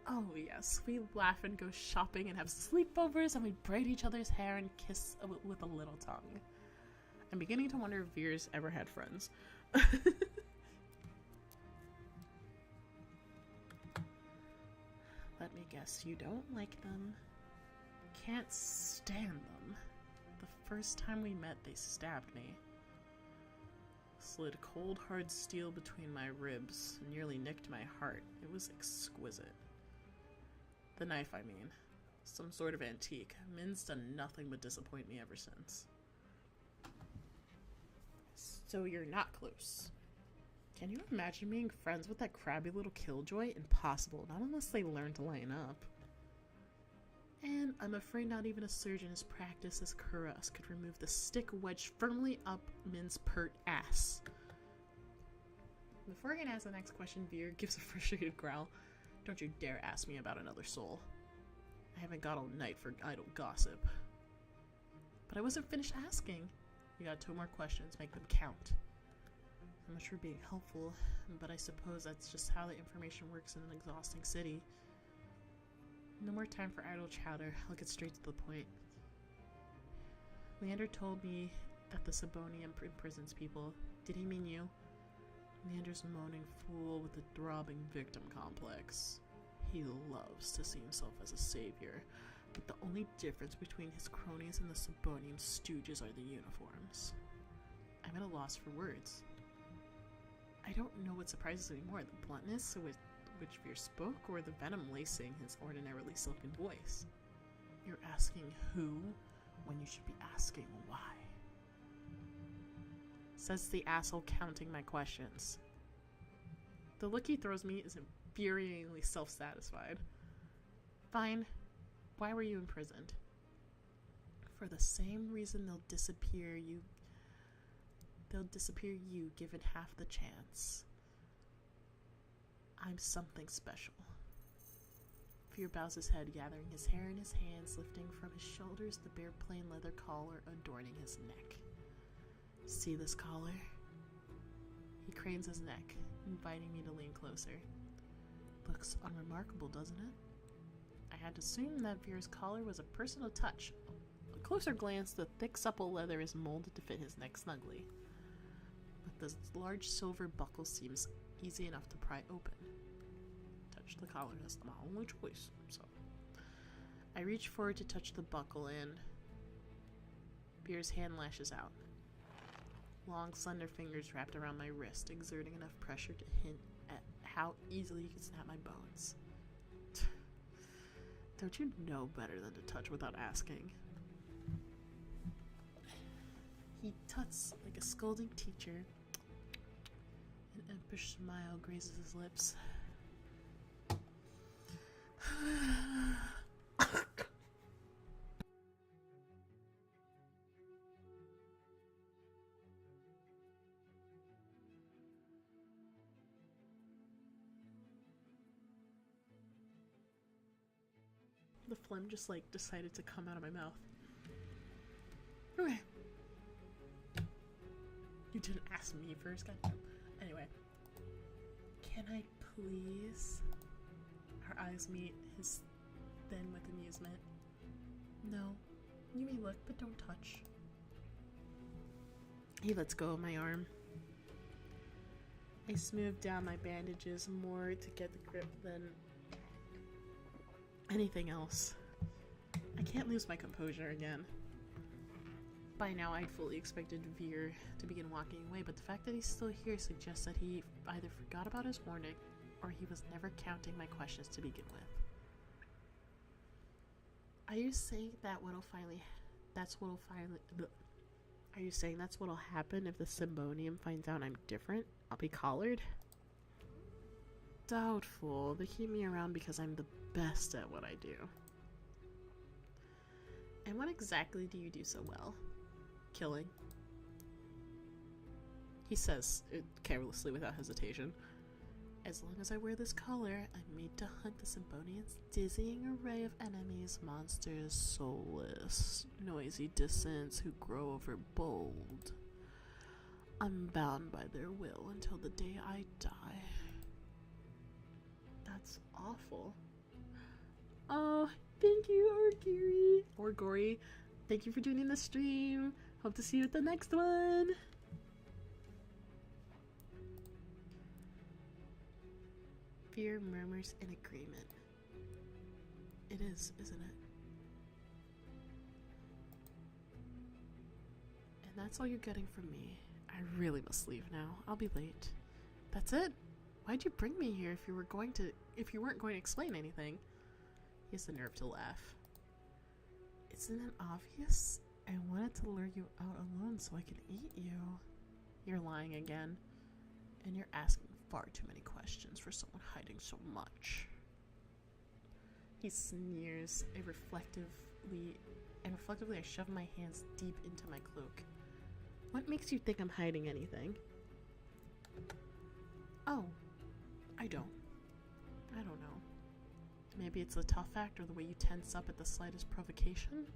Oh yes, we laugh and go shopping and have sleepovers and we braid each other's hair and kiss with a little tongue. I'm beginning to wonder if Veer's ever had friends. Let me guess, you don't like them? Can't stand them. The first time we met, they stabbed me. Slid cold hard steel between my ribs, nearly nicked my heart. It was exquisite. The knife, I mean. Some sort of antique. Min's done nothing but disappoint me ever since. So you're not close. Can you imagine being friends with that crabby little killjoy? Impossible, not unless they learn to line up. And I'm afraid not even a surgeon as practiced as Kuras could remove the stick wedged firmly up Min's pert ass. Before I can ask the next question, Veer gives a frustrated growl. Don't you dare ask me about another soul. I haven't got all night for idle gossip. But I wasn't finished asking. You got 2 more questions, make them count. So much for being helpful, but I suppose that's just how the information works in an exhausting city. No more time for idle chatter, I'll get straight to the point. Leander told me that the Sabonium imprisons people. Did he mean you? Leander's moaning fool with a throbbing victim complex. He loves to see himself as a savior, but the only difference between his cronies and the Sabonium stooges are the uniforms. I'm at a loss for words. I don't know what surprises me more, the bluntness with which Veer spoke, or the venom lacing his ordinarily silken voice. You're asking who, when you should be asking why. Says the asshole counting my questions. The look he throws me is infuriatingly self-satisfied. Fine. Why were you imprisoned? For the same reason they'll disappear you given half the chance. I'm something special. Veer bows his head, gathering his hair in his hands, lifting from his shoulders the bare plain leather collar adorning his neck. See this collar? He cranes his neck, inviting me to lean closer. Looks unremarkable, doesn't it? I had assumed that Veer's collar was a personal touch. A closer glance, the thick, supple leather is molded to fit his neck snugly. But the large silver buckle seems easy enough to pry open. Touch the collar, that's my only choice, so. I reach forward to touch the buckle and Beer's hand lashes out. Long, slender fingers wrapped around my wrist, exerting enough pressure to hint at how easily he can snap my bones. Don't you know better than to touch without asking? He tuts like a scolding teacher. An impish smile grazes his lips. The phlegm just like decided to come out of my mouth. Okay. You didn't ask me first, goddamn. Anyway. Can I please? Our eyes meet, his thin with amusement. No. You may look, but don't touch. He lets go of my arm. I smooth down my bandages more to get the grip than anything else. I can't lose my composure again. By now, I'd fully expected Veer to begin walking away, but the fact that he's still here suggests that he either forgot about his warning, or he was never counting my questions to begin with. Are you saying that what'll finally... Are you saying that's what'll happen if the Symbonium finds out I'm different? I'll be collared? Doubtful. They keep me around because I'm the best at what I do. And what exactly do you do so well? Killing. He says it carelessly without hesitation. As long as I wear this collar, I'm made to hunt the Symbonian's dizzying array of enemies, monsters, soulless, noisy dissonants who grow overbold. I'm bound by their will until the day I die. That's awful. Oh, thank you, Orgiri. Or Gory. Thank you for joining the stream. Hope to see you at the next one. Fear murmurs in agreement. It is, isn't it? And that's all you're getting from me. I really must leave now. I'll be late. That's it? Why'd you bring me here if you weren't going to explain anything? He has the nerve to laugh. Isn't it obvious? I wanted to lure you out alone so I could eat you. You're lying again. And you're asking far too many questions for someone hiding so much. He sneers reflectively I shove my hands deep into my cloak. What makes you think I'm hiding anything? Oh, I don't know. Maybe it's the tough act or the way you tense up at the slightest provocation?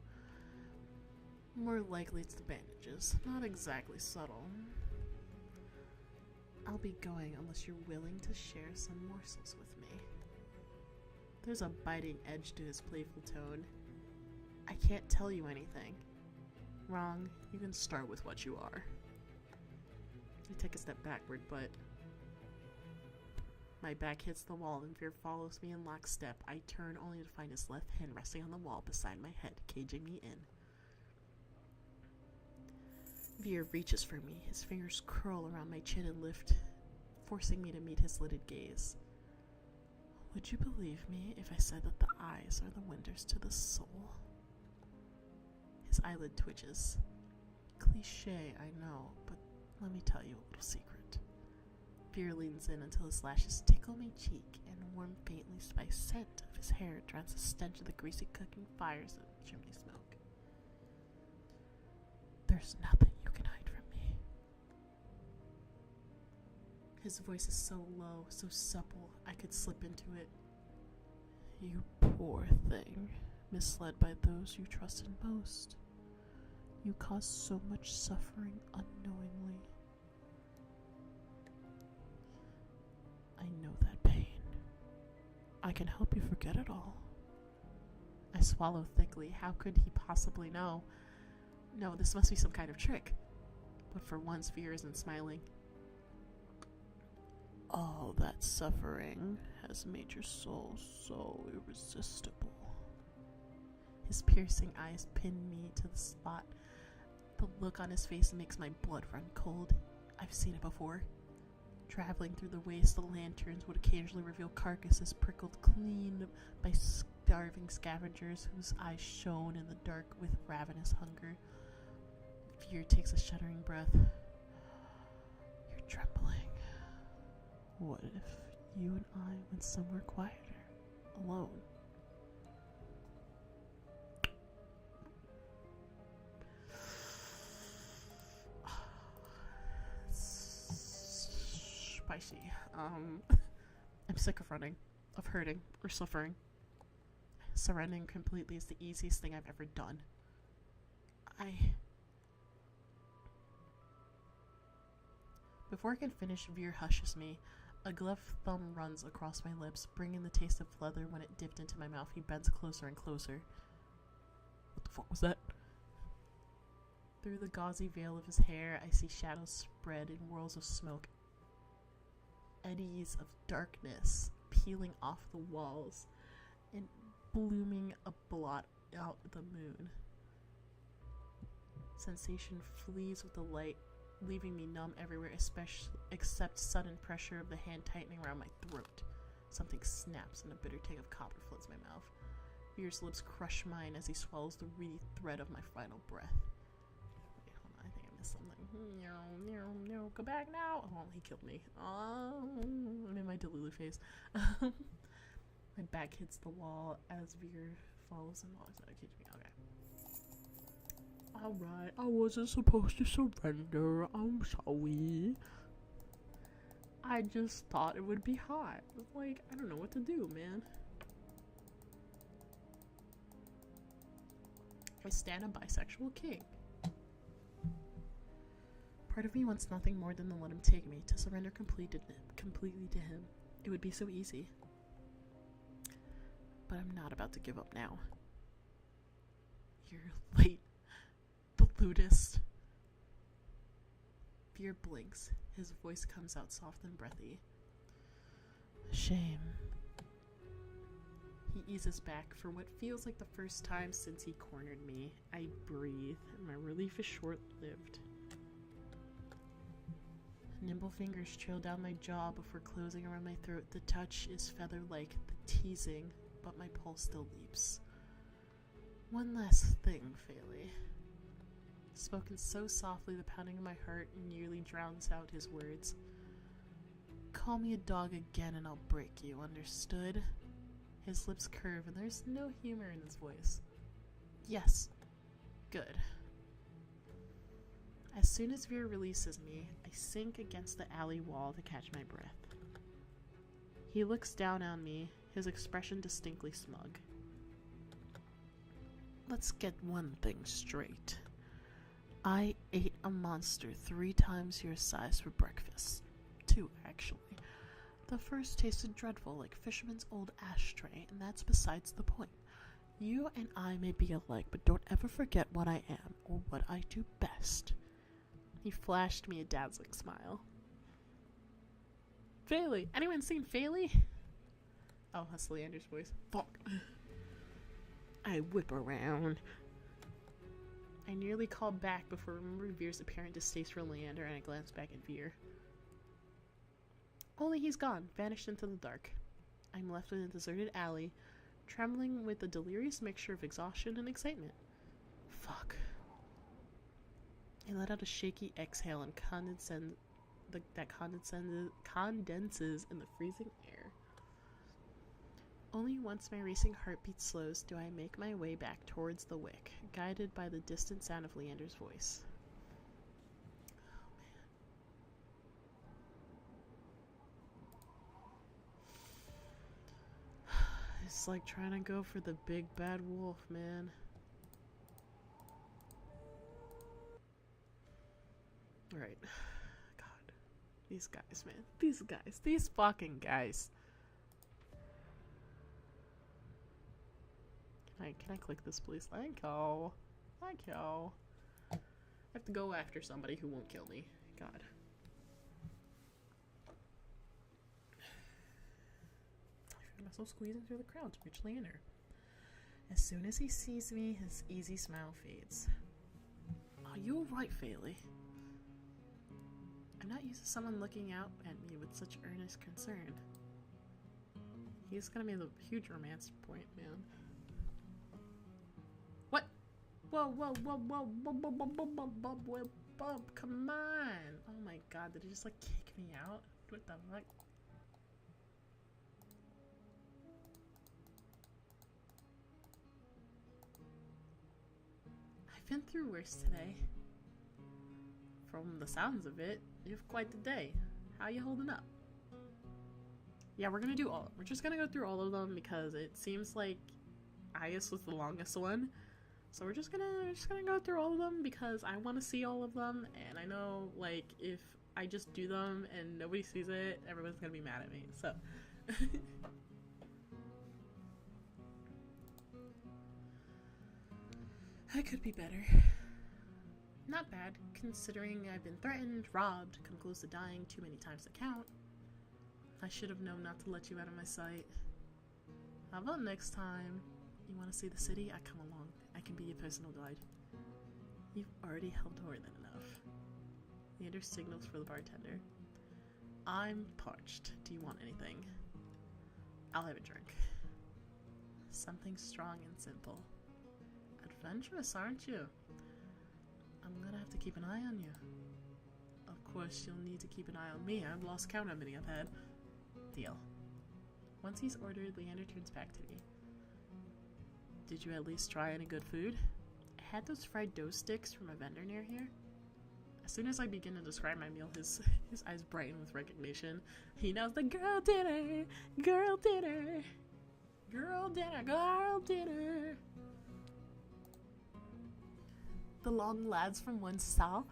More likely it's the bandages. Not exactly subtle. I'll be going unless you're willing to share some morsels with me. There's a biting edge to his playful tone. I can't tell you anything. Wrong. You can start with what you are. I take a step backward, but my back hits the wall and Veer follows me in lockstep. I turn only to find his left hand resting on the wall beside my head, caging me in. Veer reaches for me, his fingers curl around my chin and lift, forcing me to meet his lidded gaze. Would you believe me if I said that the eyes are the windows to the soul? His eyelid twitches. Cliché, I know, but let me tell you a little secret. Veer leans in until his lashes tickle my cheek, and warm, faintly spiced scent of his hair drowns the stench of the greasy cooking fires of chimney smoke. There's nothing you can hide from me. His voice is so low, so supple, I could slip into it. You poor thing, misled by those you trusted most. You caused so much suffering unknowingly. I know that pain. I can help you forget it all. I swallow thickly. How could he possibly know? No, this must be some kind of trick. But for once, Veer isn't smiling. All that suffering has made your soul so irresistible. His piercing eyes pin me to the spot. The look on his face makes my blood run cold. I've seen it before. Traveling through the waste, the lanterns would occasionally reveal carcasses prickled clean by starving scavengers whose eyes shone in the dark with ravenous hunger. Fear takes a shuddering breath. You're trembling. What if you and I went somewhere quieter, alone? Spicy. I'm sick of running, of hurting, or suffering. Surrendering completely is the easiest thing I've ever done. Before I can finish, Veer hushes me. A gloved thumb runs across my lips, bringing the taste of leather. When it dipped into my mouth, he bends closer and closer. What the fuck was that? Through the gauzy veil of his hair, I see shadows spread in whirls of smoke. Eddies of darkness peeling off the walls and blooming a blot out the moon. Sensation flees with the light, leaving me numb everywhere, except sudden pressure of the hand tightening around my throat. Something snaps and a bitter tang of copper floods my mouth. Veer's lips crush mine as he swallows the reedy thread of my final breath. Wait, hold on, I think I missed something. No, go back now! Oh, he killed me. Oh, I'm in my Delulu phase. My back hits the wall as Veer follows him. Oh, that keeps me okay. Alright, I wasn't supposed to surrender. I'm sorry. I just thought it would be hot. Like, I don't know what to do, man. I stand a bisexual king. Part of me wants nothing more than to let him take me, to surrender completely to him. It would be so easy. But I'm not about to give up now. You're late. The ludist. Veer blinks. His voice comes out soft and breathy. Shame. He eases back. For what feels like the first time since he cornered me, I breathe, and my relief is short-lived. Nimble fingers trail down my jaw before closing around my throat. The touch is feather-like, the teasing, but my pulse still leaps. One last thing, Faylee. Spoken so softly, the pounding of my heart nearly drowns out his words. Call me a dog again and I'll break you, understood? His lips curve and there's no humor in his voice. Yes. Good. As soon as Veer releases me, I sink against the alley wall to catch my breath. He looks down on me, his expression distinctly smug. Let's get one thing straight. I ate a monster 3 times your size for breakfast. 2, actually. The first tasted dreadful, like fisherman's old ashtray, and that's besides the point. You and I may be alike, but don't ever forget what I am, or what I do best. He flashed me a dazzling smile. Faylee! Anyone seen Faylee? Oh, that's Leander's voice. Fuck. I whip around. I nearly called back before remembering Veer's apparent distaste for Leander, and I glanced back at Veer. Only he's gone, vanished into the dark. I'm left in a deserted alley, trembling with a delirious mixture of exhaustion and excitement. Fuck. I let out a shaky exhale and condenses in the freezing air. Only once my racing heartbeat slows do I make my way back towards the wick, guided by the distant sound of Leander's voice. Oh, man. It's like trying to go for the big bad wolf, man. Alright. God. These guys, man. These guys. These fucking guys. Can I click this, please? Thank you. Thank you. I have to go after somebody who won't kill me. God. I found myself squeezing through the crowd to reach Leander. As soon as he sees me, his easy smile fades. Are you alright, Fayley? I'm not used to someone looking out at me with such earnest concern. He's gonna be the huge romance point, man. What? Whoa, whoa, whoa, whoa, whoa, whoa, whoa, whoa, whoa, whoa, whoa, whoa, come on! Oh my god, did he just like kick me out? What the fuck? I've been through worse today. From the sounds of it, you have quite the day. How you holding up? Yeah, we're just gonna go through all of them because it seems like Ias was the longest one. So we're just gonna go through all of them because I want to see all of them, and I know like if I just do them and nobody sees it, everyone's gonna be mad at me. So I could be better. Not bad, considering I've been threatened, robbed, come close to dying too many times to count. I should have known not to let you out of my sight. How about next time? You want to see the city? I come along. I can be your personal guide. You've already helped more than enough. Leander signals for the bartender. I'm parched. Do you want anything? I'll have a drink. Something strong and simple. Adventurous, aren't you? I'm gonna have to keep an eye on you. Of course, you'll need to keep an eye on me. I've lost count how many I've had. Deal. Once he's ordered, Leander turns back to me. Did you at least try any good food? I had those fried dough sticks from a vendor near here. As soon as I begin to describe my meal, his eyes brighten with recognition. He knows the girl dinner, girl dinner, girl dinner, girl dinner. The long lads from one stall.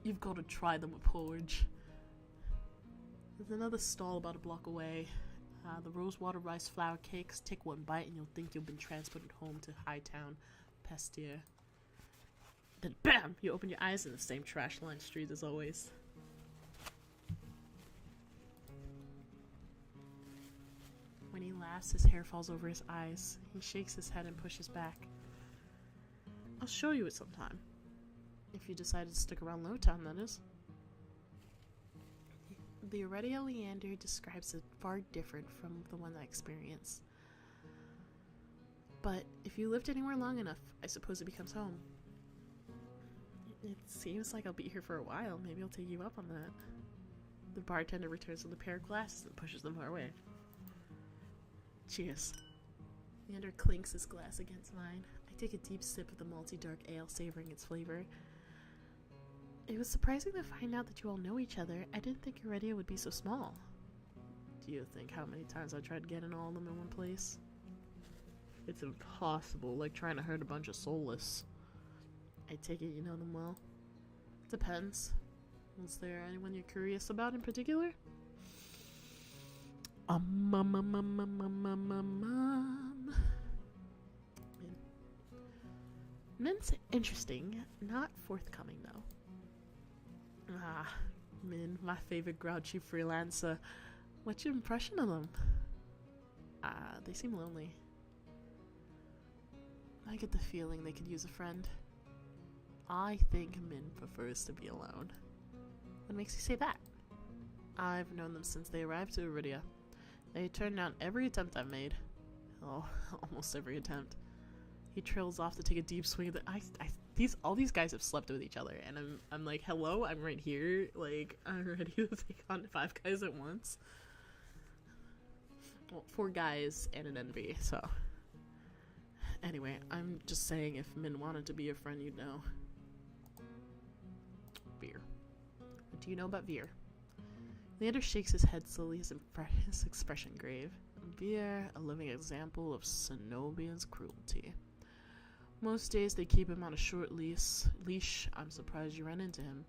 You've got to try them with porridge. There's another stall about a block away. The rosewater rice flour cakes. Take one bite and you'll think you've been transported home to Hightown, Pasteur. Then BAM! You open your eyes in the same trash-lined street as always. When he laughs, his hair falls over his eyes. He shakes his head and pushes back. I'll show you it sometime. If you decided to stick around Lowtown, that is. The Aurelia Leander describes it far different from the one I experienced. But if you lived anywhere long enough, I suppose it becomes home. It seems like I'll be here for a while. Maybe I'll take you up on that. The bartender returns with a pair of glasses and pushes them our way. Cheers. Leander clinks his glass against mine. I take a deep sip of the malty dark ale, savoring its flavor. It was surprising to find out that you all know each other. I didn't think Aurelia would be so small. Do you think how many times I tried getting all of them in one place? It's impossible, like trying to herd a bunch of soulless. I take it you know them well. Depends. Was there anyone you're curious about in particular? Min's interesting, not forthcoming though. Ah, Min, my favorite grouchy freelancer. What's your impression of them? They seem lonely. I get the feeling they could use a friend. I think Min prefers to be alone. What makes you say that? I've known them since they arrived to Iridia. They turned down every attempt I've made. Oh, almost every attempt. He trails off to take a deep swing. All these guys have slept with each other, and I'm like, hello, I'm right here. Like, I'm ready to take on 5 guys at once. Well, 4 guys and an envy. So, anyway, I'm just saying, if Min wanted to be a friend, you'd know. Veer. What do you know about Veer? Leander shakes his head slowly, his expression grave. Veer, a living example of Cenobian's cruelty. Most days they keep him on a short leash. I'm surprised you ran into him.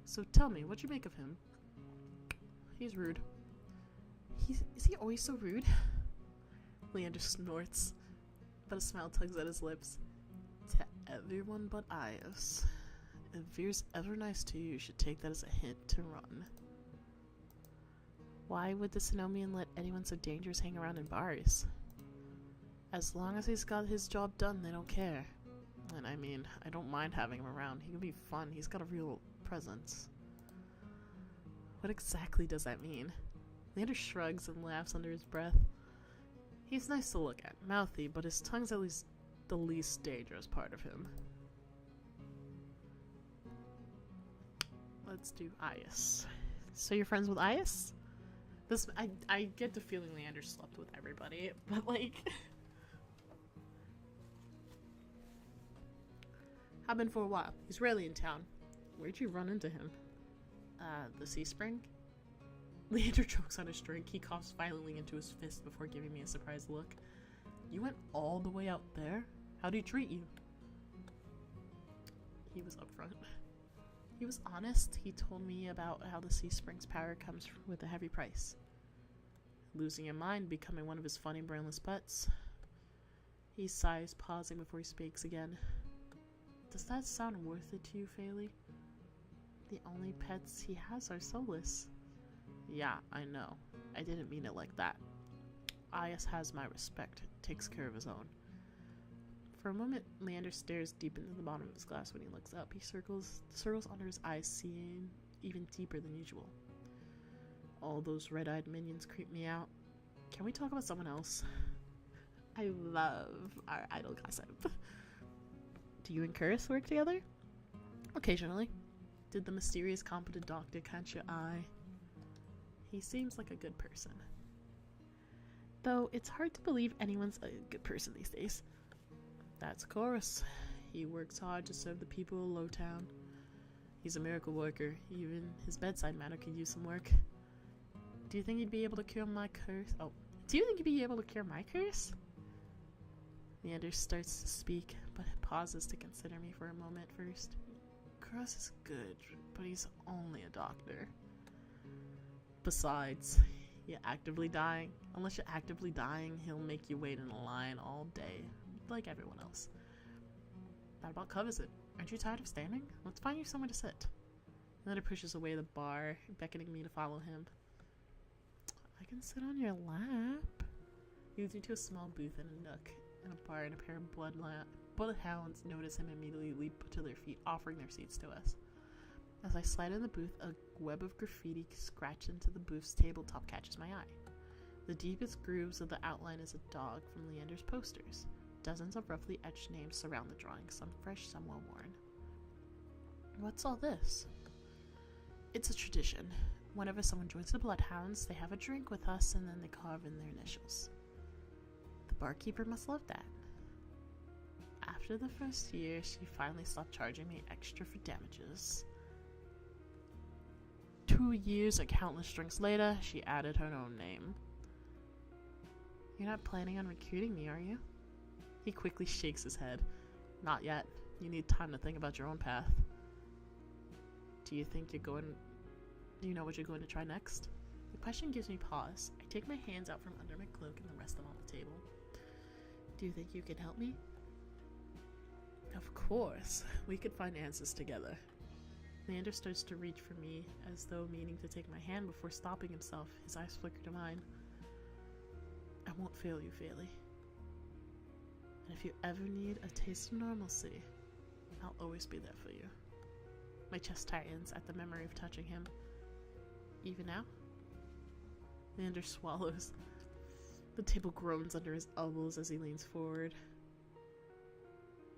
So tell me, what'd you make of him? He's rude. Is he always so rude? Leander snorts, but a smile tugs at his lips. To everyone but Ias. If Veer's ever nice to you, you should take that as a hint to run. Why would the Cenobian let anyone so dangerous hang around in bars? As long as he's got his job done, they don't care. And I mean, I don't mind having him around. He can be fun. He's got a real presence. What exactly does that mean? Leander shrugs and laughs under his breath. He's nice to look at, mouthy, but his tongue's at least the least dangerous part of him. Let's do Ias. So you're friends with Ias? This I get the feeling Leander slept with everybody, but like I've been for a while. He's rarely in town. Where'd you run into him? The Sea Spring? Leander chokes on his drink. He coughs violently into his fist before giving me a surprised look. You went all the way out there? How'd he treat you? He was upfront. He was honest. He told me about how the Sea Spring's power comes with a heavy price. Losing your mind, becoming one of his funny, brainless pets. He sighs, pausing before he speaks again. Does that sound worth it to you, Phaley? The only pets he has are soulless. Yeah, I know. I didn't mean it like that. Ias has my respect, takes care of his own. For a moment, Leander stares deep into the bottom of his glass. When he looks up, he circles under his eyes, seeing even deeper than usual. All those red-eyed minions creep me out. Can we talk about someone else? I love our idle gossip. Do you and Curtis work together? Occasionally. Did the mysterious competent doctor catch your eye? He seems like a good person. Though it's hard to believe anyone's a good person these days. That's Chorus. He works hard to serve the people of Lowtown. He's a miracle worker. Even his bedside manner could use some work. Do you think he'd be able to cure my curse? Oh, do you think he'd be able to cure my curse? Leander starts to speak, but pauses to consider me for a moment first. Chorus is good, but he's only a doctor. Besides, you're actively dying. Unless you're actively dying, he'll make you wait in a line all day, like everyone else. That about covers it. Aren't you tired of standing? Let's find you somewhere to sit. Leander pushes away the bar, beckoning me to follow him. I can sit on your lap. He leads me to a small booth in a nook in a bar, and a pair of bloodhounds notice him and immediately leap to their feet, offering their seats to us. As I slide in the booth, a web of graffiti scratched into the booth's tabletop catches my eye. The deepest grooves of the outline is a dog from Leander's posters. Dozens of roughly etched names surround the drawing, some fresh, some well-worn. What's all this? It's a tradition. Whenever someone joins the Bloodhounds, they have a drink with us and then they carve in their initials. The barkeeper must love that. After the first year, she finally stopped charging me extra for damages. 2 years and countless drinks later, she added her own name. You're not planning on recruiting me, are you? He quickly shakes his head. Not yet. You need time to think about your own path. Do you know what you're going to try next? The question gives me pause. I take my hands out from under my cloak and rest them on the table. Do you think you can help me? Of course. We could find answers together. Leander starts to reach for me, as though meaning to take my hand before stopping himself. His eyes flicker to mine. I won't fail you, Phaley. And if you ever need a taste of normalcy, I'll always be there for you. My chest tightens at the memory of touching him. Even now? Leander swallows. The table groans under his elbows as he leans forward.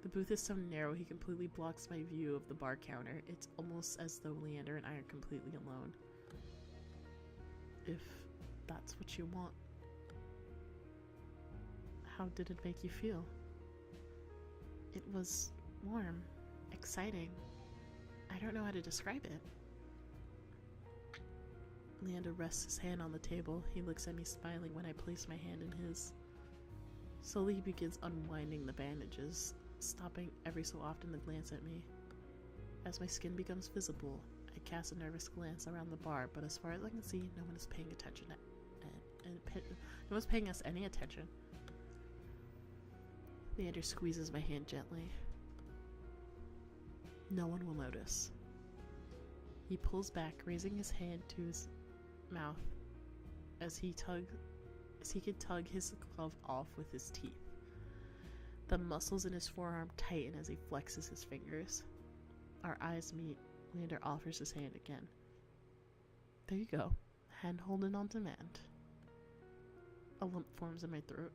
The booth is so narrow he completely blocks my view of the bar counter. It's almost as though Leander and I are completely alone. If that's what you want. How did it make you feel? It was warm, exciting. I don't know how to describe it. Leander rests his hand on the table. He looks at me smiling when I place my hand in his. Slowly he begins unwinding the bandages, stopping every so often to glance at me. As my skin becomes visible, I cast a nervous glance around the bar, but as far as I can see, no one is paying attention. No one's paying us any attention. Leander squeezes my hand gently. No one will notice. He pulls back, raising his hand to his mouth as he could tug his glove off with his teeth. The muscles in his forearm tighten as he flexes his fingers. Our eyes meet. Leander offers his hand again. There you go. Hand holding on demand. A lump forms in my throat.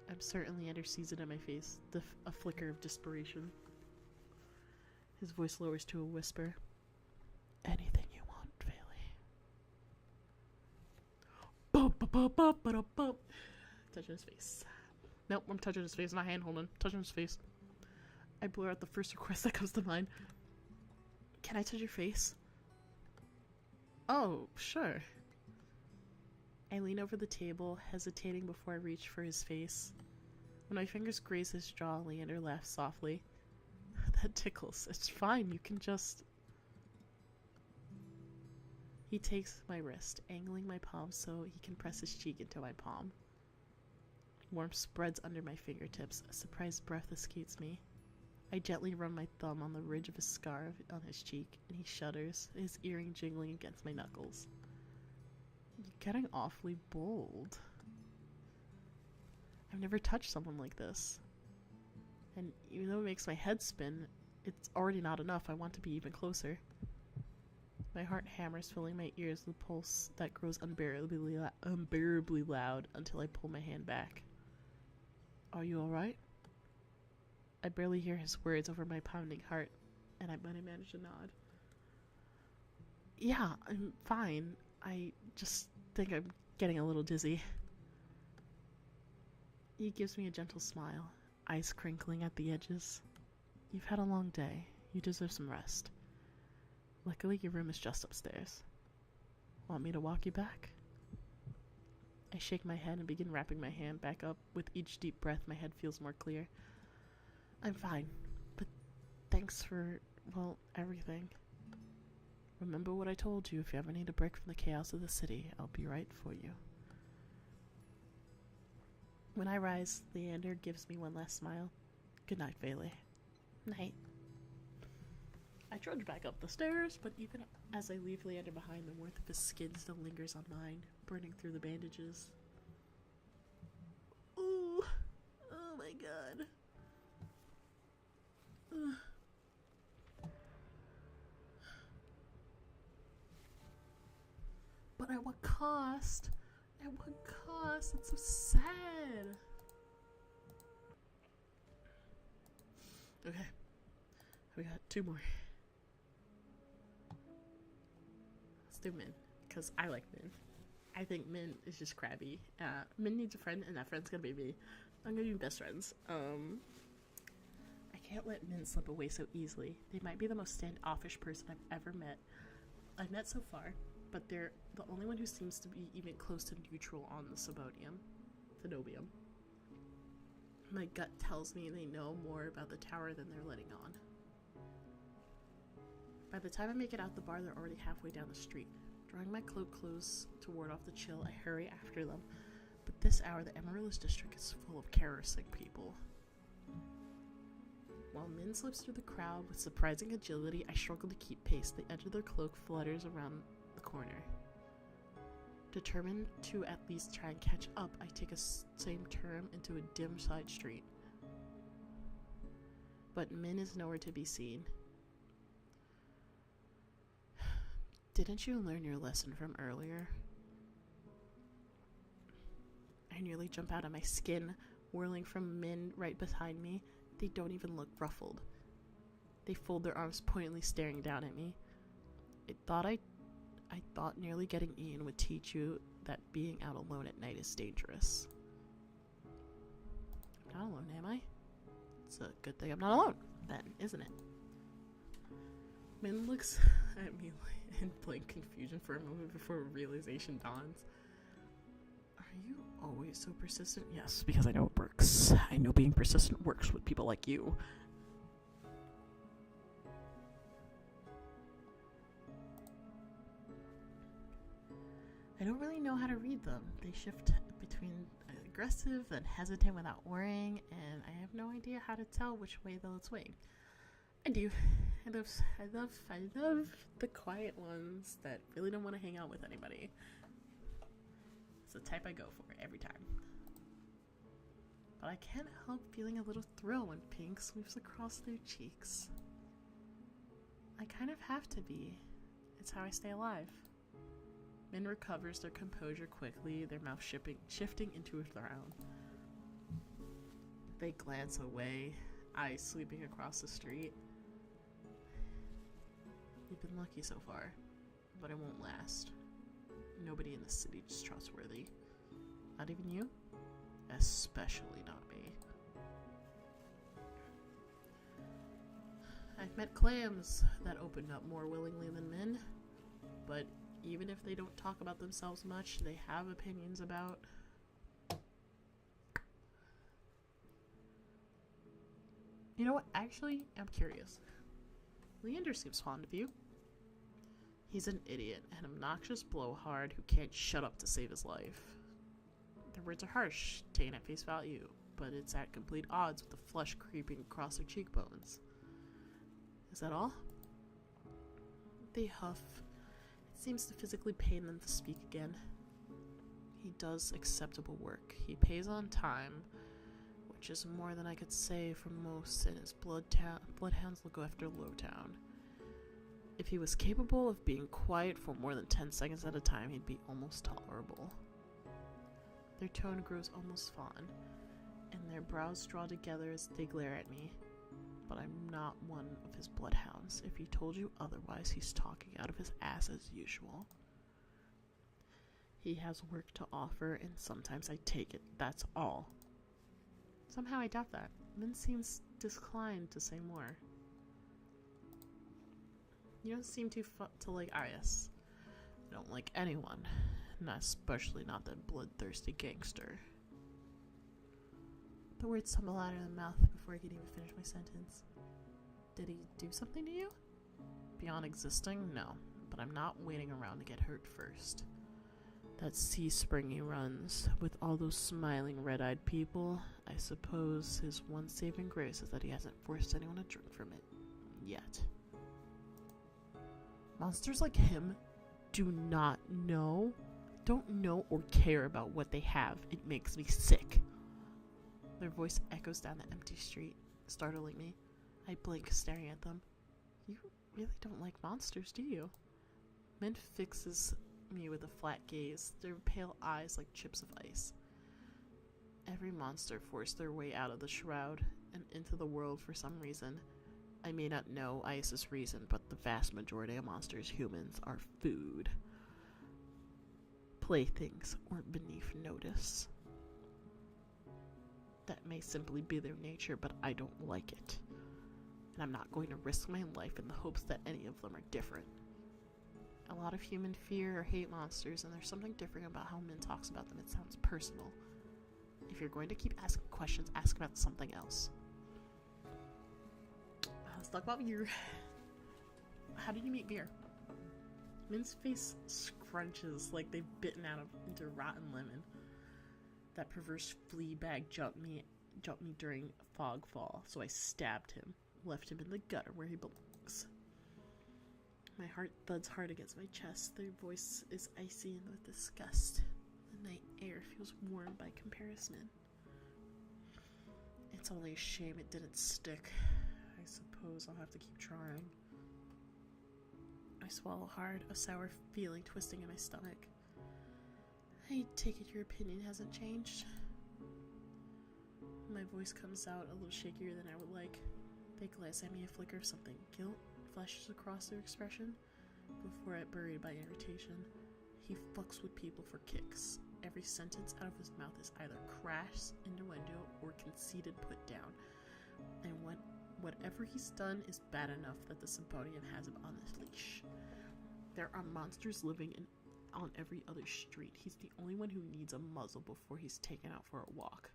I'm certain Leander sees it in my face, a flicker of desperation. His voice lowers to a whisper. Anything you want, Bailey. Touching his face. Nope, I'm touching his face, not hand holding. Touching his face. I blur out the first request that comes to mind. Can I touch your face? Oh, sure. I lean over the table, hesitating before I reach for his face. When my fingers graze his jaw, Leander laughs softly. That tickles. It's fine, you can just... He takes my wrist, angling my palm so he can press his cheek into my palm. Warmth spreads under my fingertips. A surprised breath escapes me. I gently run my thumb on the ridge of his scar on his cheek, and he shudders, his earring jingling against my knuckles. You're getting awfully bold. I've never touched someone like this. And even though it makes my head spin, it's already not enough. I want to be even closer. My heart hammers, filling my ears with a pulse that grows unbearably loud until I pull my hand back. Are you alright? I barely hear his words over my pounding heart, and I manage to nod. Yeah, I'm fine. I just think I'm getting a little dizzy. He gives me a gentle smile, eyes crinkling at the edges. You've had a long day. You deserve some rest. Luckily, your room is just upstairs. Want me to walk you back? I shake my head and begin wrapping my hand back up. With each deep breath, my head feels more clear. I'm fine, but thanks for, well, everything. Remember what I told you. If you ever need a break from the chaos of the city, I'll be right for you. When I rise, Leander gives me one last smile. Good night, Bailey. Night. I trudge back up the stairs, but even as I leave Leander behind, the warmth of his skin still lingers on mine, burning through the bandages. Ooh. Oh my god. But at what cost? At what cost? It's so sad. Okay. We got 2 more. Let's do Min, because I like Min. I think Min is just crabby. Min needs a friend, and that friend's gonna be me. I'm gonna be best friends. I can't let Min slip away so easily. They might be the most standoffish person I've ever met. I've met so far, but they're the only one who seems to be even close to neutral on the Cenobium. My gut tells me they know more about the tower than they're letting on. By the time I make it out the bar, they're already halfway down the street. Drawing my cloak close to ward off the chill, I hurry after them. But this hour, the Amaryllis district is full of caressing people. While Min slips through the crowd with surprising agility, I struggle to keep pace. The edge of their cloak flutters around the corner. Determined to at least try and catch up, I take a same turn into a dim side street. But Min is nowhere to be seen. Didn't you learn your lesson from earlier? I nearly jump out of my skin, whirling from Min right behind me. They don't even look ruffled. They fold their arms, pointedly staring down at me. I thought nearly getting Ian would teach you that being out alone at night is dangerous. I'm not alone, am I? It's a good thing I'm not alone, then, isn't it? Min looks at me in blank confusion for a moment before realization dawns. Are you always so persistent? Yes, because I know it works. I know being persistent works with people like you. I don't really know how to read them. They shift between aggressive and hesitant without worrying, and I have no idea how to tell which way they'll swing. I do. I love the quiet ones that really don't want to hang out with anybody. It's the type I go for every time. but I can't help feeling a little thrill when pink sweeps across their cheeks. I kind of have to be. It's how I stay alive. Min recovers their composure quickly, their mouth shifting into a frown. They glance away, eyes sweeping across the street. You've been lucky so far, but it won't last. Nobody in the city is trustworthy. Not even you? Especially not me. I've met clams that opened up more willingly than men, but even if they don't talk about themselves much, they have opinions about... You know what? Actually, I'm curious. Leander seems fond of you. He's an idiot, an obnoxious blowhard who can't shut up to save his life. Their words are harsh, taken at face value, but it's at complete odds with the flesh creeping across their cheekbones. Is that all? They huff. It seems to physically pain them to speak again. He does acceptable work. He pays on time, which is more than I could say for most, and his bloodhounds will go after Lowtown. If he was capable of being quiet for more than 10 seconds at a time, he'd be almost tolerable. Their tone grows almost fond, and their brows draw together as they glare at me. But I'm not one of his bloodhounds. If he told you otherwise, he's talking out of his ass as usual. He has work to offer, and sometimes I take it. That's all. Somehow I doubt that. Min seems disinclined to say more. You don't seem to like Arias. I don't like anyone, not especially not that bloodthirsty gangster. The words stumble out of the mouth before I could even finish my sentence. Did he do something to you? Beyond existing? No, but I'm not waiting around to get hurt first. That sea spring he runs, with all those smiling red-eyed people, I suppose his one saving grace is that he hasn't forced anyone to drink from it. Yet. Monsters like him don't know or care about what they have. It makes me sick. Their voice echoes down the empty street, startling me. I blink, staring at them. You really don't like monsters, do you? Min fixes me with a flat gaze, their pale eyes like chips of ice. Every monster forced their way out of the shroud and into the world for some reason. I may not know Ice's reason, but the vast majority of monsters, humans, are food. Playthings or beneath notice. That may simply be their nature, but I don't like it. And I'm not going to risk my life in the hopes that any of them are different. A lot of human fear or hate monsters, and there's something different about how Min talks about them. It sounds personal. If you're going to keep asking questions, ask about something else. Let's talk about beer. How did you meet beer? Min's face scrunches like they've bitten into rotten lemon. That perverse flea bag jumped me during fogfall, so I stabbed him, left him in the gutter where he belongs. My heart thuds hard against my chest. Their voice is icy and with disgust. The night air feels warm by comparison. It's only a shame it didn't stick. I suppose I'll have to keep trying. I swallow hard, a sour feeling twisting in my stomach. I take it your opinion hasn't changed. My voice comes out a little shakier than I would like. They glance at me, a flicker of something. Guilt flashes across their expression before it buried by irritation. He fucks with people for kicks. Every sentence out of his mouth is either crash, innuendo, or conceited put down. And whatever he's done is bad enough that the Symphonian has him on his leash. There are monsters living on every other street. He's the only one who needs a muzzle before he's taken out for a walk.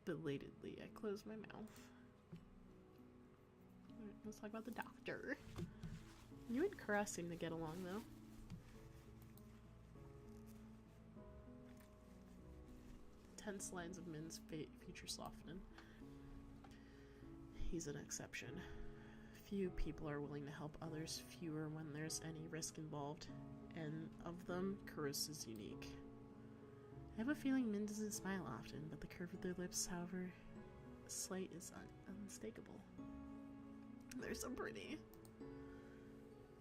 Belatedly, I close my mouth. Alright, let's talk about the doctor. You and Kura seem to get along, though. Tense lines of Min's future soften. He's an exception. Few people are willing to help others, fewer when there's any risk involved, and of them, Kura's is unique. I have a feeling Min doesn't smile often, but the curve of their lips, however slight, is unmistakable. They're so pretty.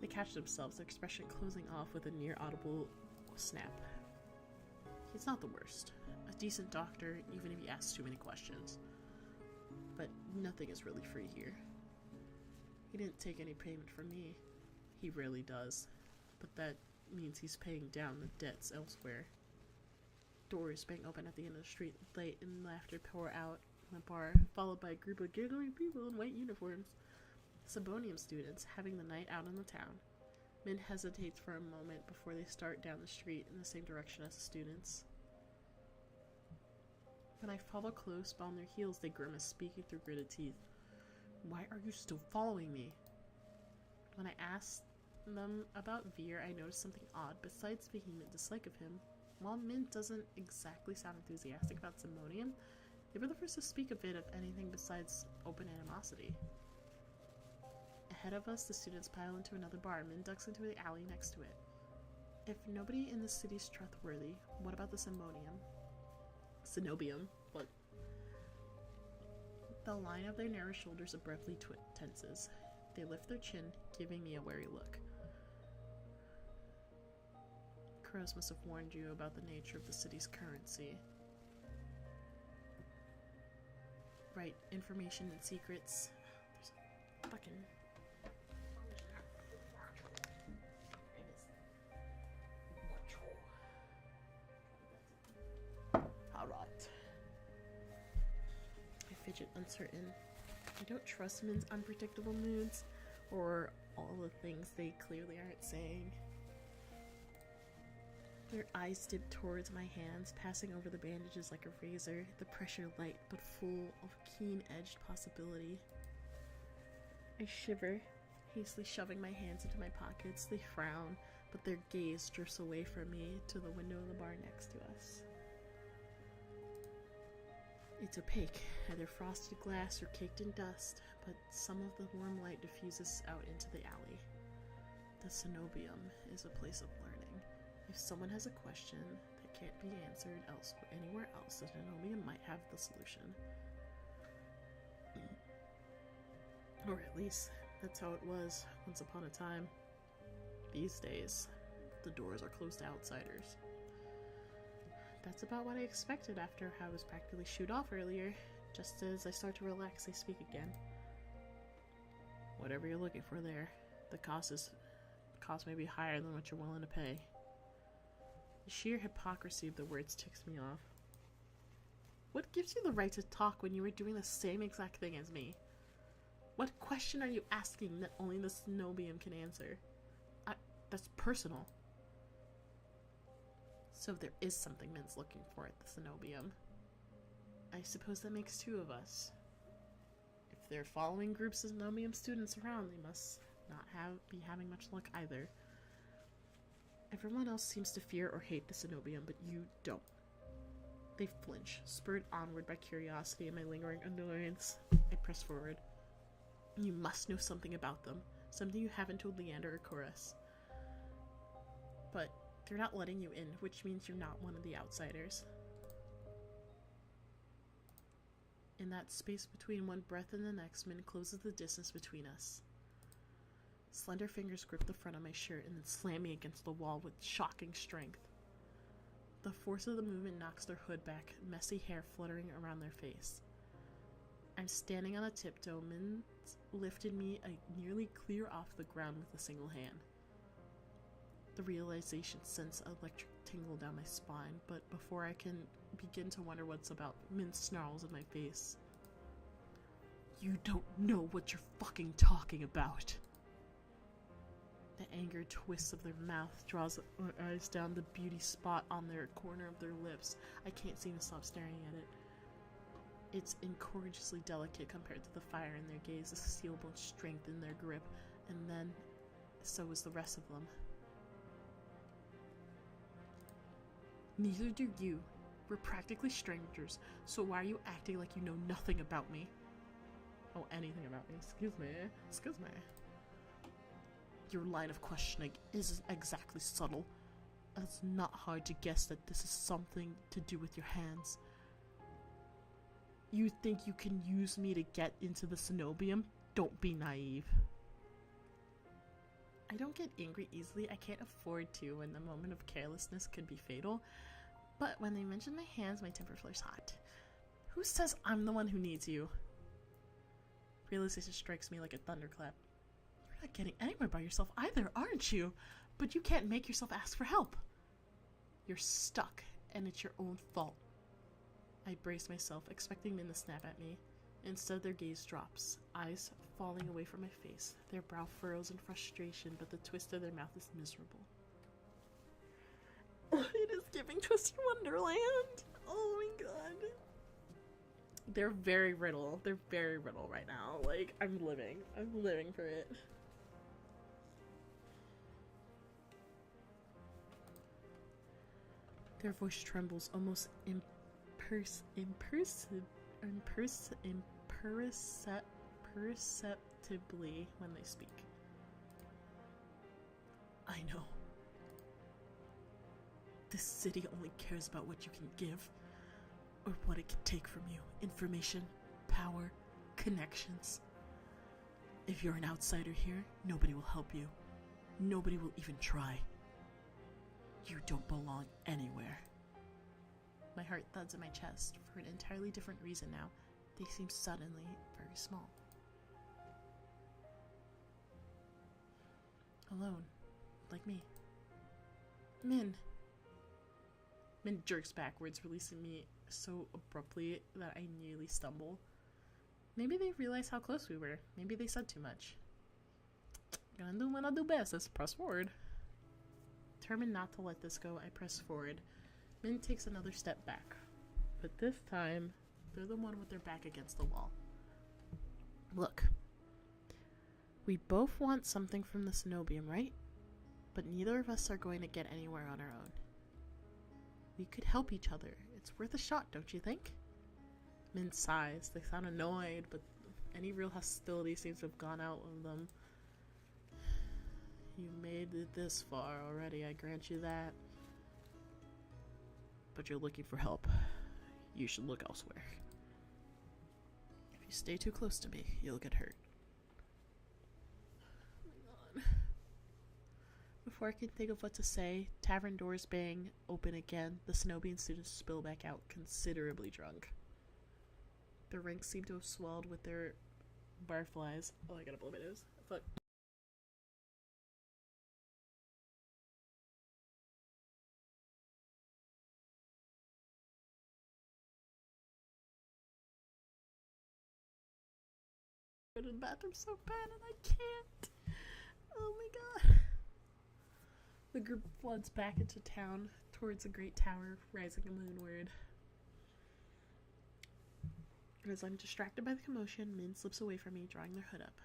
They catch themselves, their expression closing off with a near-audible snap. He's not the worst. A decent doctor, even if he asks too many questions. But nothing is really free here. He didn't take any payment from me. He rarely does. But that means he's paying down the debts elsewhere. Doors bang open at the end of the street, light and laughter pour out in the bar, followed by a group of giggling people in white uniforms. Sabonium students having the night out in the town. Min hesitates for a moment before they start down the street in the same direction as the students. When I follow close, on their heels they grimace, speaking through gritted teeth. Why are you still following me? When I ask them about Veer, I notice something odd. Besides vehement dislike of him, while Min doesn't exactly sound enthusiastic about Simonium, they were the first to speak of it of anything besides open animosity. Ahead of us, the students pile into another bar. Min ducks into the alley next to it. If nobody in the city's trustworthy, what about the Simonium? Cenobium. What? The line of their narrow shoulders abruptly tenses. They lift their chin, giving me a wary look. Crows must have warned you about the nature of the city's currency. Right, information and secrets. There's a fucking... Alright. I fidget uncertain. I don't trust Min's unpredictable moods, or all the things they clearly aren't saying. Their eyes dip towards my hands, passing over the bandages like a razor, the pressure light but full of keen-edged possibility. I shiver, hastily shoving my hands into my pockets. They frown, but their gaze drifts away from me to the window of the bar next to us. It's opaque, either frosted glass or caked in dust, but some of the warm light diffuses out into the alley. The Cenobium is a place of learning. If someone has a question that can't be answered anywhere else, the Cenobium might have the solution. Or at least, that's how it was once upon a time. These days, the doors are closed to outsiders. That's about what I expected after I was practically shooed off earlier. Just as I start to relax, I speak again. Whatever you're looking for there, the cost may be higher than what you're willing to pay. The sheer hypocrisy of the words ticks me off. What gives you the right to talk when you were doing the same exact thing as me? What question are you asking that only the Cenobium can answer? That's personal. So there is something Min's looking for at the Cenobium. I suppose that makes two of us. If they're following groups of Cenobium students around, they must not be having much luck either. Everyone else seems to fear or hate the Cenobium, but you don't. They flinch, spurred onward by curiosity and my lingering annoyance. I press forward. You must know something about them, something you haven't told Leander or Chorus. But they're not letting you in, which means you're not one of the outsiders. In that space between one breath and the next, Min closes the distance between us. Slender fingers grip the front of my shirt and then slam me against the wall with shocking strength. The force of the movement knocks their hood back, messy hair fluttering around their face. I'm standing on a tiptoe. Min lifted me nearly clear off the ground with a single hand. The realization sends an electric tingle down my spine, but before I can begin to wonder what's about, Min snarls in my face. You don't know what you're fucking talking about. The anger twists of their mouth draws my eyes down the beauty spot on their corner of their lips. I can't seem to stop staring at it. It's incorrigibly delicate compared to the fire in their gaze, the steel-bone strength in their grip, and then so is the rest of them. Neither do you. We're practically strangers, so why are you acting like you know nothing about me? Oh, anything about me. Excuse me. Excuse me. Your line of questioning isn't exactly subtle. It's not hard to guess that this is something to do with your hands. You think you can use me to get into the cenobium? Don't be naive. I don't get angry easily. I can't afford to when the moment of carelessness could be fatal. But when they mention my hands, my temper flares hot. Who says I'm the one who needs you? Realization strikes me like a thunderclap. You're not getting anywhere by yourself either, aren't you? But you can't make yourself ask for help. You're stuck, and it's your own fault. I brace myself, expecting men to snap at me. Instead, their gaze drops, eyes falling away from my face. Their brow furrows in frustration, but the twist of their mouth is miserable. It is giving Twisted Wonderland! Oh my god. They're very riddle. They're very riddle right now. Like, I'm living for it. Their voice trembles almost imperceptibly when they speak. I know. This city only cares about what you can give, or what it can take from you. Information, power, connections. If you're an outsider here, nobody will help you. Nobody will even try. You don't belong anywhere. My heart thuds in my chest for an entirely different reason now. They seem suddenly very small. Alone, like me. Min. Min jerks backwards, releasing me so abruptly that I nearly stumble. Maybe they realized how close we were. Maybe they said too much. Gonna do what I do best, is press forward. Determined not to let this go, I press forward. Min takes another step back, but this time, they're the one with their back against the wall. Look. We both want something from the cenobium, right? But neither of us are going to get anywhere on our own. We could help each other. It's worth a shot, don't you think? Min sighs. They sound annoyed, but any real hostility seems to have gone out of them. You made it this far already, I grant you that. But you're looking for help. You should look elsewhere. If you stay too close to me, you'll get hurt. Oh my god. Before I can think of what to say, tavern doors bang open again. The cenobian students spill back out, considerably drunk. The ranks seem to have swelled with their barflies. Oh, I gotta blow my nose. Fuck. Go to the bathroom so bad and I can't. Oh my god. The group floods back into town towards the great tower, rising moonward. As I'm distracted by the commotion, Min slips away from me, drawing their hood up.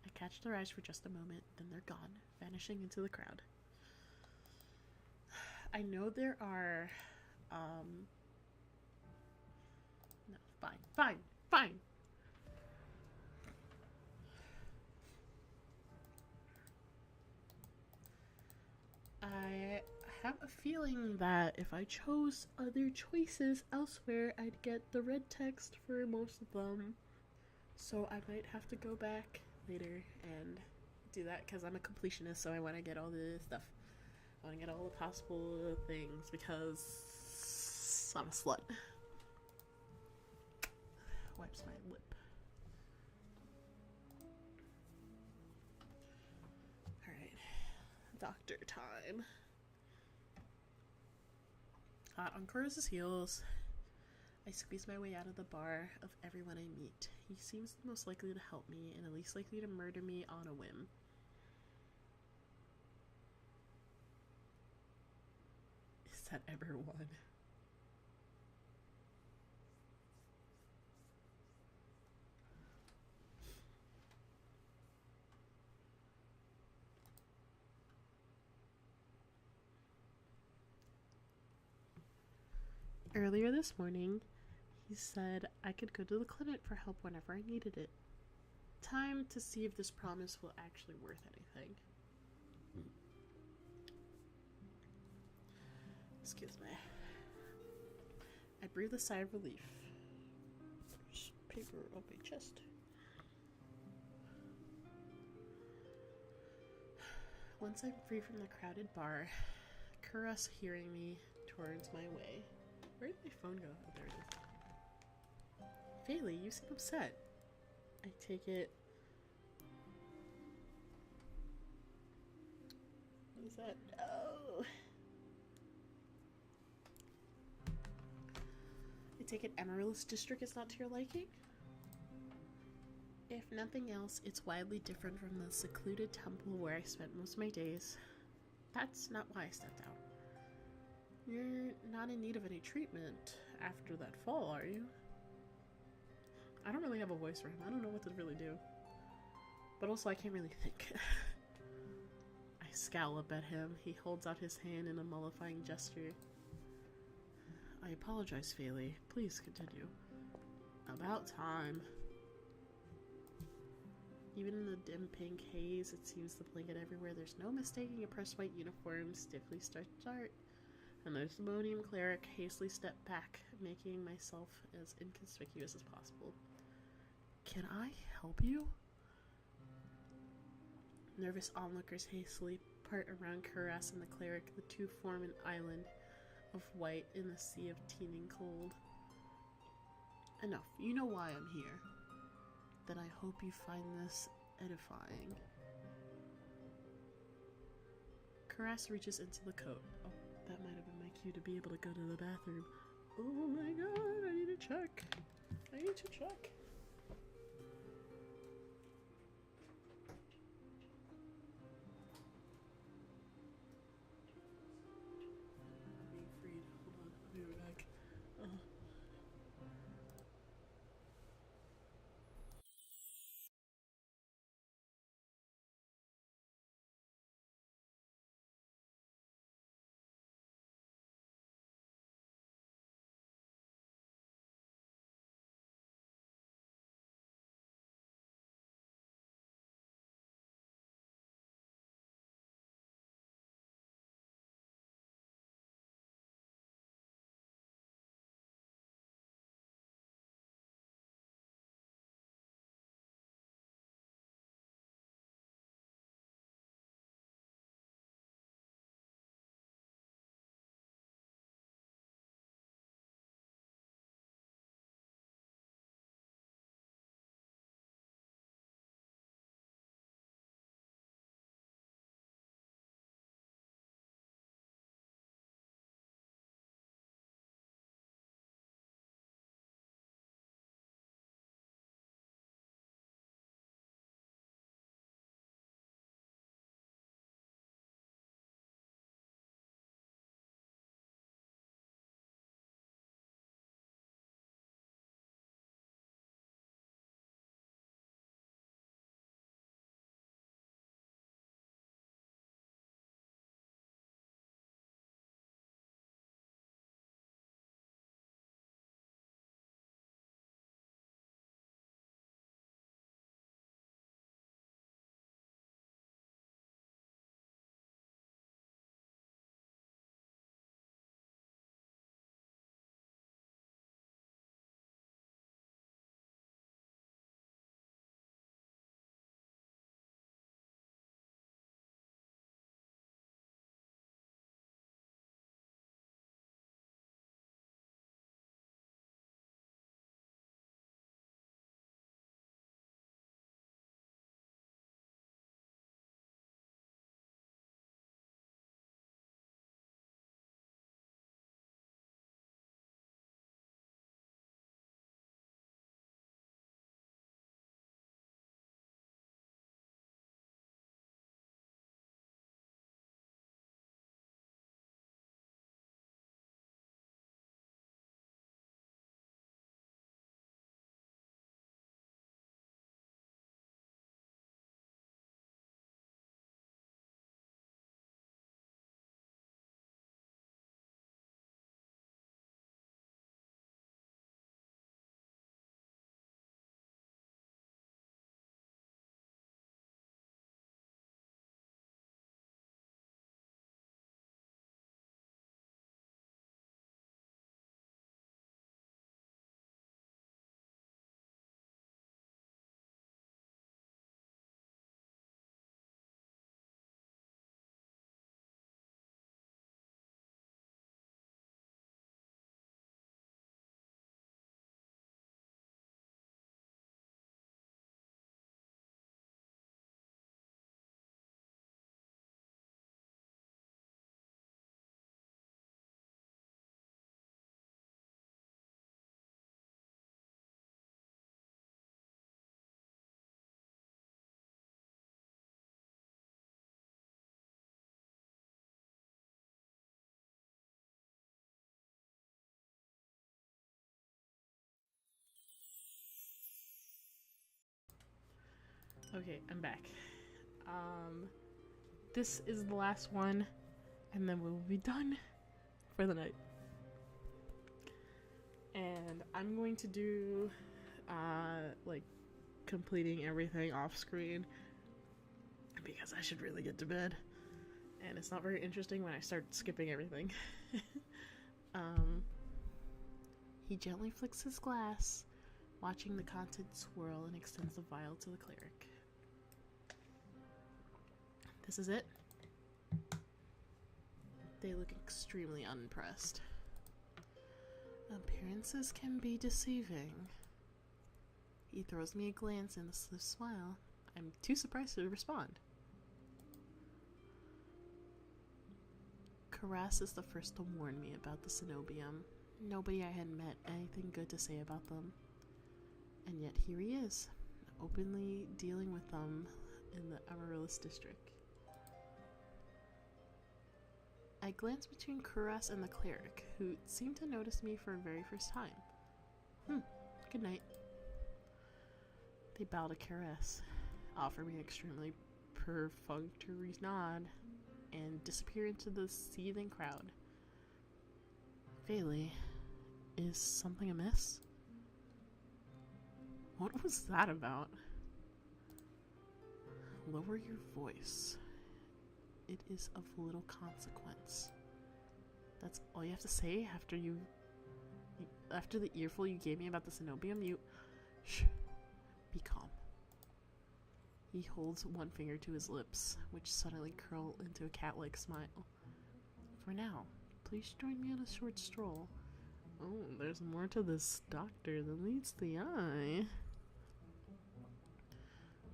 I catch their eyes for just a moment, then they're gone, vanishing into the crowd. I know there are, no, fine. I have a feeling that if I chose other choices elsewhere, I'd get the red text for most of them. So I might have to go back later and do that, because I'm a completionist, so I want to get all the stuff. I want to get all the possible things, because I'm a slut. Wipes my lip. Doctor time. Hot on Chorus's heels, I squeeze my way out of the bar of everyone I meet. He seems the most likely to help me and the least likely to murder me on a whim. Is that ever one? Earlier this morning, he said I could go to the clinic for help whenever I needed it. Time to see if this promise will actually worth anything. Excuse me. I breathe a sigh of relief. There's paper on my chest. Once I'm free from the crowded bar, Kuras hearing me towards my way. Where did my phone go? Oh, there it is. Faylee, you seem upset. I take it. What is that? No! I take it Amaryllis District is not to your liking? If nothing else, it's wildly different from the secluded temple where I spent most of my days. That's not why I stepped out. You're not in need of any treatment after that fall, are you? I don't really have a voice for him. I don't know what to really do. But also, I can't really think. I scowl up at him. He holds out his hand in a mollifying gesture. I apologize, Faylee. Please continue. About time. Even in the dim pink haze, it seems the blanket everywhere. There's no mistaking a pressed white uniform, stiffly stretched art. And the Simonium cleric hastily stepped back, making myself as inconspicuous as possible. Can I help you? Nervous onlookers hastily part around Kuras and the cleric. The two form an island of white in the sea of teeming cold. Enough. You know why I'm here. That I hope you find this edifying. Kuras reaches into the coat. Oh, that might have been my cue to be able to go to the bathroom. Oh my god, I need to check. I need to check. I'm being freed. Hold on, I'll be right back. Okay, I'm back. This is the last one, and then we'll be done for the night. And I'm going to do, like, completing everything off screen because I should really get to bed. And it's not very interesting when I start skipping everything. He gently flicks his glass, watching the contents swirl, and extends the vial to the cleric. This is it. They look extremely unimpressed. Appearances can be deceiving. He throws me a glance and a swift smile. I'm too surprised to respond. Karas is the first to warn me about the Cenobium. Nobody I had met anything good to say about them. And yet here he is, openly dealing with them in the Amaryllis district. I glance between Karas and the cleric, who seemed to notice me for the very first time. Good night. They bow to Karas, offer me an extremely perfunctory nod, and disappear into the seething crowd. Bailey, is something amiss? What was that about? Lower your voice. It is of little consequence. That's all you have to say after the earful you gave me about the Cenobium. Shh. Be calm. He holds one finger to his lips, which suddenly curl into a cat-like smile. For now, please join me on a short stroll. Oh, there's more to this doctor than meets the eye.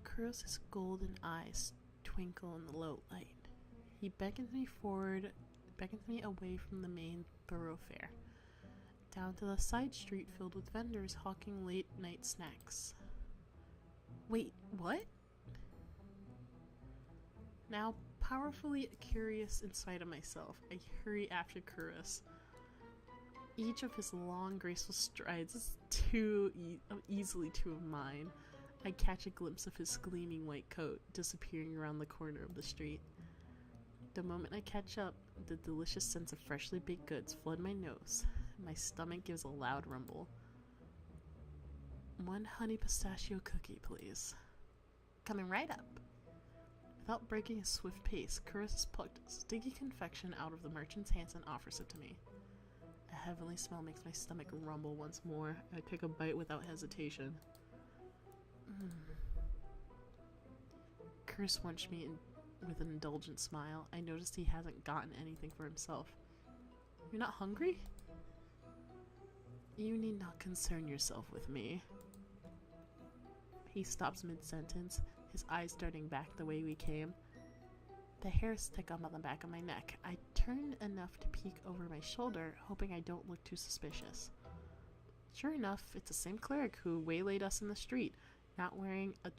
Kuros's golden eyes twinkle in the low light. He beckons me away from the main thoroughfare, down to the side street filled with vendors hawking late-night snacks. Wait, what? Now, powerfully curious in spite of myself, I hurry after Kuros. Each of his long, graceful strides is easily two of mine. I catch a glimpse of his gleaming white coat disappearing around the corner of the street. The moment I catch up, the delicious sense of freshly baked goods flood my nose. My stomach gives a loud rumble. 1 honey pistachio cookie, please. Coming right up. Without breaking his swift pace, Kuros plucked a sticky confection out of the merchant's hands and offers it to me. A heavenly smell makes my stomach rumble once more. I take a bite without hesitation. Kuros watched me with an indulgent smile. I noticed he hasn't gotten anything for himself. You're not hungry? You need not concern yourself with me. He stops mid-sentence, his eyes darting back the way we came. The hairs stick up on the back of my neck. I turn enough to peek over my shoulder, hoping I don't look too suspicious. Sure enough, it's the same cleric who waylaid us in the street, not wearing a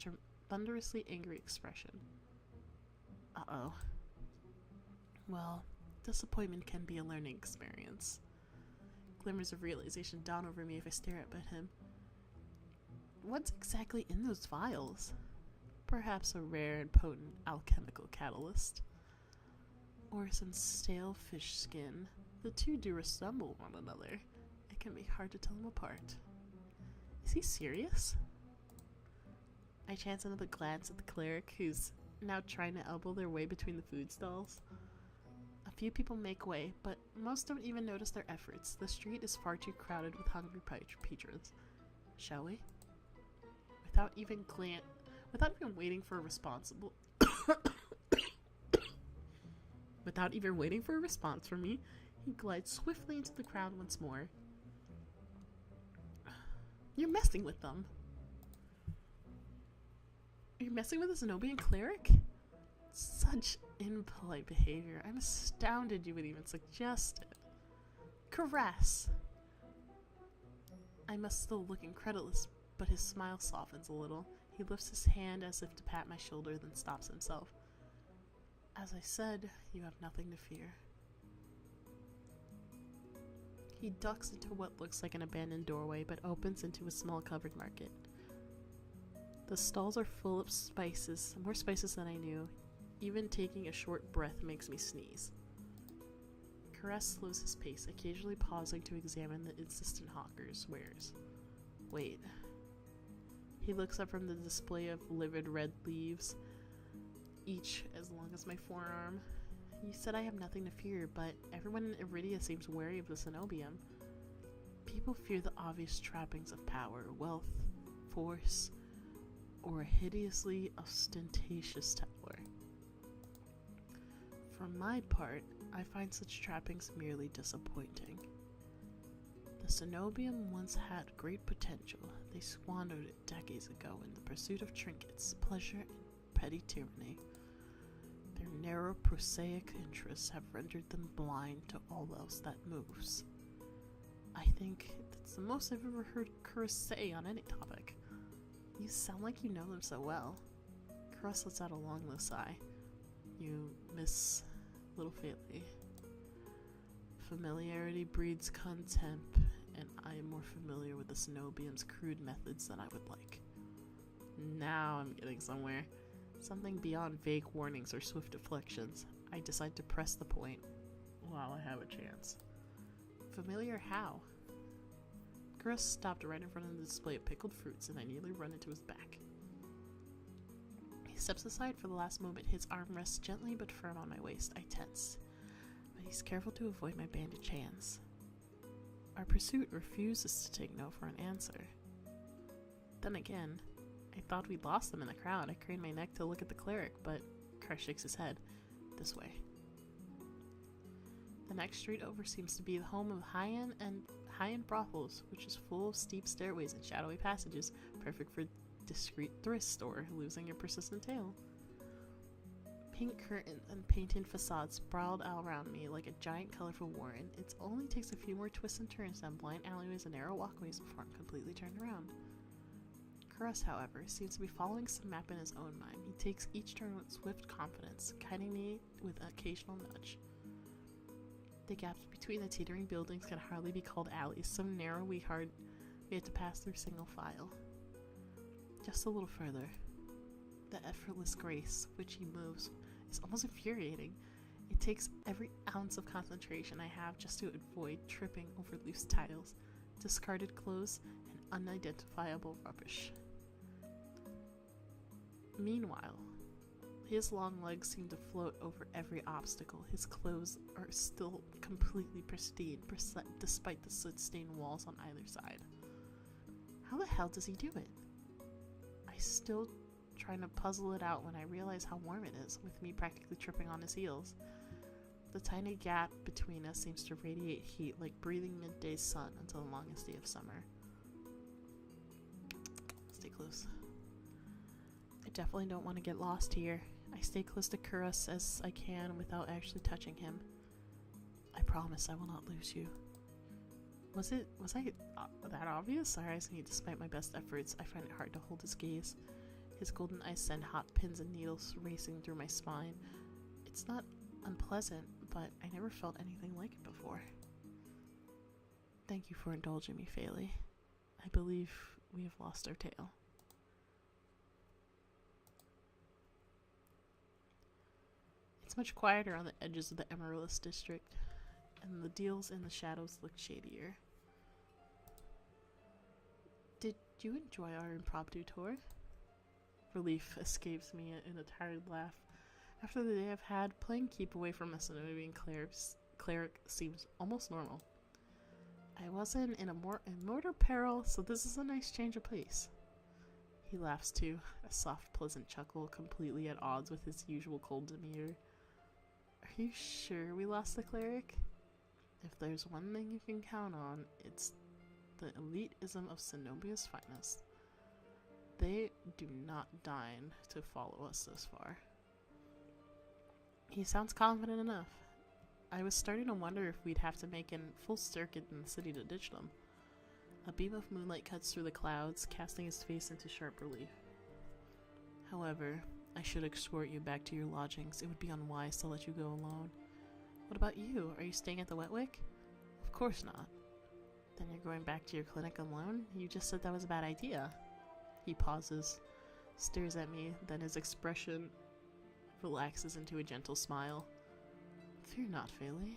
thunderously angry expression. Uh-oh. Well, disappointment can be a learning experience. Glimmers of realization dawn over me if I stare up at him. What's exactly in those vials? Perhaps a rare and potent alchemical catalyst. Or some stale fish skin. The two do resemble one another. It can be hard to tell them apart. Is he serious? I chance another glance at the cleric, who's now trying to elbow their way between the food stalls. A few people make way, but most don't even notice their efforts. The street is far too crowded with hungry patrons. Shall we? Without even waiting for a response from me, he glides swiftly into the crowd once more. You're messing with them. You're messing with a Zenobian cleric? Such impolite behavior. I'm astounded you would even suggest it. Caress. I must still look incredulous, but his smile softens a little. He lifts his hand as if to pat my shoulder, then stops himself. As I said, you have nothing to fear. He ducks into what looks like an abandoned doorway, but opens into a small covered market. The stalls are full of spices, more spices than I knew. Even taking a short breath makes me sneeze. Caress slows his pace, occasionally pausing to examine the insistent hawker's wares. Wait. He looks up from the display of livid red leaves, each as long as my forearm. You said I have nothing to fear, but everyone in Iridia seems wary of the cenobium. People fear the obvious trappings of power, wealth, force, or a hideously ostentatious tower. For my part, I find such trappings merely disappointing. The cenobium once had great potential. They squandered it decades ago in the pursuit of trinkets, pleasure, and petty tyranny. Their narrow, prosaic interests have rendered them blind to all else that moves. I think that's the most I've ever heard Kurus say on any topic. You sound like you know them so well. Kurus lets out a long low sigh. You miss Little Fairly. Familiarity breeds contempt, and I am more familiar with the cenobium's crude methods than I would like. Now I'm getting somewhere. Something beyond vague warnings or swift deflections. I decide to press the point while I have a chance. Familiar how? Kurus stopped right in front of the display of pickled fruits, and I nearly run into his back. He steps aside for the last moment. His arm rests gently but firm on my waist. I tense, but he's careful to avoid my bandaged hands. Our pursuit refuses to take no for an answer. Then again, I thought we'd lost them in the crowd. I craned my neck to look at the cleric, but Kurus shakes his head. This way. The next street over seems to be the home of high-end brothels, which is full of steep stairways and shadowy passages, perfect for discreet thrift or losing your persistent tail. Pink curtains and painted facades sprawled all around me like a giant colorful warren. It only takes a few more twists and turns down blind alleyways and narrow walkways before I'm completely turned around. Kurus, however, seems to be following some map in his own mind. He takes each turn with swift confidence, guiding me with an occasional nudge. The gaps between the teetering buildings can hardly be called alleys, so narrow we had to pass through single file. Just a little further. The effortless grace which he moves is almost infuriating. It takes every ounce of concentration I have just to avoid tripping over loose tiles, discarded clothes, and unidentifiable rubbish. Meanwhile, his long legs seem to float over every obstacle. His clothes are still completely pristine, despite the soot-stained walls on either side. How the hell does he do it? I still trying to puzzle it out when I realize how warm it is, with me practically tripping on his heels. The tiny gap between us seems to radiate heat like breathing midday sun until the longest day of summer. Stay close. I definitely don't want to get lost here. I stay close to Kurus as I can without actually touching him. I promise I will not lose you. Was I that obvious? I eyes me despite my best efforts. I find it hard to hold his gaze. His golden eyes send hot pins and needles racing through my spine. It's not unpleasant, but I never felt anything like it before. Thank you for indulging me, Fairly. I believe we have lost our tail. It's much quieter on the edges of the Amaryllis district, and the deals in the shadows look shadier. Did you enjoy our impromptu tour? Relief escapes me in a tired laugh. After the day I've had, playing keep away from a cenobian cleric seems almost normal. I wasn't in mortal peril, so this is a nice change of pace. He laughs too, a soft, pleasant chuckle, completely at odds with his usual cold demeanor. Are you sure we lost the cleric? If there's one thing you can count on, it's the elitism of Cenobia's finest. They do not deign to follow us this far. He sounds confident enough. I was starting to wonder if we'd have to make a full circuit in the city to ditch them. A beam of moonlight cuts through the clouds, casting his face into sharp relief. However, I should escort you back to your lodgings. It would be unwise to let you go alone. What about you? Are you staying at the Wetwick? Of course not. Then you're going back to your clinic alone? You just said that was a bad idea. He pauses. stares at me, then his expression relaxes into a gentle smile. Fear not, Feli.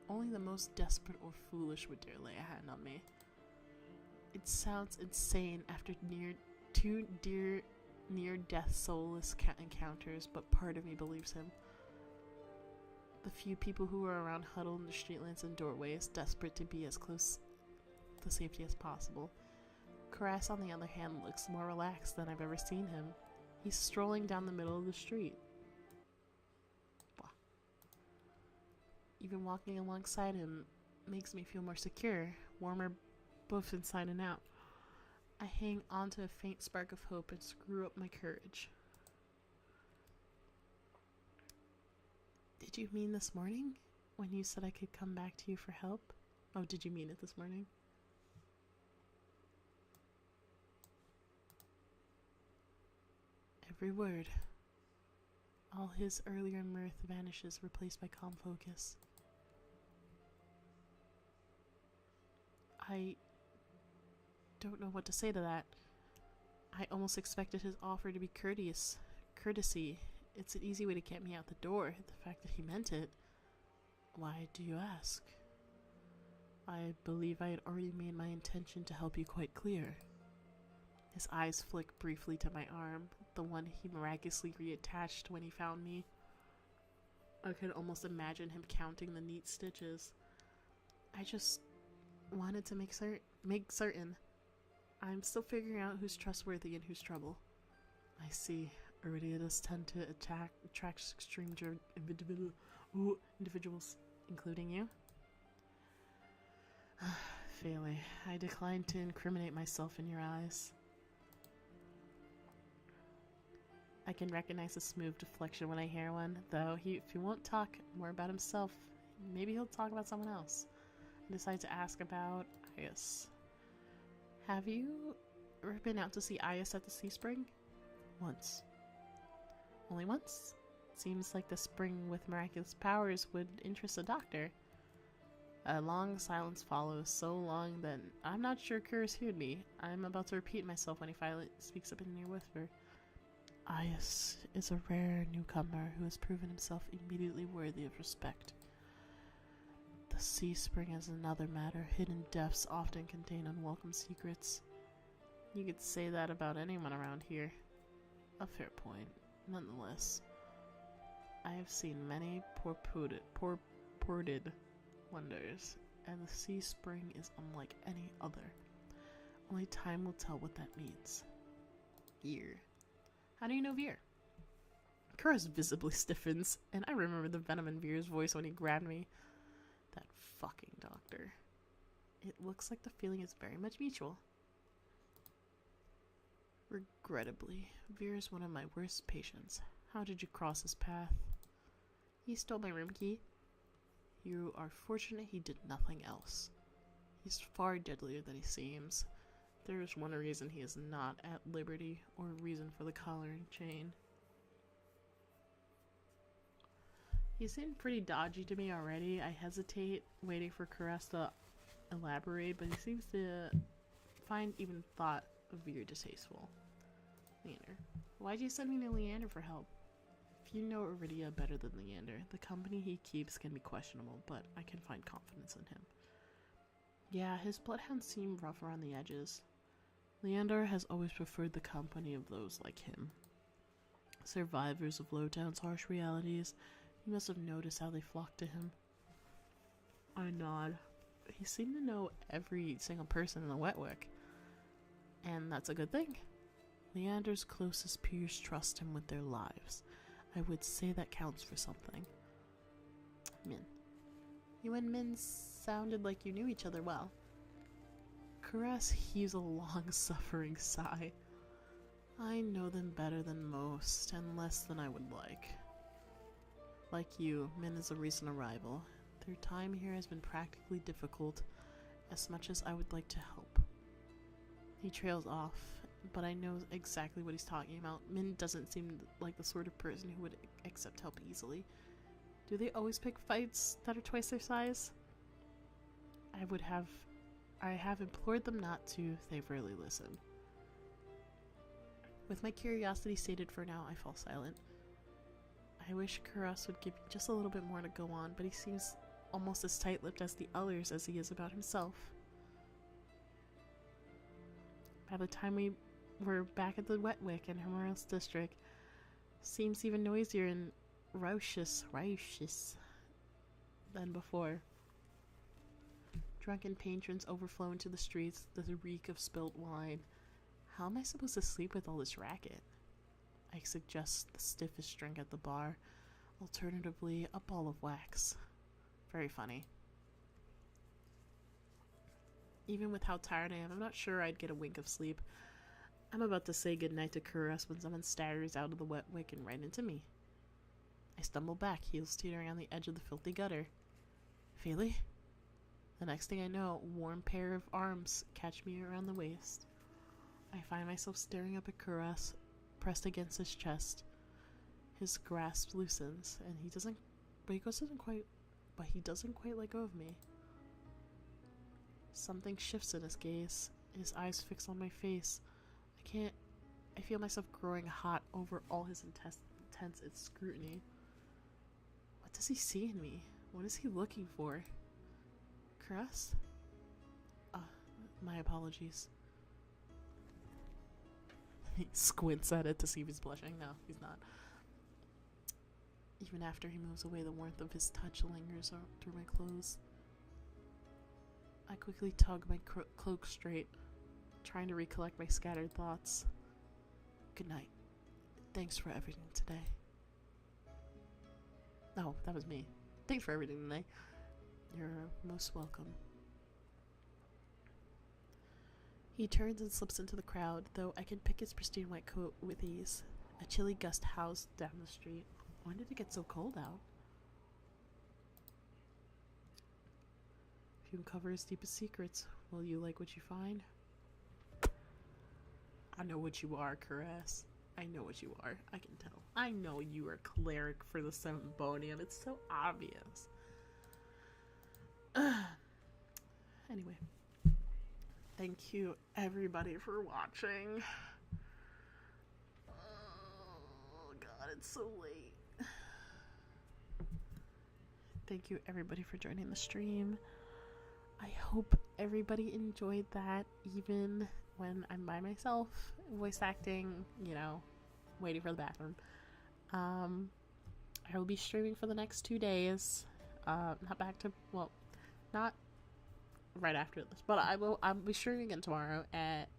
Only the most desperate or foolish would dare lay a hand on me. It sounds insane after two near-death soulless encounters, but part of me believes him. The few people who are around huddled in the street lamps and doorways, desperate to be as close to safety as possible. Karas, on the other hand, looks more relaxed than I've ever seen him. He's strolling down the middle of the street. Blah. Even walking alongside him makes me feel more secure, warmer both inside and out. I hang onto a faint spark of hope and screw up my courage. Did you mean this morning? When you said I could come back to you for help? Oh, did you mean it this morning? Every word. All his earlier mirth vanishes, replaced by calm focus. I don't know what to say to that. I almost expected his offer to be courtesy. It's an easy way to get me out the door. The fact that he meant it. Why do you ask? I believe I had already made my intention to help you quite clear. His eyes flick briefly to my arm, the one he miraculously reattached when he found me. I could almost imagine him counting the neat stitches. I just wanted to make certain. I'm still figuring out who's trustworthy and who's trouble. I see. Iridiatus tend to attract extreme individuals, including you. Feli, I decline to incriminate myself in your eyes. I can recognize a smooth deflection when I hear one, though if he won't talk more about himself, maybe he'll talk about someone else. I decide to ask about Ias. Have you ever been out to see Ias at the sea spring? Once. Only once? Seems like the spring with miraculous powers would interest a doctor. A long silence follows, so long that I'm not sure Curtis heard me. I'm about to repeat myself when he finally speaks up in a near whisper. Ias is a rare newcomer who has proven himself immediately worthy of respect. The sea spring is another matter. Hidden depths often contain unwelcome secrets. You could say that about anyone around here. A fair point. Nonetheless, I have seen many purported wonders, and the sea spring is unlike any other. Only time will tell what that means. Veer. How do you know Veer? Kuros visibly stiffens, and I remember the venom in Veer's voice when he grabbed me. That fucking doctor. It looks like the feeling is very much mutual. Regrettably, Veer is one of my worst patients. How did you cross his path? He stole my room key. You are fortunate he did nothing else. He's far deadlier than he seems. There is one reason he is not at liberty, or a reason for the collar and chain. He seemed pretty dodgy to me already. I hesitate, waiting for Kuros to elaborate, but he seems to find even thought of Veer distasteful. Leander. Why'd you send me to Leander for help? If you know Iridia better than Leander, the company he keeps can be questionable, but I can find confidence in him. Yeah, his bloodhounds seem rough around the edges. Leander has always preferred the company of those like him. Survivors of Lowtown's harsh realities. You must have noticed how they flock to him. I nod. He seemed to know every single person in the Wetwick. And that's a good thing. Leander's closest peers trust him with their lives. I would say that counts for something. Min. You and Min sounded like you knew each other well. Kuros heaves a long-suffering sigh. I know them better than most, and less than I would like. Like you, Min is a recent arrival. Their time here has been practically difficult, as much as I would like to help. He trails off, but I know exactly what he's talking about. Min doesn't seem like the sort of person who would accept help easily. Do they always pick fights that are twice their size? I have implored them not to, if they've rarely listened. With my curiosity sated for now, I fall silent. I wish Kuros would give me just a little bit more to go on, but he seems almost as tight-lipped as the others as he is about himself. By the time we were back at the Wet Wick in Himura's district, seems even noisier and Ryuunyx than before. Drunken patrons overflow into the streets, the reek of spilt wine. How am I supposed to sleep with all this racket? I suggest the stiffest drink at the bar, alternatively a ball of wax. Very funny. Even with how tired I am, I'm not sure I'd get a wink of sleep. I'm about to say goodnight to Kuros when someone staggers out of the Wet Wick and right into me. I stumble back, heels teetering on the edge of the filthy gutter. Feely? The next thing I know, a warm pair of arms catch me around the waist. I find myself staring up at Kuros, pressed against his chest. His grasp loosens, and he doesn't quite let go of me. Something shifts in his gaze, his eyes fix on my face. I feel myself growing hot over all his intense scrutiny. What does he see in me? What is he looking for? Kuros? My apologies. He squints at it to see if he's blushing. No, he's not. Even after he moves away, the warmth of his touch lingers through my clothes. I quickly tug my cloak straight, trying to recollect my scattered thoughts. Good night. Thanks for everything today. Oh, that was me. Thanks for everything today. You're most welcome. He turns and slips into the crowd, though I can pick his pristine white coat with ease. A chilly gust howls down the street. When did it get so cold out? If you uncover his deepest secrets, will you like what you find? I know what you are, Kuros. I know what you are. I can tell. I know you are cleric for the 7th Bonium. It's so obvious. Anyway. Thank you, everybody, for watching. Oh, God, it's so late. Thank you, everybody, for joining the stream. I hope everybody enjoyed that, even when I'm by myself, voice acting, you know, waiting for the bathroom. I will be streaming for the next 2 days. Not back to, well, not right after this, but I'll be streaming again tomorrow at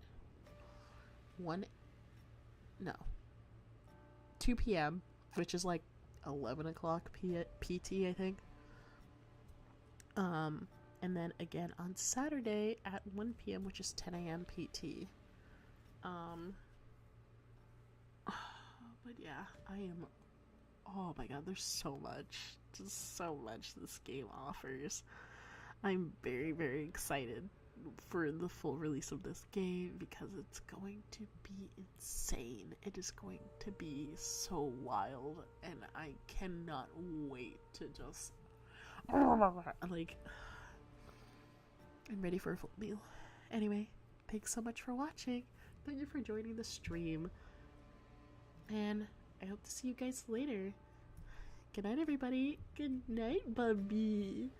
2 p.m, which is like 11 o'clock PT, I think. And then again on Saturday at 1 p.m, which is 10 a.m. PT. But yeah, I am, oh my god, there's so much, just so much this game offers. I'm very, very excited for the full release of this game because it's going to be insane. It is going to be so wild, and I cannot wait to just, like, I'm ready for a full meal. Anyway, thanks so much for watching. Thank you for joining the stream. And I hope to see you guys later. Good night, everybody. Good night, Bubby.